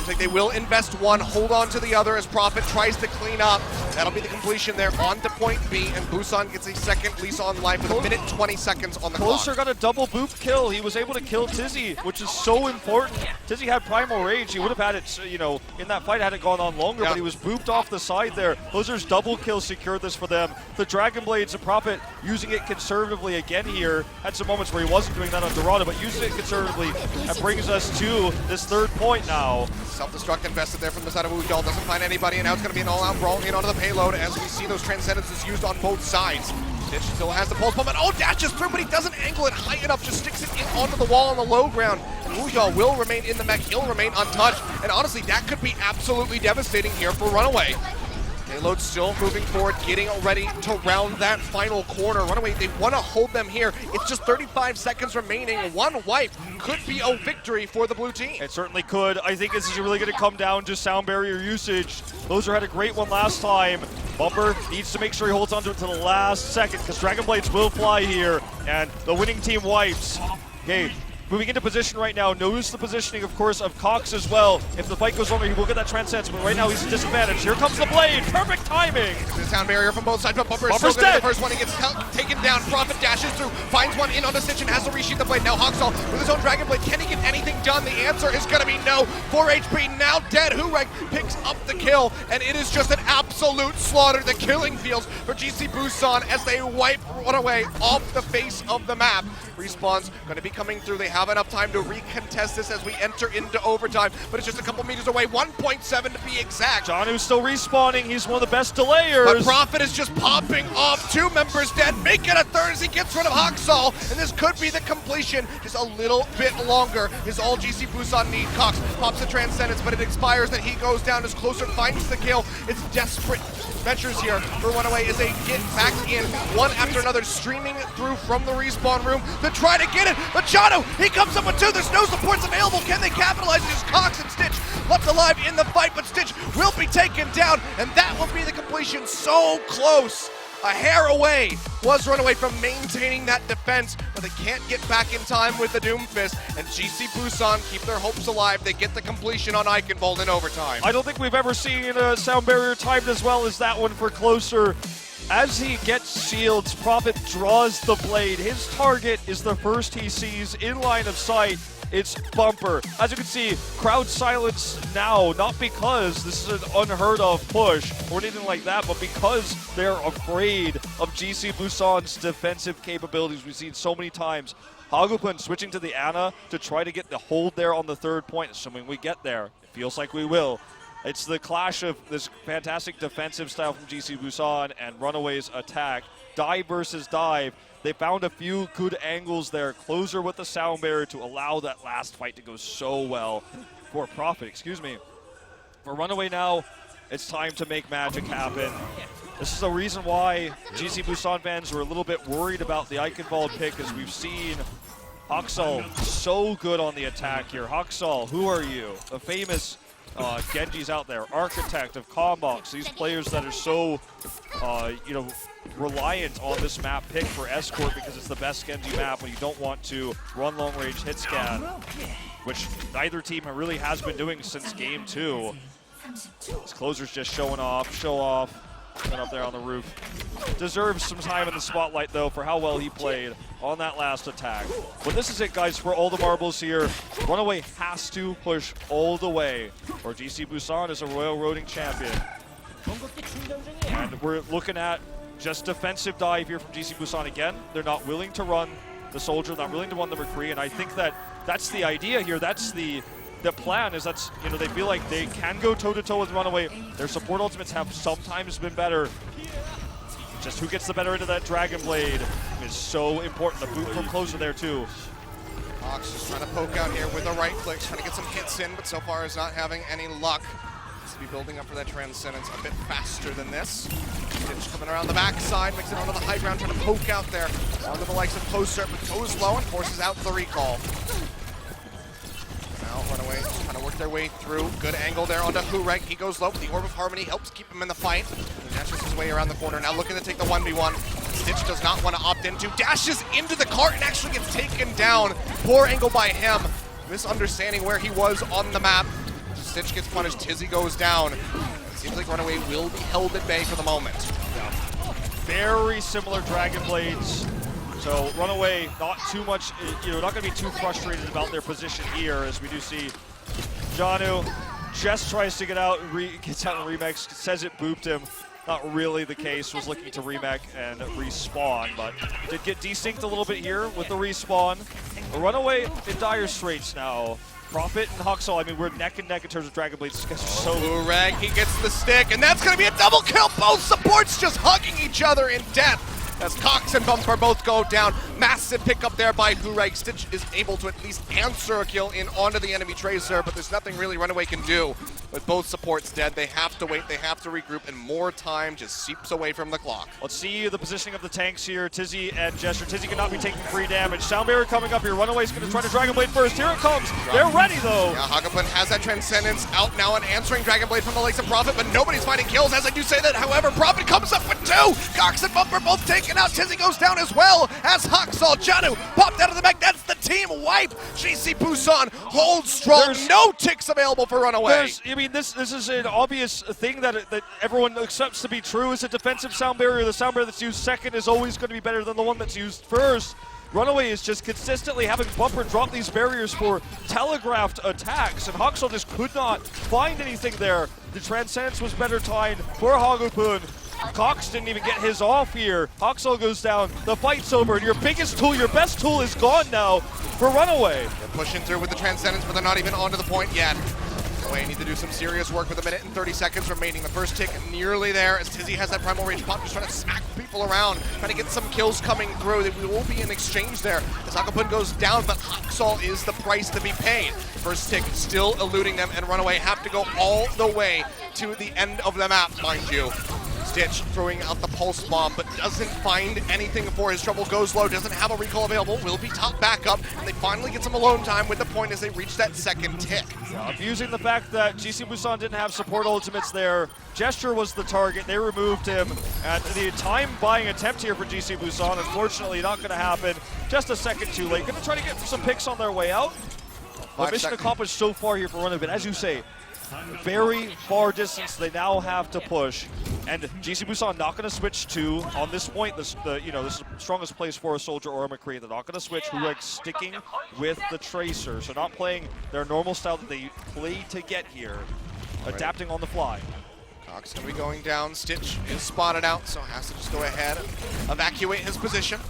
Looks like they will invest one, hold on to the other as Prophet tries to clean up. That'll be the completion there on to point B, and Busan gets a second lease on life with 1 minute 20 seconds on the Closer clock. got a double boop kill. He was able to kill Tizzy, which is so important. Tizzy had Primal Rage. He would have had it, you know, in that fight had it gone on longer, but he was booped off the side there. Closer's double kill secured this for them. The Dragon Blades, a Prophet using it conservatively again here. Had some moments where he wasn't doing that on Dorado, but using it conservatively. That brings us to this third point now. Self-destruct invested there from the side of Wujal. Doesn't find anybody, and now it's going to be an all-out brawl in onto the payload as we see those Transcendences used on both sides. Stitch still has the pulse bomb, and dashes through, but he doesn't angle it high enough, just sticks it in onto the wall on the low ground. And Wujal will remain in the mech, he'll remain untouched, and honestly, that could be absolutely devastating here for Runaway. Payload still moving forward, getting ready to round that final corner. Runaway, they want to hold them here. It's just 35 seconds remaining. One wipe could be a victory for the blue team. It certainly could. I think this is really going to come down to sound barrier usage. Loser had a great one last time. Bumper needs to make sure he holds onto it to the last second because Dragon Blades will fly here, and the winning team wipes. Okay. Moving into position right now. Notice the positioning, of course, of Cox as well. If the fight goes longer, he will get that Transcendence, but right now he's disadvantaged. Here comes the Blade. Perfect timing. The sound barrier from both sides, but Bumper is still good. The first one, he gets taken down. Prophet dashes through, finds one in onto Stitch and has to resheath the blade. Now Hawksall with his own Dragon Blade. Can he get anything done? The answer is going to be no. 4 HP, now dead. Hurek picks up the kill, and it is just an absolute slaughter. The killing fields for GC Busan as they wipe Runaway off the face of the map. Respawn's going to be coming through. They have enough time to recontest this as we enter into overtime, but it's just a couple meters away, 1.7 to be exact. Johnu's still respawning. He's one of the best delayers. But Prophet is just popping off. 2 members dead. Make it a third as he gets rid of Hawksall, and this could be the completion. Just a little bit longer is all GC Busan need. Cox pops the Transcendence, but it expires, that he goes down as Closer finds the kill. It's desperate ventures here for Runaway as they get back in, one after another, streaming through from the respawn room to try to get it. But Johnu, he comes up with 2. There's no supports available. Can they capitalize? It's just Cox and Stitch left alive in the fight, but Stitch will be taken down, and that will be the completion. So close. A hair away was Runaway from maintaining that defense, but they can't get back in time with the Doomfist, and GC Busan keep their hopes alive. They get the completion on Eichenwald in overtime. I don't think we've ever seen a sound barrier timed as well as that one for Closer. As he gets shields, Prophet draws the blade. His target is the first he sees in line of sight. It's Bumper. As you can see, crowd silence now, not because this is an unheard of push or anything like that, but because they're afraid of GC Busan's defensive capabilities we've seen so many times. Hagupun switching to the Ana to try to get the hold there on the third point, assuming we get there. It feels like we will. It's the clash of this fantastic defensive style from GC Busan and Runaway's attack. Dive versus dive. They found a few good angles there. Closer with the sound barrier to allow that last fight to go so well for Prophet, excuse me. For Runaway now, it's time to make magic happen. This is the reason why GC Busan fans were a little bit worried about the Eichenwald pick, as we've seen Hawksall so good on the attack here. Hawksall, who are you? A famous Genji's out there, Architect of Combox, these players that are so, reliant on this map pick for Escort because it's the best Genji map when you don't want to run long-range hit scan, which neither team really has been doing since game 2. This Closer's just showing off, right up there on the roof. Deserves some time in the spotlight, though, for how well he played on that last attack. But this is it, guys, for all the marbles here. Runaway has to push all the way, or GC Busan is a Royal Roading champion. And we're looking at just defensive dive here from GC Busan again. They're not willing to run the Soldier, not willing to run the McCree, and I think that that's the idea here. That's the plan, is that's, they feel like they can go toe-to-toe with Runaway. Their support ultimates have sometimes been better. Just who gets the better into that Dragon Blade is so important. The boot from Closer there, too. Fox just trying to poke out here with the right click, trying to get some hits in, but so far is not having any luck. Needs to be building up for that Transcendence a bit faster than this. Stitch coming around the backside, mixing onto the high ground, trying to poke out there onto the likes of Closer, but goes low and forces out the recall. Now Runaway trying to work their way through. Good angle there onto Hurek. He goes low. The Orb of Harmony helps keep him in the fight. He dashes his way around the corner. Now looking to take the 1v1. Stitch does not want to opt into. Dashes into the cart and actually gets taken down. Poor angle by him. Misunderstanding where he was on the map. Just Stitch gets punished, Tizzy goes down. It seems like Runaway will be held at bay for the moment. Very similar Dragon Blades. So Runaway, not too much, not going to be too frustrated about their position here, as we do see Janu just tries to get out, gets out in remake, says it booped him. Not really the case, was looking to remake and respawn, but did get desynced a little bit here with the respawn. The Runaway in dire straits now. Prophet and Huxel, I mean, we're neck and neck in terms of Dragon Blades. So Urag, he gets the stick, and that's going to be a double kill. Both supports just hugging each other in death. As Cox and Bumper both go down. Massive pickup there by Hurag. Stitch is able to at least answer a kill in onto the enemy Tracer, but there's nothing really Runaway can do. With both supports dead, they have to wait, they have to regroup, and more time just seeps away from the clock. Let's see the positioning of the tanks here. Tizzy and Gesture. Tizzy cannot be taking free damage. Sound Barrier coming up here. Runaway's going to try to Dragon Blade first. Here it comes. They're ready, though. Yeah, Hagapun has that Transcendence out now and answering Dragon Blade from the likes of Prophet, but nobody's finding kills, as I do say that. However, Prophet comes up with 2. Cox and Bumper both taken out. Tizzy goes down as well, as Huxel, Janu popped out of the back. That's the team wipe. GC Busan holds strong. No ticks available for Runaway. I mean, this is an obvious thing that everyone accepts to be true. Is a defensive Sound Barrier. The Sound Barrier that's used second is always going to be better than the one that's used first. Runaway is just consistently having Bumper drop these barriers for telegraphed attacks, and Huxel just could not find anything there. The Transcendence was better timed for Hagapun. Cox didn't even get his off here. Huxel goes down, the fight's over, and your biggest tool, your best tool is gone now for Runaway. They're pushing through with the Transcendence, but they're not even onto the point yet. Runaway need to do some serious work with 1 minute and 30 seconds remaining. The first tick nearly there, as Tizzy has that Primal Rage pop, just trying to smack people around, trying to get some kills coming through. There will be an exchange there as Hagapun goes down, but Huxel is the price to be paid. First tick still eluding them, and Runaway have to go all the way to the end of the map, mind you. Stitch throwing out the pulse bomb, but doesn't find anything before his trouble goes low. Doesn't have a recall available. Will be top back up, and they finally get some alone time with the point as they reach that second tick. Abusing the fact that GC Busan didn't have support ultimates there. Gesture was the target. They removed him, and the time buying attempt here for GC Busan, unfortunately, not going to happen. Just a second too late. Going to try to get some picks on their way out. But mission accomplished so far here for Runaway, but as you say, very far distance they now have to push, and GC Busan not going to switch to, on this point, this is strongest place for a Soldier or a McCree. They're not going to switch. Hurag sticking with the Tracer, so not playing their normal style that they play to get here, adapting on the fly. Cox going to be going down. Stitch is spotted out, so has to just go ahead, evacuate his position.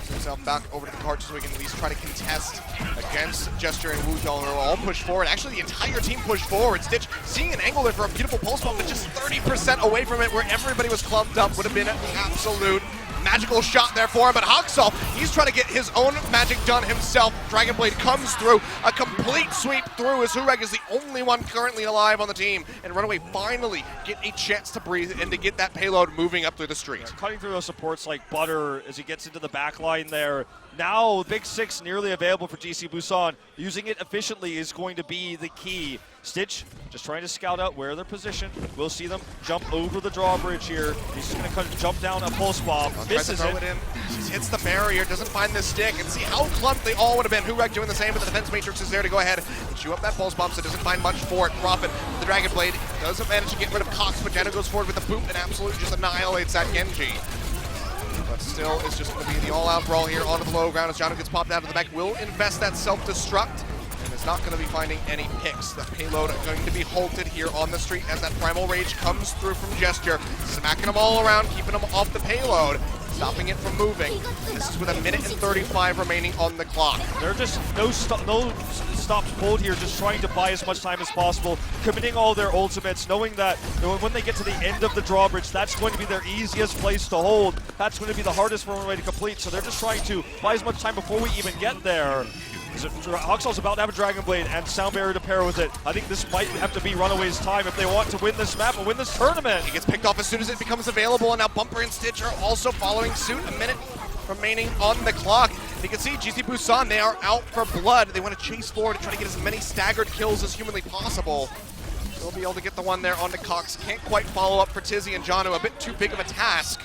Himself back over to the cart so we can at least try to contest against Gesture and Wudong, who are all pushed forward. Actually, the entire team pushed forward. Stitch seeing an angle there for a beautiful pulse bomb, but just 30% away from it, where everybody was clumped up. Would have been an absolute magical shot there for him, but Huxel, he's trying to get his own magic done himself. Dragon Blade comes through, a complete sweep through, as Hurag is the only one currently alive on the team, and Runaway finally get a chance to breathe and to get that payload moving up through the street. Cutting through those supports like butter as he gets into the back line there. Now, Big Six nearly available for GC Busan. Using it efficiently is going to be the key. Stitch just trying to scout out where they're positioned. We'll see them jump over the drawbridge here. He's just going to kind of jump down a pulse bomb. Misses it. Just hits the barrier, doesn't find this stick, and see how clumped they all would have been. Hurag doing the same, but the defense matrix is there to go ahead and chew up that pulse bomb, so doesn't find much for it. Prophet with the Dragon Blade doesn't manage to get rid of Cox, but Janu goes forward with the boot and absolutely just annihilates that Genji. But still, it's just going to be the all-out brawl here onto the low ground as Janu gets popped out of the back. Will invest that self-destruct, and is not going to be finding any picks. The payload going to be halted here on the street as that Primal Rage comes through from Gesture, smacking them all around, keeping them off the payload, stopping it from moving. This is with 1 minute and 35 remaining on the clock. They're just no stops pulled here, just trying to buy as much time as possible, committing all their ultimates, knowing that when they get to the end of the drawbridge, that's going to be their easiest place to hold. That's going to be the hardest for Runaway to complete, so they're just trying to buy as much time before we even get there. Huxel's about to have a Dragon Blade and Sound Barrier to pair with it. I think this might have to be Runaway's time if they want to win this map or win this tournament. He gets picked off as soon as it becomes available, and now Bumper and Stitch are also following suit. 1 minute remaining on the clock. And you can see GC Busan, they are out for blood. They want to chase forward and try to get as many staggered kills as humanly possible. They'll be able to get the one there onto Cox. Can't quite follow up for Tizzy and Janu. A bit too big of a task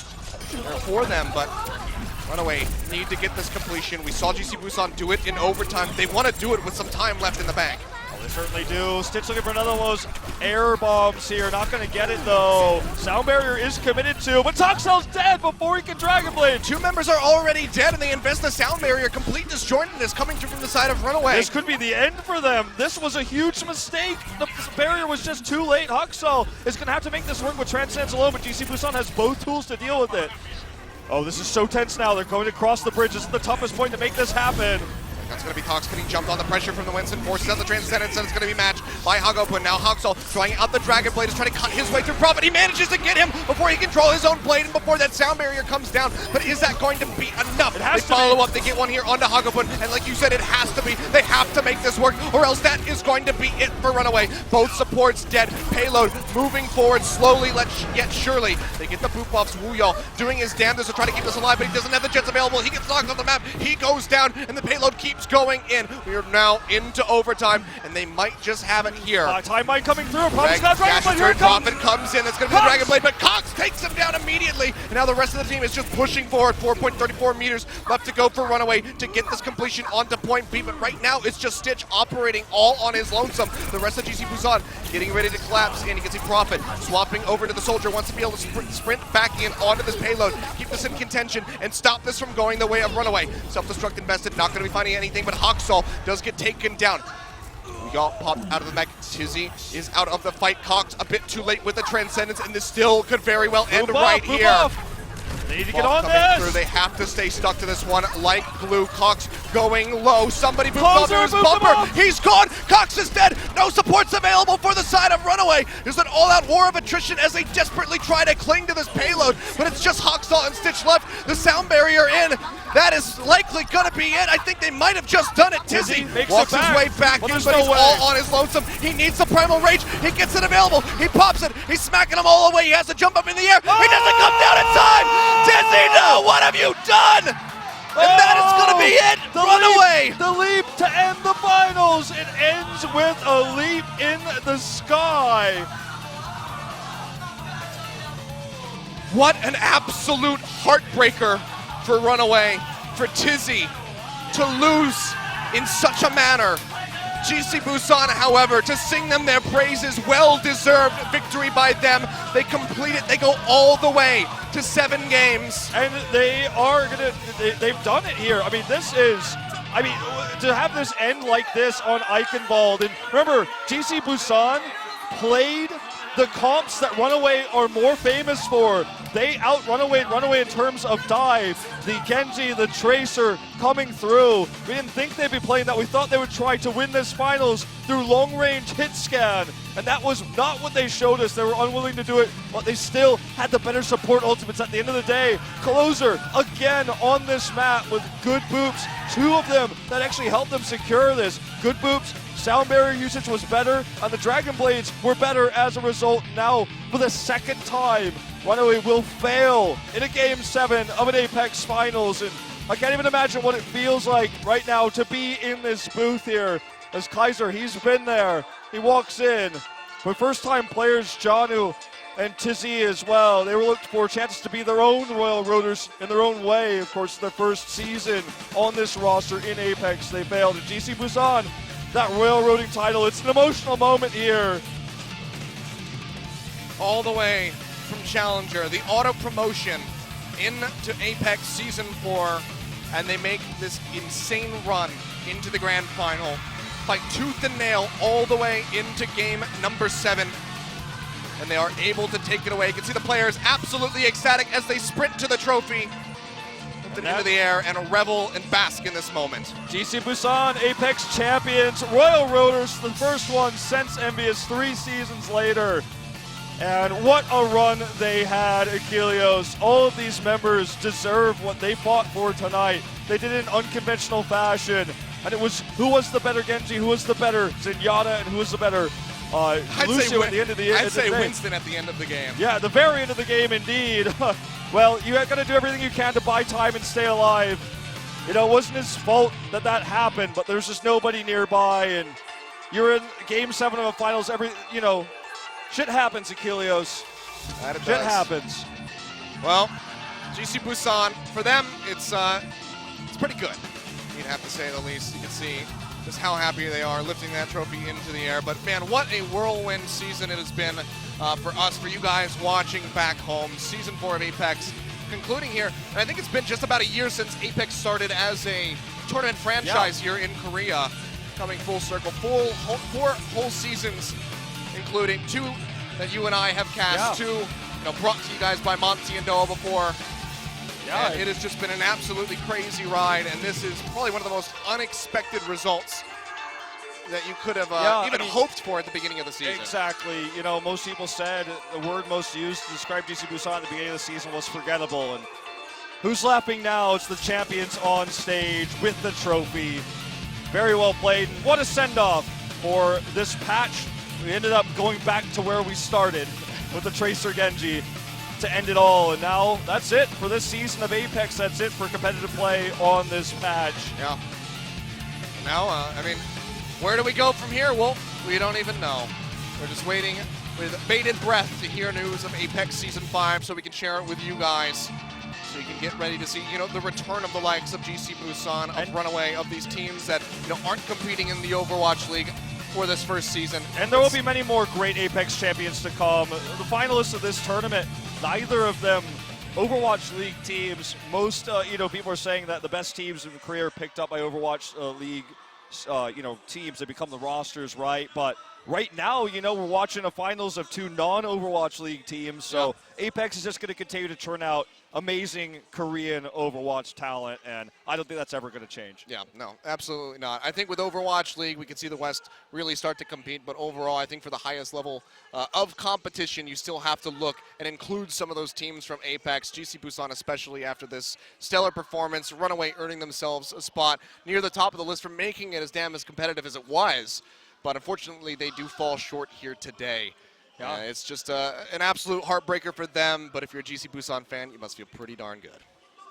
for them, but Runaway need to get this completion. We saw GC Busan do it in overtime. They want to do it with some time left in the bank. Oh, they certainly do. Stitch looking for another one of those air bombs here. Not going to get it, though. Sound Barrier is committed to, but Toxel's dead before he can Dragon Blade. Two members are already dead, and they invest the Sound Barrier. Complete disjointedness coming through from the side of Runaway. This could be the end for them. This was a huge mistake. The barrier was just too late. Huxel is going to have to make this work with Transcendence alone, but GC Busan has both tools to deal with it. Oh, this is so tense now. They're going to cross the bridge. This is the toughest point to make this happen. That's going to be Cox getting jumped on the pressure from the Winston, forces out the Transcendence, and it's going to be matched by Hagopun. Now Huxel trying out the Dragon Blade, is trying to cut his way through Prophet. He manages to get him before he can control his own blade and before that Sound Barrier comes down. But is that going to be enough? It has they to follow be. up, they get one here onto Hagopun, and like you said, it has to be. They have to make this work, or else that is going to be it for Runaway. Both supports dead. Payload moving forward slowly, yet surely. They get the boot buffs. Wooyall doing his damnedest to try to keep this alive, but he doesn't have the jets available. He gets knocked off the map. He goes down, and the payload keeps going in. We are now into overtime, and they might just have it here. Time mine coming through. Prophet's got Dragon Blade. Here it comes. Prophet comes in. It's going to be the Dragon Blade, but Cox takes him down immediately. And now the rest of the team is just pushing forward. 4.34 meters left to go for Runaway to get this completion onto point B. But right now, it's just Stitch operating all on his lonesome. The rest of GC Busan getting ready to collapse, and you can see Prophet swapping over to the Soldier. Wants to be able to sprint back in onto this payload, keep this in contention, and stop this from going the way of Runaway. Self-destruct invested, not going to be finding anything, but Huxel does get taken down. We got popped out of the mech. Tizzy is out of the fight. Cox a bit too late with the Transcendence, and this still could very well end right here. They need to get on this. this. They have to stay stuck to this one like glue. Cox going low. Somebody boot Closer, bumper his boot bumper. them up. He's gone. Cox is dead. No supports available for the side of Runaway. There's an all-out war of attrition as they desperately try to cling to this payload, but it's just Huxel and Stitch left. The Sound Barrier in. That is likely going to be it. I think they might have just done it. Tizzy walks his way back in, but he's all on his lonesome. He needs the Primal Rage. He gets it available. He pops it. He's smacking them all away. He has to jump up in the air. He doesn't come down in time. Tizzy, no! What have you done? And that is going to be it. Runaway. The leap to end the finals. It ends with a leap in the sky. What an absolute heartbreaker for Runaway, for Tizzy to lose in such a manner. GC Busan, however, to sing them their praises, well-deserved victory by them. They complete it. They go all the way to 7 games. And they are going to, they've done it here. I mean, this is, I mean, to have this end like this on Eichenwald. And remember, GC Busan played the comps that Runaway are more famous for. They out Runaway in terms of dive. The Genji, the Tracer coming through. We didn't think they'd be playing that. We thought they would try to win this finals through long-range hit scan. And that was not what they showed us. They were unwilling to do it, but they still had the better support ultimates at the end of the day. Closer, again on this map with good boops. 2 of them that actually helped them secure this. Good boops. Sound Barrier usage was better, and the Dragon Blades were better as a result. Now, for the second time, Runaway will fail in a Game 7 of an Apex Finals. And I can't even imagine what it feels like right now to be in this booth here. As Kaiser, he's been there. He walks in. For first-time players, Janu and Tizzy as well, they were looking for chances to be their own Royal Roaders in their own way. Of course, their first season on this roster in Apex, they failed. And GC Busan, that Royal Roading title, it's an emotional moment here. All the way from Challenger, the auto promotion into Apex Season 4, and they make this insane run into the grand final. Fight tooth and nail all the way into game number 7. And they are able to take it away. You can see the players absolutely ecstatic as they sprint to the trophy. Lift it into the air and revel and bask in this moment. GC Busan, Apex champions, Royal Roaders, the first one since Envious 3 seasons later. And what a run they had, Achilleos. All of these members deserve what they fought for tonight. They did it in unconventional fashion. And it was who was the better Genji, who was the better Zenyatta, and who was the better Lucio at the end of the I'd say Winston at the end of the game. Yeah, the very end of the game indeed. Well, you got to do everything you can to buy time and stay alive. You know, it wasn't his fault that happened, but there's just nobody nearby, and you're in Game 7 of a finals. Shit happens, Achilleos. That it Shit does. happens. Well, GC Busan, for them, it's pretty good. You'd have to say the least. You can see just how happy they are lifting that trophy into the air. But man, what a whirlwind season it has been for us, for you guys watching back home. Season 4 of Apex concluding here, and I think it's been just about a year since Apex started as a tournament franchise here in Korea, coming full circle. 4 whole seasons, including 2 that you and I have cast, 2 brought to you guys by Monty and Noah before. Yeah, and it has just been an absolutely crazy ride, and this is probably one of the most unexpected results that you could have hoped for at the beginning of the season. Exactly. Most people said the word most used to describe GC Busan at the beginning of the season was forgettable. And who's laughing now? It's the champions on stage with the trophy. Very well played. And what a send-off for this patch. We ended up going back to where we started with the Tracer Genji to end it all. And now that's it for this season of Apex. That's it for competitive play on this patch. Yeah. Now, where do we go from here? Well, we don't even know. We're just waiting with bated breath to hear news of Apex Season 5 so we can share it with you guys. So you can get ready to see, the return of the likes of GC Busan, of Runaway, of these teams that, aren't competing in the Overwatch League for this first season. And there will be many more great Apex champions to come. The finalists of this tournament, neither of them Overwatch League teams. Most, people are saying that the best teams in Korea are picked up by Overwatch League teams. They become the rosters, right? But right now, we're watching a finals of 2 non-Overwatch League teams. So Apex is just going to continue to turn out amazing Korean Overwatch talent, and I don't think that's ever going to change. Yeah, no, absolutely not. I think with Overwatch League, we can see the West really start to compete, but overall, I think for the highest level of competition, you still have to look and include some of those teams from Apex, GC Busan especially after this stellar performance, Runaway earning themselves a spot near the top of the list for making it as competitive as it was, but unfortunately, they do fall short here today. Yeah, it's just an absolute heartbreaker for them, but if you're a GC Busan fan, you must feel pretty darn good.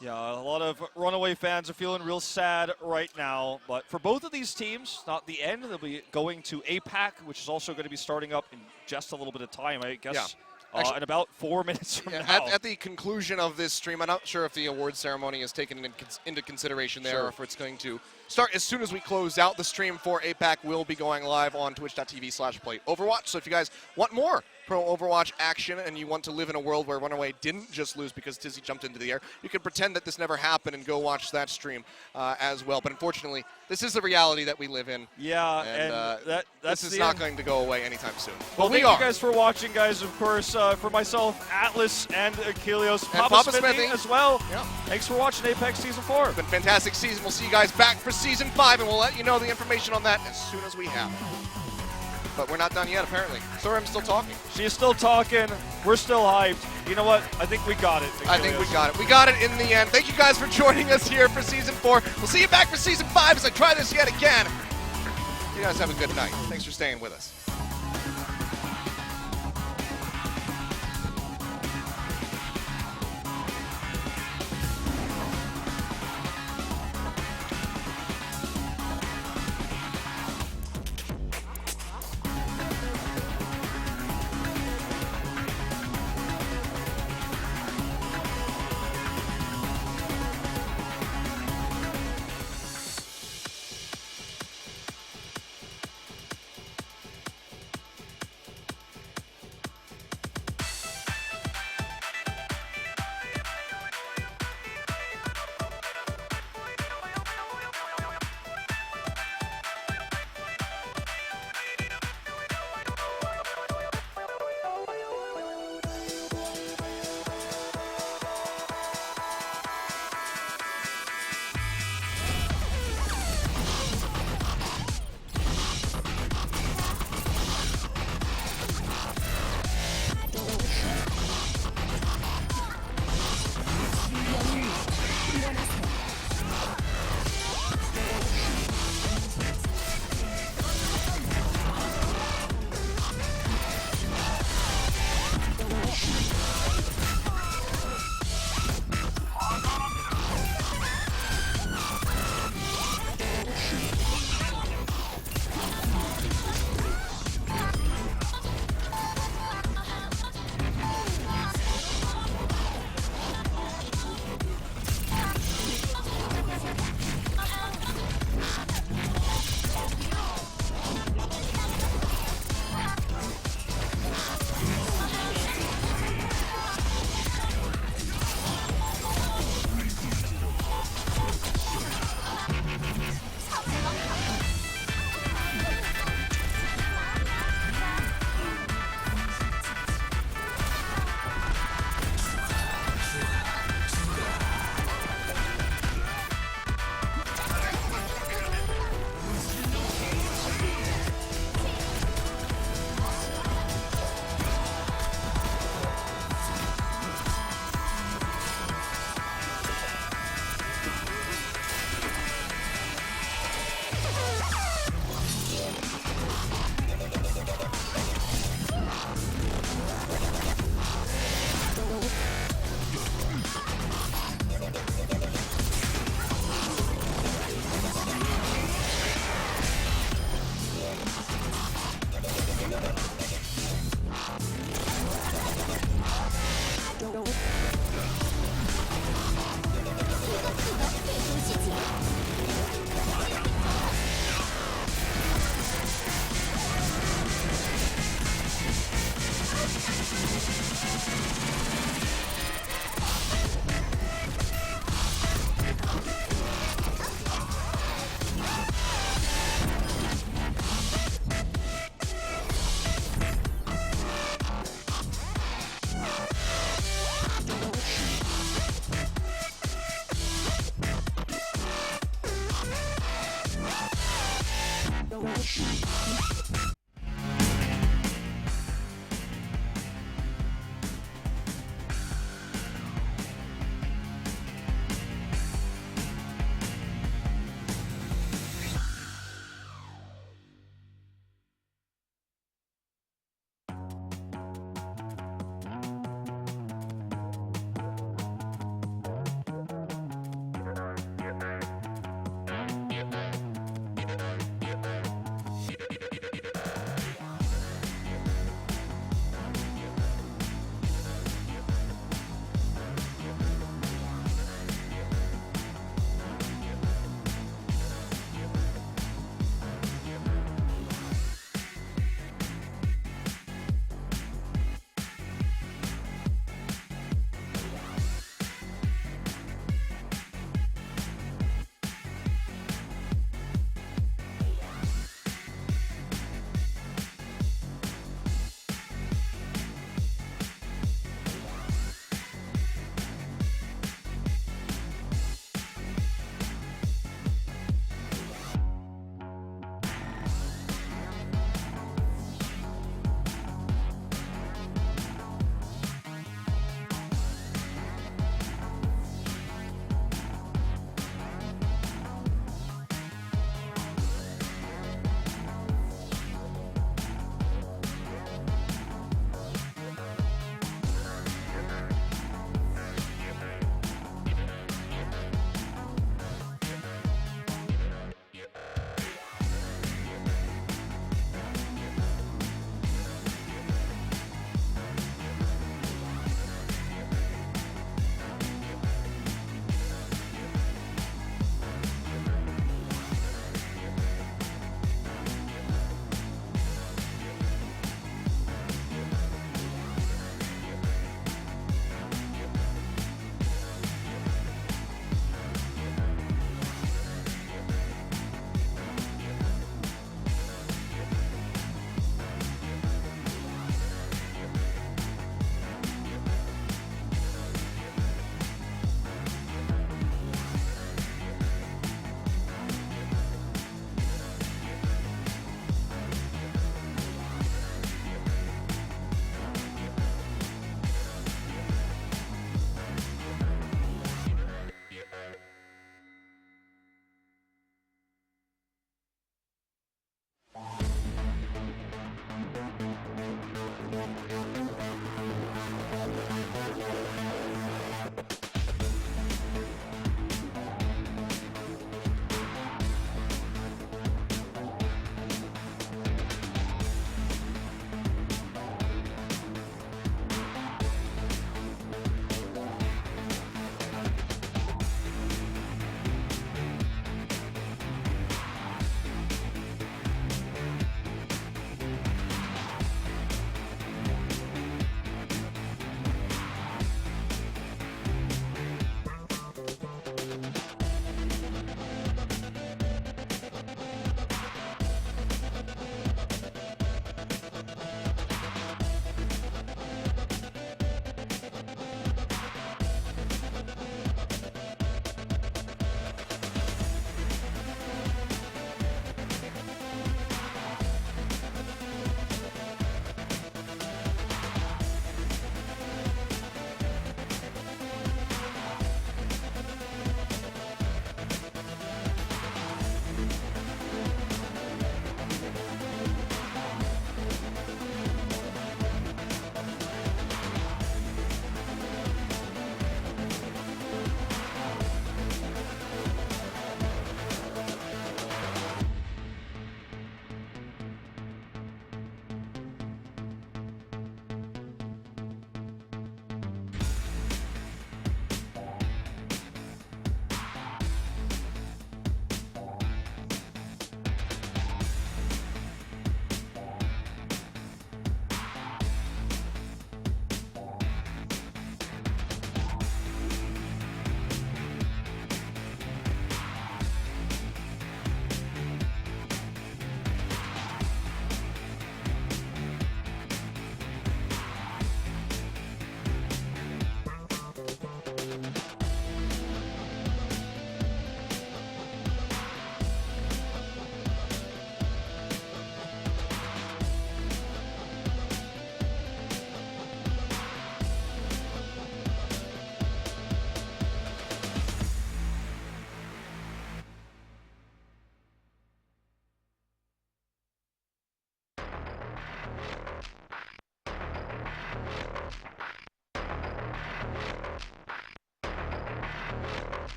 Yeah, a lot of Runaway fans are feeling real sad right now, but for both of these teams, not the end. They'll be going to APAC, which is also going to be starting up in just a little bit of time, I guess. Actually, in about 4 minutes from now. At the conclusion of this stream, I'm not sure if the award ceremony is taken into consideration there, or if it's going to start as soon as we close out. The stream for APAC will be going live on twitch.tv/playoverwatch. So if you guys want more pro Overwatch action and you want to live in a world where Runaway didn't just lose because Tizzy jumped into the air, you can pretend that this never happened and go watch that stream as well. But unfortunately, this is the reality that we live in. Yeah, and this is not going to go away anytime soon. Well, thank you guys for watching, guys. Of course, for myself, Atlas, and Achilles, and Papa Smithy as well. Yeah. Thanks for watching Apex Season 4. It's been a fantastic season. We'll see you guys back for Season 5, and we'll let you know the information on that as soon as we have it. But we're not done yet, apparently. Sorem's still talking. She's still talking. We're still hyped. You know what? I think we got it. I think we got it. We got it in the end. Thank you guys for joining us here for Season 4. We'll see you back for Season 5 as I try this yet again. You guys have a good night. Thanks for staying with us.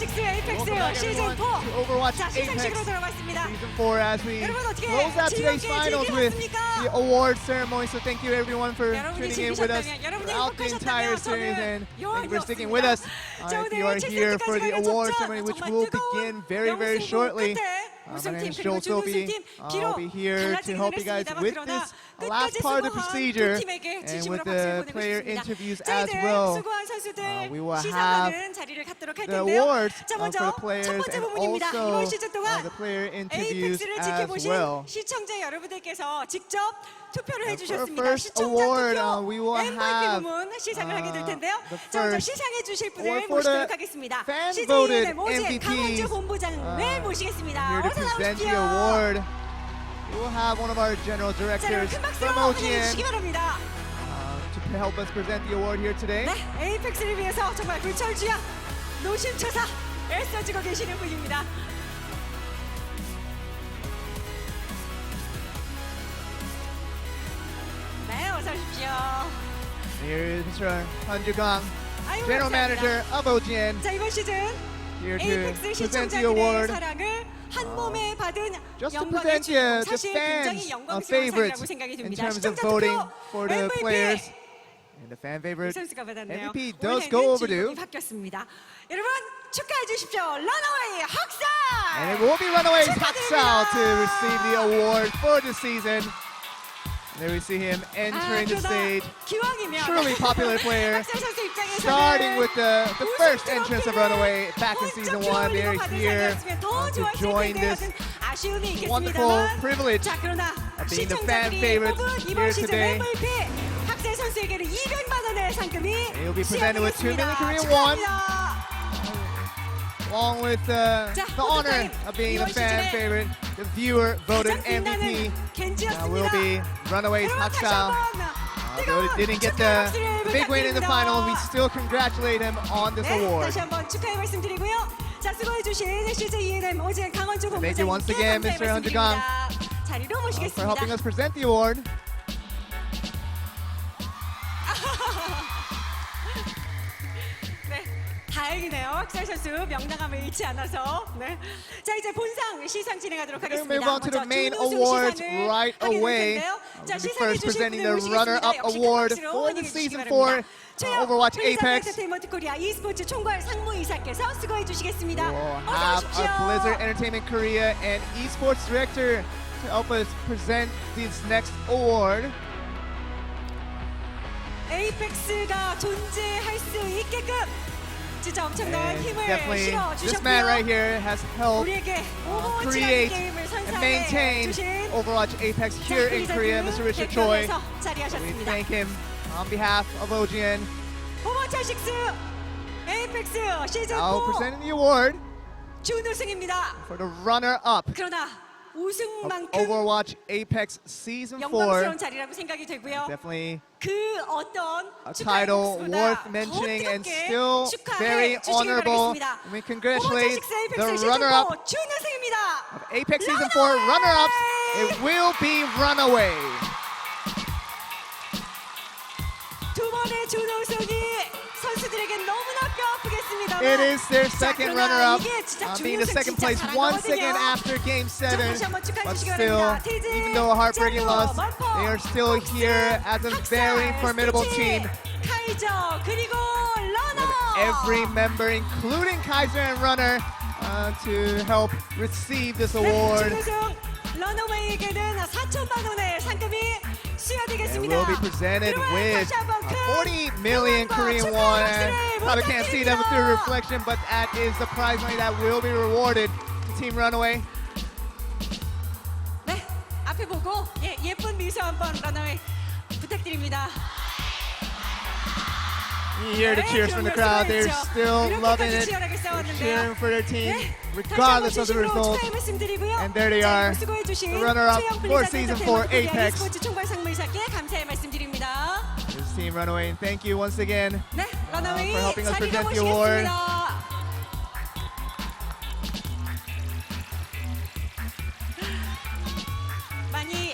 6 에이펙스 시즌 4. Overwatch 자, 시상식으로 Apex 들어갔습니다. Season 4 as we 여러분 어떻게 close out today's 즐겁게 finals with 즐기셨습니까? the award ceremony. So thank you everyone for 여러분이 tuning in with us 즐기셨다면, 여러분이 throughout the entire 행복하셨다면 series 저는 and thank you for sticking 영광이었습니다. with us. 자, If you are 오늘 here for the 7세트까지 award 가는 ceremony, which 정말 will 뜨거운 begin very 명승부 shortly. 끝에 My 우승팀 name is 그리고 Joel Sophie. 준우승팀 I'll 뒤로 be here to 갈라지기는 help you guys 했습니다만 with 그러나 this 끝까지 last part of the 수고한 procedure 두 팀에게 and 진심으로 with 박수를 the 보내고 player 싶습니다. interviews 자, as 이제 well. 수고한 선수들 We will 시상하는 자리를 갖도록 할 The 텐데요. awards 자, for 먼저 the 첫 players 번째 and 부분입니다. 이번 also 시즌 동안 the player interviews 에이펙스를 as 지켜보신 well. 시청자 여러분들께서 직접 투표를 For 해주셨습니다. first 시청자 award, 투표 we will MVP have 부문 시상을 하게 될 텐데요. the 자, 먼저 first 시상해 주실 분을 award for the 모시도록 하겠습니다. fan-voted CJNM 오진 MVPs, 강원주 본부장을 모시겠습니다. Here to 어서 present the 나오십시오. award, we will have one of our general 자, 여러분 directors 큰 박수로 from 환영해 주시기 OGN 바랍니다. to help us present the award here today. 네, 에이펙스를 위해서 정말 불철주야 노심초사 애써주고 계시는 분입니다. 네, 어서 오십시오. Here is Mr. Han Ju-gang, 아이고, General 감사합니다. Manager of OGN, 자, 이번 시즌 here to 에이펙스 present the 시청자들의 award. 사랑을 한 몸에 받은 Just to 영광의 present you 주인공, the 사실 fans' 굉장히 영광스러운 favorites 상이라고 생각이 in 듭니다. terms of 시청자 voting 투표 for the MVP players. And the fan 이 favorite 선수가 받았네요. MVP does 올해는 go overdue. 주인공이 바뀌었습니다. 여러분 축하해 주십시오. Runaway 학살! And it will be Runaway's Haksal to receive the award for the season. There we see him entering the stage. 기왕이면 Truly popular player. 학살 선수 입장에서는 Starting with the first entrance of Runaway back in season 1. They're here 더 to 좋았을 join 텐데 this 하여튼 아쉬움이 wonderful 있겠습니다만 privilege 자, 그러나 of being the fan 시청자들이 favorite 뽑은 이번 here 시즌 today. MVP 학살 선수에게는 200만 원의 상금이 He'll be presented with 2 million Korean won, along with the honor of being the fan favorite. The viewer voted MVP will be Runaway's Haksal. Though he didn't get the big win in the final, we still congratulate him on this 네, award. 다시 한번 축하의 말씀드리고요. 자, 수고해주신 CJENM 오진 강원주 Thank you once 본부장님께 again, 감사의 Mr. Han Ju-gang, 말씀드립니다. 자리로 for 모시겠습니다. helping us present the award. 네, 다행이네요. 학살 선수 명랑함을 잃지 않아서. 네. 자, 이제 본상 시상 진행하도록 We're going to 하겠습니다. move on to the 먼저 main 준우승 awards 시상을 right 하게 될 away. 텐데요. 자, We'll be 시상해 first 주실 presenting 분을 the runner-up 모시겠습니다. 역시 큰 award 박수로 for the 환영해 주시기 season 바랍니다. 4 최영 Overwatch 블리자드 Apex. 엔터테인먼트 코리아 e스포츠 총괄 상무이사께서 수고해 주시겠습니다. We'll 어서 have 오십시오. our Blizzard Entertainment Korea and Esports Director to help us present this next award. 에이펙스가 존재할 수 있게끔 진짜 엄청난 And 힘을 definitely, 실어 this man right 주셨고요. here has helped 우리에게 오버워치라는 create 게임을 and 선사해 maintain 주신 Overwatch Apex here in Korea, Mr. Richard Choi. 대표에서 We 자리하셨습니다. thank him on behalf of OGN. 오버워치 6 에이펙스 시즌 Now 4 presenting the award 준우승입니다. for the runner-up 그러나 of 우승만큼 Overwatch Apex Season 4. 영광스러운 자리라고 생각이 되고요. Definitely 그 어떤 a 축하의 title 목소리보다 worth 더 mentioning and 뜨겁게 still very 축하해 주시길 honorable. 바라겠습니다. We congratulate 오버워치 6 the 에이펙스 시즌 runner-up 4 준우승입니다. of Apex Season 4 runner-ups. It will be Runaway. 두 번의 준우승이 선수들에게 너무나 뼈아프겠습니다. It is their second runner-up, being the second place once again after Game 7. But still, even though a heartbreaking loss, they are still here as a very formidable team. 카이저 그리고 러너 Every member, including Kaiser and Runner, to help receive this award. 준우승 러너웨이에게는 4천만 원의 상금이 And 수여되겠습니다. will be presented 여러분, with 다시 한번 큰 40 million Korean won. And probably can't see that through reflection, but that is the prize money that will be rewarded to Team Runaway. 네, 앞에 보고 예쁜 미소 한번 러너웨이 부탁드립니다. You hear the cheers from the crowd. They're still loving it. They're cheering for their team, regardless of the result. And there they are, the runner-up for Season 4 Apex. e스포츠 총괄 상무이사께 감사의 말씀드립니다. This is Team Runaway, and thank you once again 네, 러너웨이 for helping us 자리로 present the award. 모시겠습니다. 많이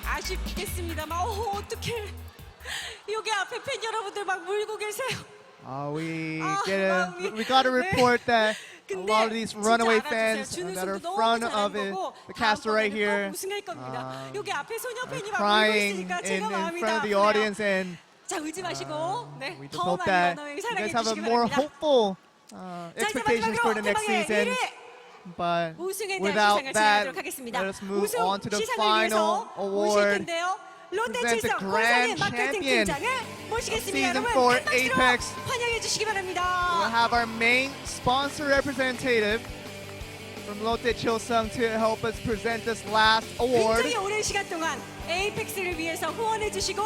아쉽겠습니다만 어떡해. 여기 앞에 팬 여러분들 막 물고 계세요. We got a report that a lot of these Runaway fans that are in front of it, the caster right here, crying in front of the audience, and we just hope that you guys have a more hopeful expectations for the next season. But without that, let us move on to the final award. Present the grand champion of Season 4 Apex. We'll have our main sponsor representative from Lotte Choseung to help us present this last award. 굉장히 오랜 시간 동안 에이펙스를 위해서 후원해 주시고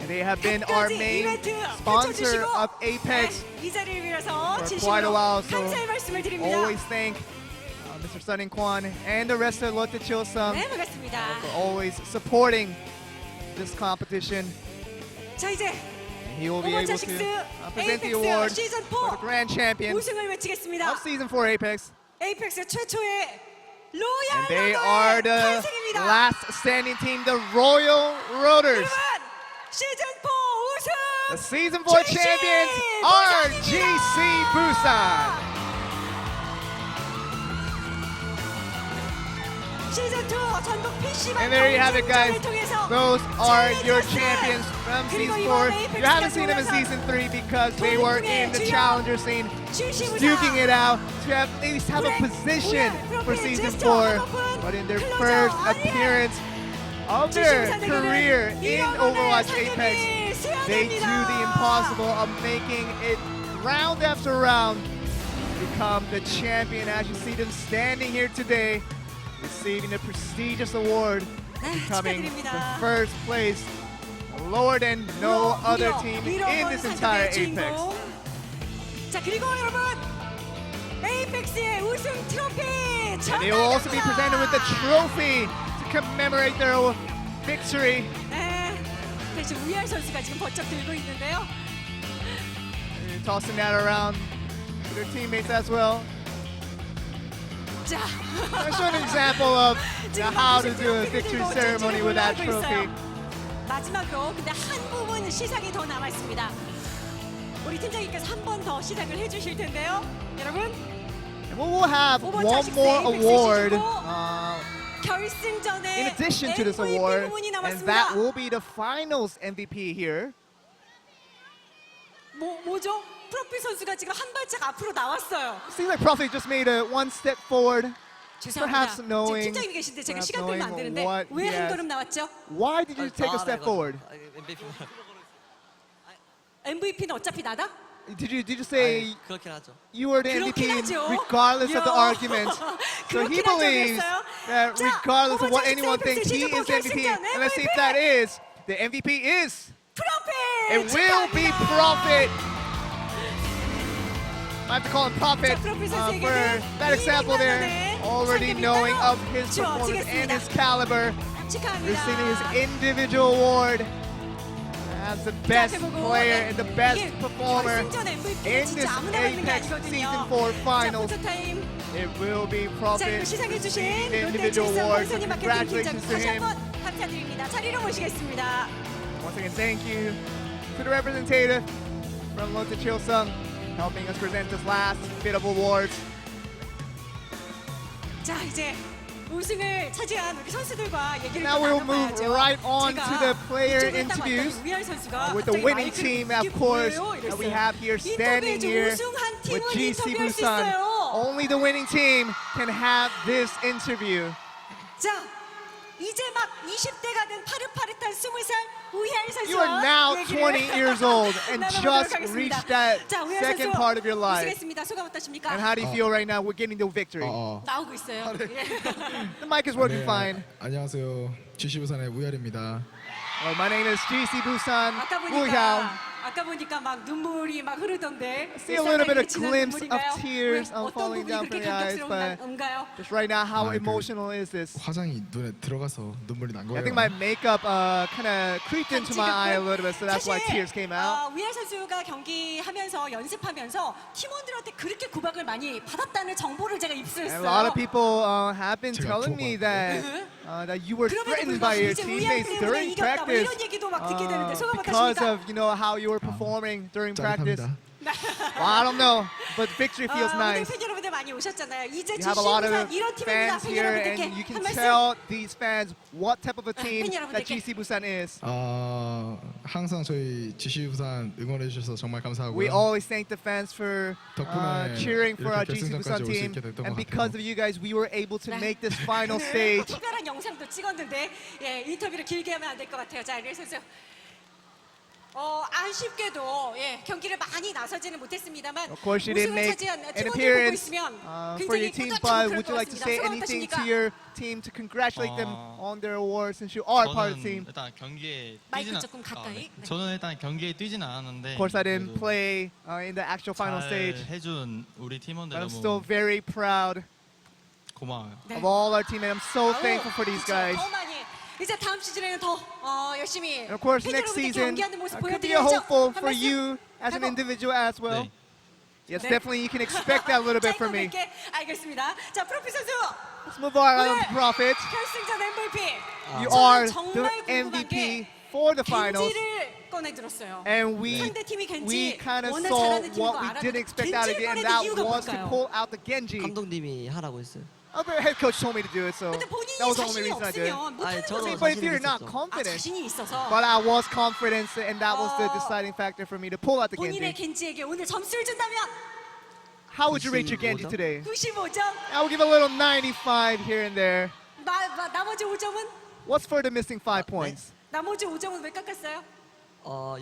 And they have been our main sponsor of Apex 이 자리를 빌어서 for quite a while. So 감사의 말씀을 드립니다. always thank Mr. Sun Kwon and the rest of Lotte Choseung 네, 반갑습니다. for always supporting this competition. 자 이제 He will be able to present the award 시즌 for the 4 grand champion 우승을 외치겠습니다. of Season 4 Apex. 에이펙스 최초의 And 로얄 they are the 탄생입니다. last standing team, the Royal Roaders. 시즌 4 우승 The Season 4 champions are GC Busan. 시즌 2 전국 PC방 And there you have it, guys. Those are your champions from Season 4. You haven't seen them in Season 3 because they were in the challenger scene, duking it out to at least have a position for Season 4. But in their first appearance of their career in Overwatch Apex, they do the impossible of making it round after round, become the champion. As you see them standing here today, receiving a prestigious award, becoming the first place, lower than no other team in this entire Apex. 자 그리고 여러분 에이펙스의 우승 트로피 And they will also be presented with the trophy to commemorate their victory. 네, 대신 우얄 선수가 지금 번쩍 들고 있는데요. They're tossing that around to their teammates as well. 자, I'll show an example of how to do a victory ceremony with that trophy. 마지막으로 근데 한 부분 시상이 더 남아 있습니다. 우리 팀장님께서 한 번 더 시상을 해주실 텐데요, 여러분. And we will have one more award 결승전에 in addition to this MVP award, 부분이 and 남았습니다. that will be the finals MVP here. 뭐죠? 프로필 선수가 지금 한 발짝 앞으로 나왔어요. Seems like Prophet just made a one step forward. Perhaps 죄송합니다. knowing, 팀장님 계신데 제가 perhaps 시간 끌면 안 knowing 되는데 what 왜 he 한 has. 걸음 나왔죠? Why did you take a step forward? MVP는 어차피 나다? Did you say 그렇긴 하죠. you were the MVP 그렇긴 하죠. regardless of the 야. argument? So he 그렇긴 하죠, believes 그랬어요. that 자, regardless of what 오버워치 anyone thinks, he 시즌 is 4 MVP. 결승전 And let's see if MVP. that is. The MVP is. 프로필! It will be Prophet. I have to call him Prophet for that example there. Already knowing of his performance and his caliber, receiving his individual award as the best player and the best performer in this Apex Season 4 Finals. It will be 자, Prophet 이거 시상해주신 receiving the 롯데 individual 칠성 award. So 공소님 마케팅 팀장 congratulations to 다시 him. 한번 감사드립니다. 자리로 모시겠습니다. Once again, thank you to the representative from Lotte Choseung, helping us present this last bit of awards. 자, 이제 우승을 차지한 우리 선수들과 얘기를 Now we'll move 나눠봐야죠. right on to the player 이쪽에 딱 interviews 왔던 우얄 선수가 with the 갑자기 winning 마이크를 team, 이게 of course, 뭐예요? that we 이랬어요. have here standing 인터뷰해줘. here 우승한 with 팀은 GC 인터뷰할 수 Busan. 있어요. Only the winning team can have this interview. 자, 이제 막 20대가 된 파릇파릇한 20살 우얄 You are now 선수와 20 years old and just 나눠보도록 reached 하겠습니다. that 자, 우얄 second 선수 part of your life. 우승했습니다. 소감 어떠십니까? And how do you feel right now? We're getting the victory. 나오고 있어요. The mic is working fine. 안녕하세요. GC 부산의 우열입니다. My name is GC Busan. 아까 보니까 막 눈물이 막 흐르던데. See a little bit of glimpse of tears falling down from your eyes, but just right now, how emotional is this? 화장이 눈에 들어가서 눈물이 난 거예요. I think my makeup kind of creeped into my eye a little bit, so that's why tears came out. 우얄 선수가 경기하면서 연습하면서 팀원들한테 그렇게 구박을 많이 받았다는 정보를 제가 입수했어요. And a lot of people have been telling me that that you were threatened by your teammates during practice because of how you were performing during practice. Well, I don't know, but victory feels 오늘 nice. 팬 여러분들 많이 오셨잖아요. 이제 We have a lot GC of 부산 이런 팀입니다. fans 팬 here, 여러분들께 and you can 한 말씀. tell these fans what type of a team 팬 that 여러분들께. GC Busan is. 항상 저희 GC 부산 응원해 주셔서 정말 감사하고요. We always thank the fans for 덕분에 cheering for our 이렇게 GC Busan 결승전까지 올수 team, 있게 됐던 and 것 because of you guys, we were able to make this final stage. 특별한 영상도 찍었는데 예, 인터뷰를 길게 하면 안 될 것 같아요. 자, 그래서 아쉽게도 예, 경기를 많이 나서지는 못했습니다만 Of course, you didn't 우승을 make 차지한 an 팀원들 보고 appearance 있으면 for your 굉장히 team, 뿌듯하고 but 그럴 would you 것 like to 같습니다. say 소감 anything 어떠십니까? to your team to congratulate them on their awards since you are part of the team? 일단 경기에 마이크 뛰지는 조금 가까이. 네. 저는 일단 경기에 뛰지는 않았는데 Of course, I didn't play in the actual final 잘 stage, 해준 우리 팀원들 but I'm 너무 still very proud 고마워요. of all our team, and I'm so thankful for these 그쵸, guys. 더 많이 이제 다음 시즌에는 더 열심히 And of course, 팬 next 여러분들께 season 경기하는 모습 could be a 보여드려야죠. hopeful 한 for 말씀 you as an 하고. individual as well. 네. Yes, 네. definitely you can expect that a little bit from me. 짧게 알겠습니다. 자, 프로피 선수 Let's move on to Prophet. 결승전 MVP. You 저는 are 정말 the 궁금한 MVP 게 for the finals. 겐지를 꺼내 들었어요. And we 상대 팀이 we 겐지 kind of 워낙 saw 잘하는 팀인 what 거 we 알았는데 didn't expect out of it, 겐지를 and 꺼내는 that 이유가 was to 뭘까요? pull out the Genji. 감독님이 하라고 했어요. Our head coach told me to do it, so 근데 본인이 that was the only 자신이 reason I did. 없으면 못하는 저도 거죠. But if 자신이 you're not 있었죠. confident, 자신이 있어서 but I was confident, and that was the deciding factor for me to pull out the 본인의 Genji. 겐지에게 오늘 점수를 준다면 How would you rate your Genji 95점? today? 95점. I would give a little 95 here and there. 나머지 5점은? What's for the missing 5 points? 나머지 5점은 왜 깎았어요?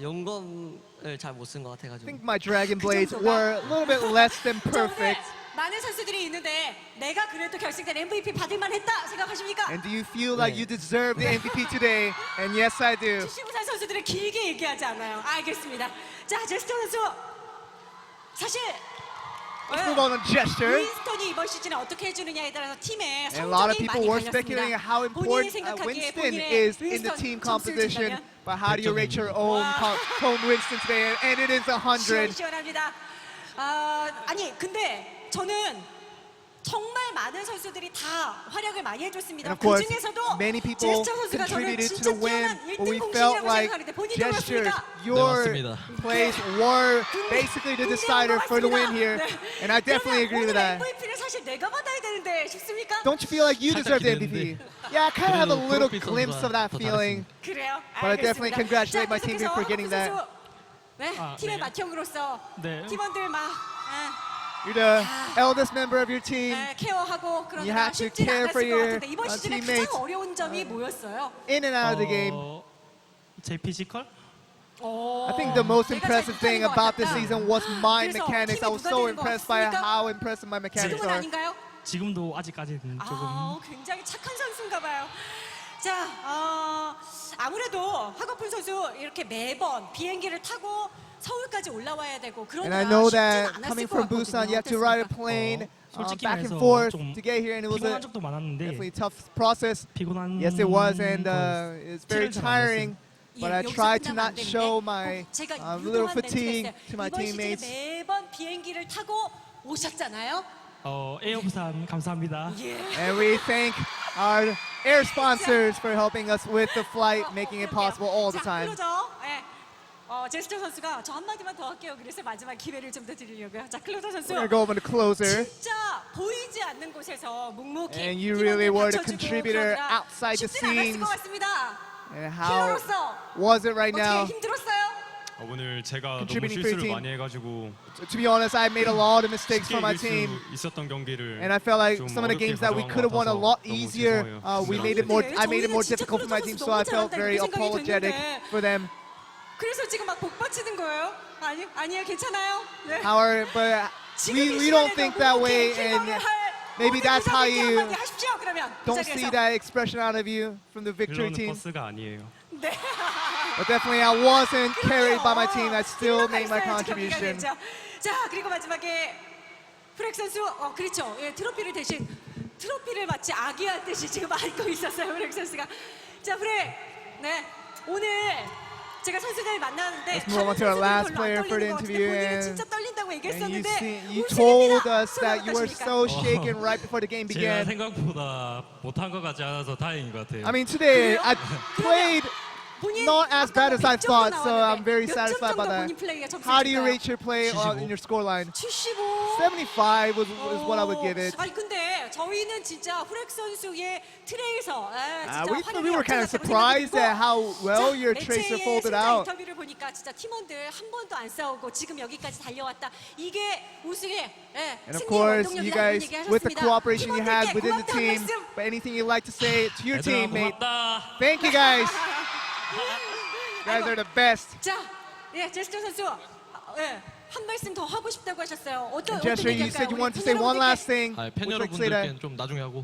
영검을 잘 못 쓴 것 I 같아가지고. think my Dragon Blades were a little bit less than perfect. 많은 선수들이 있는데 내가 그래도 결승전 MVP 받을만 했다 생각하십니까? And do you feel like you deserve the MVP today? And yes, I do. GC부산 선수들은 길게 얘기하지 않아요. 알겠습니다. 자, 제스터 선수. 사실 Let's move on to gesture. 윈스턴이 이번 시즌에 어떻게 해주느냐에 따라서 팀의 And a lot of 성적이 people 많이 were speculating 달렸습니다. how 본인이 important 생각하기에 Winston 본인의 is in the 윈스턴 team 점수를 composition. 준다면 But how do you rate your own Winston today? And it is 100. 시원시원합니다. 아니 근데 저는 정말 많은 선수들이 다 활약을 많이 해줬습니다. And of 그 course, 중에서도 many people 제스처 선수가 저는 contributed to 진짜 the win, 뛰어난 but we 1등 felt 공신이라고 like 생각하는데 본인도 gestures, 그렇습니까? your 맞습니다. plays were basically the decider for the win here. And I definitely agree with that. MVP를 사실 내가 받아야 되는데 싶습니까? Don't you feel like you deserve the MVP? Yeah, I kind of have a little 프로필 glimpse of that 선수가 더 feeling. 그래요. But I definitely 알겠습니다. congratulate 자, my team 계속해서 for getting that. 선수, 네, 팀의 네. 맏형으로서 네. 팀원들 막 You're the eldest member of your team. 케어하고 You 그러느라 have to 쉽지 care for 않았을 것 your 같은데 이번 시즌에 teammates. 가장 어려운 점이 뭐였어요? In and out of the game. 제 피지컬? I think the most impressive thing about this season was my 그래서 mechanics. I was so 팀이 누가 되는 것 impressed by 같습니까? how impressive my mechanics 지금은 are. 아닌가요? 지금도 아직까지는 조금 굉장히 착한 선수인가 봐요. 자, 아무래도 하거픈 선수 이렇게 매번 비행기를 타고 서울까지 올라와야 되고 And I 그러느라 know 쉽진 that 않았을 coming 것 from Busan, you 같거든요. have to ride a 어땠습니까? plane 솔직히 back and 말해서 forth 좀 to get here, and it was 피곤한 a 적도 많았는데 definitely tough process. 피곤한 Yes, it was, and it's very 티를 잘 안 tiring. But I 여기서 tried to 끝나면 안 not 되는데 show my 제가 little 유도한 fatigue 멘트가 to my 있어요. 이번 시즌에 teammates. 매번 비행기를 타고 오셨잖아요. 에어부산 감사합니다. And we thank our air sponsors for helping us with the flight, making it possible all the 자, time. 클로저. 예. 제스터 선수가 저 한마디만 더 할게요. 그래서 마지막 기회를 좀 더 드리려고요. 자, 클로저 선수. We're gonna go over to closer. 진짜 보이지 않는 곳에서 묵묵히 And you really were the 받쳐주고 contributor 그러느라 outside the 쉽진 않았을 scenes. 것 같습니다. And how 힐러로서 was it right now? 어떻게 힘들었어요? 오늘 제가 너무 Contributing for your 실수를 team. 많이 해가지고 To be honest, I made a lot of mistakes 쉽게 for my 이길 team. 수 있었던 경기를 And I felt like 좀 some of the 어렵게 games that we 가져간 could have 것 won a 같아서 lot 너무 easier. 죄송해요. We made it more. I made it more 저희는 difficult for my 진짜 team, so I felt 너무 very 잘한다, 이렇게 apologetic 생각이 for them. 그래서 지금 막 복받치는 거예요? 아니요, 괜찮아요. 네. However, but we don't think that way, and maybe that's how you 하십시오. 그러면 이 don't see 자리에서. that expression out of you from the victory 힐러는 team. 버스가 아니에요. 네. But definitely, I wasn't carried by my team. I still made my 있어야지 contribution. 경기가 되죠. 자, 그리고 마지막에 프렉 선수, 그렇죠. 예, 트로피를 대신 트로피를 마치 아기한듯이 지금 안고 있었어요, 프렉 선수가. 자, 프렉, 네, 오늘 제가 선수들 만나는데 Let's move on to our last player for the interview, 본인은 진짜 떨린다고 and 얘기했었는데 you told 우승입니다. us that you were so shaken right before the game 제가 began. 생각보다 못한 것 같지 않아서 다행인 것 같아요. I mean, today I played not as bad as I thought, so I'm very satisfied by that. How do you rate your play in your scoreline? 75 was what I would give it. 아니 근데 저희는 진짜 후렉 선수의 트레이서 we were kind of surprised at how well your tracer folded out. 인터뷰를 보니까 진짜 팀원들 한 번도 안 싸우고 지금 여기까지 달려왔다. 이게 우승의 And of course, you guys, with the cooperation you had within the team, but anything you'd like to say to your teammate? Thank you guys. You guys are the best. 자, 예, 제스처 선수, 예, 한 말씀 더 하고 싶다고 하셨어요. 어떤 Gesture, you said you wanted to say one last thing. 팬 여러분들께는 좀 나중에 하고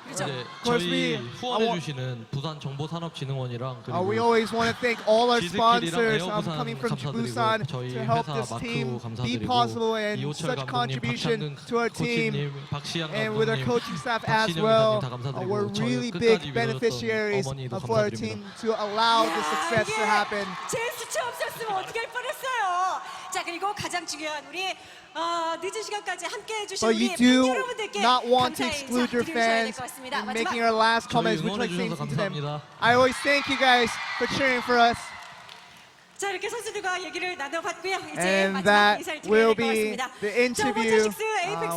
이제 저희 후원해 주시는 부산 정보산업진흥원이랑 그리고 we always want to thank all our sponsors 에어부산 coming from Busan 저희 to help 회사 this team 마크 be 감사드리고 possible and 이호철 such 감독님, contribution 박창근 to our team 코치님, 박시영 and with our 감독님, coaching staff as 박신영 well. 이사님 다 감사드리고 We're 저희 really 끝까지 big 밀어줬던 beneficiaries 어머니도 for our 감사드립니다. team to allow the success to happen. 제스처 없었으면 어떻게 할 뻔했어요. 자, 그리고 가장 중요한 우리 늦은 시간까지 함께 해주신 But 우리 you 팬 do 여러분들께 not want to 감사의 exclude your 인사 드려야 될 fans 것 같습니다. in making our last comments. Would you like to say 응원해주셔서 something to them? 감사합니다. I always thank you guys for cheering for us. 자, 이렇게 선수들과 얘기를 나눠봤고요. 이제 And 마지막 that 인사를 드려야 will 될 것 be 같습니다. the interview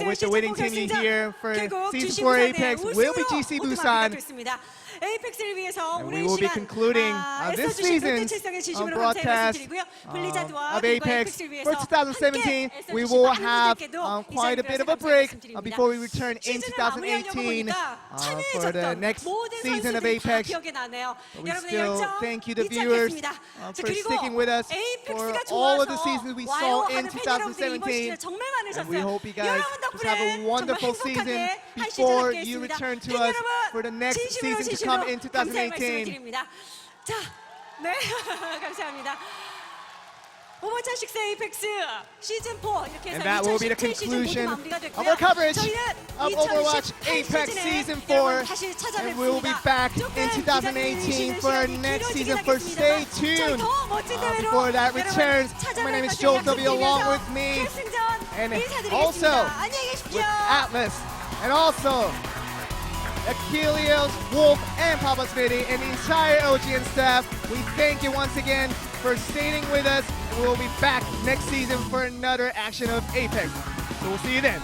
with the winning team here for Season 4 Apex will be GC Busan. 에이펙스를 위해서 And 오랜 we will be 시간 concluding this season's 칠성의 진심으로 감사의 broadcast 말씀드리고요. 블리자드와 of 그리고 Apex 에이펙스를 for 위해서 2017. 함께 We 애써주신 will 많은 have 분들께도 quite a bit of a break before we return in 2018 for the next season of Apex. 기억이 나네요. But we 여러분의 still 열정 thank you, the 잊지 viewers, 않겠습니다. for sticking with us for all of the seasons we saw in 2017. And we hope you guys just have a wonderful season before you return to us for the next season to come in 2018. 자, 네, 감사합니다. 오버워치 6 에이펙스 시즌 4 이렇게 해서 And that will be the 2017 시즌 모두 conclusion 마무리가 of 됐고요. our coverage 저희는 of Overwatch 2018 Apex 시즌에 Season 여러분 4. 다시 And we will be 찾아뵙습니다. back 조금 in 기다리는 2018 for our 시간이 next 길어지긴 season. For stay 하겠습니다. tuned. 저희 더 멋진 대회로 Before that 여러분 returns, my name is Joel W. along with me, 결승전 and 인사드리겠습니다. also 안녕히 계십시오. with Atlas, and also Achilles, Wolf, and Papa Smitty, and the entire OGN staff. We thank you once again for staying with us. And we'll be back next season for another action of Apex. So we'll see you then.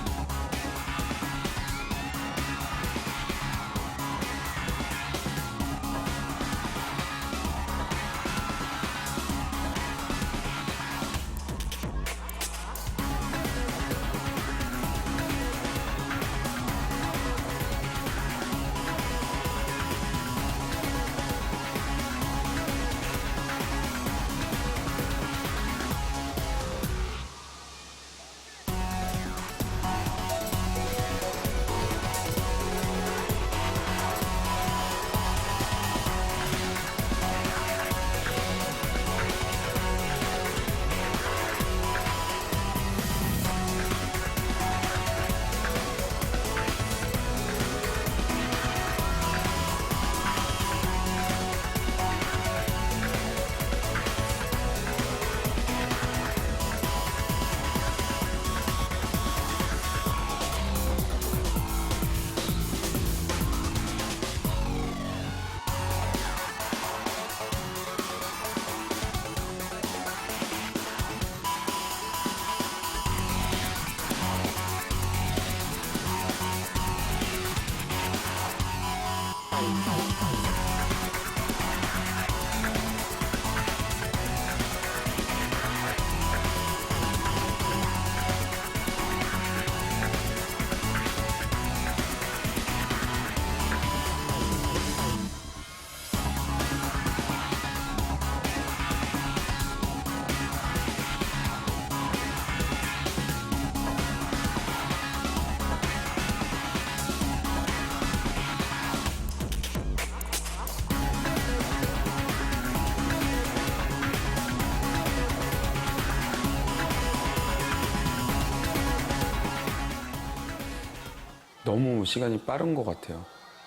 너무 시간이 빠른 것 같아요.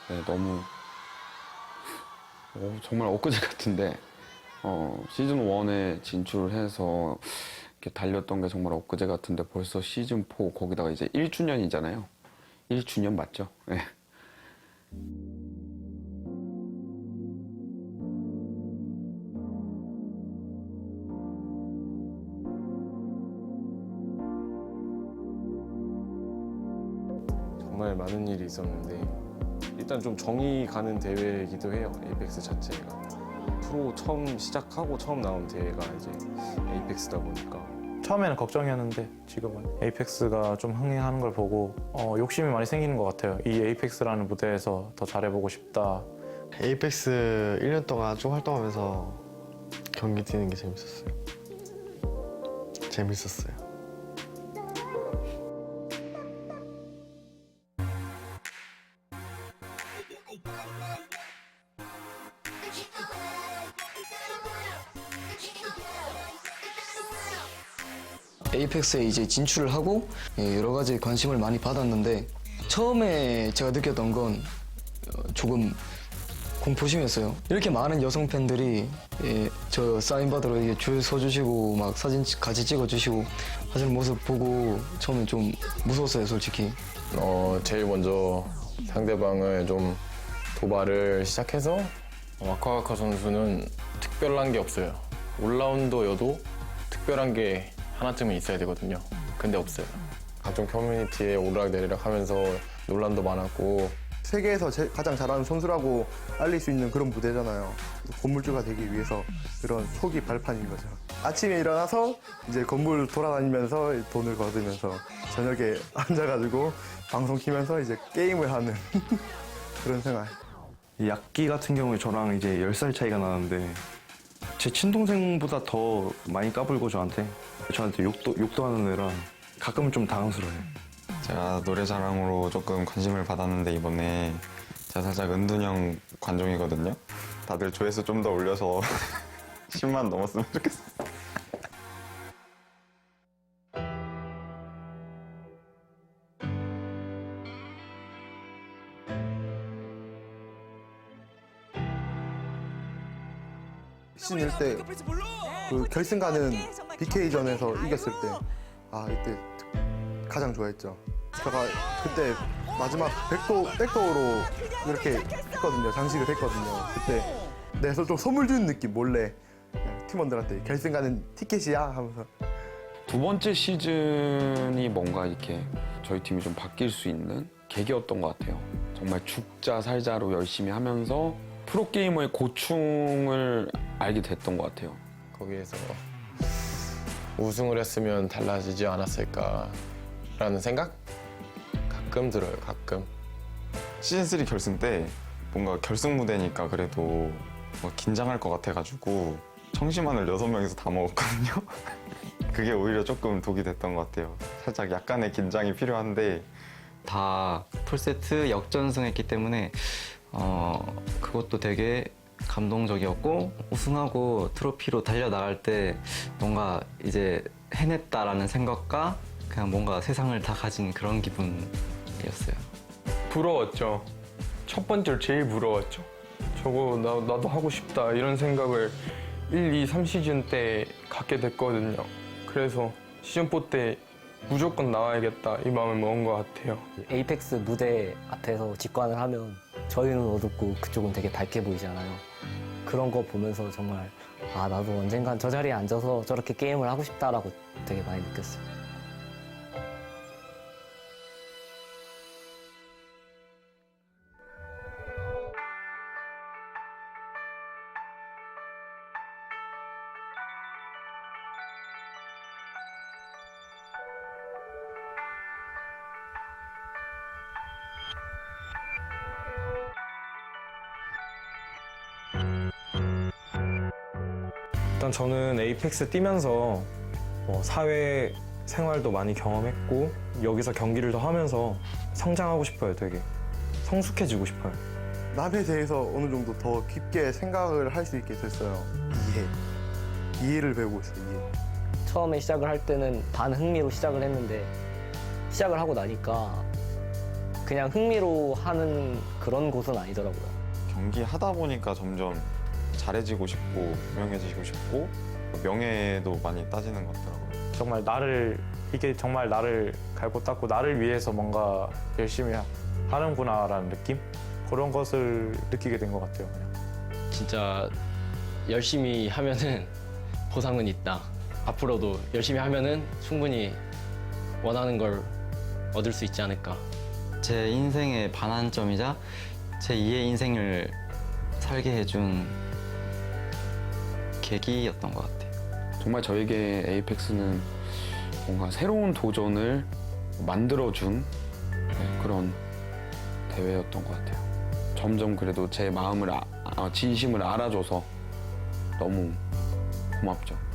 네, 너무 정말 엊그제 같은데 시즌 1에 진출해서 이렇게 달렸던 게 정말 엊그제 같은데 벌써 시즌 4 거기다가 이제 1주년이잖아요. 1주년 맞죠? 네. 정말 많은 일이 있었는데 일단 좀 정이 가는 대회이기도 해요. 에이펙스 자체가 프로 처음 시작하고 처음 나온 대회가 이제 에이펙스다 보니까 처음에는 걱정이었는데 지금은 에이펙스가 좀 흥행하는 걸 보고 욕심이 많이 생기는 것 같아요. 이 에이펙스라는 무대에서 더 잘해보고 싶다. 에이펙스 1년 동안 쭉 활동하면서 경기 뛰는 게 재밌었어요. 에이펙스에 이제 진출을 하고 여러 가지 관심을 많이 받았는데 처음에 제가 느꼈던 건 조금 공포심이었어요. 이렇게 많은 여성 팬들이 저 사인 받으러 줄 서주시고 막 사진 같이 찍어주시고 하시는 모습 보고 처음에 좀 무서웠어요, 솔직히. 제일 먼저 상대방을 좀 도발을 시작해서 와카와카 선수는 특별한 게 없어요. 올라운더여도 특별한 게 하나쯤은 있어야 되거든요. 근데 없어요. 각종 커뮤니티에 오르락내리락 하면서 논란도 많았고 세계에서 가장 잘하는 선수라고 알릴 수 있는 그런 무대잖아요. 건물주가 되기 위해서 그런 초기 발판인 거죠. 아침에 일어나서 이제 건물 돌아다니면서 돈을 거두면서 저녁에 앉아가지고 방송 키면서 이제 게임을 하는 그런 생활. 이 악기 같은 경우에 저랑 이제 10살 차이가 나는데 제 친동생보다 더 많이 까불고 저한테 욕도 하는 애라 가끔은 좀 당황스러워요. 제가 노래 자랑으로 조금 관심을 받았는데 이번에 제가 살짝 은둔형 관종이거든요. 다들 조회수 좀 더 올려서 10만 넘었으면 좋겠어요. 시즌 1때 그 결승 가는 BK전에서 이겼을 때 이때 가장 좋아했죠. 제가 그때 마지막 백도어로 이렇게 했거든요. 장식을 했거든요. 그때 내가 좀 선물 주는 느낌 몰래 팀원들한테 결승 가는 티켓이야 하면서. 두 번째 시즌이 뭔가 이렇게 저희 팀이 좀 바뀔 수 있는 계기였던 것 같아요. 정말 죽자 살자로 열심히 하면서 프로게이머의 고충을 알게 됐던 것 같아요. 거기에서 우승을 했으면 달라지지 않았을까라는 생각? 가끔 들어요, 가끔. 시즌3 결승 때 뭔가 결승 무대니까 그래도 뭐 긴장할 것 같아가지고 청심환을 6명이서 다 먹었거든요. 그게 오히려 조금 독이 됐던 것 같아요. 살짝 약간의 긴장이 필요한데 다 풀세트 역전승했기 때문에 그것도 되게 감동적이었고 우승하고 트로피로 달려나갈 때 뭔가 이제 해냈다라는 생각과 그냥 뭔가 세상을 다 가진 그런 기분이었어요. 부러웠죠. 첫 번째로 제일 부러웠죠. 저거 나도 하고 싶다 이런 생각을 1, 2, 3시즌 때 갖게 됐거든요. 그래서 시즌4 때 무조건 나와야겠다 이 마음을 먹은 것 같아요. 에이펙스 무대 앞에서 직관을 하면 저희는 어둡고 그쪽은 되게 밝게 보이잖아요. 그런 거 보면서 정말 나도 언젠간 저 자리에 앉아서 저렇게 게임을 하고 싶다라고 되게 많이 느꼈어요. 일단 저는 에이펙스 뛰면서 사회 생활도 많이 경험했고 여기서 경기를 더 하면서 성장하고 싶어요. 되게 성숙해지고 싶어요. 남에 대해서 어느 정도 더 깊게 생각을 할 수 있게 됐어요. 이해를 배우고 있어요. 이해. 처음에 시작을 할 때는 반흥미로 시작을 했는데 시작을 하고 나니까 그냥 흥미로 하는 그런 곳은 아니더라고요. 경기 하다 보니까 점점 잘해지고 싶고 유명해지고 싶고 명예도 많이 따지는 것 같더라고요. 이게 정말 나를 갈고 닦고 나를 위해서 뭔가 열심히 하는구나라는 느낌? 그런 것을 느끼게 된 것 같아요. 그냥. 진짜 열심히 하면은 보상은 있다. 앞으로도 열심히 하면은 충분히 원하는 걸 얻을 수 있지 않을까 제 인생의 반환점이자 제 2의 인생을 살게 해준 계기였던 것 같아요. 정말 저에게 에이펙스는 뭔가 새로운 도전을 만들어준 그런 대회였던 것 같아요. 점점 그래도 제 마음을 진심을 알아줘서 너무 고맙죠.